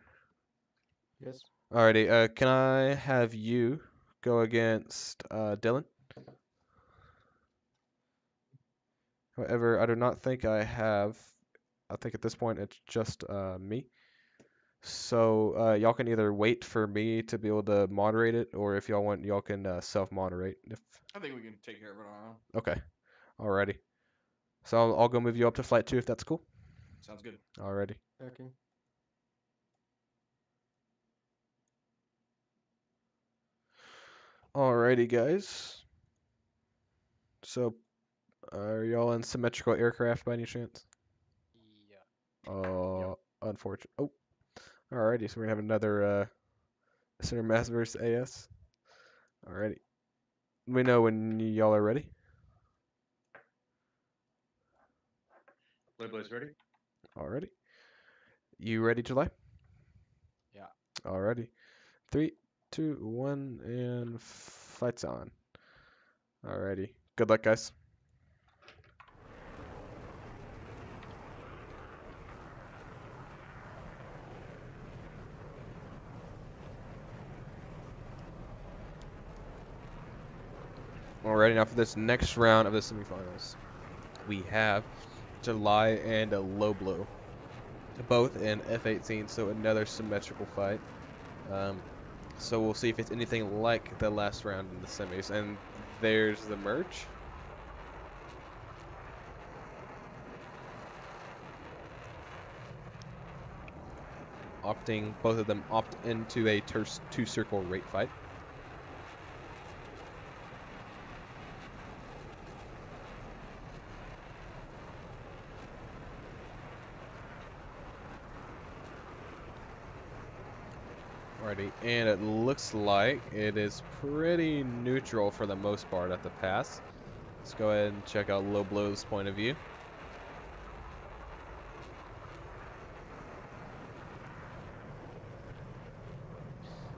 Yes. Alrighty. Can I have you go against Dylan? However, I do not think I have. I think at this point it's just me. So y'all can either wait for me to be able to moderate it, or if y'all want, y'all can self-moderate. If I think we can take care of it on our own. okay, alrighty. So I'll go move you up to flight 2 if that's cool. Sounds good. Alrighty. Okay. Alrighty, guys. So are y'all in symmetrical aircraft by any chance? Yeah. Unfortunate. Oh, alrighty. So we're gonna have another Center Mass versus AS. Alrighty. Let me know when y'all are ready. Loblo's ready. Alrighty. You ready, July? Yeah. Alrighty. 3, 2, 1, and fights on. Alrighty. Good luck, guys. Alrighty, now for this next round of the semifinals, we have July and a Low Blow, both in F18, so another symmetrical fight. So we'll see if it's anything like the last round in the semis. And there's the merge. Both of them opt into a two-circle rate fight. Alrighty, and it looks like it is pretty neutral for the most part at the pass. Let's go ahead and check out Low Blow's point of view.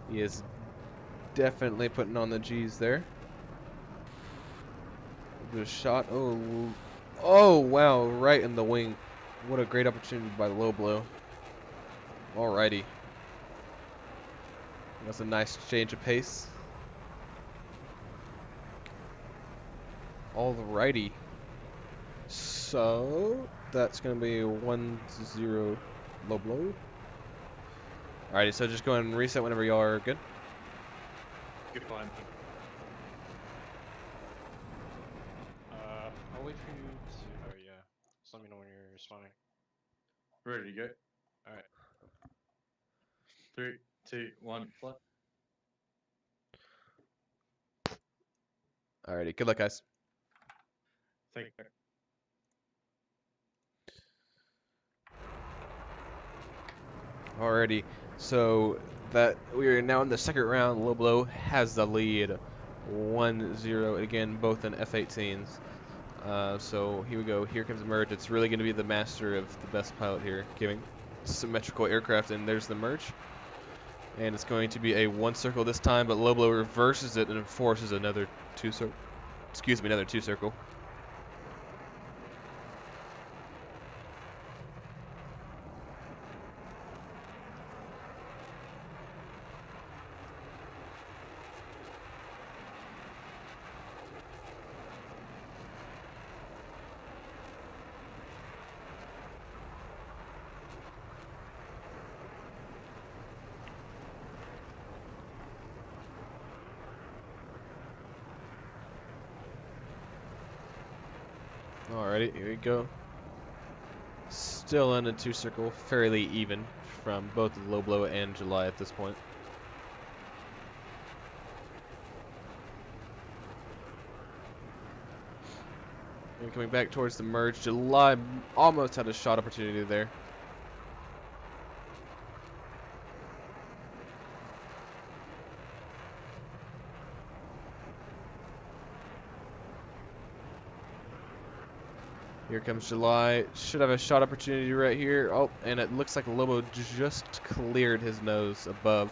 He is definitely putting on the G's there. The shot, oh wow, right in the wing. What a great opportunity by Low Blow. Alrighty. That's a nice change of pace. Alrighty. So that's gonna be 1-0 Low Blow. Alrighty, so just go ahead and reset whenever y'all are good. Good find. I'll wait for you to. Oh yeah. Just let me know when you're responding. Ready to go. All right. 3, 2, 1, fly. Alrighty, good luck, guys. Thank you. Alrighty, so that we are now in the second round. Low Blow has the lead, 1-0 again, both in F18s. So here we go. Here comes the merge. It's really going to be the master of the best pilot here, giving symmetrical aircraft, and there's the merge. And it's going to be a one circle this time, but Low Blow reverses it and forces another another two circle. Alrighty, here we go. Still in a two circle, fairly even from both Low Blow and July at this point. And coming back towards the merge, July almost had a shot opportunity there. Here comes July. Should have a shot opportunity right here. Oh, and it looks like Lobo just cleared his nose above.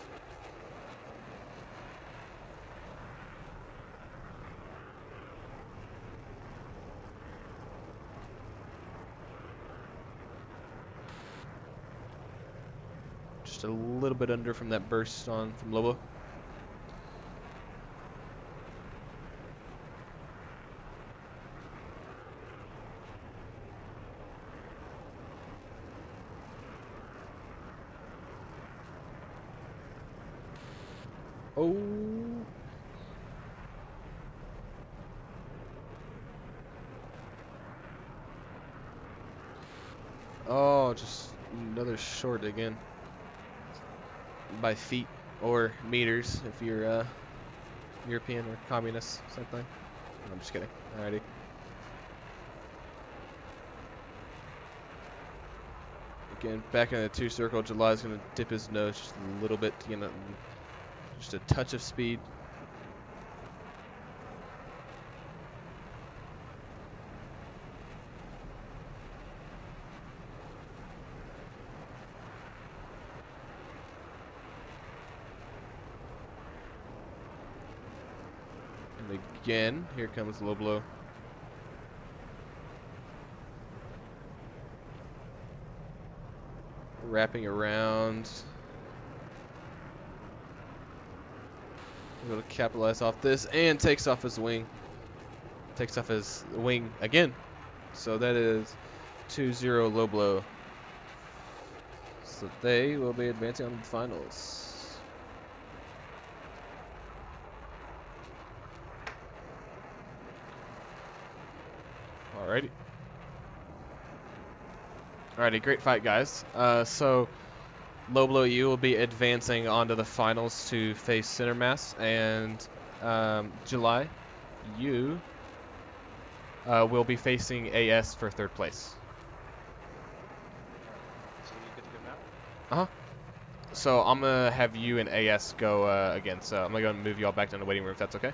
Just a little bit under from that burst on from Lobo. Oh. Oh, just another short again. By feet or meters if you're European or communist, same thing. No, I'm just kidding. Alrighty. Again, back in the two circle, July's gonna dip his nose just a little bit to get just a touch of speed. again. Here comes low blow. Wrapping around. Able to capitalize off this and takes off his wing. Takes off his wing again. So that is 2-0 low blow. So they will be advancing on the finals. Alrighty. Alrighty, great fight, guys. So low blow, you will be advancing onto the finals to face center mass, and July, you will be facing AS for third place. So you good to go now? Uh-huh. So I'm gonna have you and AS go again. So I'm gonna move you all back down the waiting room if that's okay.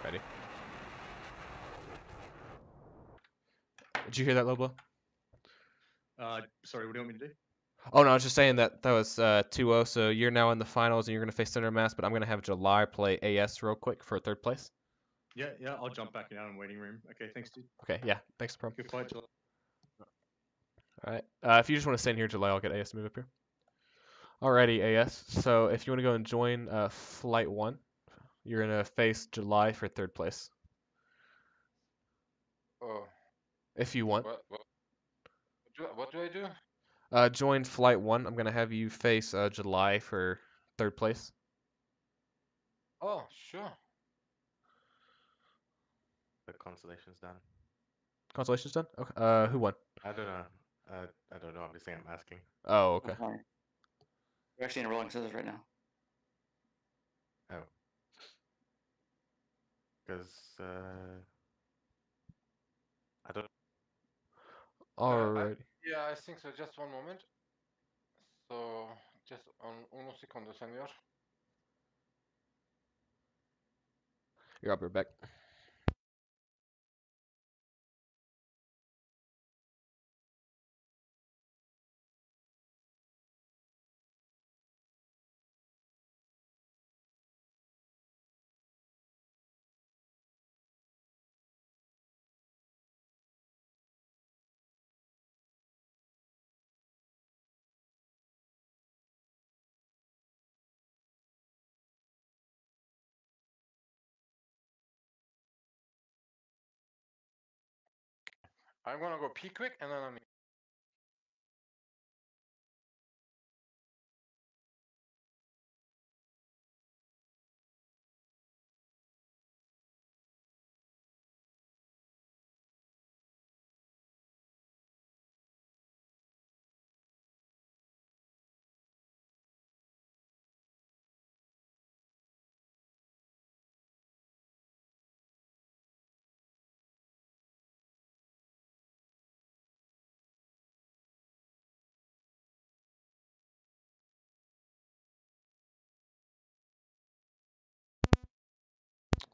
Ready? Did you hear that, low blow? Sorry, what do you want me to do? Oh no, I was just saying that was 2-0. So you're now in the finals and you're gonna face center mass, but I'm gonna have July play AS real quick for third place. Yeah, I'll jump back down in waiting room. Okay, thanks, dude. Okay, yeah, thanks, bro. Good fight, July. All right. If you just want to stand here, July, I'll get AS to move up here. Alrighty, AS. So if you want to go and join Flight 1, you're going to face July for third place. Oh. If you want. What do I do? Join Flight 1. I'm going to have you face July for third place. Oh, sure. The constellation's done. Consolation's done? Okay. Who won? I don't know. I don't know. I'm just saying I'm asking. Oh, okay. We're actually in rolling scissors right now. Oh. Because, I don't. Alrighty. Yeah, I think so. Just one moment. So, just uno segundo, señor. You're up, Rebecca. I'm gonna go pee quick and then I'm.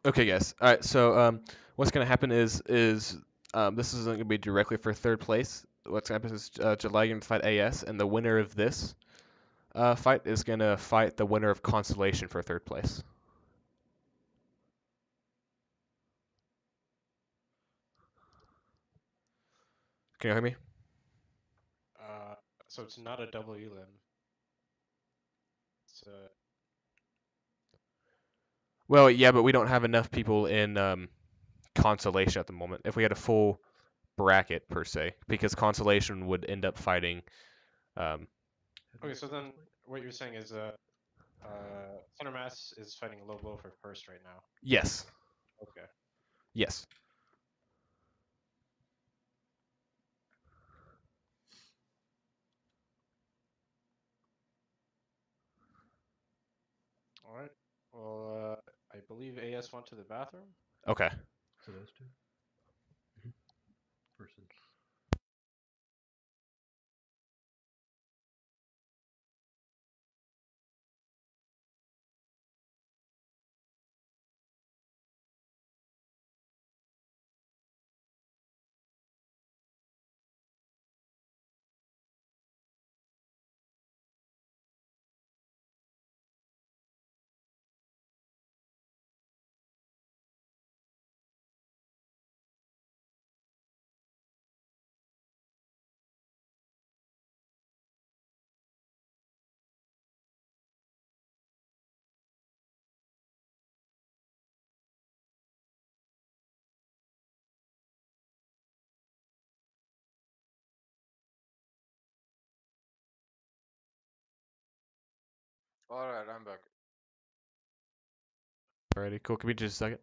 Okay, guys. All right. So what's gonna happen is this isn't gonna be directly for third place. What's gonna happen is July gonna fight AS, and the winner of this fight is gonna fight the winner of Constellation for third place. Can you hear me? So it's not a double elim. It's Well, yeah, but we don't have enough people in Constellation at the moment. If we had a full bracket per se, because Constellation would end up fighting. Okay, so then what you're saying is center mass is fighting low blow for first right now. Yes. Okay. Yes. All right. Well, I believe AS went to the bathroom. Okay. So those two versus All right, I'm back. Alrighty, cool. Give me just a second.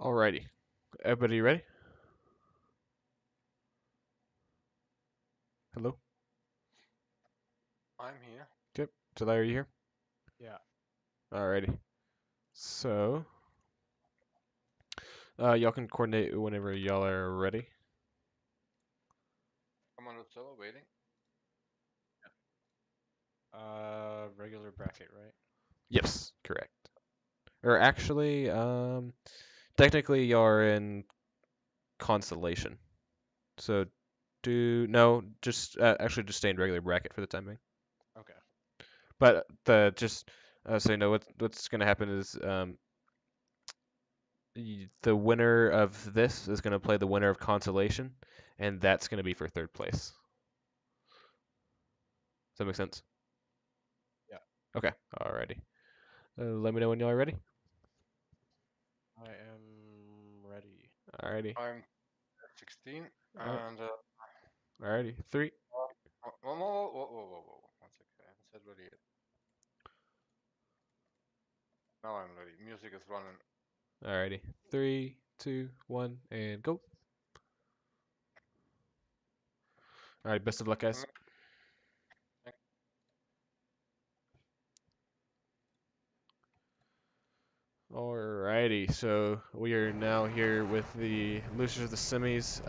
Alrighty. Everybody ready? Hello? I'm here. Yep. July, are you here? Yeah. Alrighty. So, y'all can coordinate whenever y'all are ready. I'm on the solo waiting. Regular bracket, right? Yes, correct. Or actually, technically y'all are in constellation. So just actually just stay in regular bracket for the time being. Okay. But just so you know what's gonna happen is the winner of this is gonna play the winner of constellation, and that's gonna be for third place. Does that make sense? Yeah. Okay. Alrighty. Let me know when y'all are ready. I am ready. Alrighty. I'm 16 Alright. and. Alrighty. 3. Whoa. 1 second. I haven't said ready yet. Now I'm ready. Music is running. Alrighty. 3, 2, 1, and go. Alright. Best of luck, guys. Alrighty, so we are now here with the losers of the semis.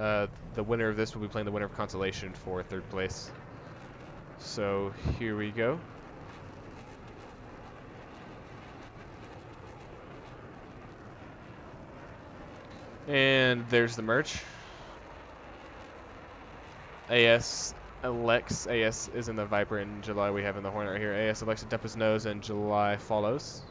The winner of this will be playing the winner of consolation for third place. So here we go. And there's the merch. AS Alex. AS is in the Viper in July. We have in the Hornet right here. AS Alex to dump his nose, and July follows.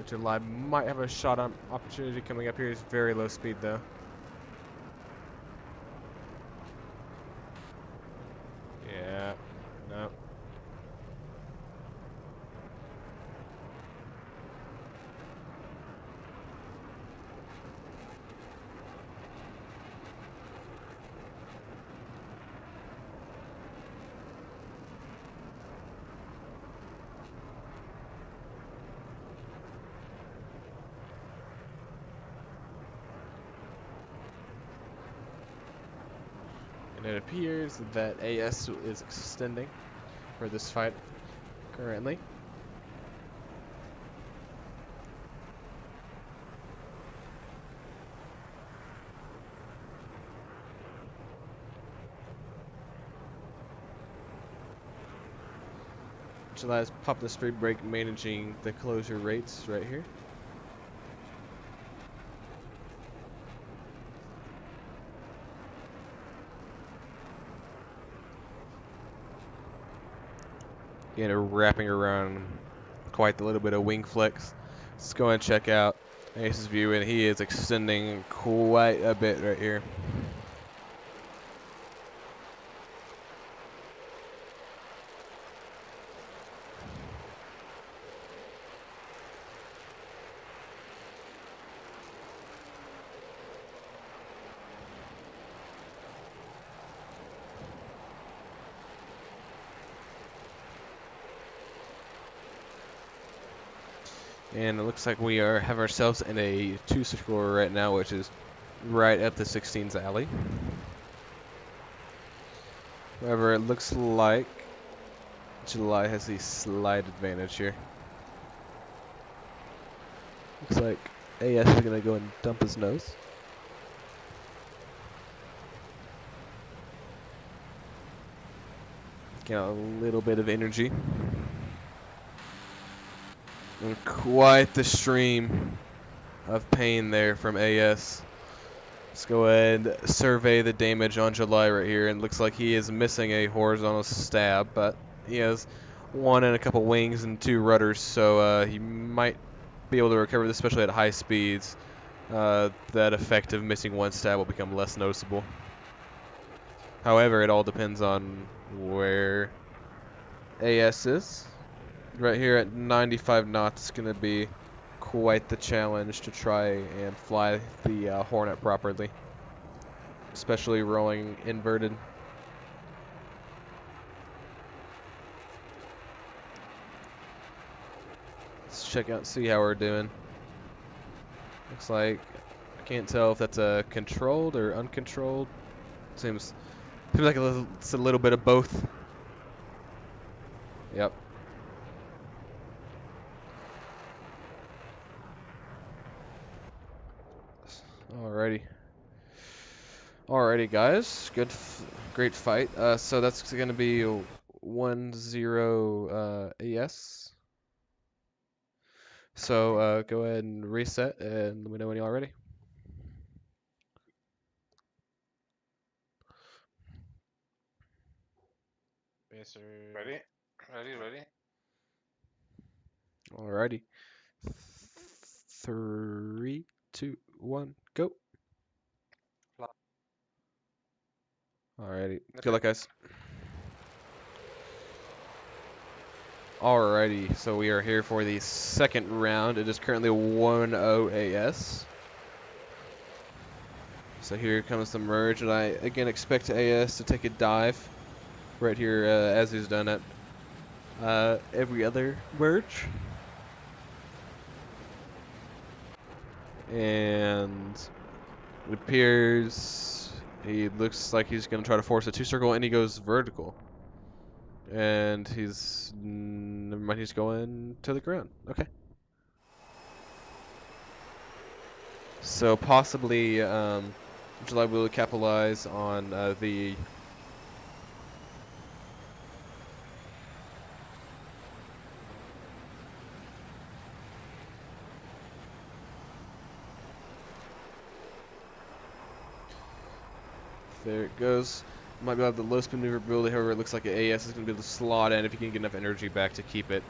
July might have a shot on opportunity coming up here. He's very low speed though. Yeah. No. And it appears that AS is extending for this fight currently. July's popped the speed brake, managing the closure rates right here. Again, wrapping around quite a little bit of wing flex. Let's go and check out Ace's view, and he is extending quite a bit right here. And it looks like we have ourselves in a 2-score right now, which is right up the 16's alley. However, it looks like July has the slight advantage here. Looks like AS is going to go and dump his nose. Get a little bit of energy. And quite the stream of pain there from AS. Let's go ahead and survey the damage on July right here, and looks like he is missing a horizontal stab, but he has 1 and a couple wings and 2 rudders, so he might be able to recover this, especially at high speeds. That effect of missing 1 stab will become less noticeable. However, it all depends on where AS is. Right here at 95 knots, it's going to be quite the challenge to try and fly the Hornet properly, especially rolling inverted. Let's check out, see how we're doing. Looks like I can't tell if that's controlled or uncontrolled. Seems like it's a little bit of both. Yep. Alrighty, guys. Great fight. So that's going to be 1-0 AS. So go ahead and reset and let me know when you're all ready. Ready? Ready? Alrighty. 3, 2, 1, go. Alrighty. Good luck, guys. Alrighty, so we are here for the second round. It is currently 1-0 AS. So here comes the merge, and I again expect AS to take a dive right here as he's done at every other merge. And it appears he looks like he's going to try to force a 2-circle, and he goes vertical. And never mind, he's going to the ground. Okay. So possibly July will capitalize on the there it goes. Might be able to have the low spin maneuverability, however it looks like AS is going to be able to slot in if he can get enough energy back to keep it.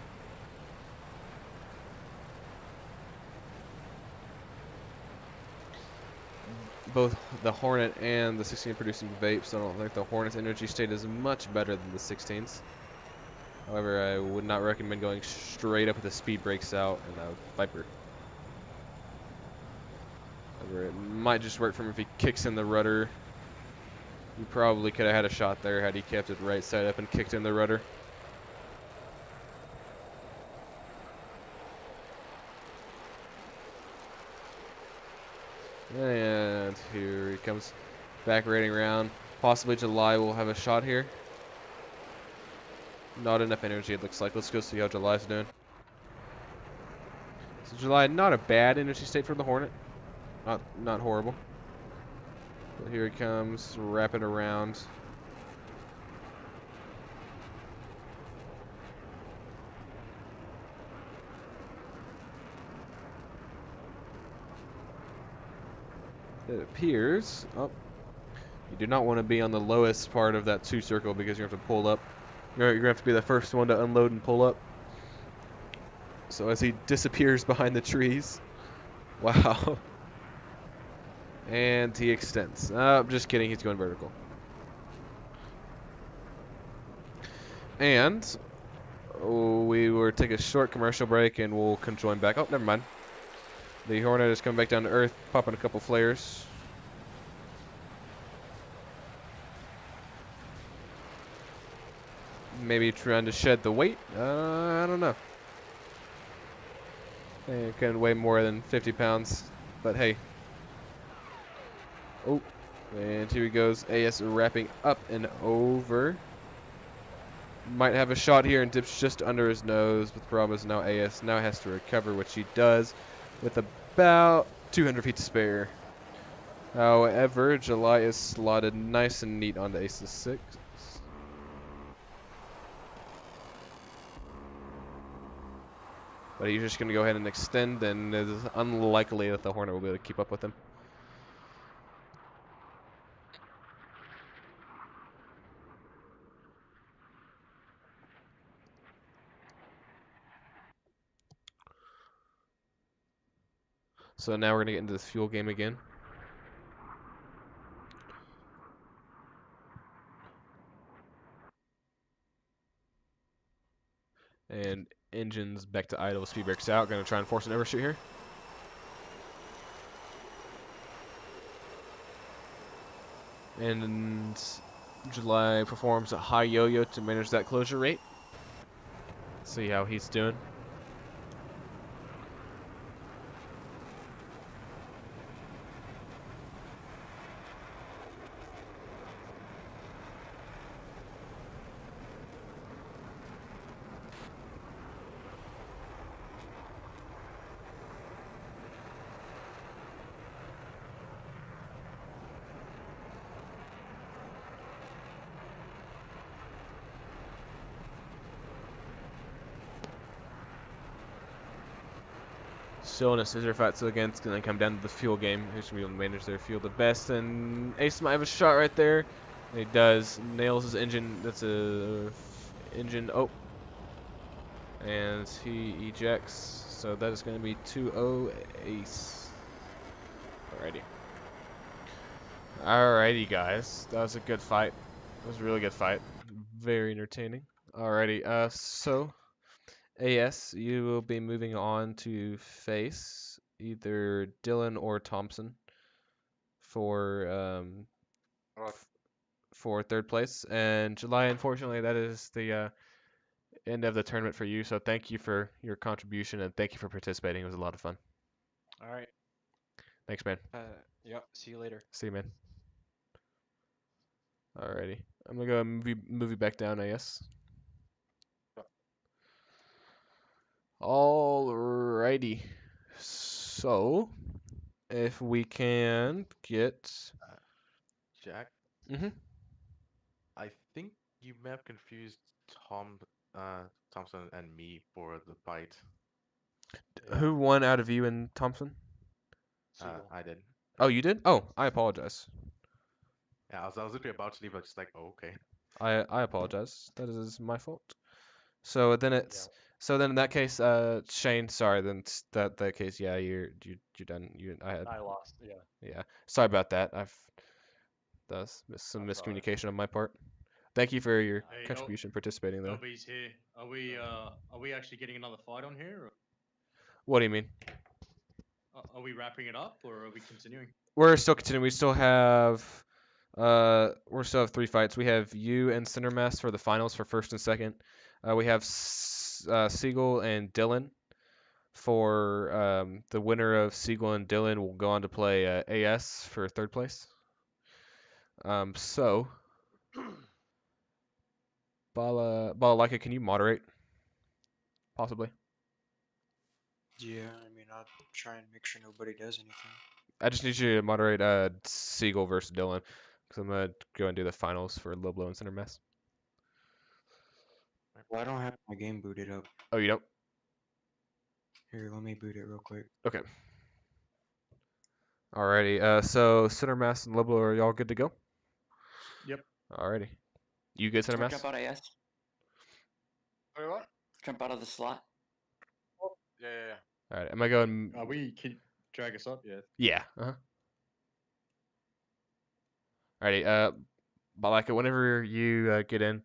Both the Hornet and the 16 producing vapes, so I don't think the Hornet's energy state is much better than the 16's. However, I would not recommend going straight up with the speed brakes out and a Viper. However, it might just work for him if he kicks in the rudder. He probably could have had a shot there had he kept it right side up and kicked in the rudder. And here he comes back rating round. Possibly July will have a shot here. Not enough energy, it looks like. Let's go see how July's doing. So July, not a bad energy state for the Hornet. Not horrible. But here he comes, wrapping around. It appears. Oh, you do not want to be on the lowest part of that 2 circle because you have to pull up. You're going to have to be the first one to unload and pull up. So as he disappears behind the trees. Wow. And he extends. Just kidding, he's going vertical. And we will take a short commercial break and we'll conjoin back. Oh, never mind. The Hornet is coming back down to Earth, popping a couple flares. Maybe trying to shed the weight? I don't know. It can weigh more than 50 pounds, but hey. Oh, and here he goes. AS wrapping up and over. Might have a shot here and dips just under his nose, but the problem is now AS now has to recover, which he does with about 200 feet to spare. However, July is slotted nice and neat onto Aces 6. But he's just going to go ahead and extend, and it is unlikely that the Hornet will be able to keep up with him. So now we're going to get into this fuel game again. And engines back to idle, speed brakes out. Going to try and force an overshoot here. And July performs a high yo-yo to manage that closure rate. See how he's doing. Still in a scissor fight, so again, it's going to come down to the fuel game. Who's going to be able to manage their fuel the best. And Ace might have a shot right there. And he does. Nails his engine. That's a engine. Oh. And he ejects. So that is going to be 2-0 Ace. Alrighty. Alrighty, guys. That was a good fight. It was a really good fight. Very entertaining. Alrighty. So... AS, you will be moving on to face either Dylan or Thompson for for third place. And July, unfortunately, that is the end of the tournament for you. So thank you for your contribution and thank you for participating. It was a lot of fun. All right. Thanks, man. Yeah. See you later. See you, man. Alrighty. I'm gonna go move you back down, AS. Alrighty. So, if we can get... Jack? Mm-hmm. I think you may have confused Thompson and me for the fight. Who won out of you and Thompson? I did. Oh, you did? Oh, I apologize. Yeah, I was literally about to leave, but just like, oh, okay. I apologize. That is my fault. So then it's so then in that case, Shane, sorry, then that case, yeah, you're done. I lost. Yeah. Yeah. Sorry about that. That was some miscommunication on my part. Thank you for your contribution, participating though. LB's here. Are we actually getting another fight on here? Or What do you mean? are we wrapping it up or are we continuing? We're still continuing. We still have 3 fights. We have you and Cindermass for the finals for first and second. We have Siegel and Dylan for the winner of Siegel and Dylan will go on to play AS for third place. So, Balalaika, can you moderate? Possibly. Yeah, I mean, I'll try and make sure nobody does anything. I just need you to moderate Siegel versus Dylan, because I'm gonna go and do the finals for Loblo and Center Mess. Well, I don't have my game booted up. Oh, you don't? Here, let me boot it real quick. Okay. Alrighty. So Center Mass and Loblo, are y'all good to go? Yep. Alrighty. You good, Center Or Mass? jump out, AS. Wait, what? Jump out of the slot. Yeah, yeah, yeah. Alright. Am I going? Can drag us up? Yeah. Yeah. Alrighty. Balalaika, whenever you get in,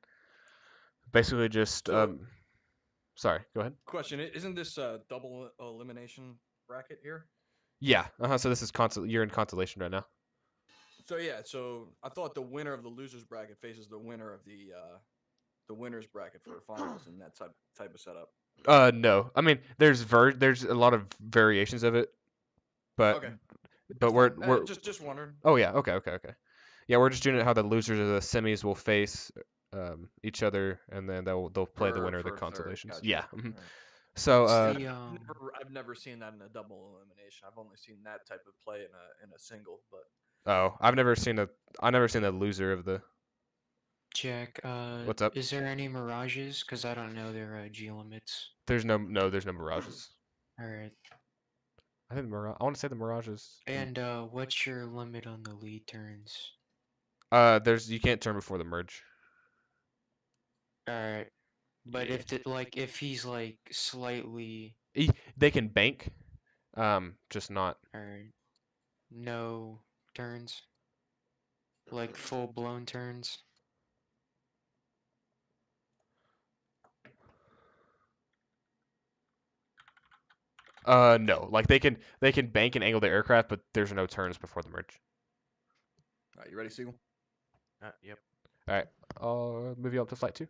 basically just So- Sorry. Go ahead. Question: Isn't this a double elimination bracket here? Yeah. So this is you're in consolation right now. So yeah, so I thought the winner of the losers bracket faces the winner of the winners bracket for finals and that type of setup. No. I mean, there's a lot of variations of it, but Okay. but That's we're fine. Just wondering. Oh yeah. Okay. Yeah, we're just doing it how the losers of the semis will face each other, and then they'll play the winner of the For third, consolations. gotcha. Yeah. Alright. So I've never seen that in a double elimination. I've only seen that type of play in a single, but I've never seen the loser of the. Jack, What's up? Is there any mirages? Because I don't know their G limits. There's no mirages. Alright. I think I want to say the mirages. And what's your limit on the lead turns? You can't turn before the merge. Alright. But Yeah. if he's like slightly They can bank, just not. Alright. No turns? Like full blown turns? No. Like they can bank and angle the aircraft, but there's no turns before the merge. Alright, you ready, Siegel? Yep. All right, I'll move you up to flight 2.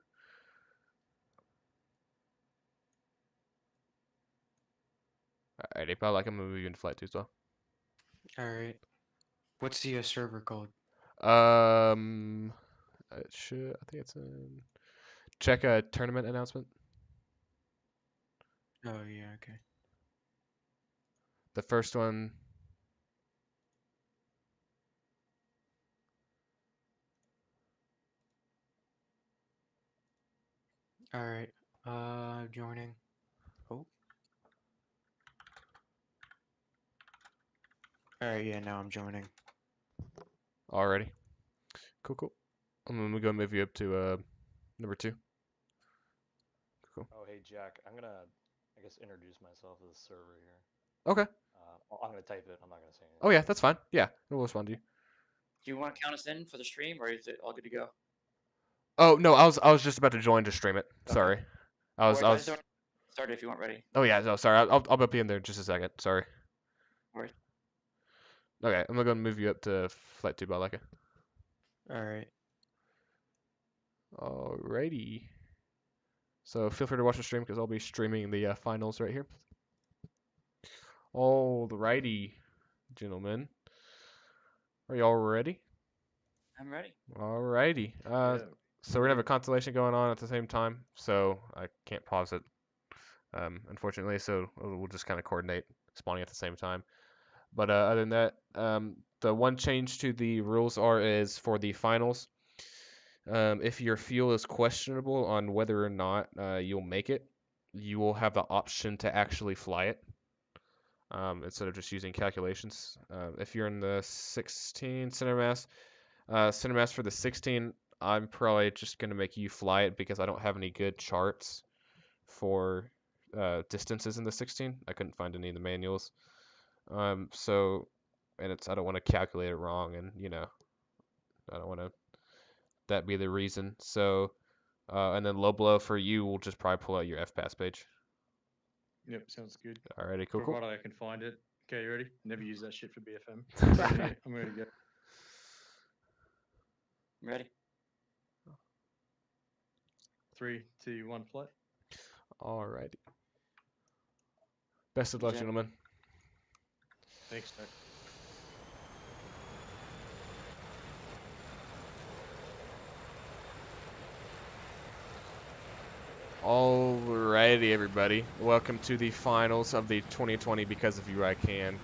Alright, April, I'm gonna move you into flight 2 as well. Alright. What's the server called? It should. I think it's in. Check a tournament announcement. Oh yeah, okay. The first one. Alright. Joining. Oh. Alright, yeah, now I'm joining. Alrighty. Cool. I'm gonna go move you up to number 2. Cool. Oh, hey Jack, I'm gonna, I guess, introduce myself as the server here. Okay. I'm gonna type it. I'm not gonna say anything. Oh yeah, that's fine. Yeah, we'll respond to you. Do you want to count us in for the stream, or is it all good to go? Oh no, I was just about to join to stream it. Okay. Sorry. I was. Start if you weren't ready. Oh yeah, no, sorry. I'll be in there in just a second. Sorry. Alright. Okay, I'm gonna move you up to flight 2, Balalaika. Alright. Alrighty. So feel free to watch the stream because I'll be streaming the finals right here. Alrighty, gentlemen. Are y'all ready? I'm ready. Alrighty. So we're gonna have a constellation going on at the same time, so I can't pause it, unfortunately. So we'll just kind of coordinate spawning at the same time. But other than that, the one change to the rules is for the finals. If your fuel is questionable on whether or not you'll make it, you will have the option to actually fly it instead of just using calculations. If you're in the 16 center mass for the 16, I'm probably just going to make you fly it because I don't have any good charts for distances in the 16. I couldn't find any in the manuals. I don't want to calculate it wrong, and I don't want to that be the reason. So, and then low blow for you, we'll just probably pull out your FPass page. Yep, sounds good. Alrighty, cool. Provided I can find it. Okay, you ready? Never use that shit for BFM. I'm ready to go. Ready? 3, 2, 1, flight. Alrighty. Best of luck, Jack. gentlemen. Thanks, Jack. Alrighty, everybody. Welcome to the finals of the 2020 Because of You I Can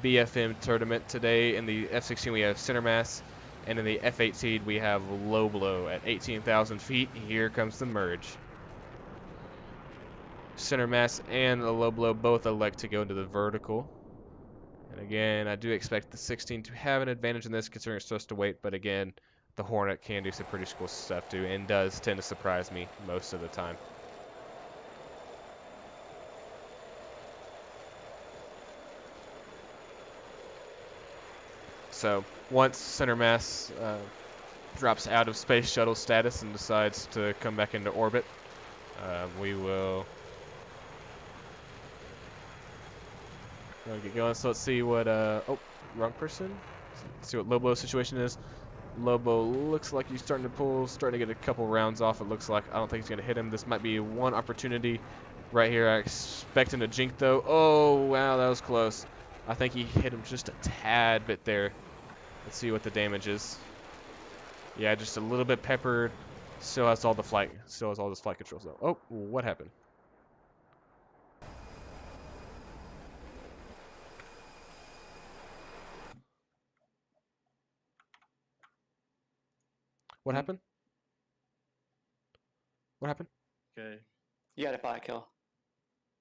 BFM tournament. Today in the F16 we have Center Mass, and in the F18 we have Low Blow at 18,000 feet. Here comes the merge. Center Mass and the Low Blow both elect to go into the vertical. And again, I do expect the 16 to have an advantage in this considering it's supposed to wait, but again, the Hornet can do some pretty cool stuff too, and does tend to surprise me most of the time. So once Center Mass drops out of space shuttle status and decides to come back into orbit, we will get going. So let's see what oh, wrong person. Let's see what Lobo's situation is. Lobo looks like he's starting to get a couple rounds off. It looks like I don't think he's gonna hit him. This might be one opportunity right here. I expect him to jink though. Oh wow, that was close. I think he hit him just a tad bit there. Let's see what the damage is. Yeah, just a little bit peppered. Still has all the flight. Still has all this flight controls though. Oh, what happened? What happened? What happened? Okay. You had a pilot kill,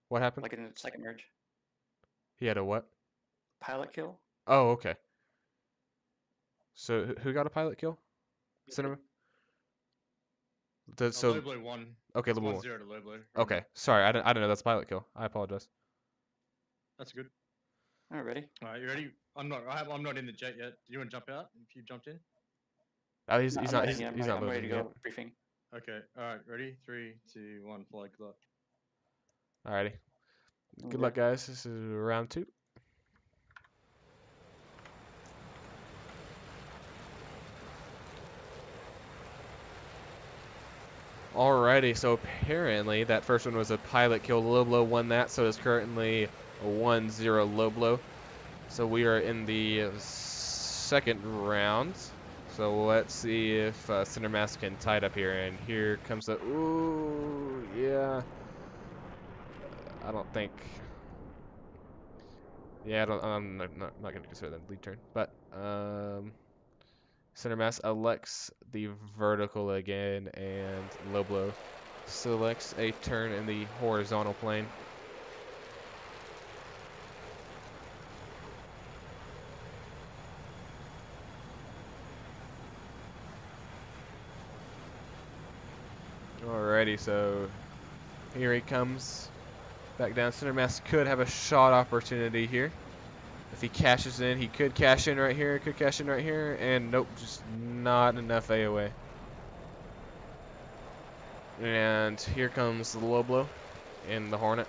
What happened? like in the second merge. He had a what? Pilot kill? Oh, okay. So who got a pilot kill? Cinema. So Low Blow won. Okay, It's Low Blow 1-0 to Low Blow. Okay, sorry, I didn't know that's a pilot kill. I apologize. That's good. All right, ready? All right, you ready? I'm not in the jet yet. Do you want to jump out? If you jumped in. Oh, he's No, not I'm he's ready, not I'm ready loading to go. yet. Briefing. Okay. All right. Ready? 3, 2, 1. Fly clock. Alrighty. Good Okay. luck, guys. This is round 2. Alrighty, so apparently that first one was a pilot kill. Low Blow won that, so it's currently a 1-0 Low Blow. So we are in the second round. So let's see if Center Mass can tie it up here. And here comes the ooh, yeah. I don't think. Yeah, I'm not going to consider that lead turn. But Center Mass elects the vertical again, and Low Blow selects a turn in the horizontal plane. Alrighty, so here he comes back down. Center Mass could have a shot opportunity here. If he cashes in, he could cash in right here, could cash in right here, and nope, just not enough AOA. And here comes the Low Blow in the Hornet.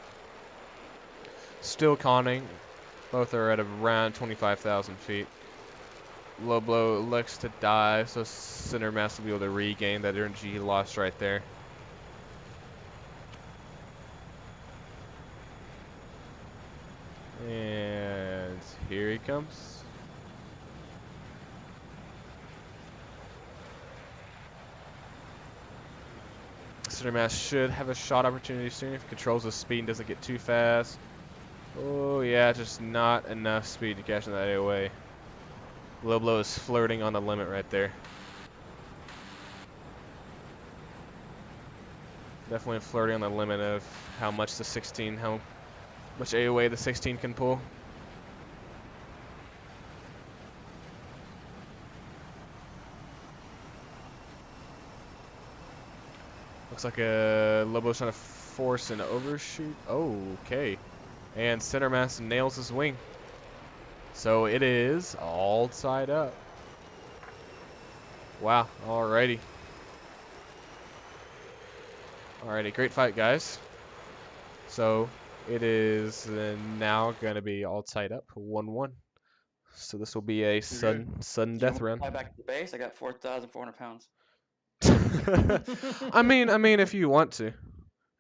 Still conning. Both are at around 25,000 feet. Low Blow elects to dive, so Center Mass will be able to regain that energy he lost right there. And here he comes. Center Mass should have a shot opportunity soon if he controls the speed and doesn't get too fast. Oh yeah, just not enough speed to cash in that AOA. Low Blow is flirting on the limit right there. Definitely flirting on the limit of how much how much AOA the 16 can pull. Looks like Lobo's trying to force an overshoot. Oh, okay. And Center Mass nails his wing. So it is all tied up. Wow, alrighty. Alrighty, great fight, guys. So it is now going to be all tied up, 1-1. So this will be a sudden death run. Fly back to the base. I got 4,400 pounds. I mean, if you want to,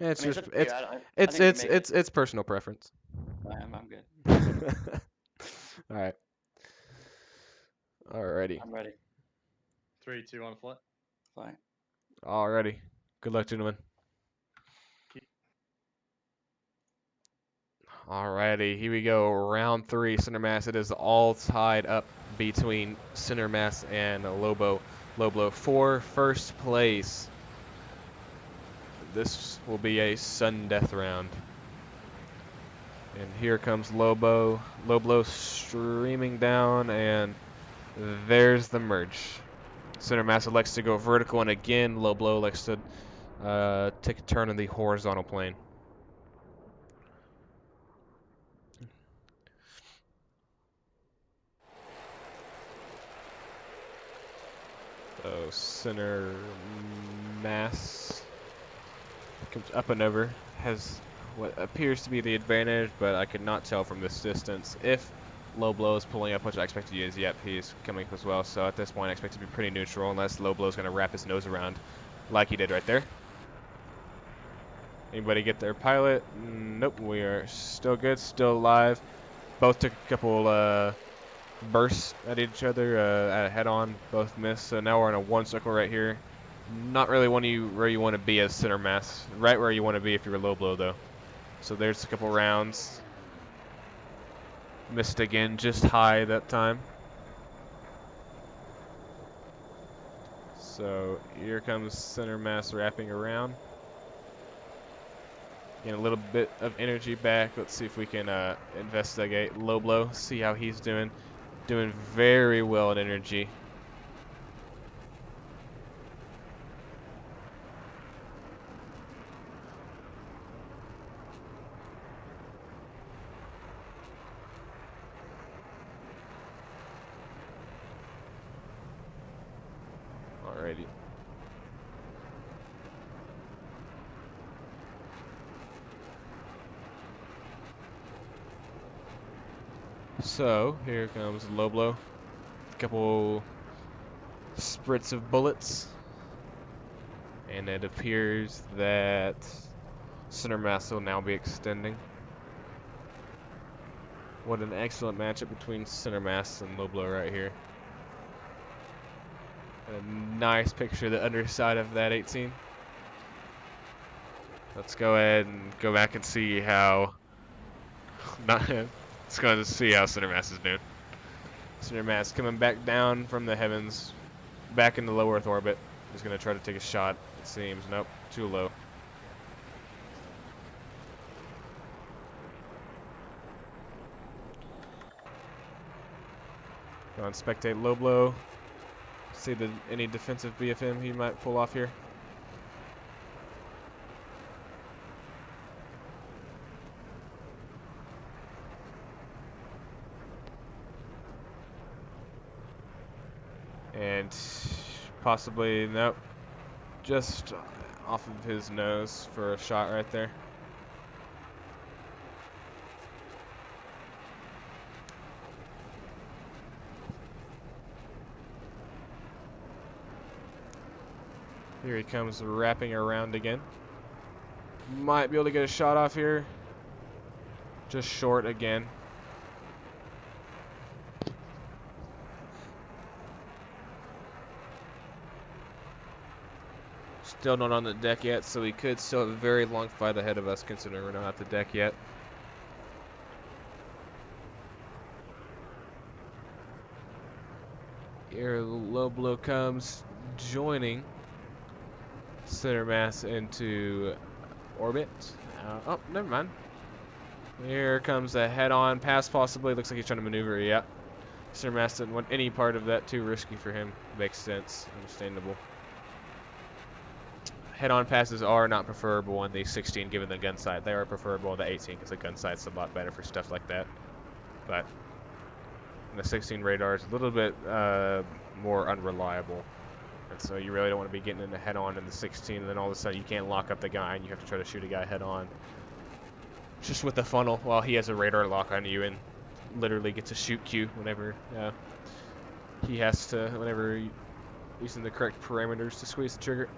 it's I mean, just it's up to you. I think we can make it. it's personal preference. I'm good. All right. Alrighty. I'm ready. 3, 2, 1. Fly. Fly. Alrighty. Good luck, gentlemen. Alrighty, here we go. Round 3, center mass. It is all tied up between center mass and Lobo. Lobo for first place. This will be a sudden death round. And here comes Lobo. Lobo streaming down, and there's the merge. Center mass elects to go vertical, and again, Lobo likes to take a turn in the horizontal plane. So center mass comes up and over, has what appears to be the advantage, but I could not tell from this distance if Low Blow is pulling up, which I expect he is. Yep, he's coming up as well. So at this point, I expect to be pretty neutral unless Low Blow is going to wrap his nose around like he did right there. Anybody get their pilot? Nope, we are still good, still alive. Both took a couple bursts at each other, at head-on, both missed. So now we're in a one circle right here. Not really where you want to be as center mass. Right where you want to be if you're Low Blow, though. So there's a couple rounds. Missed again, just high that time. So here comes center mass wrapping around. Getting a little bit of energy back. Let's see if we can investigate Low Blow, see how he's doing. Doing very well in energy. Alrighty. So here comes Low Blow. A couple spritz of bullets, and it appears that center mass will now be extending. What an excellent matchup between center mass and Low Blow right here. A nice picture of the underside of that 18. Let's go ahead and go back and see how. Let's go ahead and see how center mass is doing. Center mass coming back down from the heavens, back into low Earth orbit. He's gonna try to take a shot. It seems. Nope, too low. Go on, spectate Low Blow. See any defensive BFM he might pull off here. And possibly, nope, just off of his nose for a shot right there. Here he comes wrapping around again. Might be able to get a shot off here. Just short again. Still not on the deck yet, so we could still have a very long fight ahead of us considering we're not at the deck yet. Here Low Blow comes, joining center mass into orbit. Oh, never mind. Here comes a head-on pass possibly. Looks like he's trying to maneuver, yeah. Center mass didn't want any part of that, too risky for him. Makes sense, understandable. Head-on passes are not preferable on the 16 given the gun sight. They are preferable on the 18 because the gun sight's a lot better for stuff like that. But the 16 radar is a little bit more unreliable. And so you really don't want to be getting into head-on in the 16 and then all of a sudden you can't lock up the guy and you have to try to shoot a guy head-on. Just with the funnel while he has a radar lock on you and literally gets a shoot cue whenever he has to, whenever using the correct parameters to squeeze the trigger.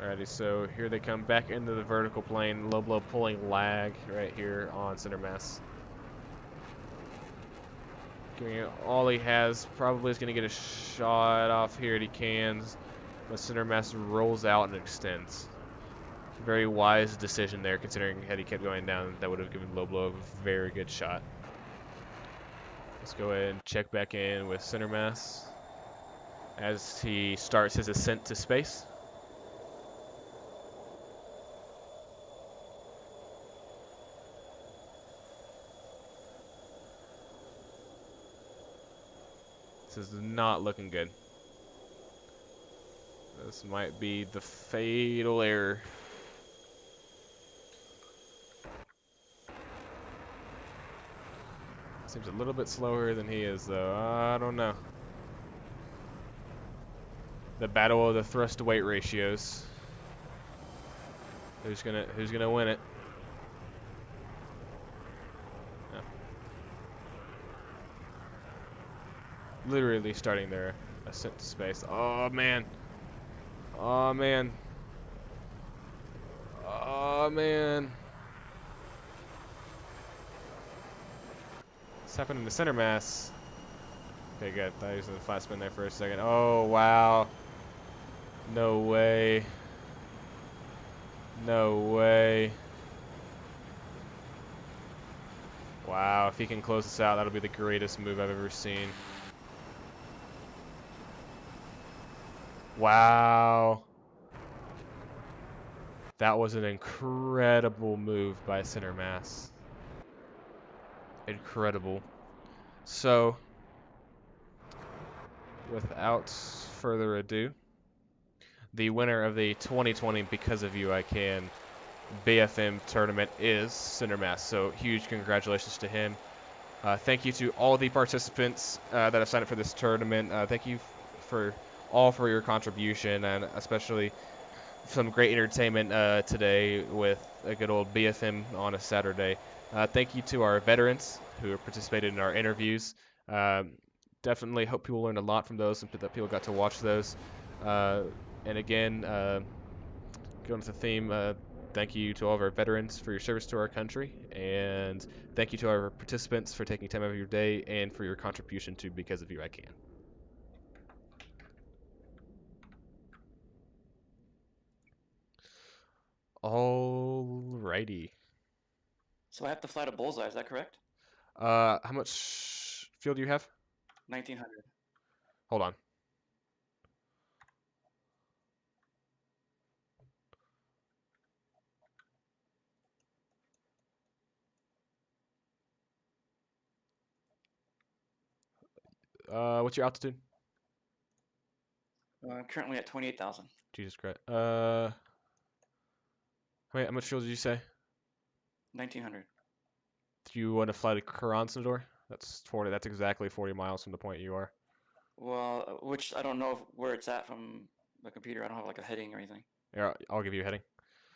Alrighty, so here they come back into the vertical plane. Low Blow pulling lag right here on center mass. Giving it all he has. Probably is going to get a shot off here. He cans, but center mass rolls out and extends. Very wise decision there, considering had he kept going down, that would have given Low Blow a very good shot. Let's go ahead and check back in with Center Mass as he starts his ascent to space. This is not looking good. This might be the fatal error. Seems a little bit slower than he is, though. I don't know. The battle of the thrust to weight ratios. Who's gonna win it? Yeah. Literally starting their ascent to space. Oh man. Oh man. Oh man. What's happening to Center Mass? Okay, good. Thought he was in the flat spin there for a second. Oh wow. No way. No way. Wow, if he can close this out, that'll be the greatest move I've ever seen. Wow. That was an incredible move by Center Mass. Incredible. So, without further ado, the winner of the 2020 Because of You I Can BFM tournament is Center Mass. So, huge congratulations to him. Thank you to all the participants that have signed up for this tournament. Thank you for your contribution, and especially some great entertainment today with a good old BFM on a Saturday. Thank you to our veterans who participated in our interviews. Definitely hope people learned a lot from those and that people got to watch those. And again, going with the theme, thank you to all of our veterans for your service to our country, and thank you to our participants for taking time out of your day and for your contribution to Because of You I Can. Alrighty. So I have to fly to Bullseye, is that correct? How much fuel do you have? 1900. Hold on. What's your altitude? Currently at 28,000. Jesus Christ. How much fuel did you say? 1900. Do you want to fly to Karansador? That's 40. That's exactly 40 miles from the point you are. Well, which I don't know where it's at from the computer. I don't have like a heading or anything. Yeah, I'll give you a heading.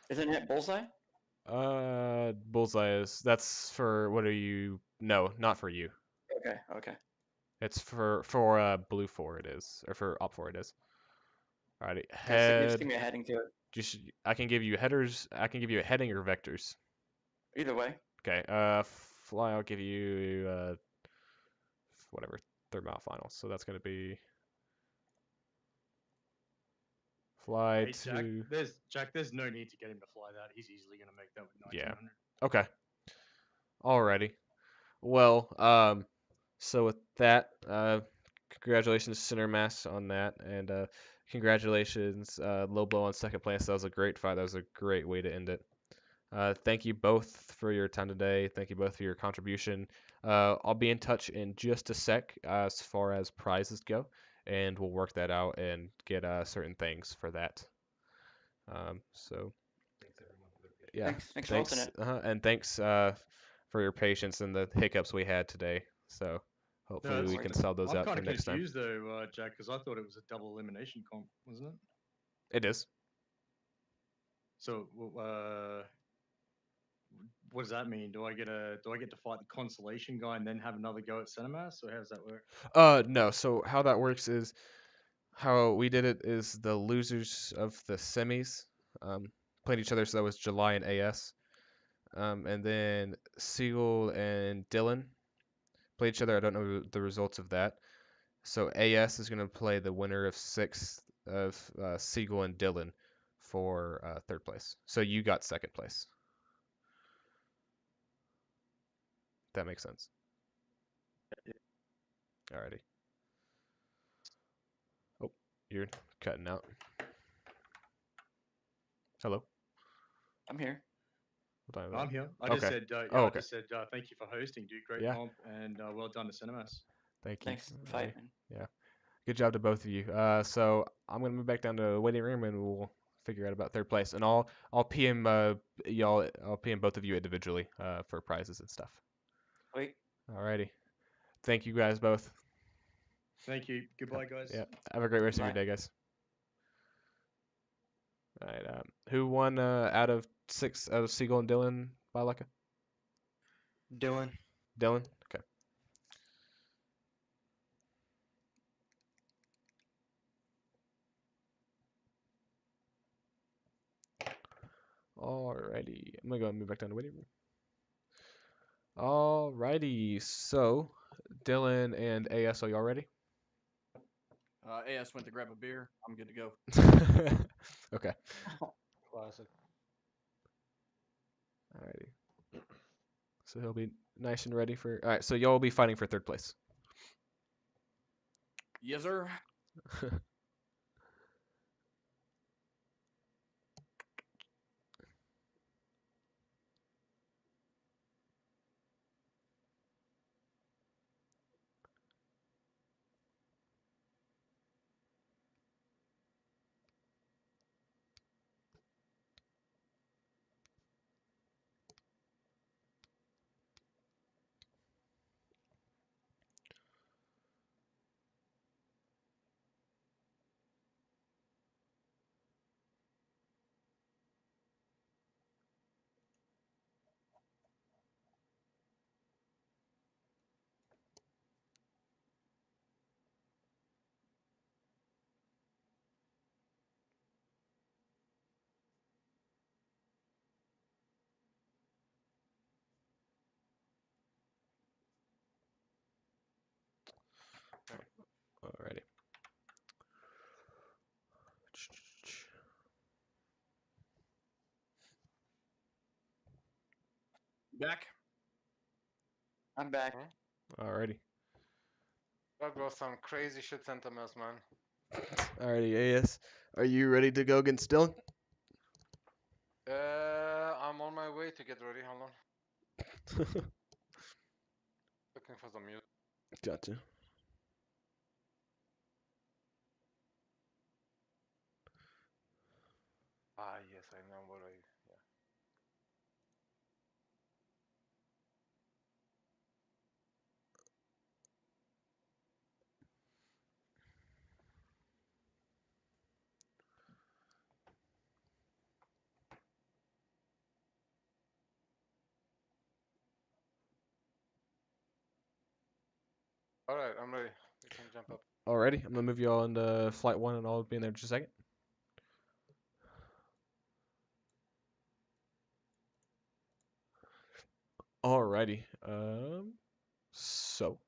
Isn't it Bullseye? Bullseye is. That's for. What are you? No, not for you. Okay, okay. It's for Blue 4 it is, or for Op 4 it is. Alrighty, Okay, so just head. give me a heading to it. I can give you headers. I can give you a heading or vectors. Either way. Okay. Fly. I'll give you whatever, 3rd mile finals. So that's gonna be fly Hey, to. There's no need to get him to fly that. He's easily gonna make that with 1900. Yeah. Okay. Alrighty. Well, so with that, congratulations Center Mass on that, and congratulations Low Blow on 2nd place. That was a great fight. That was a great way to end it. Thank you both for your time today. Thank you both for your contribution. I'll be in touch in just a sec as far as prizes go, and we'll work that out and get certain things for that. So yeah, Thanks for hosting it. and thanks for your patience and the hiccups we had today. So hopefully we can solve those I'm out kind for of next time. confused though, Jack, because I thought it was a double elimination comp, wasn't it? It is. So, what does that mean? Do I get to fight the consolation guy and then have another go at Cinemass, or how does that work? No. So how that works is how we did it is the losers of the semis played each other. So that was July and AS. And then Siegel and Dylan played each other. I don't know the results of that. So AS is going to play the winner of 6th of Siegel and Dylan for third place. So you got second place. That makes sense. Alrighty. Oh, you're cutting out. Hello. I'm here. Hold on a I'm minute. here. I Okay. just said, Oh, I okay. just said thank you for hosting, dude. Great Yeah. comp, and well done to Cinemas. Thank you. Thanks for Alrighty. fighting. Yeah. Good job to both of you. So I'm gonna move back down to the waiting room and we'll figure out about third place. And I'll PM I'll PM both of you individually for prizes and stuff. Wait. Alrighty. Thank you guys both. Thank you. Goodbye, guys. Yeah. Have a great rest of your Bye. day, guys. All right. Who won out of 6 out of Siegel and Dylan by Leica? Dylan. Dylan. Okay. Alrighty. I'm gonna go and move back down to waiting room. Alrighty. So Dylan and AS, are y'all ready? AS went to grab a beer. I'm good to go. Okay. Classic. Alrighty. So he'll be nice and ready for. All right. So y'all will be fighting for third place. Yes, sir. Alrighty. Back. I'm back. Alrighty. That was some crazy shit sentiments, man. Alrighty, AS. Are you ready to go against Dylan? I'm on my way to get ready. Hold on. Looking for some music. Gotcha. Ah, yes, I know what I. Yeah. All right, I'm ready. We can jump up. Alrighty. I'm gonna move you all into flight 1 and I'll be in there in just a second. Alrighty. So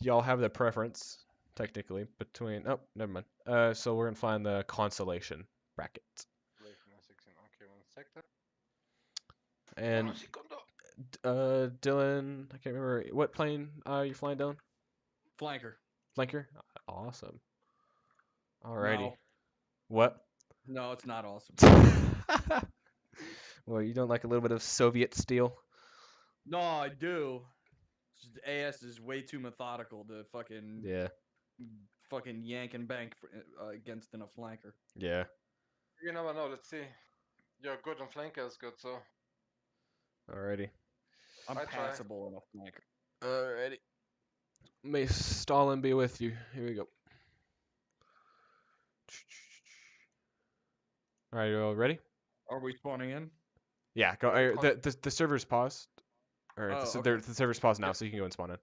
y'all have the preference technically between. Oh, never mind. So we're gonna find the constellation bracket. Okay, one second. And Dylan, I can't remember what plane are you flying, Dylan? Flanker. Flanker. Awesome. Alrighty. No. What? No, it's not awesome. Well, you don't like a little bit of Soviet steel? No, I do. Just AS is way too methodical to fucking yank and bank against in a flanker. Yeah. You never know. Let's see. You're good on flanker is good, so. Alrighty. I'm I try. passable in a flanker. Alrighty. May Stalin be with you. Here we go. Alright, you all ready? Are we spawning in? Yeah, go. The server's paused. Or Oh, the, okay. the server's paused now, so you can go and spawn in.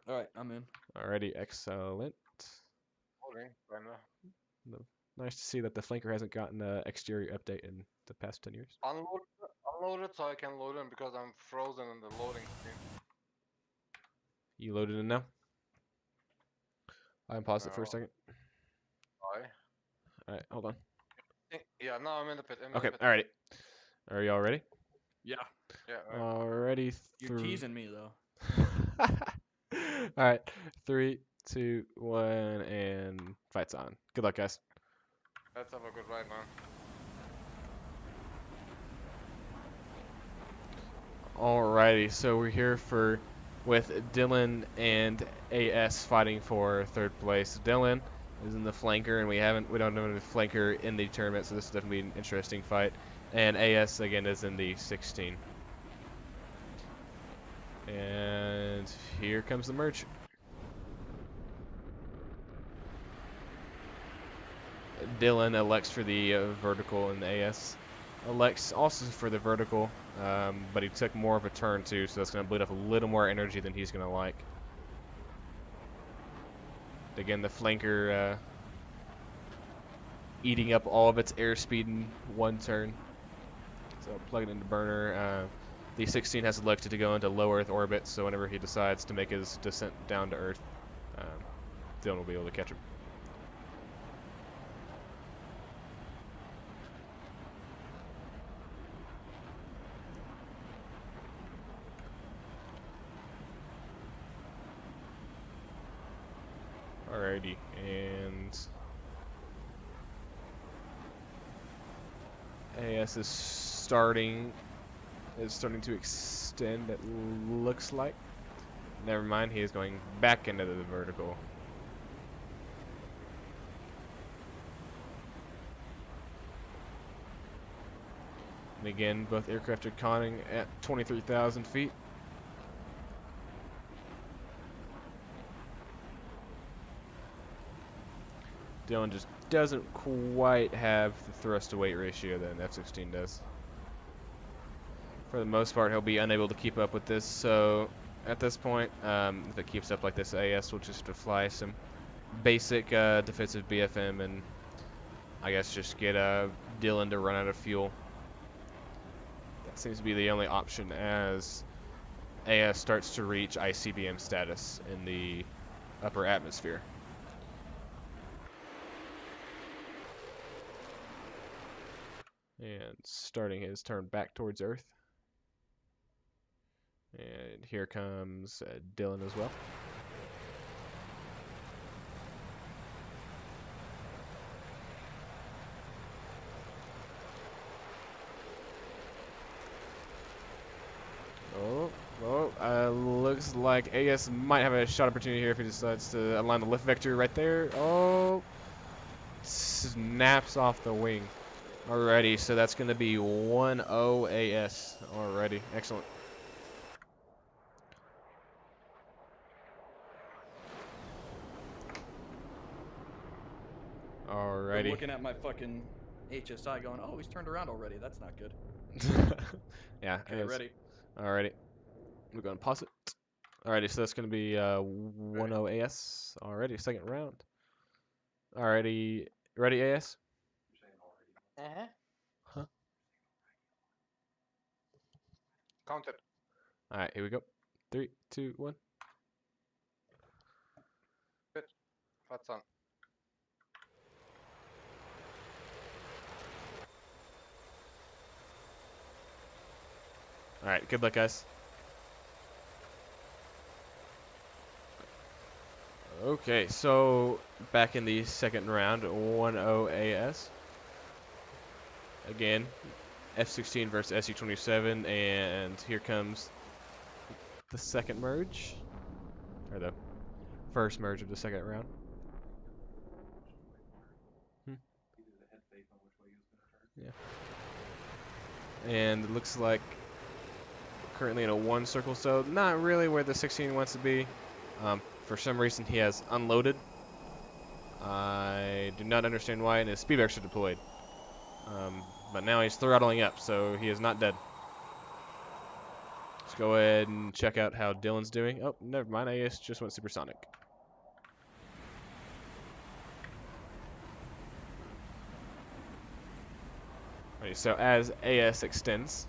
All right, I'm in. Alrighty, excellent. Holding, kinda. Nice to see that the flanker hasn't gotten an exterior update in the past 10 years. Unload it so I can load in because I'm frozen in the loading screen. You loaded in now? I unpaused it for a second. Why? Alright, hold on. Yeah, no, I'm in the pit. I'm in Okay, the pit. alrighty. Are y'all ready? Yeah. Yeah. Alrighty. You're teasing me though. All right, 3, 2, 1, and fight's on. Good luck, guys. Let's have a good ride, man. Alrighty, so we're here with Dylan and AS fighting for third place. Dylan is in the flanker, and we don't have a flanker in the tournament, so this is definitely an interesting fight. And AS again is in the 16. And here comes the merge. Dylan elects for the vertical, and AS elects also for the vertical, but he took more of a turn too, so that's going to bleed off a little more energy than he's going to like. Again, the flanker eating up all of its airspeed in one turn. So plug it into burner. The 16 has elected to go into low Earth orbit, so whenever he decides to make his descent down to Earth, Dylan will be able to catch him. Alrighty, and AS is starting to extend, it looks like. Never mind, he is going back into the vertical. And again, both aircraft are conning at 23,000 feet. Dylan just doesn't quite have the thrust to weight ratio that an F-16 does. For the most part, he'll be unable to keep up with this, so at this point, if it keeps up like this, AS will just fly some basic defensive BFM and I guess just get Dylan to run out of fuel. That seems to be the only option as AS starts to reach ICBM status in the upper atmosphere. And starting his turn back towards Earth. And here comes Dylan as well. Looks like AS might have a shot opportunity here if he decides to align the lift vector right there. Oh, snaps off the wing. Alrighty, so that's going to be 1-0 AS. Alrighty, excellent. I'm Alrighty. looking at my fucking HSI going, oh, he's turned around already. That's not good. Yeah. Okay, ready. Alrighty. We're going to pause it. Alrighty, so that's going to be 1-0 AS. Alrighty, second round. Alrighty, ready AS? Uh-huh. Huh? Count it. Alright, here we go. 3, 2, 1. Pit. Fats on. Alright, good luck, guys. Okay, so back in the second round, 1-0 AS. Again, F-16 versus SU-27, and here comes the second merge, or the first merge of the second round. Yeah. And it looks like currently in a one circle, so not really where the 16 wants to be. For some reason, he has unloaded. I do not understand why, and his speed brakes are deployed. But now he's throttling up, so he is not dead. Let's go ahead and check out how Dylan's doing. Oh, never mind. AS just went supersonic. Alright, so as AS extends,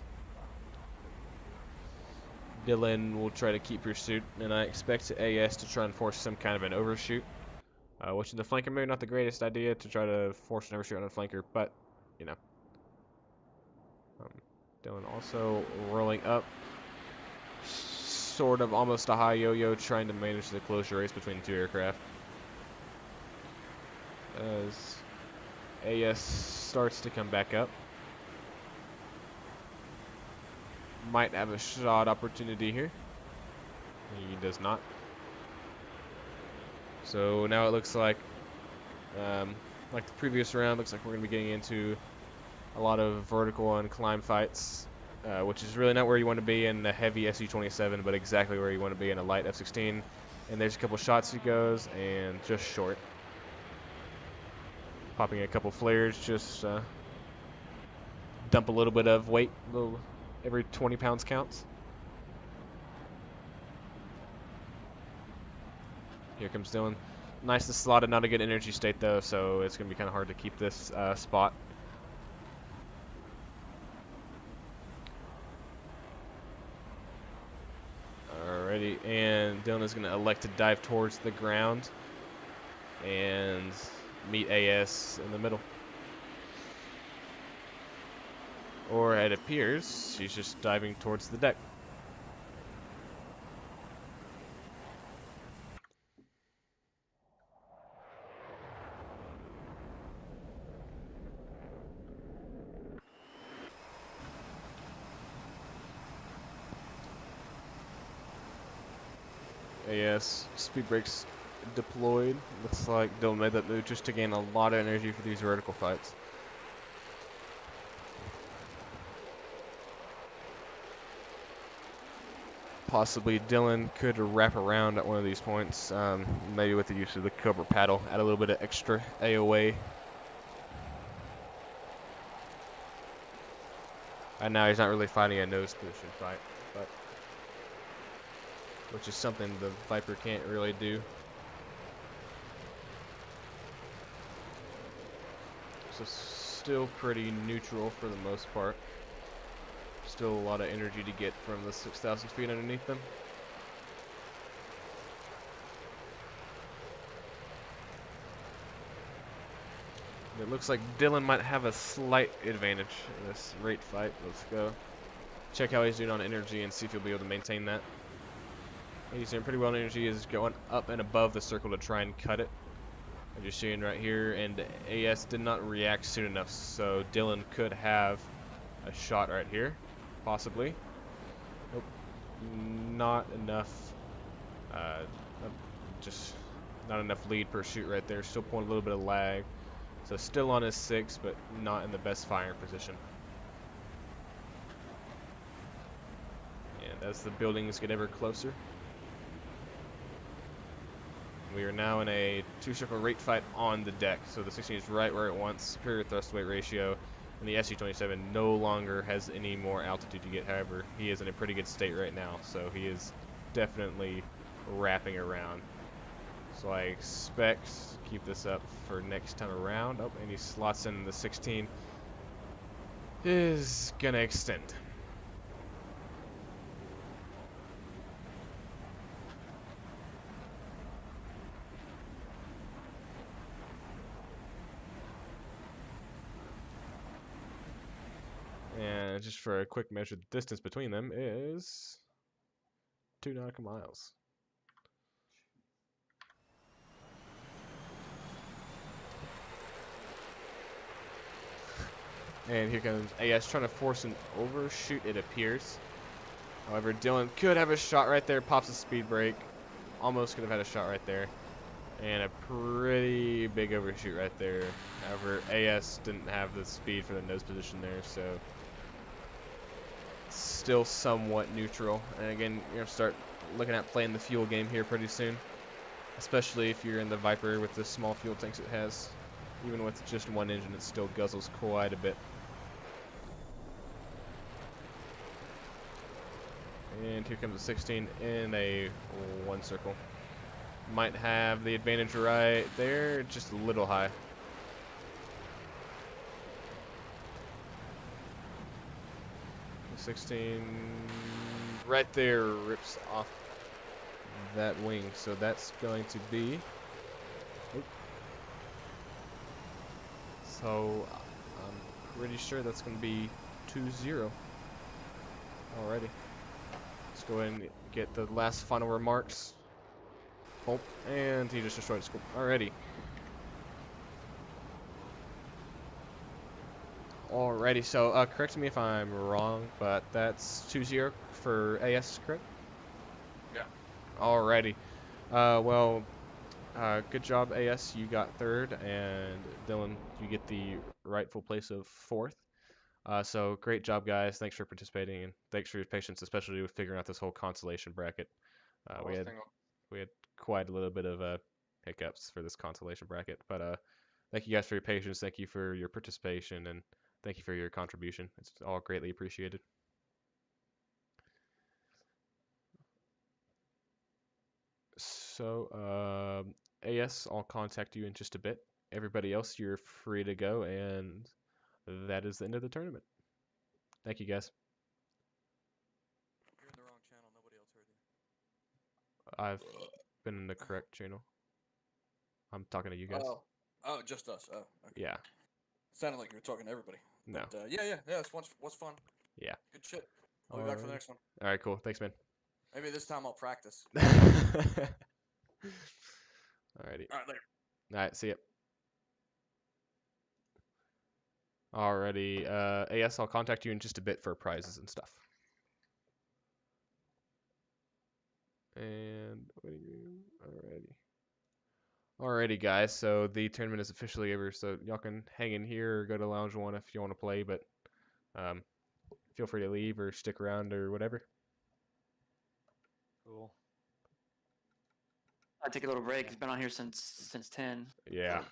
Dylan will try to keep pursuit, and I expect AS to try and force some kind of an overshoot. Which in the flanker mode, not the greatest idea to try to force an overshoot on a flanker, but you know. Dylan also rolling up, sort of almost a high yo-yo, trying to manage the closure race between the two aircraft. As AS starts to come back up. Might have a shot opportunity here. He does not. So now it looks like the previous round, looks like we're going to be getting into a lot of vertical and climb fights, which is really not where you want to be in a heavy SU-27, but exactly where you want to be in a light F-16. And there's a couple shots he goes, and just short. Popping a couple flares, just dump a little bit of weight, every 20 pounds counts. Here comes Dylan. Nice to slot it, not a good energy state though, so it's going to be kind of hard to keep this spot. Alrighty, and Dylan is going to elect to dive towards the ground and meet AS in the middle. Or it appears she's just diving towards the deck. AS speed brakes deployed. Looks like Dylan made that move just to gain a lot of energy for these vertical fights. Possibly Dylan could wrap around at one of these points, maybe with the use of the Cobra paddle, add a little bit of extra AOA. And now he's not really fighting a nose position fight, but which is something the Viper can't really do. So still pretty neutral for the most part. Still a lot of energy to get from the 6,000 feet underneath them. It looks like Dylan might have a slight advantage in this rate fight. Let's go check how he's doing on energy and see if he'll be able to maintain that. He's doing pretty well on energy. Is going up and above the circle to try and cut it. I'm just seeing right here, and AS did not react soon enough, so Dylan could have a shot right here, possibly. Nope, not enough. Just not enough lead per shoot right there. Still pulling a little bit of lag. So still on his 6, but not in the best firing position. And as the buildings get ever closer, we are now in a two-circle rate fight on the deck. So the 16 is right where it wants, superior thrust weight ratio, and the SU-27 no longer has any more altitude to get. However, he is in a pretty good state right now, so he is definitely wrapping around. So I expect to keep this up for next time around. Oh, and he slots in the 16. Is gonna extend. And just for a quick measure, the distance between them is 2 nautical miles. And here comes AS trying to force an overshoot, it appears. However, Dylan could have a shot right there, pops a speed brake. Almost could have had a shot right there. And a pretty big overshoot right there. However, AS didn't have the speed for the nose position there, so still somewhat neutral. And again, you're going to start looking at playing the fuel game here pretty soon. Especially if you're in the Viper with the small fuel tanks it has. Even with just one engine, it still guzzles quite a bit. And here comes the 16 in a 1 circle. Might have the advantage right there, just a little high. The 16 right there rips off that wing, so that's going to be. So I'm pretty sure that's going to be 2-0. Alrighty. Let's go ahead and get the last final remarks. Oh, and he just destroyed the school. Alrighty. Alrighty, so correct me if I'm wrong, but that's 2-0 for AS, correct? Yeah. Alrighty. Good job, AS. You got third, and Dylan, you get the rightful place of fourth. So great job, guys. Thanks for participating, and thanks for your patience, especially with figuring out this whole consolation bracket. We had quite a little bit of hiccups for this consolation bracket, but thank you guys for your patience. Thank you for your participation, and thank you for your contribution. It's all greatly appreciated. So, AS, I'll contact you in just a bit. Everybody else, you're free to go, and that is the end of the tournament. Thank you, guys. You're in the wrong channel. Nobody else heard you. I've been in the correct channel. I'm talking to you guys. Oh, just us. Oh, okay. Yeah. Sounded like you were talking to everybody. No. But, yeah. This was fun. Yeah. Good shit. I'll be back for the next one. All right, cool. Thanks, man. Maybe this time I'll practice. Alrighty. All right, later. All right, see ya. Alrighty, AS, I'll contact you in just a bit for prizes and stuff. And alrighty, guys. So the tournament is officially over. So y'all can hang in here or go to Lounge 1 if you want to play, but feel free to leave or stick around or whatever. Cool. I'll take a little break. It's been on here since 10. Yeah.